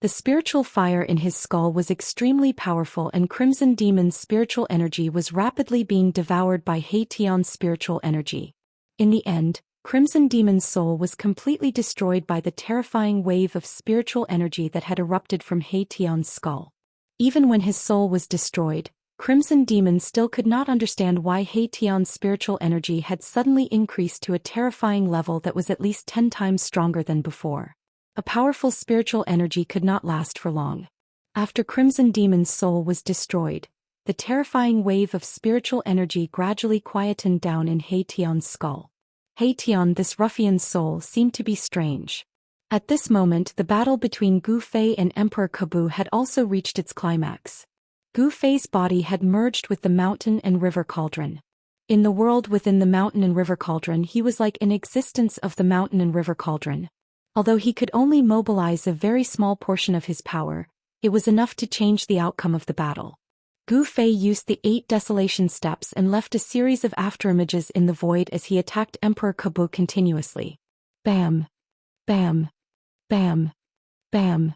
The spiritual fire in his skull was extremely powerful and Crimson Demon's spiritual energy was rapidly being devoured by He Tian's spiritual energy. In the end, Crimson Demon's soul was completely destroyed by the terrifying wave of spiritual energy that had erupted from He Tian's skull. Even when his soul was destroyed, Crimson Demon still could not understand why He Tian's spiritual energy had suddenly increased to a terrifying level that was at least 10 times stronger than before. A powerful spiritual energy could not last for long. After Crimson Demon's soul was destroyed, the terrifying wave of spiritual energy gradually quietened down in He Tian's skull. He Tian, this ruffian's soul, seemed to be strange. At this moment, the battle between Gu Fei and Emperor Kabu had also reached its climax. Gu Fei's body had merged with the mountain and river cauldron. In the world within the mountain and river cauldron, he was like an existence of the mountain and river cauldron. Although he could only mobilize a very small portion of his power, it was enough to change the outcome of the battle. Gu Fei used the 8 desolation steps and left a series of afterimages in the void as he attacked Emperor Kabu continuously. Bam! Bam! Bam! Bam!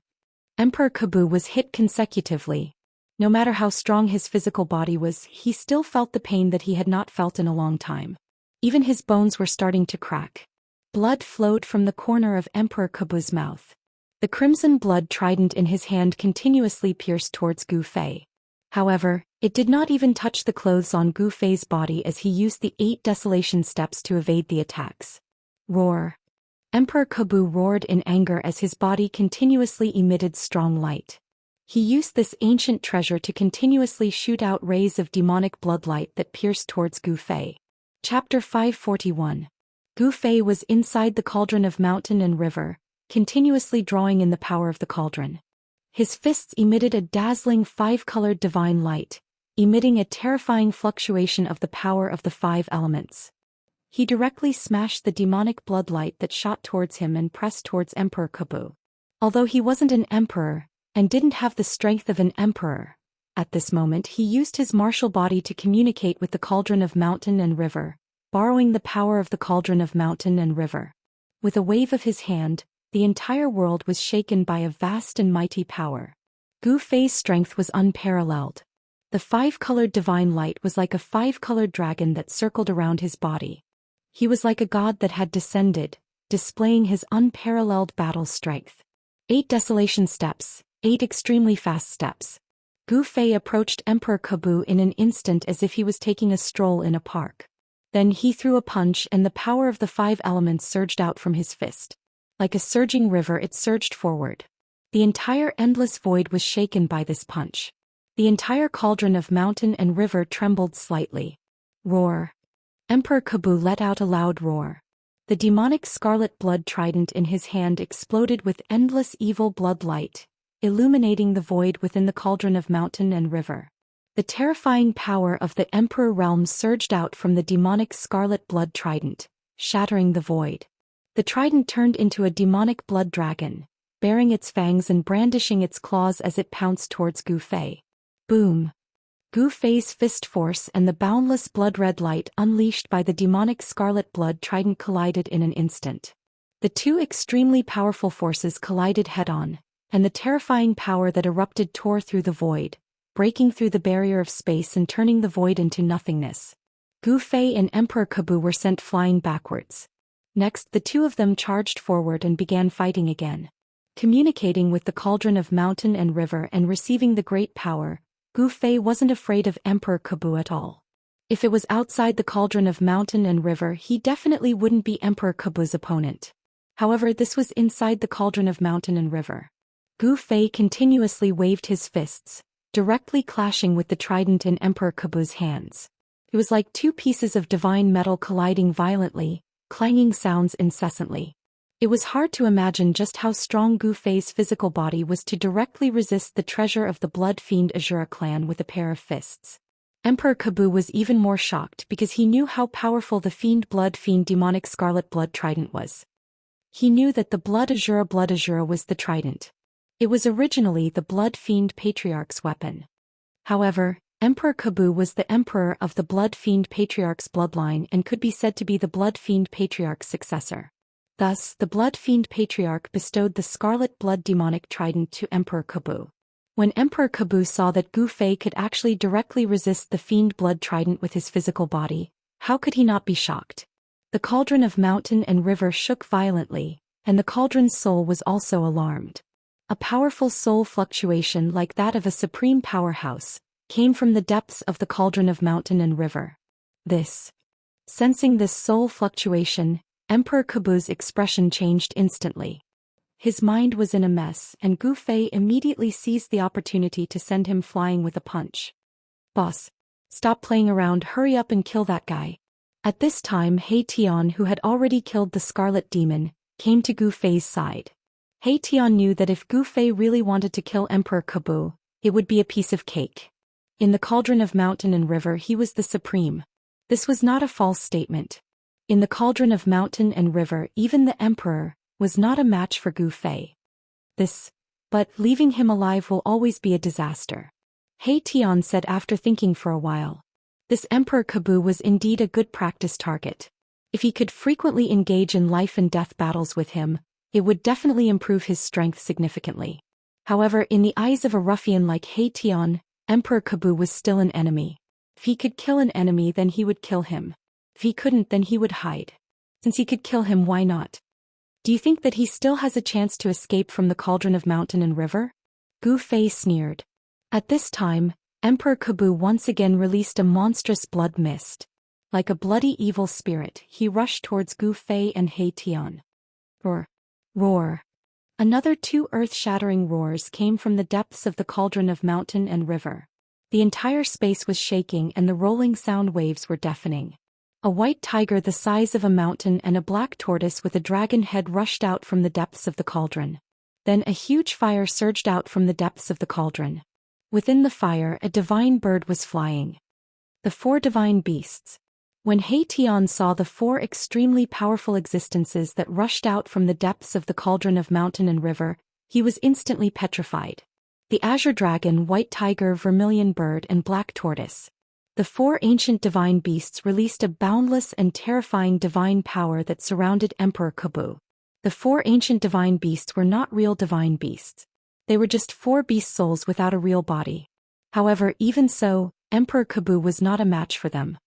Emperor Kabu was hit consecutively. No matter how strong his physical body was, he still felt the pain that he had not felt in a long time. Even his bones were starting to crack. Blood flowed from the corner of Emperor Kabu's mouth. The crimson blood trident in his hand continuously pierced towards Gu Fei. However, it did not even touch the clothes on Gu Fei's body as he used the 8 desolation steps to evade the attacks. Roar! Emperor Kabu roared in anger as his body continuously emitted strong light. He used this ancient treasure to continuously shoot out rays of demonic bloodlight that pierced towards Gu Fei. Chapter 541. Gu Fei was inside the cauldron of mountain and river, continuously drawing in the power of the cauldron. His fists emitted a dazzling five-colored divine light, emitting a terrifying fluctuation of the power of the five elements. He directly smashed the demonic bloodlight that shot towards him and pressed towards Emperor Kabu. Although he wasn't an emperor, and didn't have the strength of an emperor, at this moment he used his martial body to communicate with the cauldron of mountain and river, borrowing the power of the cauldron of mountain and river. With a wave of his hand, the entire world was shaken by a vast and mighty power. Gu Fei's strength was unparalleled. The five-colored divine light was like a five-colored dragon that circled around his body. He was like a god that had descended, displaying his unparalleled battle strength. 8 desolation steps, 8 extremely fast steps. Gu Fei approached Emperor Kabu in an instant as if he was taking a stroll in a park. Then he threw a punch and the power of the 5 elements surged out from his fist. Like a surging river it surged forward. The entire endless void was shaken by this punch. The entire cauldron of mountain and river trembled slightly. Roar. Emperor Kabu let out a loud roar. The demonic scarlet blood trident in his hand exploded with endless evil blood light, illuminating the void within the cauldron of mountain and river. The terrifying power of the Emperor realm surged out from the demonic scarlet blood trident, shattering the void. The trident turned into a demonic blood dragon, baring its fangs and brandishing its claws as it pounced towards Gu Fei. Boom! Gu Fei's fist force and the boundless blood-red light unleashed by the demonic scarlet blood trident collided in an instant. The two extremely powerful forces collided head-on, and the terrifying power that erupted tore through the void, breaking through the barrier of space and turning the void into nothingness. Gu Fei and Emperor Kabu were sent flying backwards. Next, the two of them charged forward and began fighting again. Communicating with the cauldron of mountain and river and receiving the great power, Gu Fei wasn't afraid of Emperor Kabu at all. If it was outside the cauldron of mountain and river, he definitely wouldn't be Emperor Kabu's opponent. However, this was inside the cauldron of mountain and river. Gu Fei continuously waved his fists, directly clashing with the trident in Emperor Kabu's hands. It was like two pieces of divine metal colliding violently, clanging sounds incessantly. It was hard to imagine just how strong Gu Fei's physical body was to directly resist the treasure of the Blood Fiend Azura clan with a pair of fists. Emperor Kabu was even more shocked because he knew how powerful the Blood Fiend demonic scarlet blood trident was. He knew that the Blood Azura was the trident. It was originally the Blood Fiend Patriarch's weapon. However, Emperor Kabu was the emperor of the Blood Fiend Patriarch's bloodline and could be said to be the Blood Fiend Patriarch's successor. Thus, the Blood Fiend Patriarch bestowed the Scarlet Blood Demonic Trident to Emperor Kabu. When Emperor Kabu saw that Gu Fei could actually directly resist the Fiend Blood Trident with his physical body, how could he not be shocked? The cauldron of mountain and river shook violently, and the cauldron's soul was also alarmed. A powerful soul fluctuation like that of a supreme powerhouse came from the depths of the cauldron of mountain and river. Sensing this soul fluctuation, Emperor Kabu's expression changed instantly. His mind was in a mess, and Gu Fei immediately seized the opportunity to send him flying with a punch. "Boss, stop playing around, hurry up and kill that guy." At this time He Tian, who had already killed the Scarlet Demon, came to Gu Fei's side. He Tian knew that if Gu Fei really wanted to kill Emperor Kabu, it would be a piece of cake. In the cauldron of mountain and river he was the supreme. This was not a false statement. In the cauldron of mountain and river even the emperor was not a match for Gu Fei. But leaving him alive will always be a disaster. He Tian said after thinking for a while. This Emperor Kabu was indeed a good practice target. If he could frequently engage in life and death battles with him, it would definitely improve his strength significantly. However, in the eyes of a ruffian like He Tian, Emperor Kabu was still an enemy. If he could kill an enemy, then he would kill him. If he couldn't, then he would hide. Since he could kill him, why not? Do you think that he still has a chance to escape from the cauldron of mountain and river? Gu Fei sneered. At this time, Emperor Kabu once again released a monstrous blood mist. Like a bloody evil spirit, he rushed towards Gu Fei and He Tian. Roar! Roar! Another 2 earth-shattering roars came from the depths of the cauldron of mountain and river. The entire space was shaking and the rolling sound waves were deafening. A white tiger the size of a mountain and a black tortoise with a dragon head rushed out from the depths of the cauldron. Then a huge fire surged out from the depths of the cauldron. Within the fire, a divine bird was flying. The four divine beasts. When He Tian saw the four extremely powerful existences that rushed out from the depths of the cauldron of mountain and river, he was instantly petrified. The azure dragon, white tiger, vermilion bird, and black tortoise. The four ancient divine beasts released a boundless and terrifying divine power that surrounded Emperor Kabu. The four ancient divine beasts were not real divine beasts. They were just four beast souls without a real body. However, even so, Emperor Kabu was not a match for them.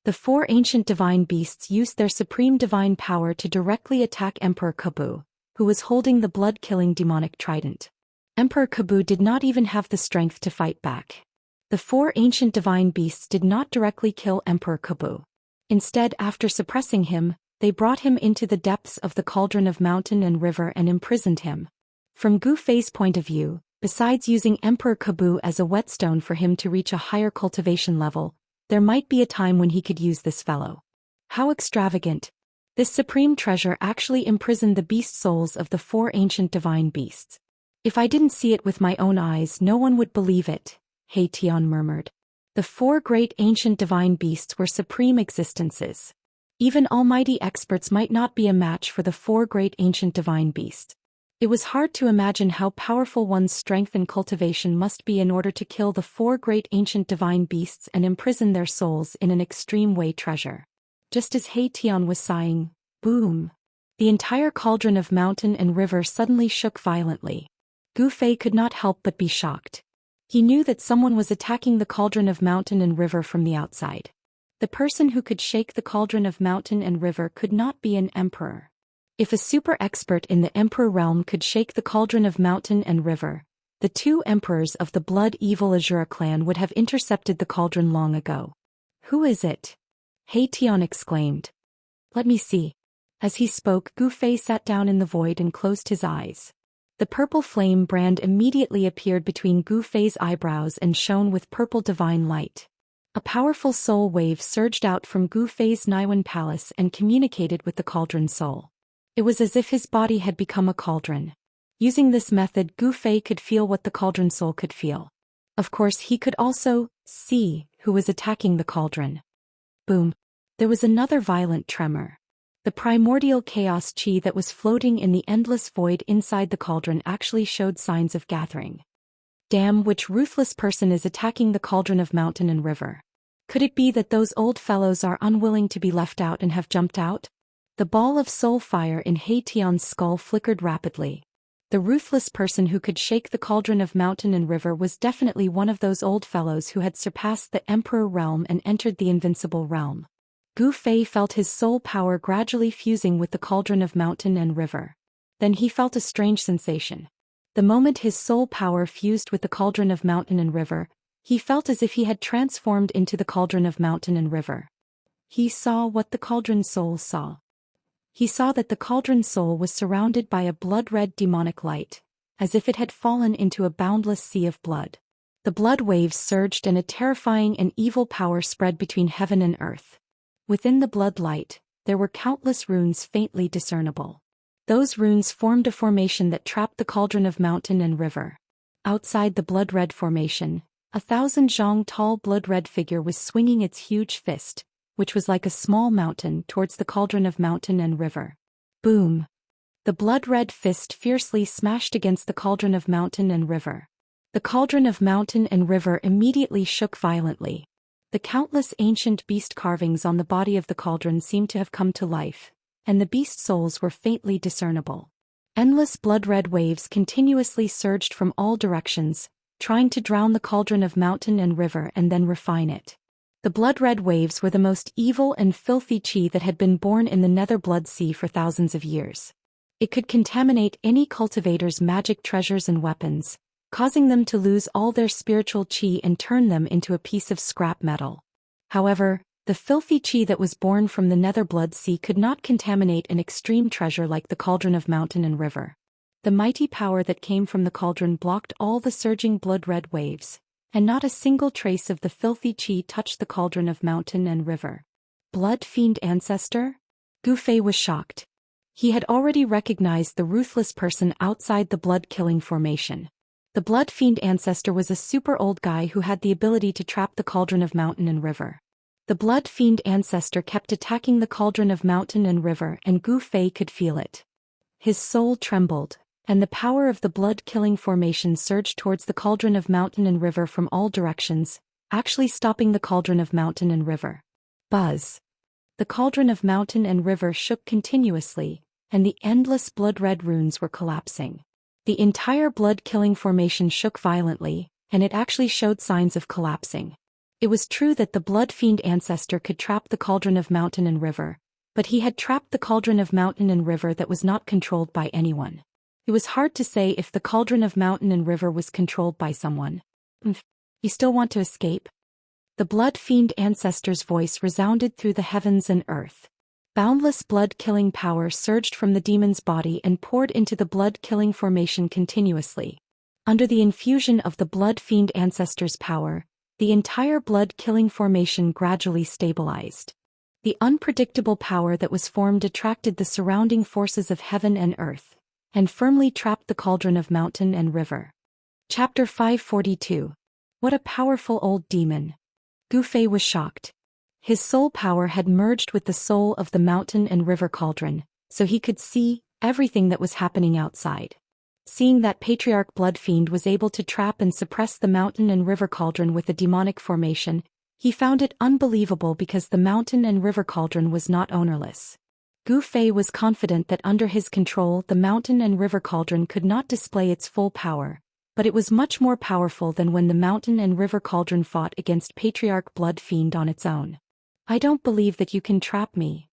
The four ancient divine beasts used their supreme divine power to directly attack Emperor Kabu, who was holding the blood-killing demonic trident. Emperor Kabu did not even have the strength to fight back. The four ancient divine beasts did not directly kill Emperor Kabu. Instead, after suppressing him, they brought him into the depths of the cauldron of mountain and river and imprisoned him. From Gu Fei's point of view, besides using Emperor Kabu as a whetstone for him to reach a higher cultivation level, there might be a time when he could use this fellow. How extravagant! This supreme treasure actually imprisoned the beast souls of the four ancient divine beasts. If I didn't see it with my own eyes, no one would believe it, He Tian murmured. The four great ancient divine beasts were supreme existences. Even almighty experts might not be a match for the four great ancient divine beasts. It was hard to imagine how powerful one's strength and cultivation must be in order to kill the four great ancient divine beasts and imprison their souls in an extreme way treasure. Just as He Tian was sighing, boom! The entire cauldron of mountain and river suddenly shook violently. Gu Fei could not help but be shocked. He knew that someone was attacking the cauldron of mountain and river from the outside. The person who could shake the cauldron of mountain and river could not be an emperor. If a super expert in the emperor realm could shake the cauldron of mountain and river, the two emperors of the blood-evil Azura clan would have intercepted the cauldron long ago. Who is it? He Tian exclaimed. Let me see. As he spoke, Gu Fei sat down in the void and closed his eyes. The purple flame brand immediately appeared between Gu Fei's eyebrows and shone with purple divine light. A powerful soul wave surged out from Gu Fei's Niwen palace and communicated with the cauldron soul. It was as if his body had become a cauldron. Using this method, Gu Fei could feel what the cauldron soul could feel. Of course, he could also see who was attacking the cauldron. Boom! There was another violent tremor. The primordial chaos chi that was floating in the endless void inside the cauldron actually showed signs of gathering. Damn, which ruthless person is attacking the cauldron of mountain and river? Could it be that those old fellows are unwilling to be left out and have jumped out? The ball of soul fire in He Tian's skull flickered rapidly. The ruthless person who could shake the cauldron of mountain and river was definitely one of those old fellows who had surpassed the emperor realm and entered the invincible realm. Gu Fei felt his soul power gradually fusing with the cauldron of mountain and river. Then he felt a strange sensation. The moment his soul power fused with the cauldron of mountain and river, he felt as if he had transformed into the cauldron of mountain and river. He saw what the cauldron soul saw. He saw that the cauldron soul was surrounded by a blood-red demonic light, as if it had fallen into a boundless sea of blood. The blood waves surged and a terrifying and evil power spread between heaven and earth. Within the blood light, there were countless runes faintly discernible. Those runes formed a formation that trapped the cauldron of mountain and river. Outside the blood-red formation, 1,000 zhang tall blood-red figure was swinging its huge fist, which was like a small mountain, towards the cauldron of mountain and river. Boom! The blood-red fist fiercely smashed against the cauldron of mountain and river. The cauldron of mountain and river immediately shook violently. The countless ancient beast carvings on the body of the cauldron seemed to have come to life, and the beast souls were faintly discernible. Endless blood-red waves continuously surged from all directions, trying to drown the cauldron of mountain and river and then refine it. The blood-red waves were the most evil and filthy chi that had been born in the Nether Blood Sea for thousands of years. It could contaminate any cultivator's magic treasures and weapons, causing them to lose all their spiritual chi and turn them into a piece of scrap metal. However, the filthy chi that was born from the Nether Blood Sea could not contaminate an extreme treasure like the cauldron of mountain and river. The mighty power that came from the cauldron blocked all the surging blood-red waves, and not a single trace of the filthy chi touched the cauldron of mountain and river. Blood fiend ancestor? Gu Fei was shocked. He had already recognized the ruthless person outside the blood-killing formation. The Blood Fiend ancestor was a super old guy who had the ability to trap the cauldron of mountain and river. The Blood Fiend ancestor kept attacking the cauldron of mountain and river, and Gu Fei could feel it. His soul trembled, and the power of the blood-killing formation surged towards the cauldron of mountain and river from all directions, actually stopping the cauldron of mountain and river. Buzz! The cauldron of mountain and river shook continuously, and the endless blood-red runes were collapsing. The entire blood-killing formation shook violently, and it actually showed signs of collapsing. It was true that the Blood Fiend ancestor could trap the cauldron of mountain and river, but he had trapped the cauldron of mountain and river that was not controlled by anyone. It was hard to say if the cauldron of mountain and river was controlled by someone. You still want to escape? The Blood Fiend ancestor's voice resounded through the heavens and earth. Boundless blood-killing power surged from the demon's body and poured into the blood-killing formation continuously. Under the infusion of the Blood Fiend ancestor's power, the entire blood-killing formation gradually stabilized. The unpredictable power that was formed attracted the surrounding forces of heaven and earth, and firmly trapped the cauldron of mountain and river. Chapter 542. What a powerful old demon! Gu Fei was shocked. His soul power had merged with the soul of the mountain and river cauldron, so he could see everything that was happening outside. Seeing that Patriarch Blood Fiend was able to trap and suppress the mountain and river cauldron with a demonic formation, he found it unbelievable because the mountain and river cauldron was not ownerless. Gu Fei was confident that under his control the mountain and river cauldron could not display its full power, but it was much more powerful than when the mountain and river cauldron fought against Patriarch Blood Fiend on its own. I don't believe that you can trap me.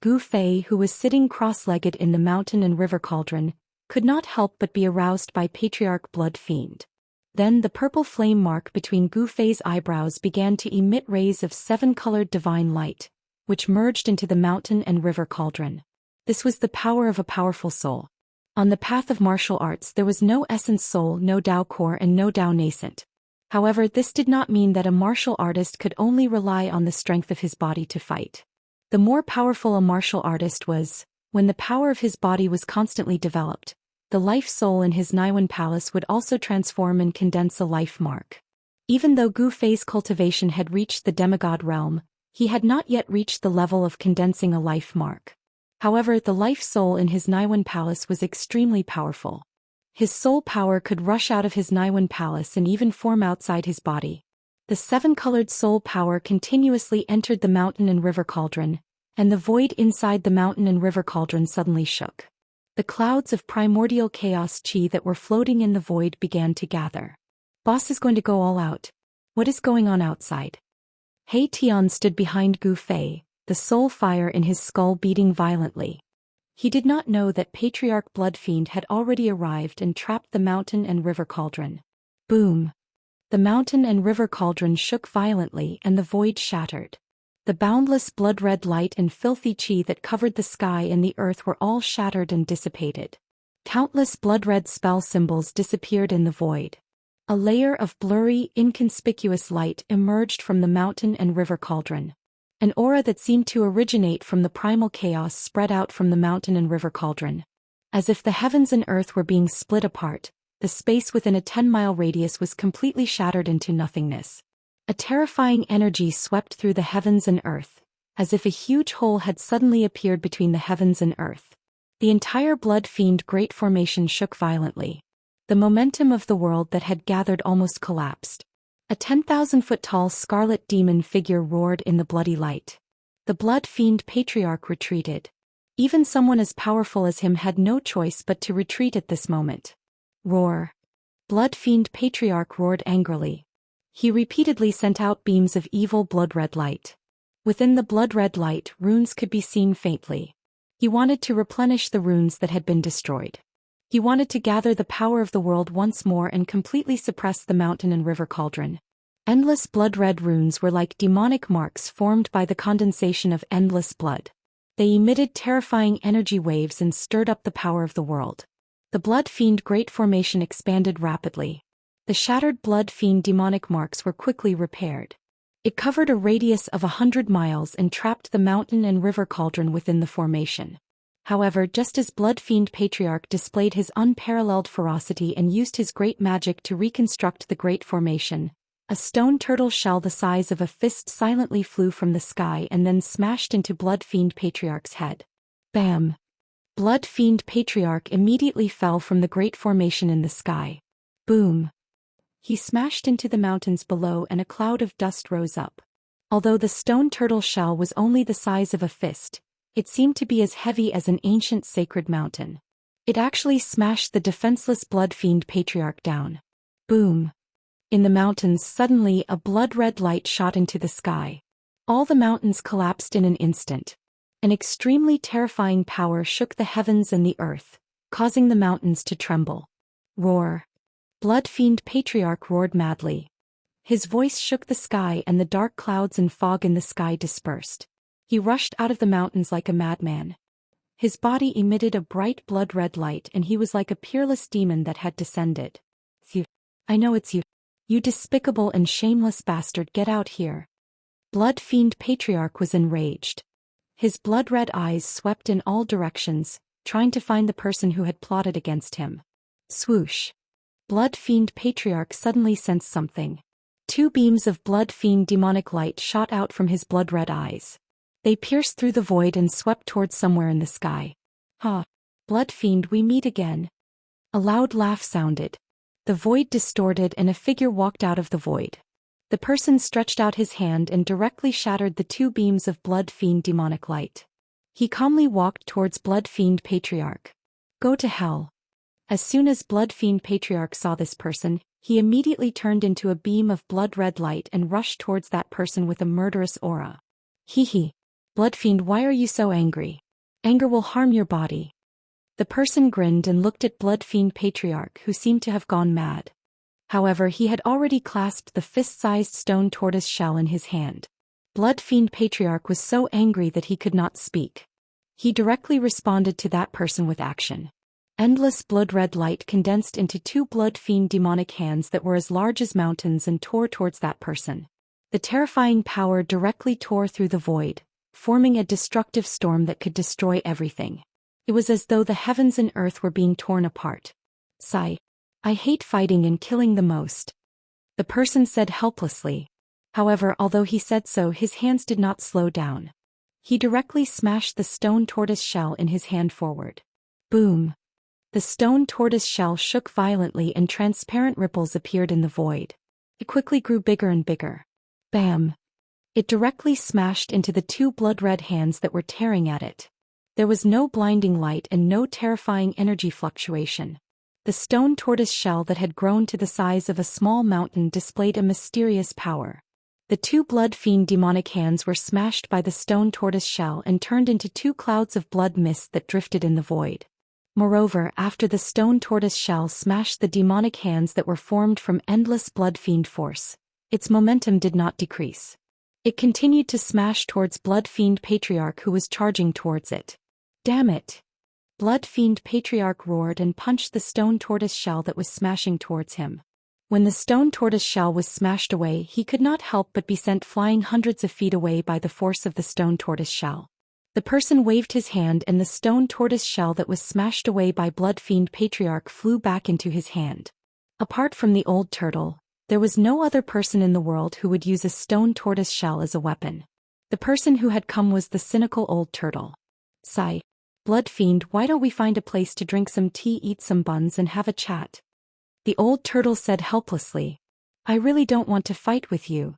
Gu Fei, who was sitting cross-legged in the mountain and river cauldron, could not help but be aroused by Patriarch Blood Fiend. Then the purple flame mark between Gu Fei's eyebrows began to emit rays of seven-colored divine light, which merged into the mountain and river cauldron. This was the power of a powerful soul. On the path of martial arts there was no essence soul, no Dao core and no Dao nascent. However, this did not mean that a martial artist could only rely on the strength of his body to fight. The more powerful a martial artist was, when the power of his body was constantly developed, the life soul in his Naiwan palace would also transform and condense a life mark. Even though Gu Fei's cultivation had reached the demigod realm, he had not yet reached the level of condensing a life mark. However, the life soul in his Naiwan palace was extremely powerful. His soul power could rush out of his Naiwan palace and even form outside his body. The seven-colored soul power continuously entered the mountain and river cauldron, and the void inside the mountain and river cauldron suddenly shook. The clouds of primordial chaos chi that were floating in the void began to gather. Boss is going to go all out. What is going on outside? He Tian stood behind Gu Fei, the soul fire in his skull beating violently. He did not know that Patriarch Blood Fiend had already arrived and trapped the mountain and river cauldron. Boom! The mountain and river cauldron shook violently and the void shattered. The boundless blood-red light and filthy chi that covered the sky and the earth were all shattered and dissipated. Countless blood-red spell symbols disappeared in the void. A layer of blurry, inconspicuous light emerged from the mountain and river cauldron. An aura that seemed to originate from the primal chaos spread out from the mountain and river cauldron. As if the heavens and earth were being split apart, the space within a 10-mile radius was completely shattered into nothingness. A terrifying energy swept through the heavens and earth, as if a huge hole had suddenly appeared between the heavens and earth. The entire Blood Fiend Great Formation shook violently. The momentum of the world that had gathered almost collapsed. A 10,000-foot-tall scarlet demon figure roared in the bloody light. The Blood Fiend Patriarch retreated. Even someone as powerful as him had no choice but to retreat at this moment. Roar! Blood Fiend Patriarch roared angrily. He repeatedly sent out beams of evil blood-red light. Within the blood-red light, runes could be seen faintly. He wanted to replenish the runes that had been destroyed. He wanted to gather the power of the world once more and completely suppress the mountain and river cauldron. Endless blood-red runes were like demonic marks formed by the condensation of endless blood. They emitted terrifying energy waves and stirred up the power of the world. The Blood Fiend Great Formation expanded rapidly. The shattered Blood Fiend demonic marks were quickly repaired. It covered a radius of 100 miles and trapped the mountain and river cauldron within the formation. However, just as Blood Fiend Patriarch displayed his unparalleled ferocity and used his great magic to reconstruct the Great Formation, a stone turtle shell the size of a fist silently flew from the sky and then smashed into Blood Fiend Patriarch's head. Bam! Blood Fiend Patriarch immediately fell from the Great Formation in the sky. Boom! He smashed into the mountains below and a cloud of dust rose up. Although the stone turtle shell was only the size of a fist, it seemed to be as heavy as an ancient sacred mountain. It actually smashed the defenseless Blood Fiend Patriarch down. Boom! In the mountains suddenly a blood-red light shot into the sky. All the mountains collapsed in an instant. An extremely terrifying power shook the heavens and the earth, causing the mountains to tremble. Roar! Blood Fiend Patriarch roared madly. His voice shook the sky and the dark clouds and fog in the sky dispersed. He rushed out of the mountains like a madman. His body emitted a bright blood-red light and he was like a peerless demon that had descended. "Phew. I know it's you. You despicable and shameless bastard, get out here." Blood Fiend Patriarch was enraged. His blood-red eyes swept in all directions, trying to find the person who had plotted against him. Swoosh! Blood Fiend Patriarch suddenly sensed something. 2 beams of Blood Fiend demonic light shot out from his blood-red eyes. They pierced through the void and swept towards somewhere in the sky. "Ha! Blood Fiend, we meet again." A loud laugh sounded. The void distorted and a figure walked out of the void. The person stretched out his hand and directly shattered the 2 beams of Blood Fiend demonic light. He calmly walked towards Blood Fiend Patriarch. "Go to hell." As soon as Blood Fiend Patriarch saw this person, he immediately turned into a beam of blood-red light and rushed towards that person with a murderous aura. "Hee hee. Blood Fiend, why are you so angry? Anger will harm your body." The person grinned and looked at Blood Fiend Patriarch, who seemed to have gone mad. However, he had already clasped the fist-sized stone tortoise shell in his hand. Blood Fiend Patriarch was so angry that he could not speak. He directly responded to that person with action. Endless blood-red light condensed into 2 Blood Fiend demonic hands that were as large as mountains and tore towards that person. The terrifying power directly tore through the void, forming a destructive storm that could destroy everything. It was as though the heavens and earth were being torn apart. "Sigh. I hate fighting and killing the most," the person said helplessly. However, although he said so, his hands did not slow down. He directly smashed the stone tortoise shell in his hand forward. Boom! The stone tortoise shell shook violently and transparent ripples appeared in the void. It quickly grew bigger and bigger. Bam! It directly smashed into the 2 blood-red hands that were tearing at it. There was no blinding light and no terrifying energy fluctuation. The stone tortoise shell that had grown to the size of a small mountain displayed a mysterious power. The 2 Blood Fiend demonic hands were smashed by the stone tortoise shell and turned into 2 clouds of blood mist that drifted in the void. Moreover, after the stone tortoise shell smashed the demonic hands that were formed from endless Blood Fiend force, its momentum did not decrease. It continued to smash towards Blood Fiend Patriarch, who was charging towards it. "Damn it!" Blood Fiend Patriarch roared and punched the stone tortoise shell that was smashing towards him. When the stone tortoise shell was smashed away, he could not help but be sent flying hundreds of feet away by the force of the stone tortoise shell. The person waved his hand and the stone tortoise shell that was smashed away by Blood Fiend Patriarch flew back into his hand. Apart from the old turtle, there was no other person in the world who would use a stone tortoise shell as a weapon. The person who had come was the cynical old turtle. "Sigh. Blood Fiend, why don't we find a place to drink some tea, eat some buns and have a chat?" The old turtle said helplessly. "I really don't want to fight with you."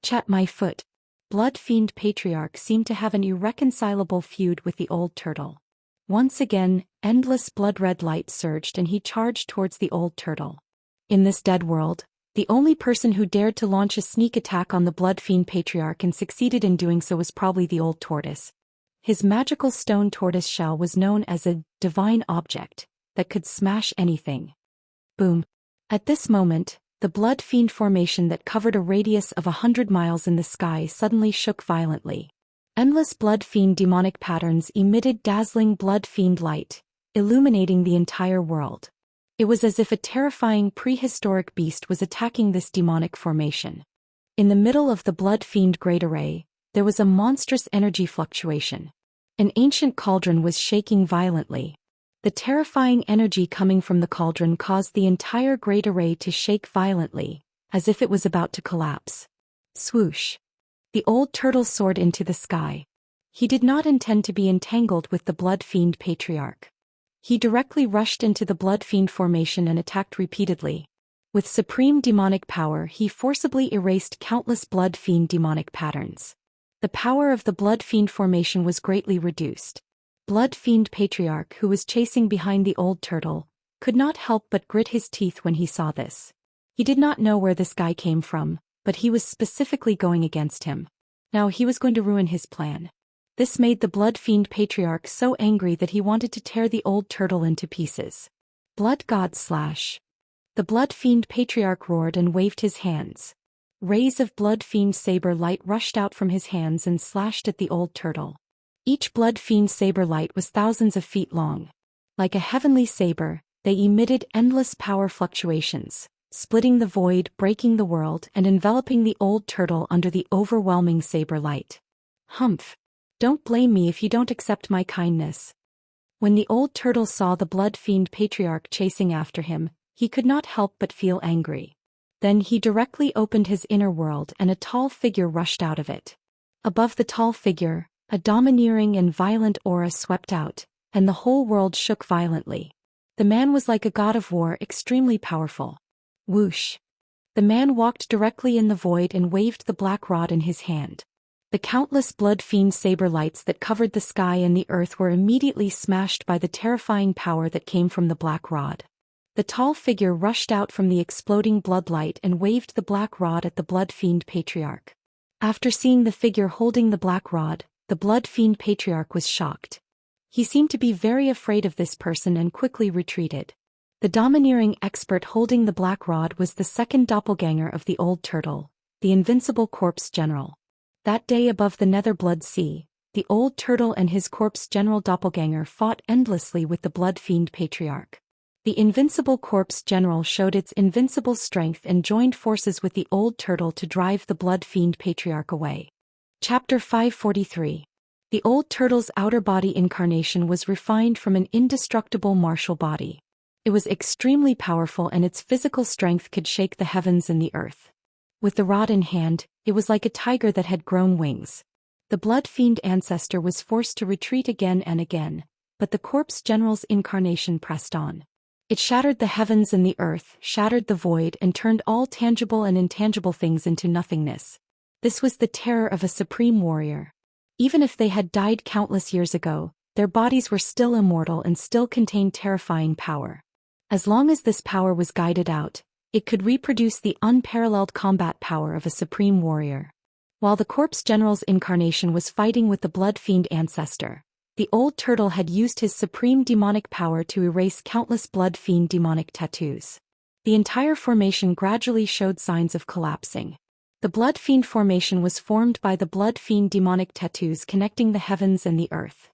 "Chat my foot." Blood Fiend Patriarch seemed to have an irreconcilable feud with the old turtle. Once again, endless blood-red light surged and he charged towards the old turtle. In this dead world, the only person who dared to launch a sneak attack on the Blood Fiend Patriarch and succeeded in doing so was probably the old tortoise. His magical stone tortoise shell was known as a divine object that could smash anything. Boom! At this moment, the Blood Fiend formation that covered a radius of 100 miles in the sky suddenly shook violently. Endless Blood Fiend demonic patterns emitted dazzling Blood Fiend light, illuminating the entire world. It was as if a terrifying prehistoric beast was attacking this demonic formation. In the middle of the Blood Fiend Great Array, there was a monstrous energy fluctuation. An ancient cauldron was shaking violently. The terrifying energy coming from the cauldron caused the entire great array to shake violently, as if it was about to collapse. Swoosh! The old turtle soared into the sky. He did not intend to be entangled with the Blood Fiend Patriarch. He directly rushed into the Blood Fiend formation and attacked repeatedly. With supreme demonic power, he forcibly erased countless Blood Fiend demonic patterns. The power of the Blood Fiend formation was greatly reduced. Blood Fiend Patriarch, who was chasing behind the old turtle, could not help but grit his teeth when he saw this. He did not know where this guy came from, but he was specifically going against him. Now he was going to ruin his plan. This made the Blood Fiend Patriarch so angry that he wanted to tear the old turtle into pieces. Blood God slash. The Blood Fiend Patriarch roared and waved his hands. Rays of Blood Fiend saber light rushed out from his hands and slashed at the old turtle. Each Blood Fiend saber light was thousands of feet long. Like a heavenly saber, they emitted endless power fluctuations, splitting the void, breaking the world, and enveloping the old turtle under the overwhelming saber light. Humph! Don't blame me if you don't accept my kindness. When the old turtle saw the Blood Fiend Patriarch chasing after him, he could not help but feel angry. Then he directly opened his inner world and a tall figure rushed out of it. Above the tall figure, a domineering and violent aura swept out, and the whole world shook violently. The man was like a god of war, extremely powerful. Whoosh! The man walked directly in the void and waved the black rod in his hand. The countless Blood Fiend saber lights that covered the sky and the earth were immediately smashed by the terrifying power that came from the black rod. The tall figure rushed out from the exploding bloodlight and waved the black rod at the Blood Fiend Patriarch. After seeing the figure holding the black rod, the Blood Fiend Patriarch was shocked. He seemed to be very afraid of this person and quickly retreated. The domineering expert holding the black rod was the second doppelganger of the old turtle, the invincible corpse general. That day above the Nether Blood Sea, the old turtle and his corpse general doppelganger fought endlessly with the Blood Fiend Patriarch. The invincible corpse general showed its invincible strength and joined forces with the old turtle to drive the Blood Fiend Patriarch away. Chapter 543. The old turtle's outer body incarnation was refined from an indestructible martial body. It was extremely powerful and its physical strength could shake the heavens and the earth. With the rod in hand, it was like a tiger that had grown wings. The Blood Fiend ancestor was forced to retreat again and again, but the corpse general's incarnation pressed on. It shattered the heavens and the earth, shattered the void, and turned all tangible and intangible things into nothingness. This was the terror of a supreme warrior. Even if they had died countless years ago, their bodies were still immortal and still contained terrifying power. As long as this power was guided out, it could reproduce the unparalleled combat power of a supreme warrior. While the corpse general's incarnation was fighting with the Blood Fiend ancestor, the old turtle had used his supreme demonic power to erase countless Blood Fiend demonic tattoos. The entire formation gradually showed signs of collapsing. The Blood Fiend formation was formed by the Blood Fiend demonic tattoos connecting the heavens and the earth.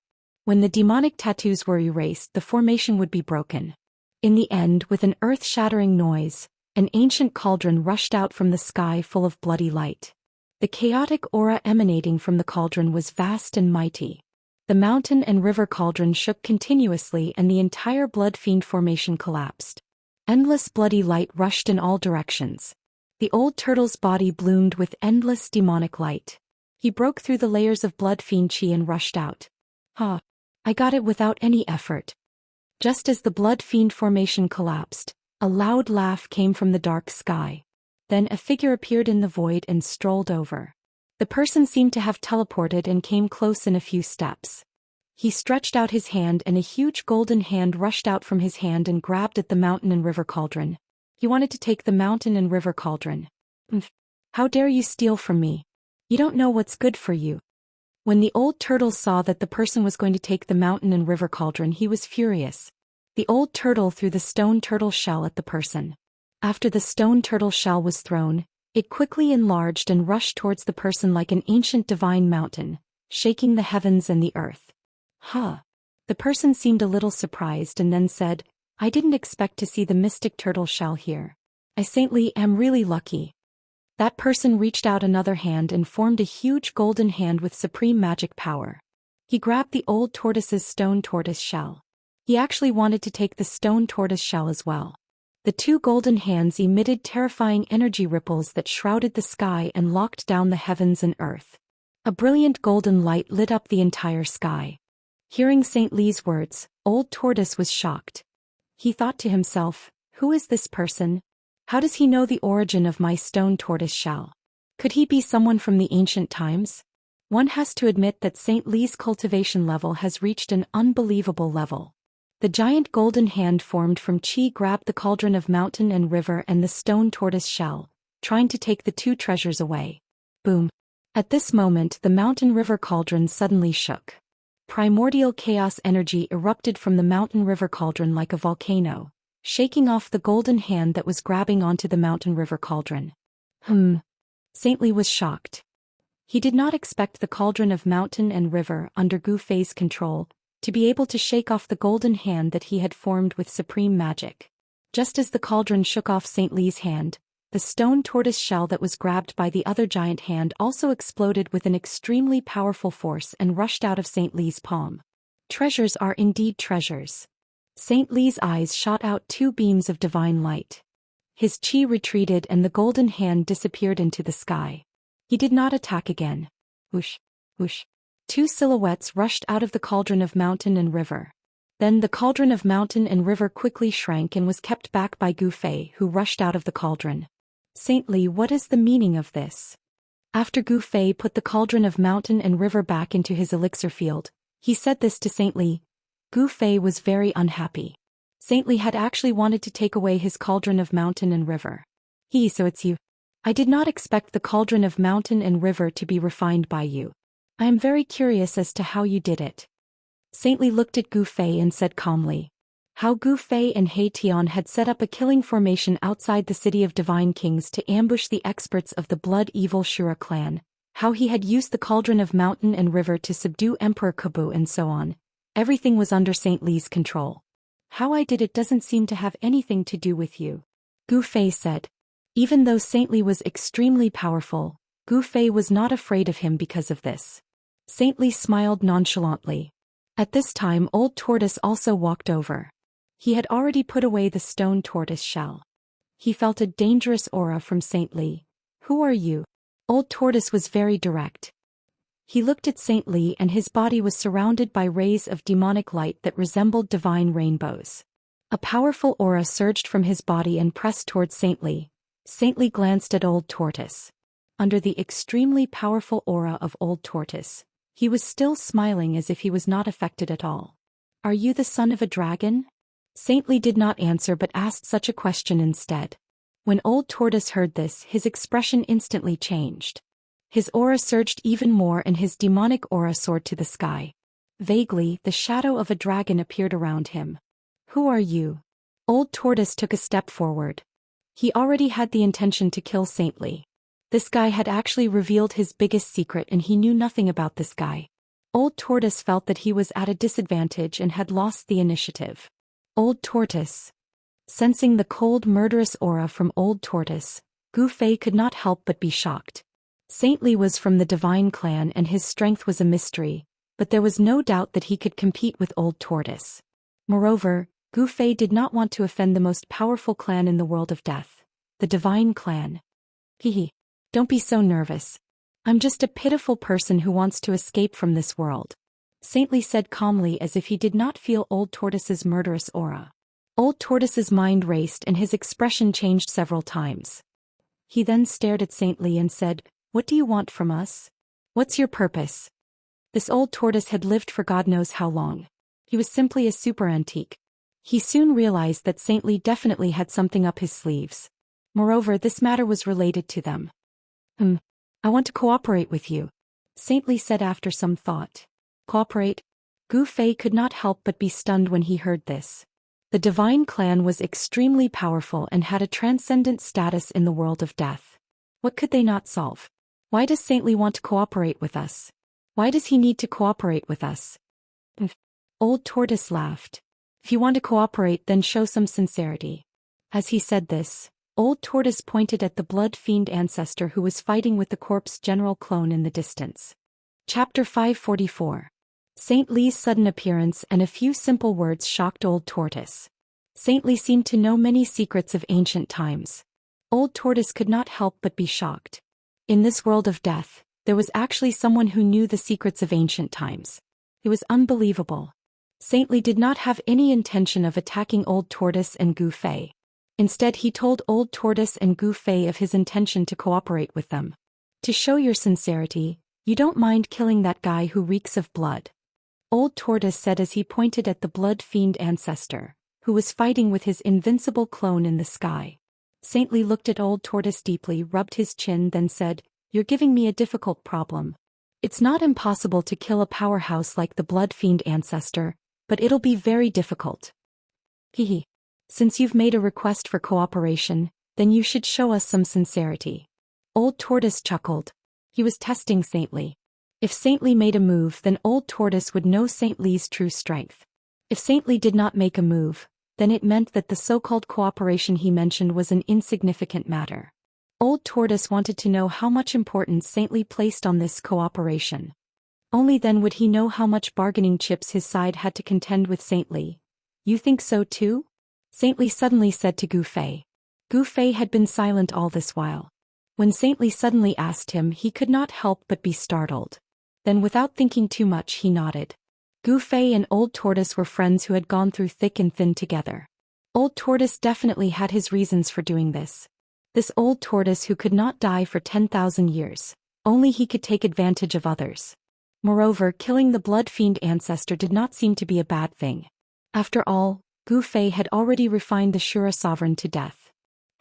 When the demonic tattoos were erased, the formation would be broken. In the end, with an earth-shattering noise, an ancient cauldron rushed out from the sky full of bloody light. The chaotic aura emanating from the cauldron was vast and mighty. The mountain and river cauldron shook continuously and the entire Blood Fiend formation collapsed. Endless bloody light rushed in all directions. The old turtle's body bloomed with endless demonic light. He broke through the layers of Blood Fiend chi and rushed out. Ha! I got it without any effort. Just as the Blood Fiend formation collapsed, a loud laugh came from the dark sky. Then a figure appeared in the void and strolled over. The person seemed to have teleported and came close in a few steps. He stretched out his hand and a huge golden hand rushed out from his hand and grabbed at the mountain and river cauldron. He wanted to take the mountain and river cauldron. How dare you steal from me? You don't know what's good for you. When the old turtle saw that the person was going to take the mountain and river cauldron, he was furious. The old turtle threw the stone turtle shell at the person. After the stone turtle shell was thrown, it quickly enlarged and rushed towards the person like an ancient divine mountain, shaking the heavens and the earth. Huh. The person seemed a little surprised and then said, I didn't expect to see the mystic turtle shell here. I saintly am really lucky. That person reached out another hand and formed a huge golden hand with supreme magic power. He grabbed the old tortoise's stone tortoise shell. He actually wanted to take the stone tortoise shell as well. The two golden hands emitted terrifying energy ripples that shrouded the sky and locked down the heavens and earth. A brilliant golden light lit up the entire sky. Hearing Saint Li's words, Old Tortoise was shocked. He thought to himself, who is this person? How does he know the origin of my stone tortoise shell? Could he be someone from the ancient times? One has to admit that Saint Li's cultivation level has reached an unbelievable level. The giant golden hand formed from chi grabbed the cauldron of mountain and river and the stone tortoise shell, trying to take the two treasures away. Boom. At this moment the mountain river cauldron suddenly shook. Primordial chaos energy erupted from the mountain river cauldron like a volcano, shaking off the golden hand that was grabbing onto the mountain river cauldron. Saint Li was shocked. He did not expect the cauldron of mountain and river under Gu Fei's control to be able to shake off the golden hand that he had formed with supreme magic. Just as the cauldron shook off Saint Li's hand, the stone tortoise shell that was grabbed by the other giant hand also exploded with an extremely powerful force and rushed out of Saint Li's palm. Treasures are indeed treasures. Saint Li's eyes shot out two beams of divine light. His chi retreated and the golden hand disappeared into the sky. He did not attack again. Whoosh, whoosh. Two silhouettes rushed out of the cauldron of mountain and river. Then the cauldron of mountain and river quickly shrank and was kept back by Gu Fei, who rushed out of the cauldron. Saint Li, what is the meaning of this? After Gu Fei put the cauldron of mountain and river back into his elixir field, he said this to Saint Li. Gu Fei was very unhappy. Saint Li had actually wanted to take away his cauldron of mountain and river. So it's you. I did not expect the cauldron of mountain and river to be refined by you. I am very curious as to how you did it. Saint Li looked at Gu Fei and said calmly. How Gu Fei and He Tian had set up a killing formation outside the city of Divine Kings to ambush the experts of the blood evil Shura clan, how he had used the cauldron of mountain and river to subdue Emperor Kabu and so on. Everything was under Saint Li's control. How I did it doesn't seem to have anything to do with you. Gu Fei said. Even though Saint Li was extremely powerful, Gu Fei was not afraid of him because of this. Saint Li smiled nonchalantly. At this time Old Tortoise also walked over. He had already put away the stone tortoise shell. He felt a dangerous aura from Saint Li. Who are you? Old Tortoise was very direct. He looked at Saint Li and his body was surrounded by rays of demonic light that resembled divine rainbows. A powerful aura surged from his body and pressed towards Saint Li. Saint Li glanced at Old Tortoise. Under the extremely powerful aura of Old Tortoise, he was still smiling as if he was not affected at all. Are you the son of a dragon? Saint Li did not answer but asked such a question instead. When Old Tortoise heard this, his expression instantly changed. His aura surged even more and his demonic aura soared to the sky. Vaguely, the shadow of a dragon appeared around him. Who are you? Old Tortoise took a step forward. He already had the intention to kill Saint Li. This guy had actually revealed his biggest secret and he knew nothing about this guy. Old Tortoise felt that he was at a disadvantage and had lost the initiative. Old Tortoise. Sensing the cold murderous aura from Old Tortoise, Gu Fei could not help but be shocked. Saint Li was from the Divine Clan and his strength was a mystery, but there was no doubt that he could compete with Old Tortoise. Moreover, Gu Fei did not want to offend the most powerful clan in the world of death, the Divine Clan. Don't be so nervous. I'm just a pitiful person who wants to escape from this world. Saint Li said calmly as if he did not feel Old Tortoise's murderous aura. Old Tortoise's mind raced and his expression changed several times. He then stared at Saint Li and said, What do you want from us? What's your purpose? This Old Tortoise had lived for God knows how long. He was simply a super antique. He soon realized that Saint Li definitely had something up his sleeves. Moreover, this matter was related to them. I want to cooperate with you, Saint Li said after some thought. Cooperate? Gu Fei could not help but be stunned when he heard this. The Divine Clan was extremely powerful and had a transcendent status in the world of death. What could they not solve? Why does Saint Li want to cooperate with us? Why does he need to cooperate with us? Old Tortoise laughed. If you want to cooperate, then show some sincerity. As he said this, Old Tortoise pointed at the blood fiend ancestor who was fighting with the corpse general clone in the distance. Chapter 544. Saint Li's sudden appearance and a few simple words shocked Old Tortoise. Saint Li seemed to know many secrets of ancient times. Old Tortoise could not help but be shocked. In this world of death, there was actually someone who knew the secrets of ancient times. It was unbelievable. Saint Li did not have any intention of attacking Old Tortoise and Gu Fei. Instead, he told Old Tortoise and Gu Fei of his intention to cooperate with them. To show your sincerity, you don't mind killing that guy who reeks of blood. Old Tortoise said as he pointed at the blood fiend ancestor, who was fighting with his invincible clone in the sky. Saint Li looked at Old Tortoise deeply, rubbed his chin, then said, "You're giving me a difficult problem. It's not impossible to kill a powerhouse like the blood fiend ancestor, but it'll be very difficult. Hehe. Since you've made a request for cooperation, then you should show us some sincerity." Old Tortoise chuckled. He was testing Saint Li. If Saint Li made a move, then Old Tortoise would know Saint Li's true strength. If Saint Li did not make a move, then it meant that the so-called cooperation he mentioned was an insignificant matter. Old Tortoise wanted to know how much importance Saint Li placed on this cooperation. Only then would he know how much bargaining chips his side had to contend with Saint Li. "You think so too?" Saint Li suddenly said to Gu Fei. Gu Fei had been silent all this while. When Saint Li suddenly asked him, he could not help but be startled. Then without thinking too much, he nodded. Gu Fei and Old Tortoise were friends who had gone through thick and thin together. Old Tortoise definitely had his reasons for doing this. This Old Tortoise who could not die for 10,000 years. Only he could take advantage of others. Moreover, killing the blood fiend ancestor did not seem to be a bad thing. After all, Gu Fei had already refined the Shura sovereign to death.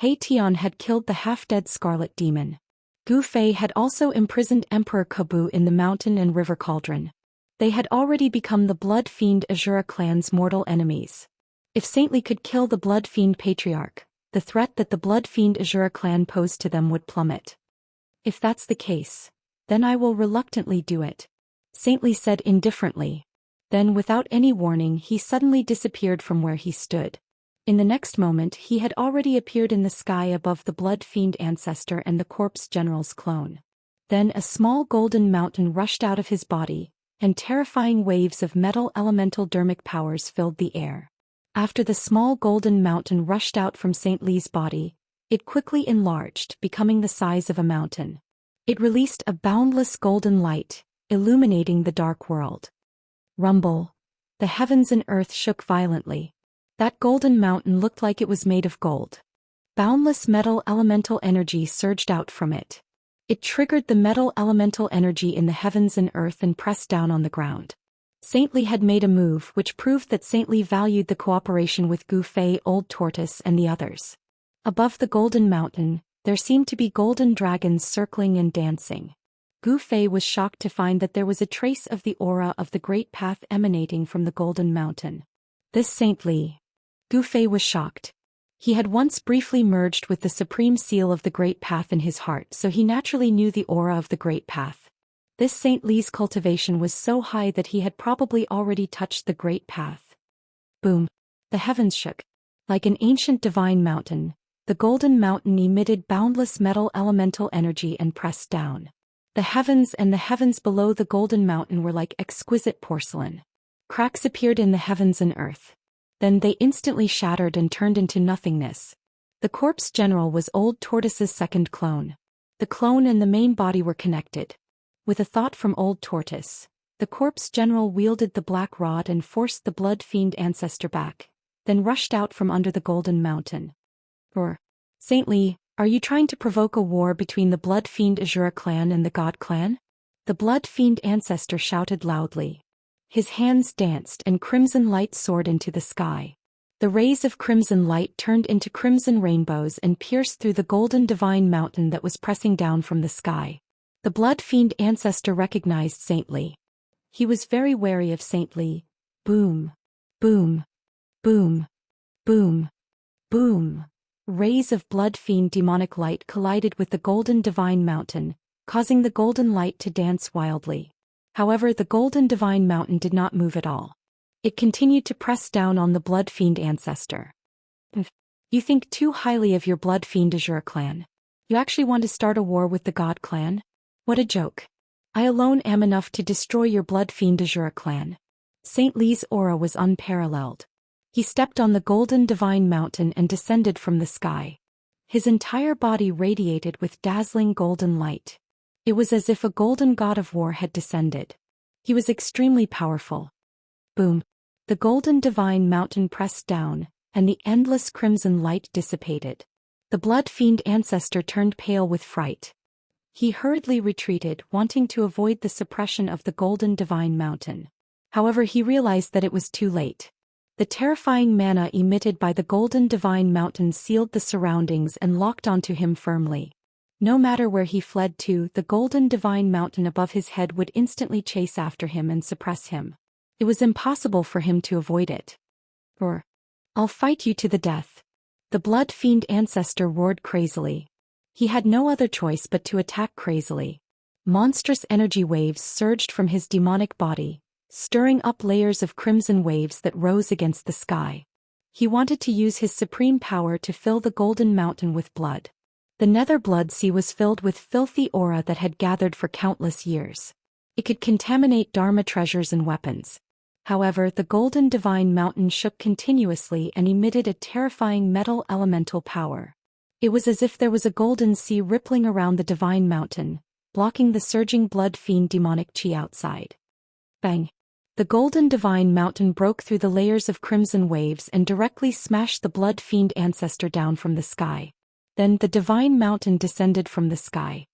He Tian had killed the half-dead scarlet demon. Gu Fei had also imprisoned Emperor Kobu in the mountain and river cauldron. They had already become the blood fiend Azura clan's mortal enemies. If Saint Li could kill the blood fiend patriarch, the threat that the blood fiend Azura clan posed to them would plummet. "If that's the case, then I will reluctantly do it," Saint Li said indifferently. Then without any warning he suddenly disappeared from where he stood. In the next moment he had already appeared in the sky above the blood fiend ancestor and the corpse general's clone. Then a small golden mountain rushed out of his body, and terrifying waves of metal elemental dermic powers filled the air. After the small golden mountain rushed out from Saint Li's body, it quickly enlarged, becoming the size of a mountain. It released a boundless golden light, illuminating the dark world. Rumble. The heavens and earth shook violently. That golden mountain looked like it was made of gold. Boundless metal elemental energy surged out from it. It triggered the metal elemental energy in the heavens and earth and pressed down on the ground. Saint Li had made a move which proved that Saint Li valued the cooperation with Gu Fei, Old Tortoise, and the others. Above the golden mountain, there seemed to be golden dragons circling and dancing. Gu Fei was shocked to find that there was a trace of the aura of the Great Path emanating from the golden mountain. This Saint Li. Gu Fei was shocked. He had once briefly merged with the supreme seal of the Great Path in his heart, so he naturally knew the aura of the Great Path. This Saint Li's cultivation was so high that he had probably already touched the Great Path. Boom! The heavens shook. Like an ancient divine mountain, the golden mountain emitted boundless metal elemental energy and pressed down. The heavens and the heavens below the golden mountain were like exquisite porcelain. Cracks appeared in the heavens and earth. Then they instantly shattered and turned into nothingness. The corpse general was Old Tortoise's second clone. The clone and the main body were connected. With a thought from Old Tortoise, the corpse general wielded the black rod and forced the blood fiend ancestor back, then rushed out from under the golden mountain. Or, Saint Li, are you trying to provoke a war between the blood fiend Azura clan and the God clan? The blood fiend ancestor shouted loudly. His hands danced and crimson light soared into the sky. The rays of crimson light turned into crimson rainbows and pierced through the golden divine mountain that was pressing down from the sky. The blood fiend ancestor recognized Saint Li. He was very wary of Saint Li. Boom. Boom. Boom. Boom. Boom. Rays of blood fiend demonic light collided with the golden divine mountain, causing the golden light to dance wildly. However, the golden divine mountain did not move at all. It continued to press down on the blood fiend ancestor. You think too highly of your blood fiend Azura clan. You actually want to start a war with the God clan? What a joke. I alone am enough to destroy your blood fiend Azura clan. Saint Li's aura was unparalleled. He stepped on the golden divine mountain and descended from the sky. His entire body radiated with dazzling golden light. It was as if a golden god of war had descended. He was extremely powerful. Boom! The golden divine mountain pressed down, and the endless crimson light dissipated. The blood fiend ancestor turned pale with fright. He hurriedly retreated, wanting to avoid the suppression of the golden divine mountain. However, he realized that it was too late. The terrifying mana emitted by the golden divine mountain sealed the surroundings and locked onto him firmly. No matter where he fled to, the golden divine mountain above his head would instantly chase after him and suppress him. It was impossible for him to avoid it. Or, I'll fight you to the death. The blood fiend ancestor roared crazily. He had no other choice but to attack crazily. Monstrous energy waves surged from his demonic body, stirring up layers of crimson waves that rose against the sky. He wanted to use his supreme power to fill the golden mountain with blood. The nether blood sea was filled with filthy aura that had gathered for countless years. It could contaminate Dharma treasures and weapons. However, the golden divine mountain shook continuously and emitted a terrifying metal elemental power. It was as if there was a golden sea rippling around the divine mountain, blocking the surging blood fiend demonic chi outside. Bang! The golden divine mountain broke through the layers of crimson waves and directly smashed the blood fiend ancestor down from the sky. Then the divine mountain descended from the sky.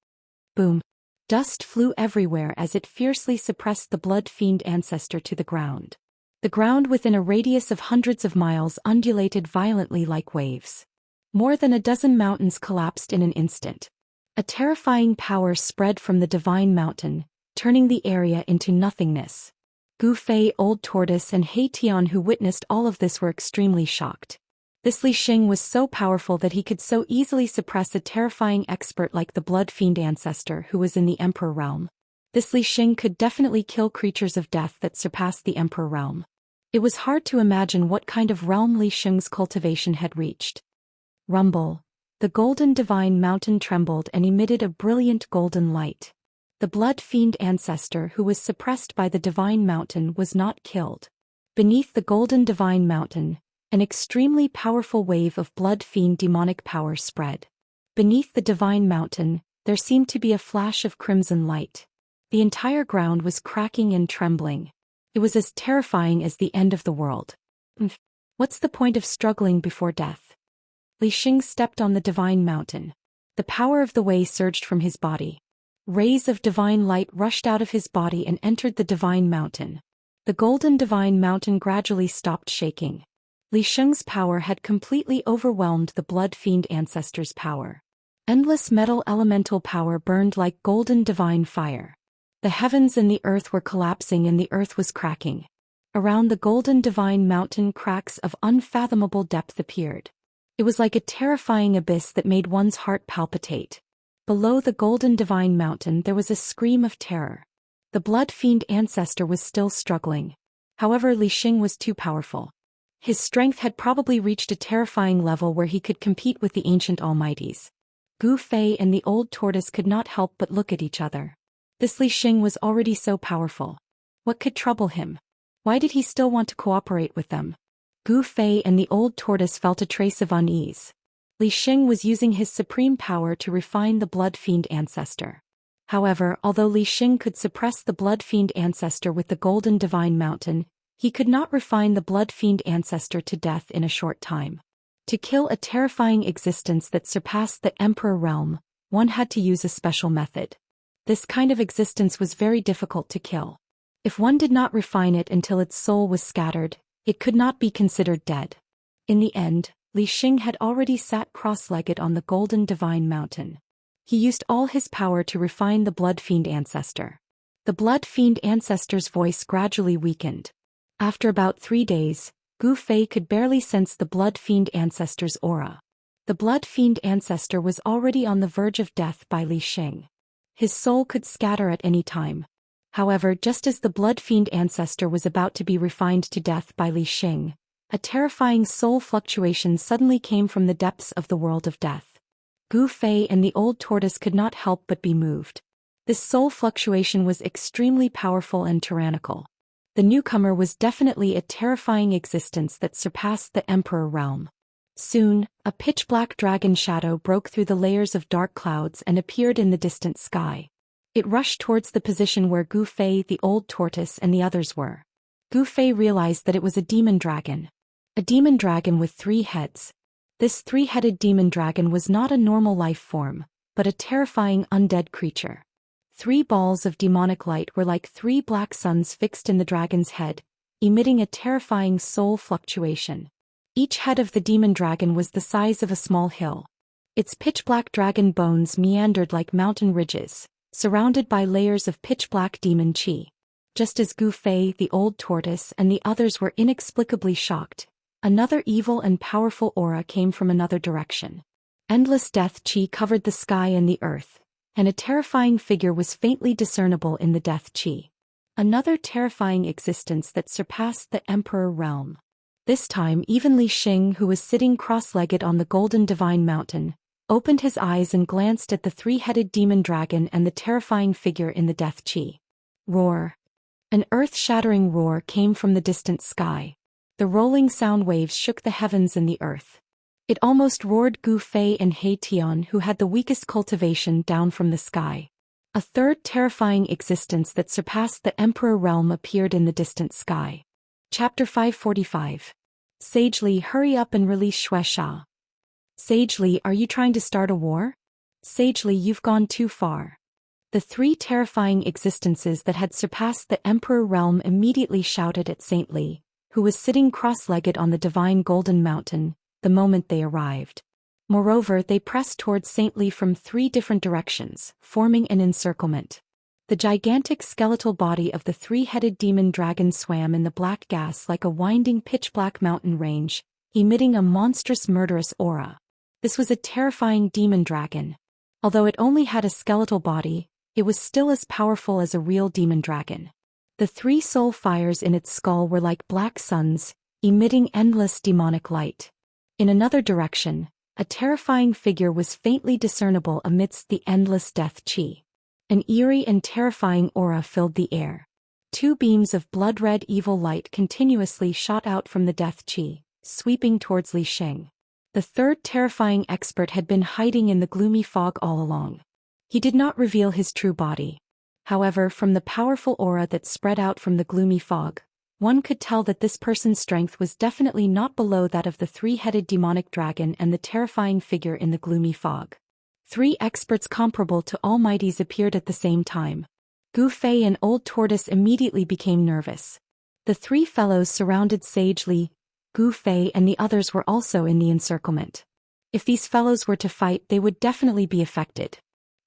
Boom! Dust flew everywhere as it fiercely suppressed the blood fiend ancestor to the ground. The ground within a radius of hundreds of miles undulated violently like waves. More than a dozen mountains collapsed in an instant. A terrifying power spread from the divine mountain, turning the area into nothingness. Gu Fei, Old Tortoise and He Tian, who witnessed all of this, were extremely shocked. This Li Xing was so powerful that he could so easily suppress a terrifying expert like the blood fiend ancestor who was in the Emperor realm. This Li Xing could definitely kill creatures of death that surpassed the Emperor realm. It was hard to imagine what kind of realm Li Xing's cultivation had reached. Rumble! The golden divine mountain trembled and emitted a brilliant golden light. The blood fiend ancestor who was suppressed by the divine mountain was not killed. Beneath the golden divine mountain, an extremely powerful wave of blood fiend demonic power spread. Beneath the divine mountain, there seemed to be a flash of crimson light. The entire ground was cracking and trembling. It was as terrifying as the end of the world. What's the point of struggling before death? Li Xing stepped on the divine mountain. The power of the way surged from his body. Rays of divine light rushed out of his body and entered the divine mountain. The golden divine mountain gradually stopped shaking. Li Xing's power had completely overwhelmed the blood fiend ancestor's power. Endless metal elemental power burned like golden divine fire. The heavens and the earth were collapsing and the earth was cracking. Around the golden divine mountain, cracks of unfathomable depth appeared. It was like a terrifying abyss that made one's heart palpitate. Below the golden divine mountain there was a scream of terror. The blood fiend ancestor was still struggling. However, Li Xing was too powerful. His strength had probably reached a terrifying level where he could compete with the ancient almighties. Gu Fei and the old tortoise could not help but look at each other. This Li Xing was already so powerful. What could trouble him? Why did he still want to cooperate with them? Gu Fei and the old tortoise felt a trace of unease. Li Xing was using his supreme power to refine the blood fiend ancestor. However, although Li Xing could suppress the blood fiend ancestor with the golden divine mountain, he could not refine the blood fiend ancestor to death in a short time. To kill a terrifying existence that surpassed the Emperor realm, one had to use a special method. This kind of existence was very difficult to kill. If one did not refine it until its soul was scattered, it could not be considered dead. In the end, Li Xing had already sat cross-legged on the golden divine mountain. He used all his power to refine the blood fiend ancestor. The blood fiend ancestor's voice gradually weakened. After about 3 days, Gu Fei could barely sense the blood fiend ancestor's aura. The blood fiend ancestor was already on the verge of death by Li Xing. His soul could scatter at any time. However, just as the blood fiend ancestor was about to be refined to death by Li Xing, a terrifying soul fluctuation suddenly came from the depths of the world of death. Gu Fei and the old tortoise could not help but be moved. This soul fluctuation was extremely powerful and tyrannical. The newcomer was definitely a terrifying existence that surpassed the Emperor realm. Soon, a pitch-black dragon shadow broke through the layers of dark clouds and appeared in the distant sky. It rushed towards the position where Gu Fei, the old tortoise, and the others were. Gu Fei realized that it was a demon dragon. A demon dragon with 3 heads. This 3-headed demon dragon was not a normal life form, but a terrifying undead creature. 3 balls of demonic light were like 3 black suns fixed in the dragon's head, emitting a terrifying soul fluctuation. Each head of the demon dragon was the size of a small hill. Its pitch-black dragon bones meandered like mountain ridges, surrounded by layers of pitch-black demon qi. Just as Gu Fei, the old tortoise, and the others were inexplicably shocked, another evil and powerful aura came from another direction. Endless death qi covered the sky and the earth, and a terrifying figure was faintly discernible in the death qi. Another terrifying existence that surpassed the Emperor realm. This time even Li Xing, who was sitting cross-legged on the golden divine mountain, opened his eyes and glanced at the 3-headed demon dragon and the terrifying figure in the death qi. Roar. An earth-shattering roar came from the distant sky. The rolling sound waves shook the heavens and the earth. It almost roared Gu Fei and He Tian, who had the weakest cultivation, down from the sky. A third terrifying existence that surpassed the Emperor realm appeared in the distant sky. Chapter 545. Sage Li, hurry up and release Xianxia. Sage Li, are you trying to start a war? Sage Li, you've gone too far. The 3 terrifying existences that had surpassed the Emperor realm immediately shouted at Saint Li, who was sitting cross-legged on the divine golden mountain, the moment they arrived. Moreover, they pressed towards Saint Li from 3 different directions, forming an encirclement. The gigantic skeletal body of the 3-headed demon dragon swam in the black gas like a winding pitch-black mountain range, emitting a monstrous murderous aura. This was a terrifying demon dragon. Although it only had a skeletal body, it was still as powerful as a real demon dragon. The 3 soul fires in its skull were like black suns, emitting endless demonic light. In another direction, a terrifying figure was faintly discernible amidst the endless death qi. An eerie and terrifying aura filled the air. 2 beams of blood-red evil light continuously shot out from the death qi, sweeping towards Li Xing. The third terrifying expert had been hiding in the gloomy fog all along. He did not reveal his true body. However, from the powerful aura that spread out from the gloomy fog, one could tell that this person's strength was definitely not below that of the 3-headed demonic dragon and the terrifying figure in the gloomy fog. 3 experts comparable to almighties appeared at the same time. Gu Fei and Old Tortoise immediately became nervous. The 3 fellows surrounded Sage Li, Gu Fei, and the others were also in the encirclement. If these fellows were to fight, they would definitely be affected.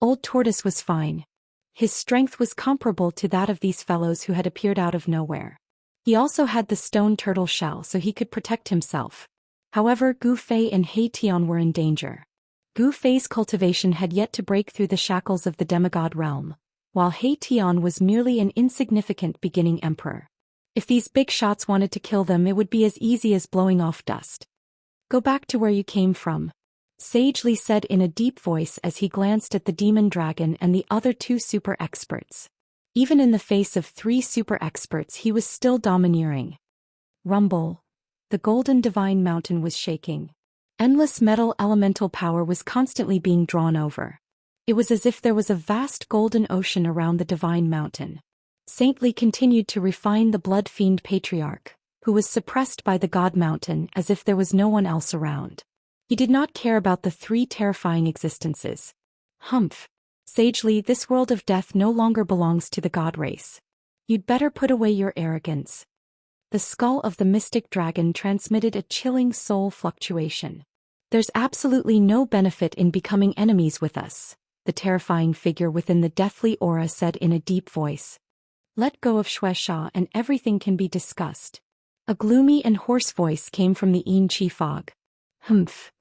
Old Tortoise was fine. His strength was comparable to that of these fellows who had appeared out of nowhere. He also had the stone turtle shell so he could protect himself. However, Gu Fei and He Tian were in danger. Gu Fei's cultivation had yet to break through the shackles of the demigod realm, while He Tian was merely an insignificant beginning emperor. If these big shots wanted to kill them, it would be as easy as blowing off dust. Go back to where you came from, Sage Li said in a deep voice as he glanced at the demon dragon and the other 2 super experts. Even in the face of 3 super experts, he was still domineering. Rumble. The golden divine mountain was shaking. Endless metal elemental power was constantly being drawn over. It was as if there was a vast golden ocean around the divine mountain. Saint Li continued to refine the blood fiend patriarch, who was suppressed by the god mountain as if there was no one else around. He did not care about the 3 terrifying existences. Humph. Sage Li, this world of death no longer belongs to the god race. You'd better put away your arrogance. The skull of the mystic dragon transmitted a chilling soul fluctuation. There's absolutely no benefit in becoming enemies with us, the terrifying figure within the deathly aura said in a deep voice. Let go of Xianxia and everything can be discussed. A gloomy and hoarse voice came from the Yin Qi fog. Humph.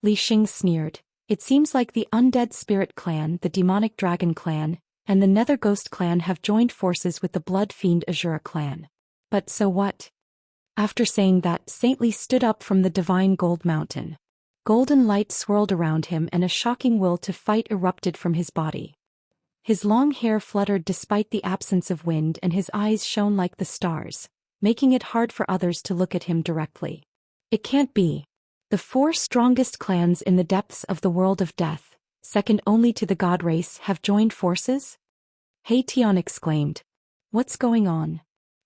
Li Xing sneered. It seems like the undead spirit clan, the demonic dragon clan, and the nether ghost clan have joined forces with the blood fiend Azura clan. But so what? After saying that, Saint Li stood up from the divine gold mountain. Golden light swirled around him and a shocking will to fight erupted from his body. His long hair fluttered despite the absence of wind and his eyes shone like the stars, making it hard for others to look at him directly. It can't be. The 4 strongest clans in the depths of the world of death, second only to the god race, have joined forces? He Tian exclaimed. What's going on?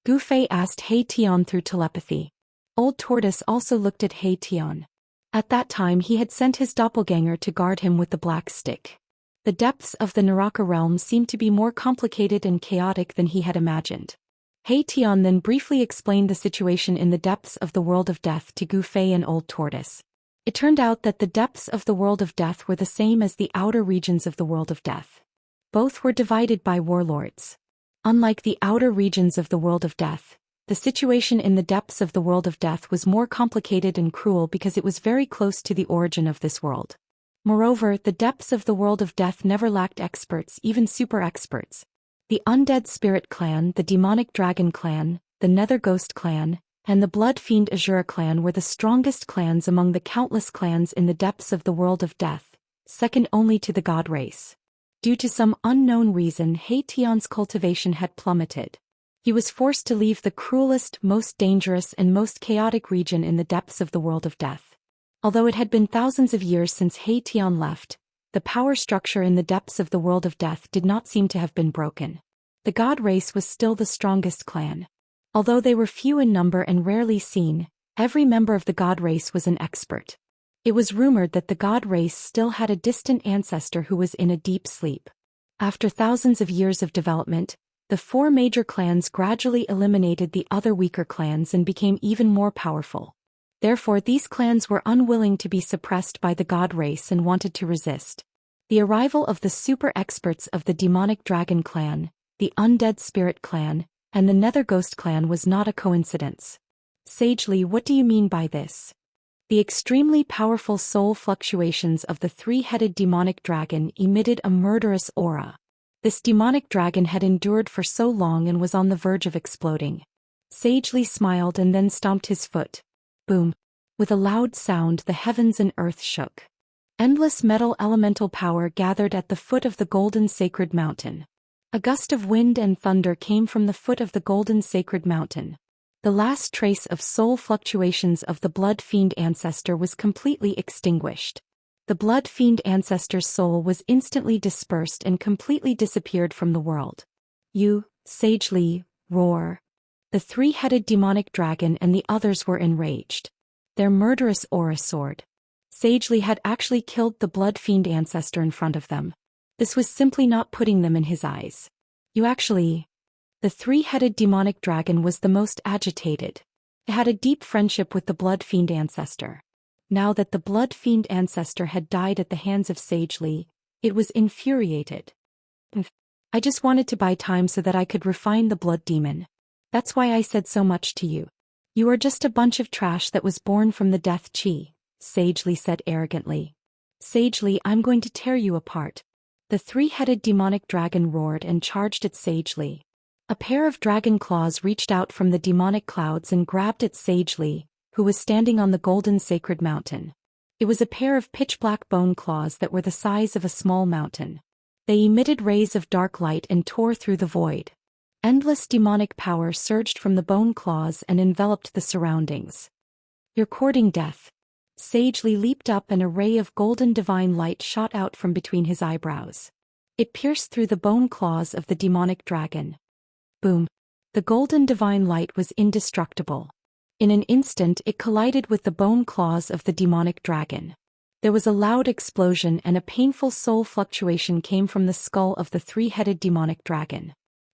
Gu Fei asked He Tian through telepathy. Old Tortoise also looked at He Tian. At that time he had sent his doppelganger to guard him with the black stick. The depths of the Naraka realm seemed to be more complicated and chaotic than he had imagined. He Tian then briefly explained the situation in the depths of the world of death to Gu Fei and Old Tortoise. It turned out that the depths of the world of death were the same as the outer regions of the world of death. Both were divided by warlords. Unlike the outer regions of the world of death, the situation in the depths of the world of death was more complicated and cruel because it was very close to the origin of this world. Moreover, the depths of the world of death never lacked experts, even super experts. The Undead Spirit Clan, the Demonic Dragon Clan, the Nether Ghost Clan, and the Blood Fiend Azura Clan were the strongest clans among the countless clans in the depths of the world of death, second only to the god race. Due to some unknown reason, He Tian's cultivation had plummeted. He was forced to leave the cruelest, most dangerous and most chaotic region in the depths of the world of death. Although it had been thousands of years since He Tian left, the power structure in the depths of the world of death did not seem to have been broken. The god race was still the strongest clan. Although they were few in number and rarely seen, every member of the god race was an expert. It was rumored that the god race still had a distant ancestor who was in a deep sleep. After thousands of years of development, the 4 major clans gradually eliminated the other weaker clans and became even more powerful. Therefore, these clans were unwilling to be suppressed by the god race and wanted to resist. The arrival of the super experts of the Demonic Dragon Clan, the Undead Spirit Clan, and the Nether Ghost Clan was not a coincidence. Sagely, what do you mean by this? The extremely powerful soul fluctuations of the 3-headed demonic dragon emitted a murderous aura. This demonic dragon had endured for so long and was on the verge of exploding. Sagely smiled and then stomped his foot. Boom. With a loud sound, the heavens and earth shook. Endless metal elemental power gathered at the foot of the golden sacred mountain. A gust of wind and thunder came from the foot of the golden sacred mountain. The last trace of soul fluctuations of the Blood Fiend ancestor was completely extinguished. The Blood Fiend ancestor's soul was instantly dispersed and completely disappeared from the world. You, Sagely, roar. The 3-headed demonic dragon and the others were enraged. Their murderous aura soared. Sagely had actually killed the Blood Fiend ancestor in front of them. This was simply not putting them in his eyes. You actually... The 3-headed demonic dragon was the most agitated. It had a deep friendship with the Blood Fiend ancestor. Now that the Blood Fiend ancestor had died at the hands of Sagely, it was infuriated. I just wanted to buy time so that I could refine the blood demon. That's why I said so much to you. You are just a bunch of trash that was born from the death chi, Sagely said arrogantly. Sagely, I'm going to tear you apart. The 3-headed demonic dragon roared and charged at Sagely. A pair of dragon claws reached out from the demonic clouds and grabbed at Sagely, who was standing on the golden sacred mountain. It was a pair of pitch-black bone claws that were the size of a small mountain. They emitted rays of dark light and tore through the void. Endless demonic power surged from the bone claws and enveloped the surroundings. You're courting death. Sagely leaped up and a ray of golden divine light shot out from between his eyebrows. It pierced through the bone claws of the demonic dragon. Boom. The golden divine light was indestructible. In an instant it collided with the bone claws of the demonic dragon. There was a loud explosion and a painful soul fluctuation came from the skull of the 3-headed demonic dragon.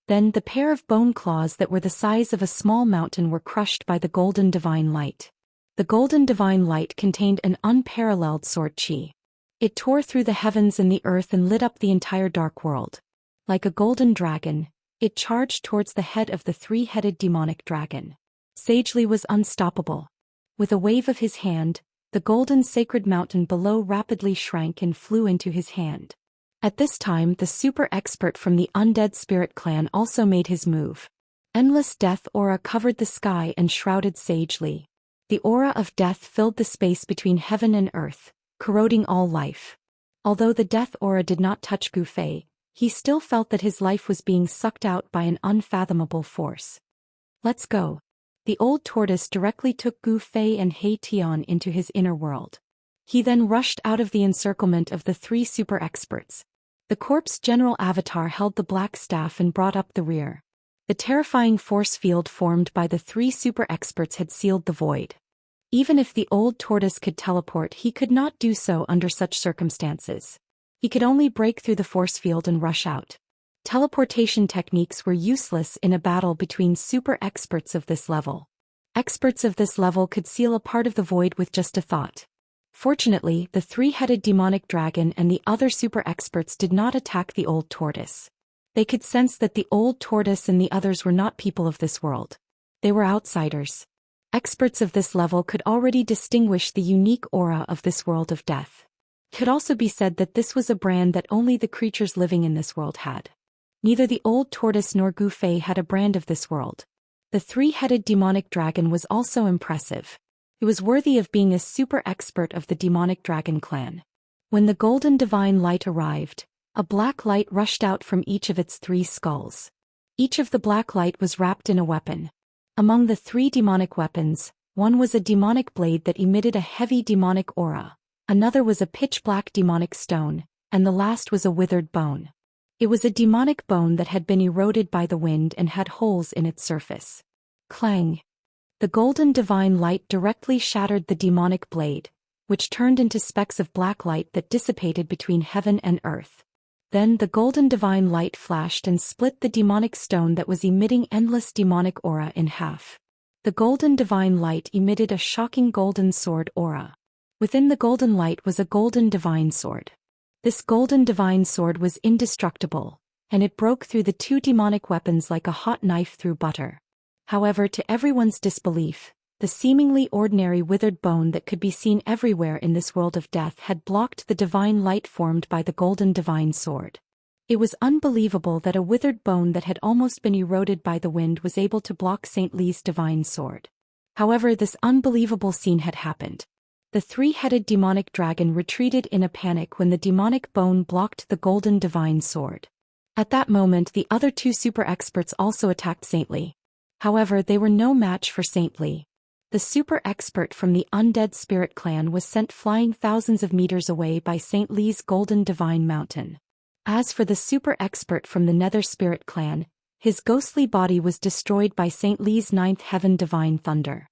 Then the pair of bone claws that were the size of a small mountain were crushed by the golden divine light. The golden divine light contained an unparalleled sword chi. It tore through the heavens and the earth and lit up the entire dark world. Like a golden dragon, it charged towards the head of the 3-headed demonic dragon. Sagely was unstoppable. With a wave of his hand, the golden sacred mountain below rapidly shrank and flew into his hand. At this time, the super expert from the Undead Spirit Clan also made his move. Endless death aura covered the sky and shrouded Sagely. The aura of death filled the space between heaven and earth, corroding all life. Although the death aura did not touch Gu Fei, He still felt that his life was being sucked out by an unfathomable force. Let's go. The old tortoise directly took Gu Fei and He Tian into his inner world. He then rushed out of the encirclement of the three super experts. The corpse general avatar held the black staff and brought up the rear. The terrifying force field formed by the three super experts had sealed the void. Even if the old tortoise could teleport, he could not do so under such circumstances. He could only break through the force field and rush out. Teleportation techniques were useless in a battle between super experts of this level. Experts of this level could seal a part of the void with just a thought. Fortunately, the three-headed demonic dragon and the other super experts did not attack the old tortoise. They could sense that the old tortoise and the others were not people of this world. They were outsiders. Experts of this level could already distinguish the unique aura of this world of death. It could also be said that this was a brand that only the creatures living in this world had. Neither the old tortoise nor Gu Fei had a brand of this world. The three-headed demonic dragon was also impressive. He was worthy of being a super expert of the demonic dragon clan. When the golden divine light arrived, a black light rushed out from each of its three skulls. Each of the black light was wrapped in a weapon. Among the three demonic weapons, one was a demonic blade that emitted a heavy demonic aura, another was a pitch-black demonic stone, and the last was a withered bone. It was a demonic bone that had been eroded by the wind and had holes in its surface. Clang! The golden divine light directly shattered the demonic blade, which turned into specks of black light that dissipated between heaven and earth. Then the golden divine light flashed and split the demonic stone that was emitting endless demonic aura in half. The golden divine light emitted a shocking golden sword aura. Within the golden light was a golden divine sword. This golden divine sword was indestructible, and it broke through the two demonic weapons like a hot knife through butter. However, to everyone's disbelief, the seemingly ordinary withered bone that could be seen everywhere in this world of death had blocked the divine light formed by the golden divine sword. It was unbelievable that a withered bone that had almost been eroded by the wind was able to block Saint Li's divine sword. However, this unbelievable scene had happened. The three-headed demonic dragon retreated in a panic when the demonic bone blocked the golden divine sword. At that moment, the other two super experts also attacked Saint Li. However, they were no match for Saint Li. The super expert from the Undead Spirit Clan was sent flying thousands of meters away by Saint Li's Golden Divine Mountain. As for the super expert from the Nether Spirit Clan, his ghostly body was destroyed by Saint Li's Ninth Heaven Divine Thunder.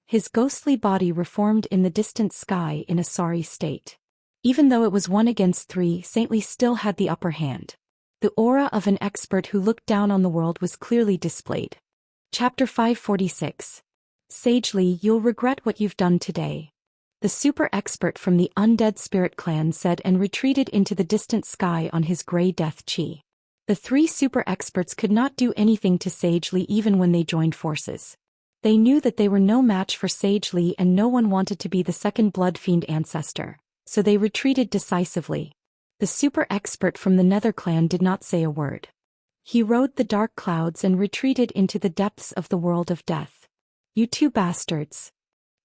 His ghostly body reformed in the distant sky in a sorry state. Even though it was 1 against 3, Saint Li still had the upper hand. The aura of an expert who looked down on the world was clearly displayed. Chapter 546. Sage Li, you'll regret what you've done today. The super expert from the Undead Spirit Clan said and retreated into the distant sky on his grey death chi. The three super experts could not do anything to Sage Li even when they joined forces. They knew that they were no match for Sage Li and no one wanted to be the second blood fiend ancestor, so they retreated decisively. The super expert from the Nether Clan did not say a word. He rode the dark clouds and retreated into the depths of the world of death. You two bastards.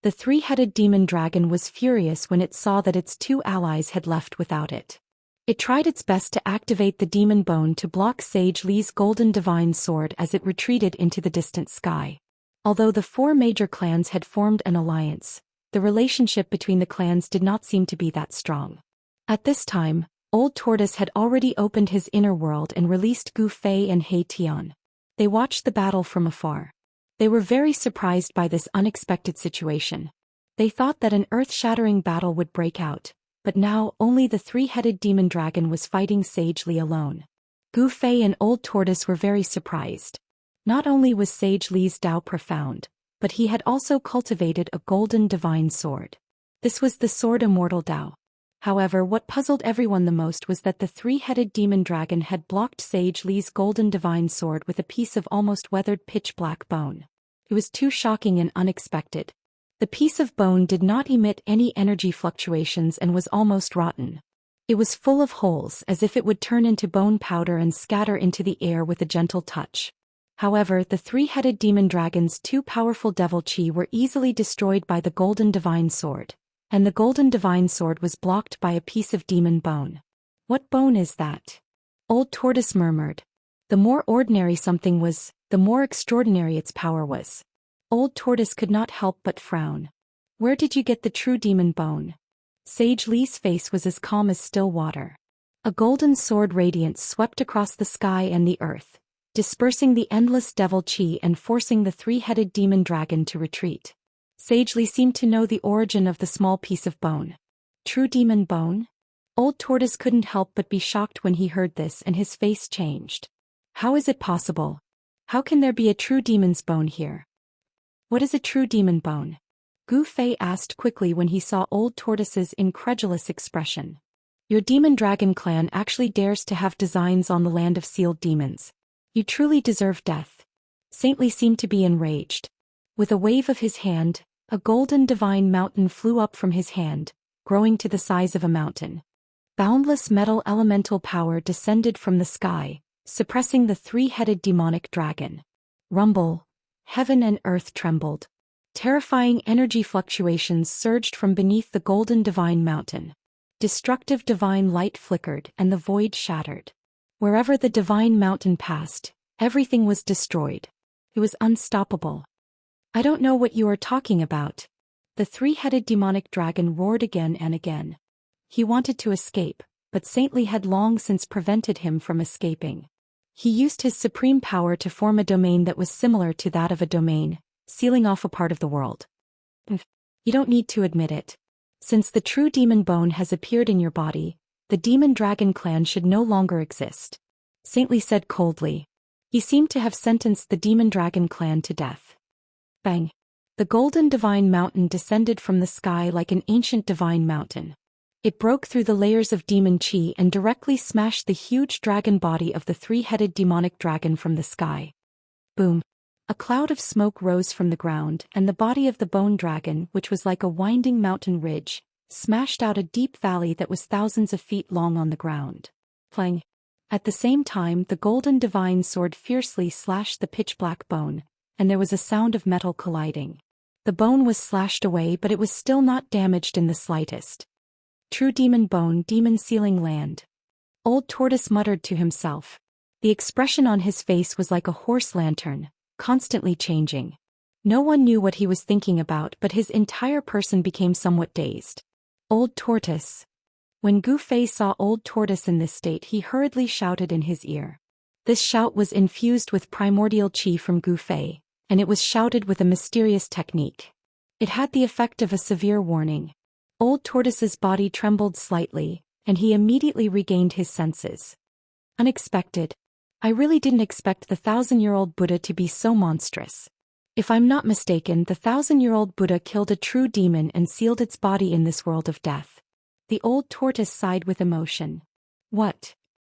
The three-headed demon dragon was furious when it saw that its two allies had left without it. It tried its best to activate the demon bone to block Sage Li's golden divine sword as it retreated into the distant sky. Although the four major clans had formed an alliance, the relationship between the clans did not seem to be that strong. At this time, Old Tortoise had already opened his inner world and released Gu Fei and He Tian. They watched the battle from afar. They were very surprised by this unexpected situation. They thought that an earth-shattering battle would break out, but now only the three-headed demon dragon was fighting Sage Li alone. Gu Fei and Old Tortoise were very surprised. Not only was Sage Li's Dao profound, but he had also cultivated a golden divine sword. This was the sword Immortal Dao. However, what puzzled everyone the most was that the three-headed demon dragon had blocked Sage Li's golden divine sword with a piece of almost weathered pitch-black bone. It was too shocking and unexpected. The piece of bone did not emit any energy fluctuations and was almost rotten. It was full of holes as if it would turn into bone powder and scatter into the air with a gentle touch. However, the three-headed demon dragon's two powerful devil chi were easily destroyed by the golden divine sword, and the golden divine sword was blocked by a piece of demon bone. What bone is that? Old Tortoise murmured. The more ordinary something was, the more extraordinary its power was. Old Tortoise could not help but frown. Where did you get the true demon bone? Sage Li's face was as calm as still water. A golden sword radiance swept across the sky and the earth, dispersing the endless devil chi and forcing the three-headed demon dragon to retreat. Sage Li seemed to know the origin of the small piece of bone. True demon bone? Old Tortoise couldn't help but be shocked when he heard this, and his face changed. How is it possible? How can there be a true demon's bone here? What is a true demon bone? Gu Fei asked quickly when he saw Old Tortoise's incredulous expression. Your demon dragon clan actually dares to have designs on the land of sealed demons. You truly deserve death. Saint Li seemed to be enraged. With a wave of his hand, a golden divine mountain flew up from his hand, growing to the size of a mountain. Boundless metal elemental power descended from the sky, suppressing the three-headed demonic dragon. Rumble. Heaven and earth trembled. Terrifying energy fluctuations surged from beneath the golden divine mountain. Destructive divine light flickered and the void shattered. Wherever the divine mountain passed, everything was destroyed. It was unstoppable. I don't know what you are talking about. The three-headed demonic dragon roared again and again. He wanted to escape, but Saint Li had long since prevented him from escaping. He used his supreme power to form a domain that was similar to that of a domain, sealing off a part of the world. You don't need to admit it. Since the true demon bone has appeared in your body, the demon dragon clan should no longer exist. Saint Li said coldly. He seemed to have sentenced the demon dragon clan to death. Bang! The golden divine mountain descended from the sky like an ancient divine mountain. It broke through the layers of demon chi and directly smashed the huge dragon body of the three-headed demonic dragon from the sky. Boom! A cloud of smoke rose from the ground, and the body of the bone dragon, which was like a winding mountain ridge, smashed out a deep valley that was thousands of feet long on the ground. Clang! At the same time, the golden divine sword fiercely slashed the pitch-black bone, and there was a sound of metal colliding. The bone was slashed away, but it was still not damaged in the slightest. True demon bone, demon sealing land. Old Tortoise muttered to himself. The expression on his face was like a horse lantern, constantly changing. No one knew what he was thinking about, but his entire person became somewhat dazed. Old Tortoise. When Gu Fei saw Old Tortoise in this state, he hurriedly shouted in his ear. This shout was infused with primordial chi from Gu Fei, and it was shouted with a mysterious technique. It had the effect of a severe warning. Old Tortoise's body trembled slightly, and he immediately regained his senses. Unexpected. I really didn't expect the 1,000-year-old Buddha to be so monstrous. If I'm not mistaken, the 1,000-year-old Buddha killed a true demon and sealed its body in this world of death. The old tortoise sighed with emotion. What?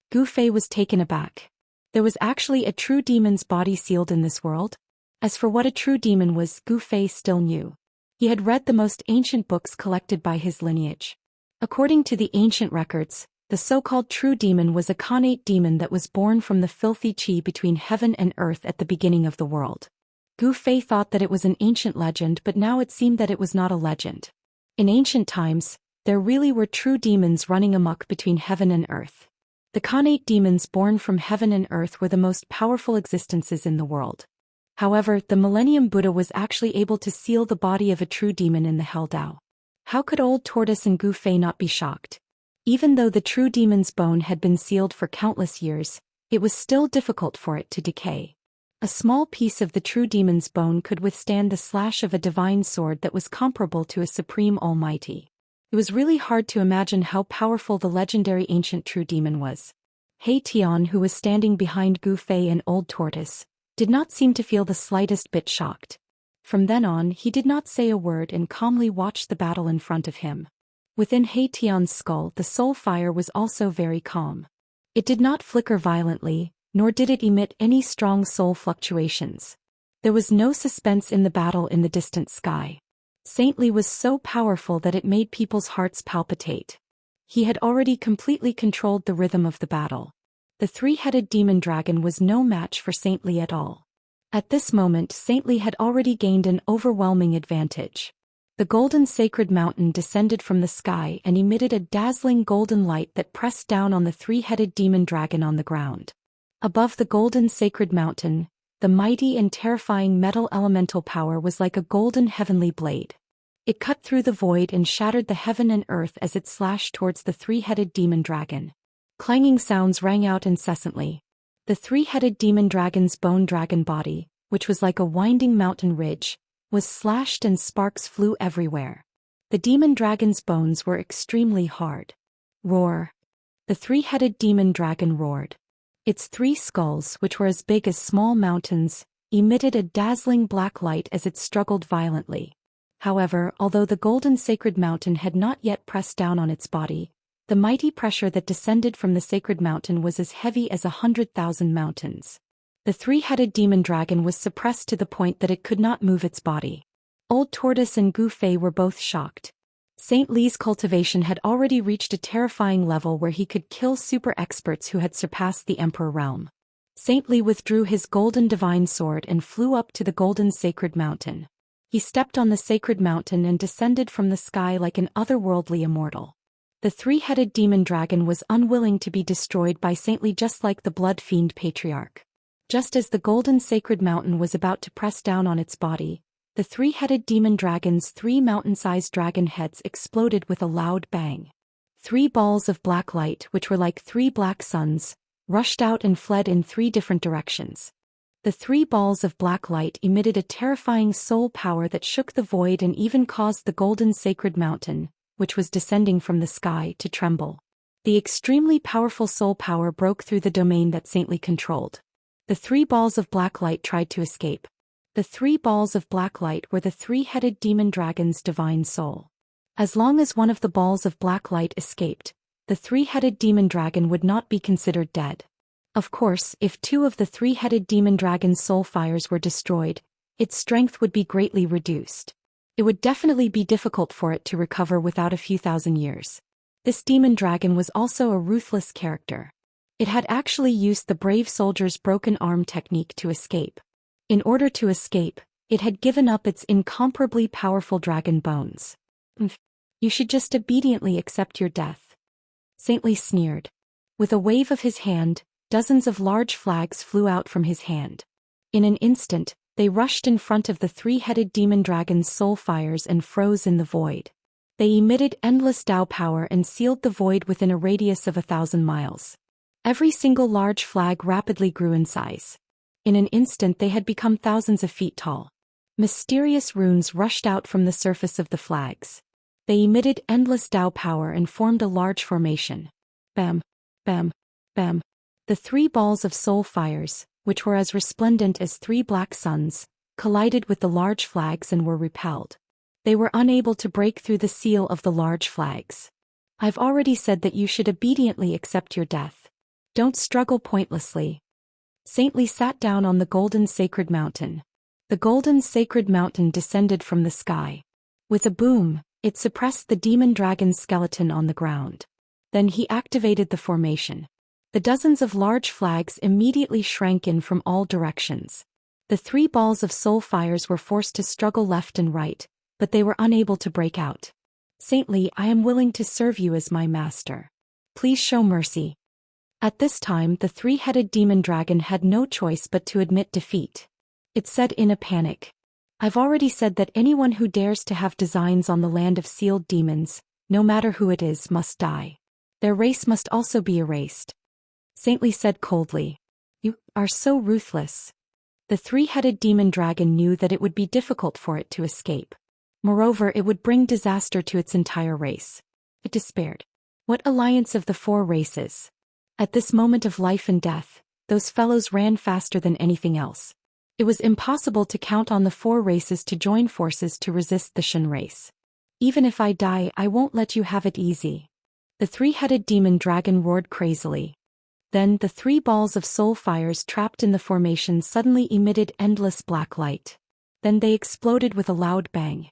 Gu Fei was taken aback. There was actually a true demon's body sealed in this world? As for what a true demon was, Gu Fei still knew. He had read the most ancient books collected by his lineage. According to the ancient records, the so-called true demon was a connate demon that was born from the filthy chi between heaven and earth at the beginning of the world. Gu Fei thought that it was an ancient legend, but now it seemed that it was not a legend. In ancient times, there really were true demons running amok between heaven and earth. The connate demons born from heaven and earth were the most powerful existences in the world. However, the Millennium Buddha was actually able to seal the body of a true demon in the Hell Dao. How could Old Tortoise and Gu Fei not be shocked? Even though the true demon's bone had been sealed for countless years, it was still difficult for it to decay. A small piece of the true demon's bone could withstand the slash of a divine sword that was comparable to a supreme almighty. It was really hard to imagine how powerful the legendary ancient true demon was. He Tian, who was standing behind Gu Fei and Old Tortoise, did not seem to feel the slightest bit shocked. From then on, he did not say a word and calmly watched the battle in front of him. Within He Tian's skull, the soul fire was also very calm. It did not flicker violently, nor did it emit any strong soul fluctuations. There was no suspense in the battle in the distant sky. Saint Li was so powerful that it made people's hearts palpitate. He had already completely controlled the rhythm of the battle. The three-headed demon dragon was no match for Saint Li at all. At this moment, Saint Li had already gained an overwhelming advantage. The golden sacred mountain descended from the sky and emitted a dazzling golden light that pressed down on the three-headed demon dragon on the ground. Above the golden sacred mountain, the mighty and terrifying metal elemental power was like a golden heavenly blade. It cut through the void and shattered the heaven and earth as it slashed towards the three-headed demon dragon. Clanging sounds rang out incessantly. The three-headed demon dragon's bone dragon body, which was like a winding mountain ridge, was slashed and sparks flew everywhere. The demon dragon's bones were extremely hard. Roar! The three-headed demon dragon roared. Its three skulls, which were as big as small mountains, emitted a dazzling black light as it struggled violently. However, although the golden sacred mountain had not yet pressed down on its body, the mighty pressure that descended from the sacred mountain was as heavy as 100,000 mountains. The three-headed demon dragon was suppressed to the point that it could not move its body. Old Tortoise and Gu Fei were both shocked. Saint Li's cultivation had already reached a terrifying level where he could kill super experts who had surpassed the Emperor realm. Saint Li withdrew his golden divine sword and flew up to the golden sacred mountain. He stepped on the sacred mountain and descended from the sky like an otherworldly immortal. The three-headed demon dragon was unwilling to be destroyed by Saint Li, just like the blood fiend patriarch. Just as the golden sacred mountain was about to press down on its body, the three-headed demon dragon's three mountain-sized dragon heads exploded with a loud bang. Three balls of black light, which were like three black suns, rushed out and fled in three different directions. The three balls of black light emitted a terrifying soul power that shook the void and even caused the golden sacred mountain, which was descending from the sky, to tremble. The extremely powerful soul power broke through the domain that Saint Li controlled. The three balls of black light tried to escape. The three balls of black light were the three-headed demon dragon's divine soul. As long as one of the balls of black light escaped, the three-headed demon dragon would not be considered dead. Of course, if two of the three-headed demon dragon's soul fires were destroyed, its strength would be greatly reduced. It would definitely be difficult for it to recover without a few thousand years. This demon dragon was also a ruthless character. It had actually used the brave soldier's broken arm technique to escape. In order to escape, it had given up its incomparably powerful dragon bones. You should just obediently accept your death. Saint Li sneered. With a wave of his hand, dozens of large flags flew out from his hand. In an instant, they rushed in front of the three-headed demon dragon's soul fires and froze in the void. They emitted endless Dao power and sealed the void within a radius of 1,000 miles. Every single large flag rapidly grew in size. In an instant they had become thousands of feet tall. Mysterious runes rushed out from the surface of the flags. They emitted endless Dao power and formed a large formation. Bam, bam, bam. The three balls of soul fires, which were as resplendent as three black suns, collided with the large flags and were repelled. They were unable to break through the seal of the large flags. I've already said that you should obediently accept your death. Don't struggle pointlessly. Saint Li sat down on the golden sacred mountain. The golden sacred mountain descended from the sky. With a boom, it suppressed the demon dragon's skeleton on the ground. Then he activated the formation. The dozens of large flags immediately shrank in from all directions. The three balls of soul fires were forced to struggle left and right, but they were unable to break out. Saint Li, I am willing to serve you as my master. Please show mercy. At this time the three-headed demon dragon had no choice but to admit defeat. It said in a panic. I've already said that anyone who dares to have designs on the land of sealed demons, no matter who it is, must die. Their race must also be erased. Saint Li said coldly. You are so ruthless. The three-headed demon dragon knew that it would be difficult for it to escape. Moreover, it would bring disaster to its entire race. It despaired. What alliance of the four races? At this moment of life and death, those fellows ran faster than anything else. It was impossible to count on the four races to join forces to resist the Shen race. Even if I die, I won't let you have it easy. The three-headed demon dragon roared crazily. Then the three balls of soul fires trapped in the formation suddenly emitted endless black light. Then they exploded with a loud bang.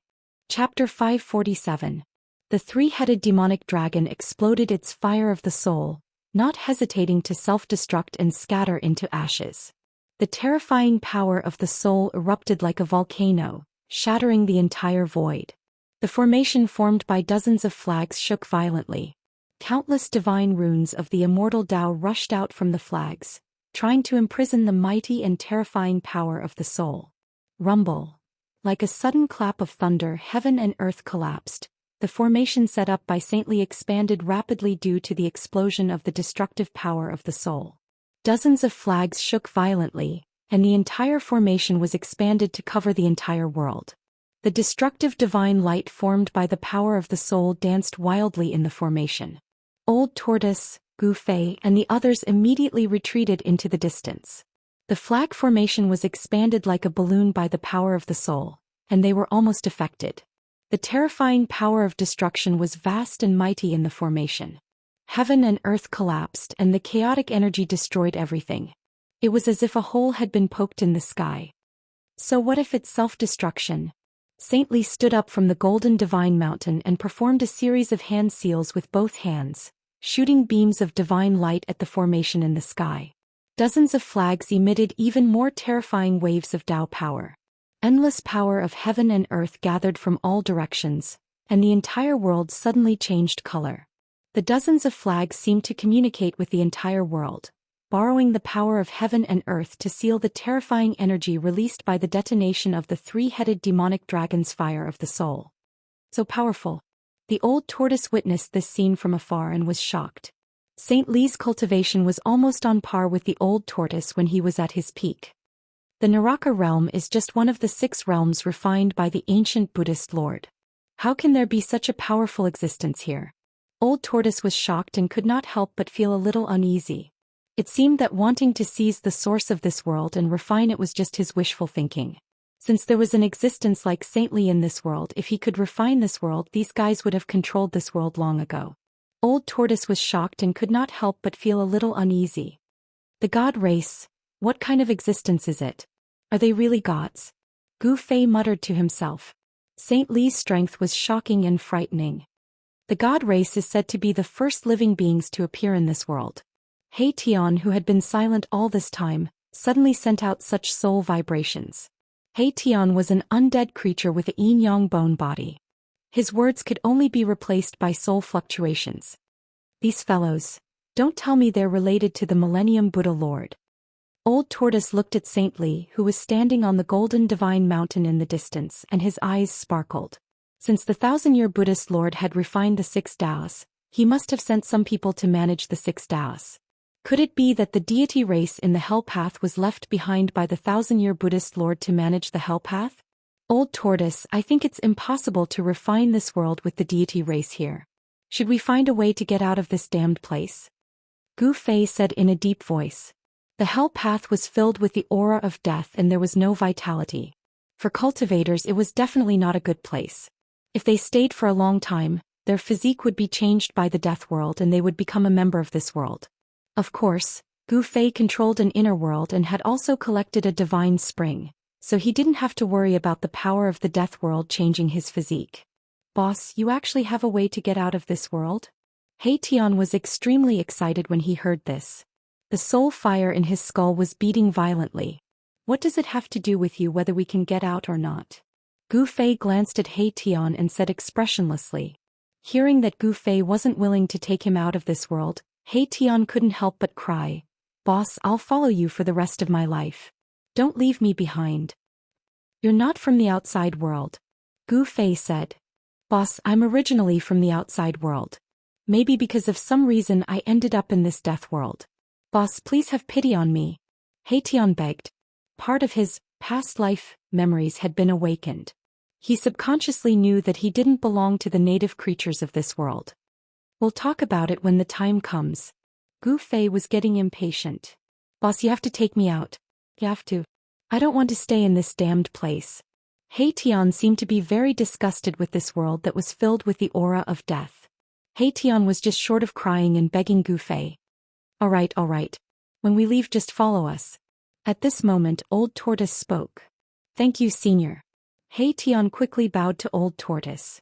Chapter 547. The three-headed demonic dragon exploded its fire of the soul, not hesitating to self-destruct and scatter into ashes. The terrifying power of the soul erupted like a volcano, shattering the entire void. The formation formed by dozens of flags shook violently. Countless divine runes of the immortal Tao rushed out from the flags, trying to imprison the mighty and terrifying power of the soul. Rumble. Like a sudden clap of thunder, heaven and earth collapsed. The formation set up by Saintly expanded rapidly due to the explosion of the destructive power of the soul. Dozens of flags shook violently, and the entire formation was expanded to cover the entire world. The destructive divine light formed by the power of the soul danced wildly in the formation. Old Tortoise, Gu Fei, and the others immediately retreated into the distance. The flag formation was expanded like a balloon by the power of the soul, and they were almost affected. The terrifying power of destruction was vast and mighty in the formation. Heaven and earth collapsed and the chaotic energy destroyed everything. It was as if a hole had been poked in the sky. So what if it's self-destruction? Saintly stood up from the golden divine mountain and performed a series of hand seals with both hands, shooting beams of divine light at the formation in the sky. Dozens of flags emitted even more terrifying waves of Tao power. Endless power of heaven and earth gathered from all directions, and the entire world suddenly changed color. The dozens of flags seemed to communicate with the entire world, borrowing the power of heaven and earth to seal the terrifying energy released by the detonation of the three-headed demonic dragon's fire of the soul. So powerful. The old tortoise witnessed this scene from afar and was shocked. Saint Li's cultivation was almost on par with the old tortoise when he was at his peak. The Naraka realm is just one of the 6 realms refined by the ancient Buddhist Lord. How can there be such a powerful existence here? Old Tortoise was shocked and could not help but feel a little uneasy. It seemed that wanting to seize the source of this world and refine it was just his wishful thinking. Since there was an existence like Saintly in this world, if he could refine this world, these guys would have controlled this world long ago. Old Tortoise was shocked and could not help but feel a little uneasy. The god race, what kind of existence is it? Are they really gods? Gu Fei muttered to himself. Saint Li's strength was shocking and frightening. The god race is said to be the first living beings to appear in this world. He Tian, who had been silent all this time, suddenly sent out such soul vibrations. He Tian was an undead creature with a yin-yang bone body. His words could only be replaced by soul fluctuations. These fellows, don't tell me they're related to the Millennium Buddha Lord. Old Tortoise looked at Saint Li, who was standing on the golden divine mountain in the distance, and his eyes sparkled. Since the 1,000-year Buddhist Lord had refined the 6 Taoists, he must have sent some people to manage the 6 Taoists. Could it be that the deity race in the Hell Path was left behind by the 1,000-year Buddhist Lord to manage the Hell Path? Old Tortoise, I think it's impossible to refine this world with the deity race here. Should we find a way to get out of this damned place? Gu Fei said in a deep voice. The Hell Path was filled with the aura of death and there was no vitality. For cultivators, it was definitely not a good place. If they stayed for a long time, their physique would be changed by the death world and they would become a member of this world. Of course, Gu Fei controlled an inner world and had also collected a divine spring, so he didn't have to worry about the power of the death world changing his physique. Boss, you actually have a way to get out of this world? He Tian was extremely excited when he heard this. The soul fire in his skull was beating violently. What does it have to do with you whether we can get out or not? Gu Fei glanced at He Tian and said expressionlessly. Hearing that Gu Fei wasn't willing to take him out of this world, He Tian couldn't help but cry. Boss, I'll follow you for the rest of my life. Don't leave me behind. You're not from the outside world. Gu Fei said. Boss, I'm originally from the outside world. Maybe because of some reason I ended up in this death world. Boss, please have pity on me. He Tian begged. Part of his past life memories had been awakened. He subconsciously knew that he didn't belong to the native creatures of this world. We'll talk about it when the time comes. Gu Fei was getting impatient. Boss, you have to take me out. You have to. I don't want to stay in this damned place. He Tian seemed to be very disgusted with this world that was filled with the aura of death. He Tian was just short of crying and begging Gu Fei. All right. When we leave, just follow us. At this moment, Old Tortoise spoke. Thank you, Senior. He Tian quickly bowed to Old Tortoise.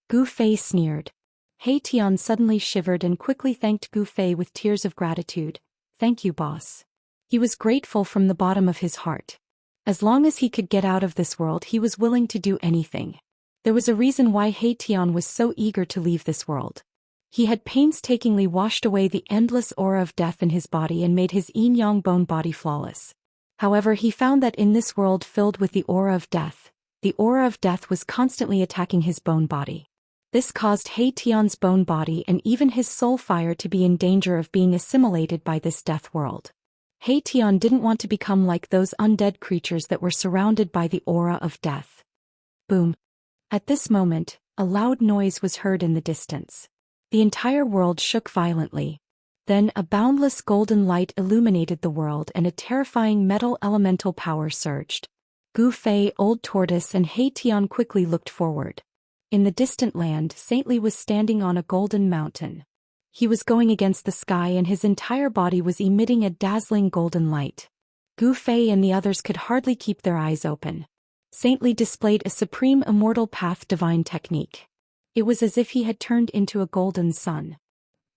Gu Fei sneered. He Tian suddenly shivered and quickly thanked Gu Fei with tears of gratitude. Thank you, boss. He was grateful from the bottom of his heart. As long as he could get out of this world, he was willing to do anything. There was a reason why He Tian was so eager to leave this world. He had painstakingly washed away the endless aura of death in his body and made his yin-yang bone body flawless. However, he found that in this world filled with the aura of death was constantly attacking his bone body. This caused He Tian's bone body and even his soul fire to be in danger of being assimilated by this death world. He Tian didn't want to become like those undead creatures that were surrounded by the aura of death. Boom. At this moment, a loud noise was heard in the distance. The entire world shook violently. Then a boundless golden light illuminated the world and a terrifying metal elemental power surged. Gu Fei, Old Tortoise and He Tian quickly looked forward. In the distant land, Saint Li was standing on a golden mountain. He was going against the sky and his entire body was emitting a dazzling golden light. Gu Fei and the others could hardly keep their eyes open. Saint Li displayed a supreme immortal path divine technique. It was as if he had turned into a golden sun.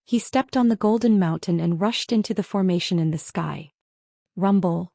He stepped on the golden mountain and rushed into the formation in the sky. Rumble.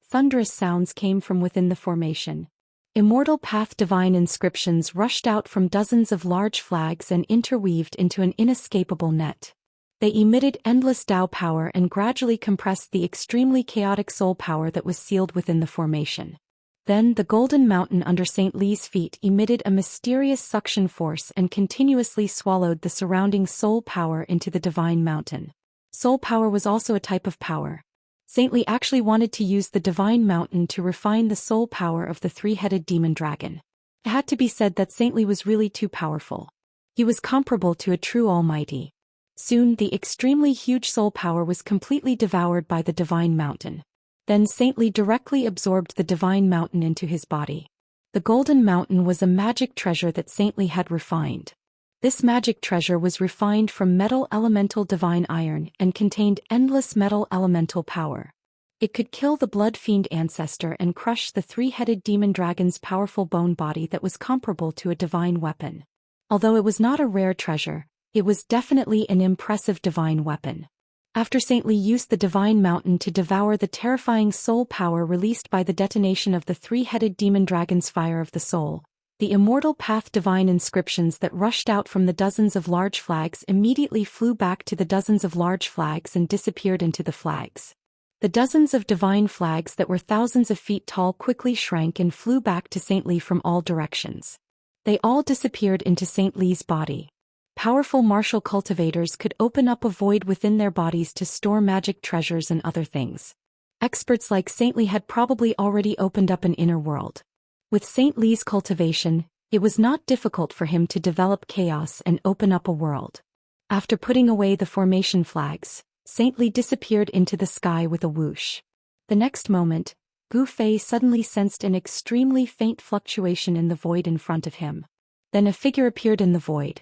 Thunderous sounds came from within the formation. Immortal path divine inscriptions rushed out from dozens of large flags and interweaved into an inescapable net. They emitted endless Tao power and gradually compressed the extremely chaotic soul power that was sealed within the formation. Then the golden mountain under Saint Li's feet emitted a mysterious suction force and continuously swallowed the surrounding soul power into the divine mountain. Soul power was also a type of power. Saint Li actually wanted to use the divine mountain to refine the soul power of the three-headed demon dragon. It had to be said that Saint Li was really too powerful. He was comparable to a true almighty. Soon the extremely huge soul power was completely devoured by the divine mountain. Then Saint Li directly absorbed the divine mountain into his body. The golden mountain was a magic treasure that Saint Li had refined. This magic treasure was refined from metal elemental divine iron and contained endless metal elemental power. It could kill the blood fiend ancestor and crush the three-headed demon dragon's powerful bone body that was comparable to a divine weapon. Although it was not a rare treasure, it was definitely an impressive divine weapon. After Saint Li used the divine mountain to devour the terrifying soul power released by the detonation of the three-headed demon dragon's fire of the soul, the immortal path divine inscriptions that rushed out from the dozens of large flags immediately flew back to the dozens of large flags and disappeared into the flags. The dozens of divine flags that were thousands of feet tall quickly shrank and flew back to Saint Li from all directions. They all disappeared into Saint Li's body. Powerful martial cultivators could open up a void within their bodies to store magic treasures and other things. Experts like Saint Li had probably already opened up an inner world. With Saint Li's cultivation, it was not difficult for him to develop chaos and open up a world. After putting away the formation flags, Saint Li disappeared into the sky with a whoosh. The next moment, Gu Fei suddenly sensed an extremely faint fluctuation in the void in front of him. Then a figure appeared in the void.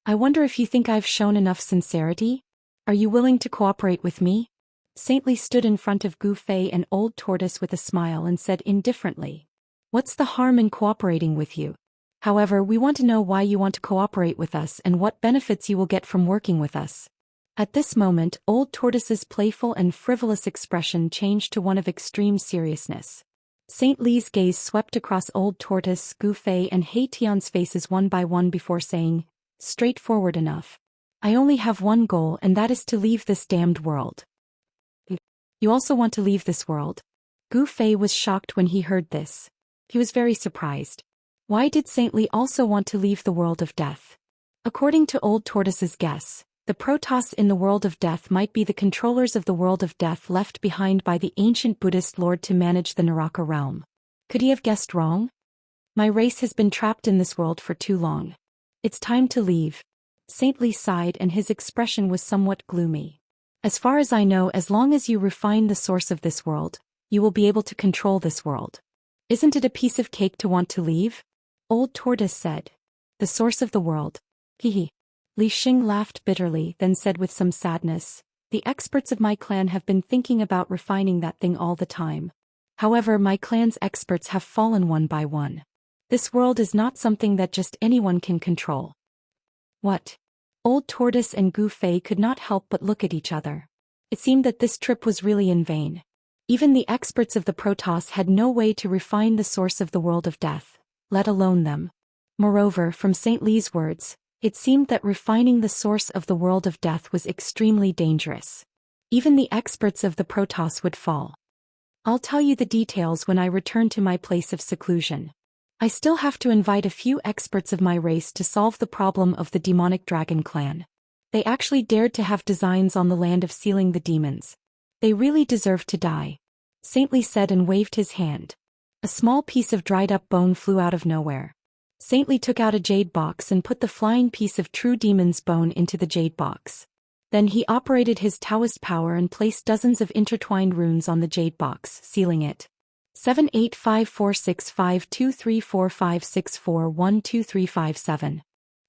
"I wonder if you think I've shown enough sincerity? Are you willing to cooperate with me?" Saint Li stood in front of Gu Fei and Old Tortoise with a smile and said indifferently, "What's the harm in cooperating with you? However, we want to know why you want to cooperate with us and what benefits you will get from working with us." At this moment, Old Tortoise's playful and frivolous expression changed to one of extreme seriousness. Saint Li's gaze swept across Old Tortoise, Gu Fei and He Tian's faces one by one before saying, "Straightforward enough. I only have one goal and that is to leave this damned world." "You also want to leave this world?" Gu Fei was shocked when he heard this. He was very surprised. Why did Saint Li also want to leave the world of death? According to Old Tortoise's guess, the Protoss in the world of death might be the controllers of the world of death left behind by the ancient Buddhist lord to manage the Naraka realm. Could he have guessed wrong? "My race has been trapped in this world for too long. It's time to leave." Saint Li sighed and his expression was somewhat gloomy. "As far as I know, as long as you refine the source of this world, you will be able to control this world. Isn't it a piece of cake to want to leave?" Old Tortoise said. "The source of the world. Hehe." Li Xing laughed bitterly, then said with some sadness, "The experts of my clan have been thinking about refining that thing all the time. However, my clan's experts have fallen one by one. This world is not something that just anyone can control." "What?" Old Tortoise and Gu Fei could not help but look at each other. It seemed that this trip was really in vain. Even the experts of the Protoss had no way to refine the source of the world of death, let alone them. Moreover, from Saint Li's words, it seemed that refining the source of the world of death was extremely dangerous. Even the experts of the Protoss would fall. I'll tell you the details when I return to my place of seclusion. I still have to invite a few experts of my race to solve the problem of the demonic dragon clan. They actually dared to have designs on the land of sealing the demons. They really deserve to die. Saint Li said and waved his hand. A small piece of dried-up bone flew out of nowhere. Saint Li took out a jade box and put the flying piece of true demon's bone into the jade box. Then he operated his Daoist power and placed dozens of intertwined runes on the jade box, sealing it. 785465234564123357.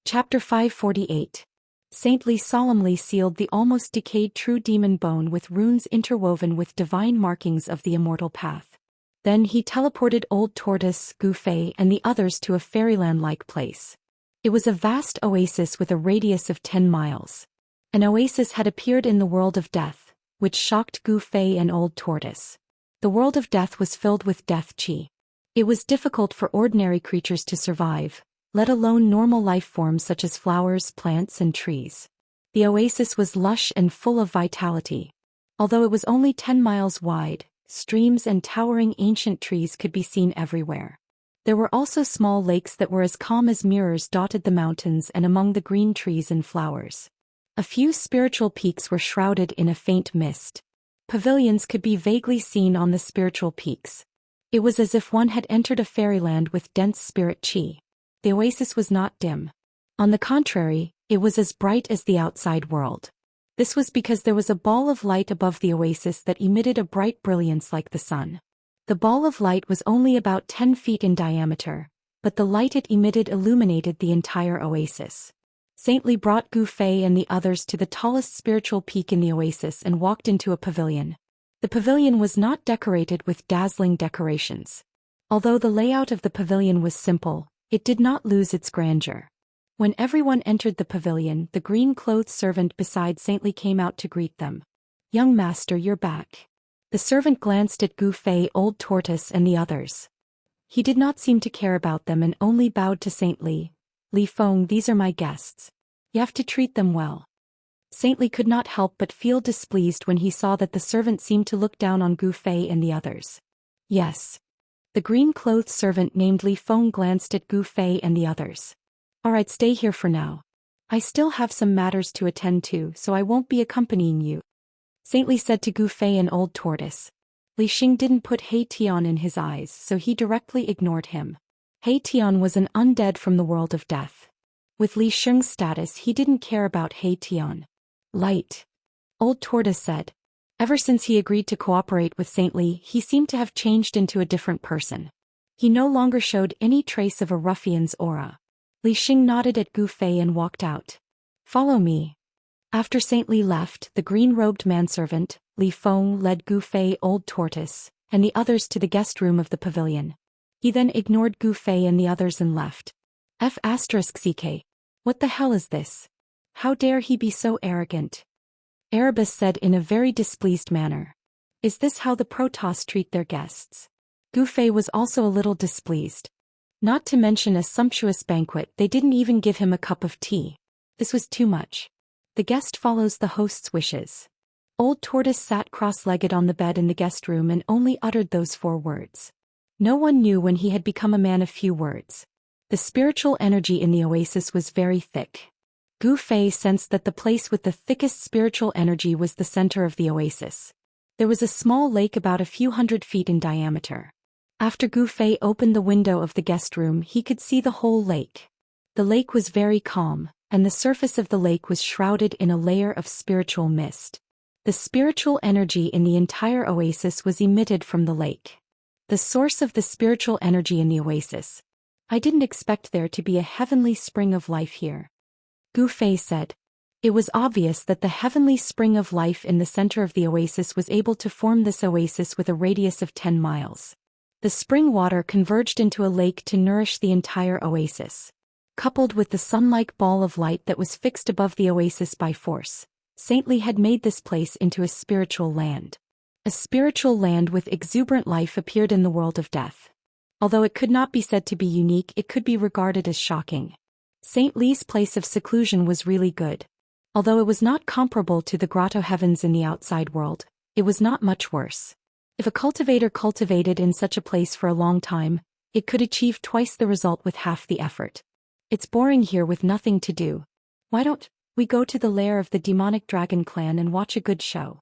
Chapter 548. Saint Li solemnly sealed the almost decayed true demon bone with runes interwoven with divine markings of the immortal path. Then he teleported Old Tortoise, Gufei, and the others to a fairyland-like place. It was a vast oasis with a radius of 10 miles. An oasis had appeared in the world of death, which shocked Gufei and Old Tortoise. The world of death was filled with death chi. It was difficult for ordinary creatures to survive, let alone normal life forms such as flowers, plants, and trees. The oasis was lush and full of vitality. Although it was only 10 miles wide, streams and towering ancient trees could be seen everywhere. There were also small lakes that were as calm as mirrors dotted the mountains and among the green trees and flowers. A few spiritual peaks were shrouded in a faint mist. Pavilions could be vaguely seen on the spiritual peaks. It was as if one had entered a fairyland with dense spirit chi. The oasis was not dim. On the contrary, it was as bright as the outside world. This was because there was a ball of light above the oasis that emitted a bright brilliance like the sun. The ball of light was only about 10 feet in diameter, but the light it emitted illuminated the entire oasis. Saint Li brought Gufei and the others to the tallest spiritual peak in the oasis and walked into a pavilion. The pavilion was not decorated with dazzling decorations. Although the layout of the pavilion was simple, it did not lose its grandeur. When everyone entered the pavilion, the green-clothed servant beside Saint Li came out to greet them. "Young master, you're back." The servant glanced at Gufei, Old Tortoise, and the others. He did not seem to care about them and only bowed to Saint Li. "Li Feng, these are my guests. You have to treat them well." Saint Li could not help but feel displeased when he saw that the servant seemed to look down on Gufei and the others. "Yes." The green-clothed servant named Li Feng glanced at Gufei and the others. "Alright, stay here for now. I still have some matters to attend to, so I won't be accompanying you," Saint Li said to Gufei and Old Tortoise. Li Xing didn't put He Tian in his eyes, so he directly ignored him. He Tian was an undead from the world of death. With Li Xing's status, he didn't care about He Tian. "Light," Old Tortoise said. Ever since he agreed to cooperate with Saint Li, he seemed to have changed into a different person. He no longer showed any trace of a ruffian's aura. Li Xing nodded at Gufei and walked out. "Follow me." After Saint Li left, the green-robed manservant, Li Feng, led Gufei, Old Tortoise, and the others to the guest room of the pavilion. He then ignored Gufei and the others and left. F***ck. What the hell is this? How dare he be so arrogant? Erebus said in a very displeased manner. Is this how the Protoss treat their guests? Gufei was also a little displeased. Not to mention a sumptuous banquet, they didn't even give him a cup of tea. This was too much. The guest follows the host's wishes. Old Tortoise sat cross-legged on the bed in the guest room and only uttered those 4 words. No one knew when he had become a man of few words. The spiritual energy in the oasis was very thick. Gufei sensed that the place with the thickest spiritual energy was the center of the oasis. There was a small lake about a few hundred feet in diameter. After Gufei opened the window of the guest room, he could see the whole lake. The lake was very calm, and the surface of the lake was shrouded in a layer of spiritual mist. The spiritual energy in the entire oasis was emitted from the lake. The source of the spiritual energy in the oasis. I didn't expect there to be a heavenly spring of life here. Gufei said. It was obvious that the heavenly spring of life in the center of the oasis was able to form this oasis with a radius of 10 miles. The spring water converged into a lake to nourish the entire oasis. Coupled with the sun-like ball of light that was fixed above the oasis by force, Saint Li had made this place into a spiritual land. A spiritual land with exuberant life appeared in the world of death. Although it could not be said to be unique, it could be regarded as shocking. Saint Li's place of seclusion was really good. Although it was not comparable to the grotto heavens in the outside world, it was not much worse. If a cultivator cultivated in such a place for a long time, it could achieve twice the result with half the effort. It's boring here with nothing to do. Why don't we go to the lair of the demonic dragon clan and watch a good show?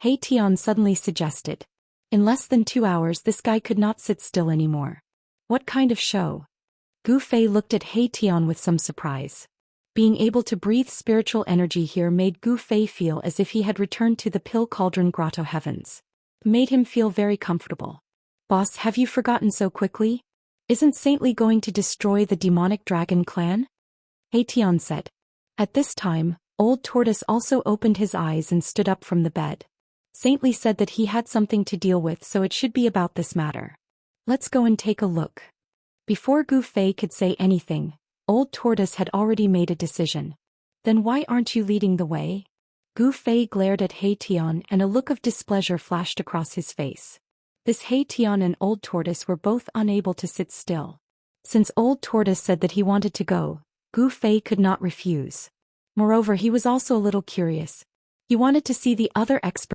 He Tian suddenly suggested. In less than 2 hours this guy could not sit still anymore. What kind of show? Gu Fei looked at He Tian with some surprise. Being able to breathe spiritual energy here made Gu Fei feel as if he had returned to the Pill Cauldron Grotto heavens. Made him feel very comfortable. Boss, have you forgotten so quickly? Isn't Saint Li going to destroy the demonic dragon clan? He Tian said. At this time, Old Tortoise also opened his eyes and stood up from the bed. Saint Li said that he had something to deal with, so it should be about this matter. Let's go and take a look. Before Gu Fei could say anything, Old Tortoise had already made a decision. Then why aren't you leading the way? Gu Fei glared at He Tian and a look of displeasure flashed across his face. This He Tian and Old Tortoise were both unable to sit still. Since Old Tortoise said that he wanted to go, Gu Fei could not refuse. Moreover, he was also a little curious. He wanted to see the other experts